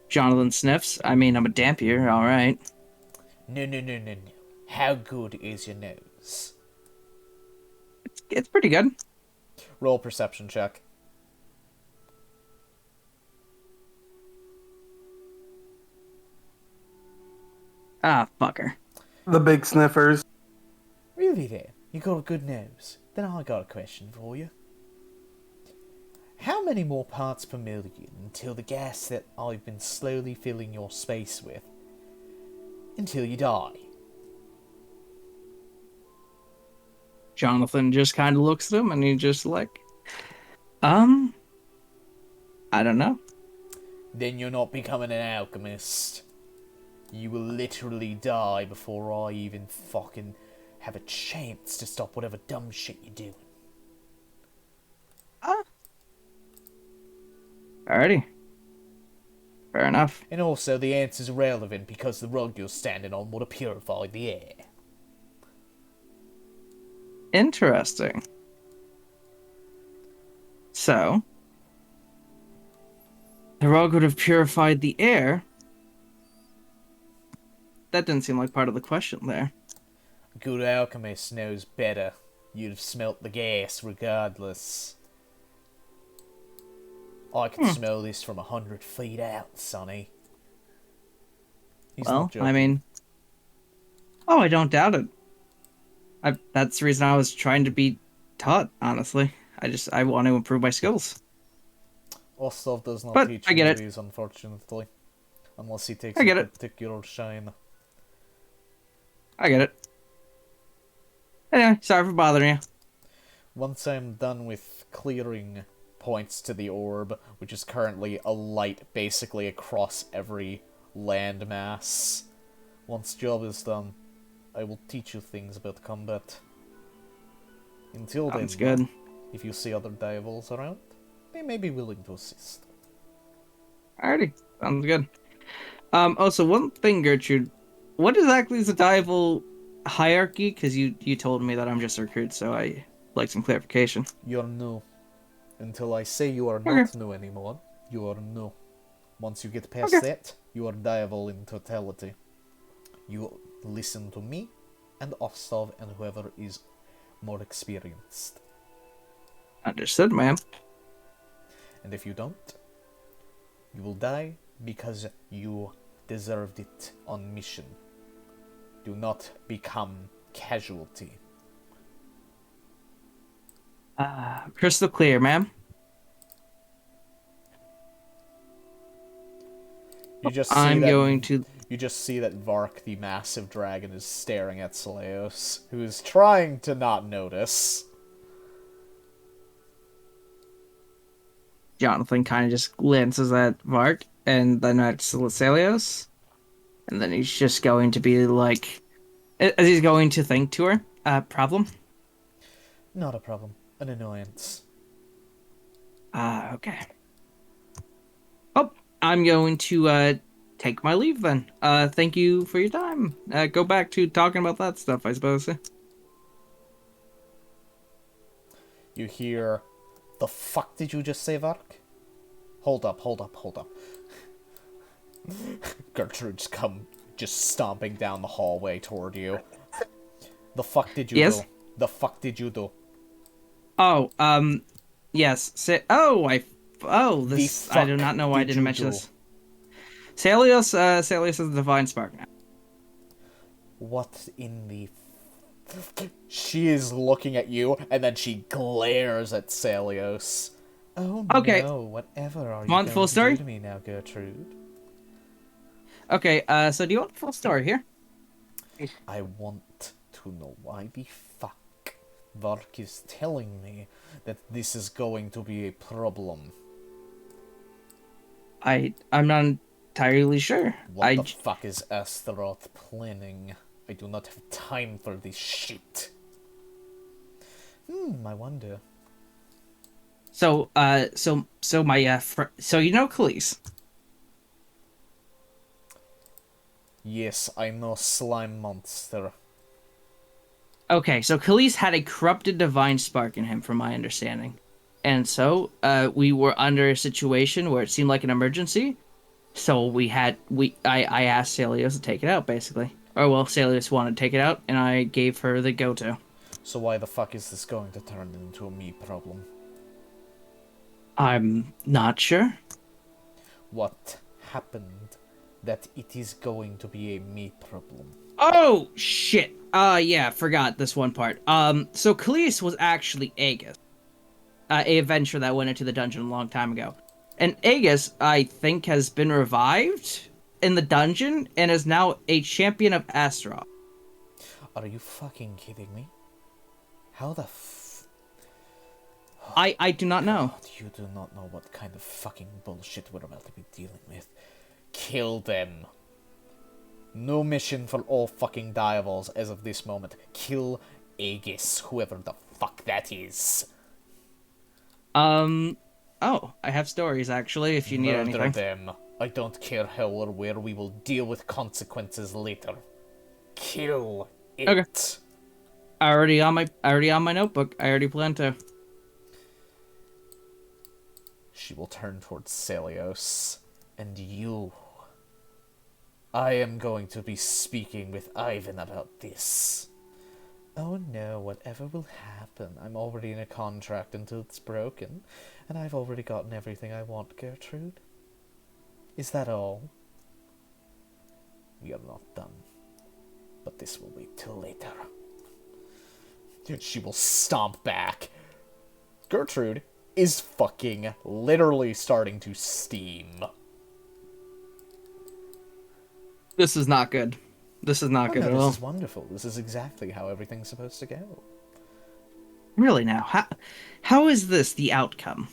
Speaker 4: Johnathan sniffs. I mean, I'm a dampier, alright.
Speaker 2: No. How good is your nose?
Speaker 4: It's pretty good.
Speaker 2: Roll perception check.
Speaker 4: Ah, fucker.
Speaker 5: The big sniffers.
Speaker 2: Really then? You got a good nose? Then I got a question for you. How many more parts per million until the gas that I've been slowly filling your space with, until you die?
Speaker 4: Johnathan just kind of looks at him and he's just like, I don't know.
Speaker 2: Then you're not becoming an alchemist. You will literally die before I even fucking have a chance to stop whatever dumb shit you're doing.
Speaker 4: Alrighty. Fair enough.
Speaker 2: And also, the answer's irrelevant because the rug you're standing on would have purified the air.
Speaker 4: Interesting. So, the rug would have purified the air. That didn't seem like part of the question there.
Speaker 2: A good alchemist knows better. You'd have smelt the gas regardless. I can smell this from 100 feet out, sonny. He's
Speaker 4: Well,
Speaker 2: not joking.
Speaker 4: I mean... Oh, I don't doubt it. That's the reason I was trying to be taught, honestly. I want to improve my skills.
Speaker 2: Ostov does not
Speaker 4: But
Speaker 2: teach
Speaker 4: I get it.
Speaker 2: movies, unfortunately. Unless he takes
Speaker 4: I get
Speaker 2: a
Speaker 4: it.
Speaker 2: particular shine.
Speaker 4: I get it. Anyway, sorry for bothering you.
Speaker 2: Once I'm done with clearing points to the orb, which is currently a light basically across every landmass, once job is done, I will teach you things about combat. Until then,
Speaker 4: Sounds good.
Speaker 2: If you see other Diavols around, they may be willing to assist.
Speaker 4: Alrighty, sounds good. Also, one thing, Gertrude, what exactly is the Diavol hierarchy? Because you told me that I'm just a recruit, so I like some clarification.
Speaker 2: You're new. Until I say you are
Speaker 4: Okay.
Speaker 2: not new anymore, you are new. Once you get past
Speaker 4: Okay.
Speaker 2: that, you are Diavol in totality. You listen to me and Ostov and whoever is more experienced.
Speaker 4: Understood, ma'am.
Speaker 2: And if you don't, you will die because you deserved it on mission. Do not become casualty.
Speaker 4: Crystal clear, ma'am.
Speaker 2: You just see
Speaker 4: I'm
Speaker 2: that,
Speaker 4: going to...
Speaker 2: You just see that Vark, the massive dragon, is staring at Seleos, who is trying to not notice.
Speaker 4: Johnathan kind of just glances at Vark, and then at Celios. And then he's just going to be like... As he's going to think to her, problem?
Speaker 2: Not a problem. An annoyance.
Speaker 4: Okay. Oh, I'm going to, take my leave then. Thank you for your time. Go back to talking about that stuff, I suppose.
Speaker 2: You hear, the fuck did you just say, Vark? Hold up. Gertrude's come just stomping down the hallway toward you. The fuck did you
Speaker 4: Yes?
Speaker 2: do? The fuck did you do?
Speaker 4: Oh, yes. This... I do not know why I
Speaker 2: did
Speaker 4: didn't
Speaker 2: you
Speaker 4: mention
Speaker 2: do?
Speaker 4: this. Salios is the Divine Spark now.
Speaker 2: What in the... She is looking at you, and then she glares at Salios. Oh
Speaker 4: Okay.
Speaker 2: no, whatever are you
Speaker 4: Want
Speaker 2: going
Speaker 4: the full
Speaker 2: to
Speaker 4: story?
Speaker 2: do to me now, Gertrude?
Speaker 4: Okay, so do you want the full story here?
Speaker 2: I want to know why the fuck Vark is telling me that this is going to be a problem.
Speaker 4: I'm not entirely sure.
Speaker 2: What the fuck is Astaroth planning? I do not have time for this shit. I wonder.
Speaker 4: So my so you know Khalees?
Speaker 2: Yes, I know Slime Monster.
Speaker 4: Okay, so Khalees had a corrupted divine spark in him, from my understanding, and so we were under a situation where it seemed like an emergency. So I asked Salios to take it out, basically. Or well, Salios wanted to take it out, and I gave her the go-to.
Speaker 2: So why the fuck is this going to turn into a me problem?
Speaker 4: I'm not sure.
Speaker 2: What happened that it is going to be a me problem?
Speaker 4: Oh shit! Yeah, forgot this one part. So Khalees was actually Aegis, a adventurer that went into the dungeon a long time ago, and Aegis, I think, has been revived in the dungeon and is now a champion of Astaroth.
Speaker 2: Are you fucking kidding me? How the
Speaker 4: I do not know.
Speaker 2: God, you do not know what kind of fucking bullshit we're about to be dealing with. Kill them. No mission for all fucking Diavols as of this moment. Kill Aegis, whoever the fuck that is.
Speaker 4: Oh, I have stories, actually, if you need
Speaker 2: Murder
Speaker 4: anything.
Speaker 2: them. I don't care how or where, we will deal with consequences later. Kill it.
Speaker 4: Okay. Already on my notebook. I already planned to.
Speaker 2: She will turn towards Salios. And you. I am going to be speaking with Ivan about this. Oh no, whatever will happen. I'm already in a contract until it's broken, and I've already gotten everything I want, Gertrude. Is that all? We are not done. But this will wait till later. She will stomp back. Gertrude is fucking literally starting to steam.
Speaker 4: This is not good. This is not good at all.
Speaker 2: This is wonderful. This is exactly how everything's supposed to go.
Speaker 4: Really now, how is this the outcome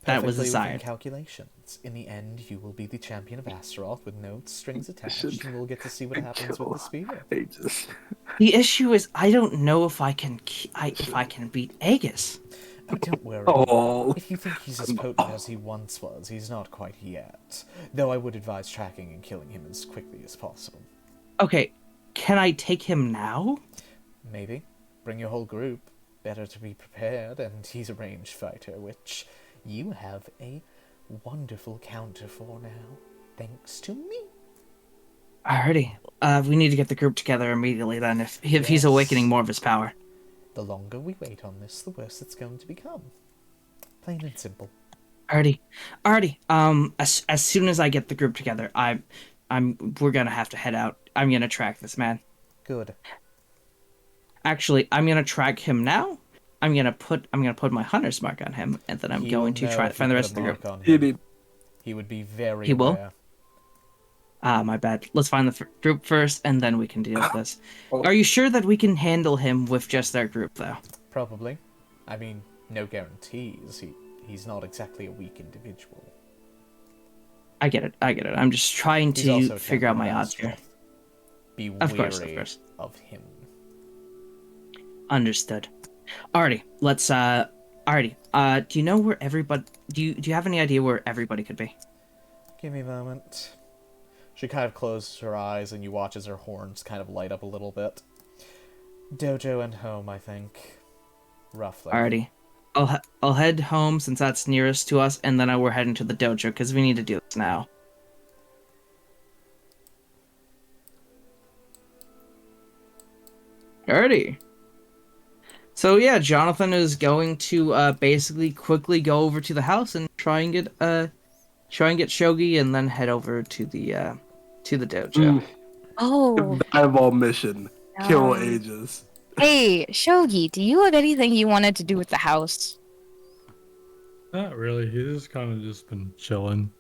Speaker 4: that was
Speaker 2: Perfectly within
Speaker 4: desired?
Speaker 2: calculations. In the end, you will be the champion of Astaroth with no strings attached, and we'll get to see what happens with the spear.
Speaker 5: Aegis.
Speaker 4: The issue is I don't know if I can beat Aegis.
Speaker 2: Oh, don't worry.
Speaker 5: Oh.
Speaker 2: If you think he's as potent as he once was, he's not quite yet. Though I would advise tracking and killing him as quickly as possible.
Speaker 4: Okay, can I take him now?
Speaker 2: Maybe. Bring your whole group. Better to be prepared, and he's a ranged fighter, which you have a wonderful counter for now, thanks to me.
Speaker 4: Alrighty. We need to get the group together immediately then, if he's awakening more of his power.
Speaker 2: The longer we wait on this, the worse it's going to become. Plain and simple.
Speaker 4: Alrighty. As soon as I get the group together, we're gonna have to head out. I'm gonna track this man.
Speaker 2: Good.
Speaker 4: Actually, I'm gonna track him now. I'm gonna put my hunter's mark on him, and then I'm going to try to find the rest of the group.
Speaker 2: He would be very
Speaker 4: He will?
Speaker 2: aware.
Speaker 4: My bad. Let's find the group first, and then we can deal with this. Are you sure that we can handle him with just our group, though?
Speaker 2: Probably. I mean, no guarantees. He's not exactly a weak individual.
Speaker 4: I get it. I'm just trying
Speaker 2: He's
Speaker 4: to
Speaker 2: also
Speaker 4: figure out my odds
Speaker 2: temperamental.
Speaker 4: here.
Speaker 2: Be
Speaker 4: Of course.
Speaker 2: of him.
Speaker 4: Understood. Alrighty, let's alrighty. Do you know where everybody do you have any idea where everybody could be?
Speaker 2: Give me a moment. She kind of closes her eyes, and you watch as her horns kind of light up a little bit. Dojo and home, I think. Roughly.
Speaker 4: Alrighty. I'll head home since that's nearest to us, and then we're heading to the dojo because we need to do this now. Alrighty. So yeah, Johnathan is going to basically quickly go over to the house and try and get shogi, and then head over to the dojo.
Speaker 3: Oh.
Speaker 5: Eyeball mission. Kill Aegis.
Speaker 3: Hey, Shogi, do you have anything you wanted to do with the house?
Speaker 6: Not really. He's kind of just been chilling.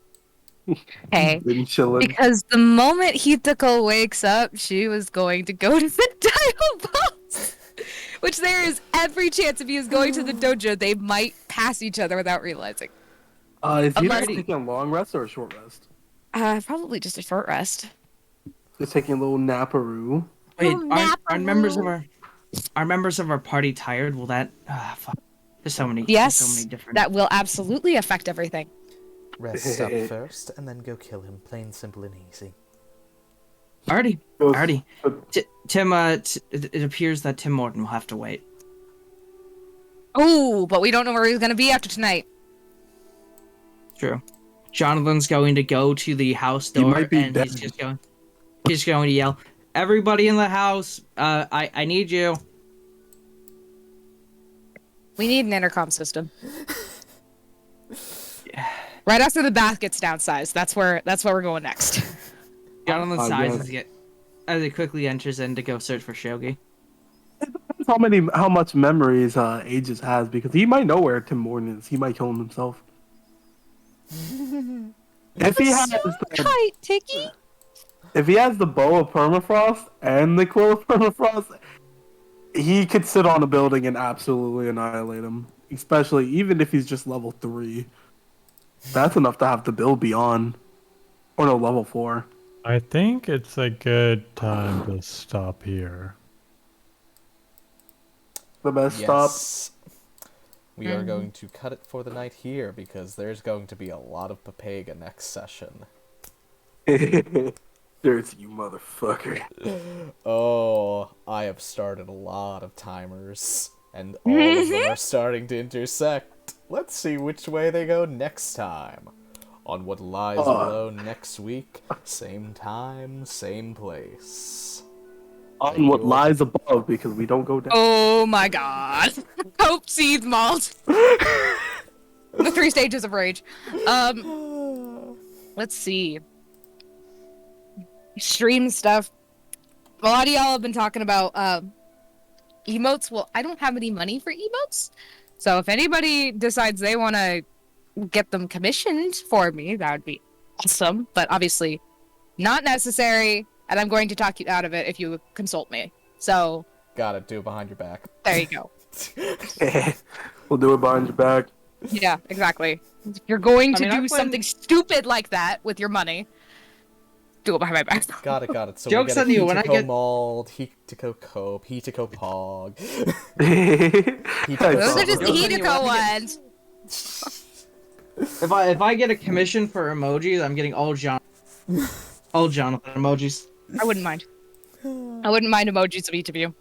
Speaker 3: Okay.
Speaker 5: Been chilling.
Speaker 3: Because the moment Hithako wakes up, she was going to go to the dial box. Which there is every chance if he is going to the dojo, they might pass each other without realizing.
Speaker 5: Is he taking a long rest or a short rest?
Speaker 3: Probably just a short rest.
Speaker 5: He's taking a little naparoo.
Speaker 4: Wait, are members of our party tired? Will that? Fuck. There's so many.
Speaker 3: Yes,
Speaker 4: so many different.
Speaker 3: that will absolutely affect everything.
Speaker 2: Rest up first, and then go kill him. Plain, simple, and easy.
Speaker 4: Alrighty. Tim, it appears that Tim Morton will have to wait.
Speaker 3: Oh, but we don't know where he's gonna be after tonight.
Speaker 4: True. Jonathan's going to go to the house door, and he's just going to yell, "Everybody in the house! I need you."
Speaker 3: We need an intercom system. Right after the bath gets downsized, that's where we're going next.
Speaker 4: Jonathan sighs as he quickly enters in to go search for Shogi.
Speaker 5: It depends how much memories Aegis has, because he might know where Tim Morton is. He might kill him himself. If he has
Speaker 3: Hi, Tiki.
Speaker 5: If he has the bow of permafrost and the quill of permafrost, he could sit on a building and absolutely annihilate him. Especially even if he's just level 3. That's enough to have the build beyond. Or no, level 4.
Speaker 6: I think it's a good time to stop here.
Speaker 5: The best stop.
Speaker 2: We are going to cut it for the night here because there's going to be a lot of Papega next session.
Speaker 5: There's you motherfucker.
Speaker 2: Oh, I have started a lot of timers, and all of them are starting to intersect. Let's see which way they go next time. On What Lies Below next week, same time, same place.
Speaker 5: On What Lies Above, because we don't go down.
Speaker 3: Oh my god. Hope seed malt. The 3 stages of rage. Let's see. Stream stuff. A lot of y'all have been talking about emotes. Well, I don't have any money for emotes. So if anybody decides they want to get them commissioned for me, that would be awesome. But obviously not necessary. And I'm going to talk you out of it if you consult me. So...
Speaker 2: Got it. Do it behind your back.
Speaker 3: There you go.
Speaker 5: We'll do it behind your back.
Speaker 3: Yeah, exactly. If you're going to do something stupid like that with your money. do it behind my back.
Speaker 2: Got it. So
Speaker 4: Joke's
Speaker 2: we
Speaker 4: on
Speaker 2: get a
Speaker 4: you, when I
Speaker 2: Hitico
Speaker 4: get-
Speaker 2: Mold, Hitico Cope, Hitico Pog.
Speaker 3: Those are just the
Speaker 4: Joke's on you,
Speaker 3: Hitico
Speaker 4: when I
Speaker 3: ones.
Speaker 4: If I get a commission for emojis, I'm getting all Johnathan emojis.
Speaker 3: I wouldn't mind. I wouldn't mind emojis of each of you.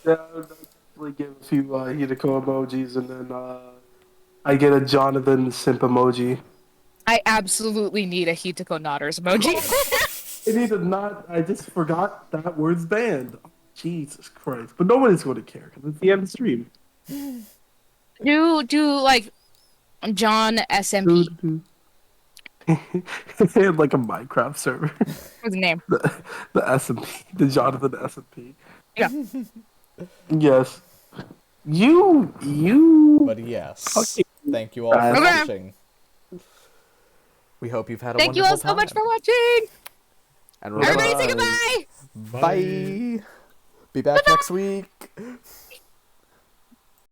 Speaker 5: Yeah, I'll definitely give a few Hideko emojis, and then I get a Johnathan simp emoji.
Speaker 3: I absolutely need a Hitico Nodders emoji.
Speaker 5: I need to not. I just forgot that word's banned. Oh, Jesus Christ! But nobody's going to care because it's the end of the stream.
Speaker 3: do like John SMP.
Speaker 5: Like a Minecraft server.
Speaker 3: What's the name?
Speaker 5: The SMP, the Johnathan SMP.
Speaker 3: Yeah.
Speaker 5: Yes. You.
Speaker 2: But yes,
Speaker 5: Okay.
Speaker 2: thank you all for
Speaker 5: Okay.
Speaker 2: watching. We hope you've had a
Speaker 3: Thank you all
Speaker 2: wonderful
Speaker 3: so much
Speaker 2: time.
Speaker 3: for watching.
Speaker 2: And
Speaker 3: Everybody say
Speaker 2: remember-
Speaker 3: goodbye.
Speaker 2: Bye. Be back next week.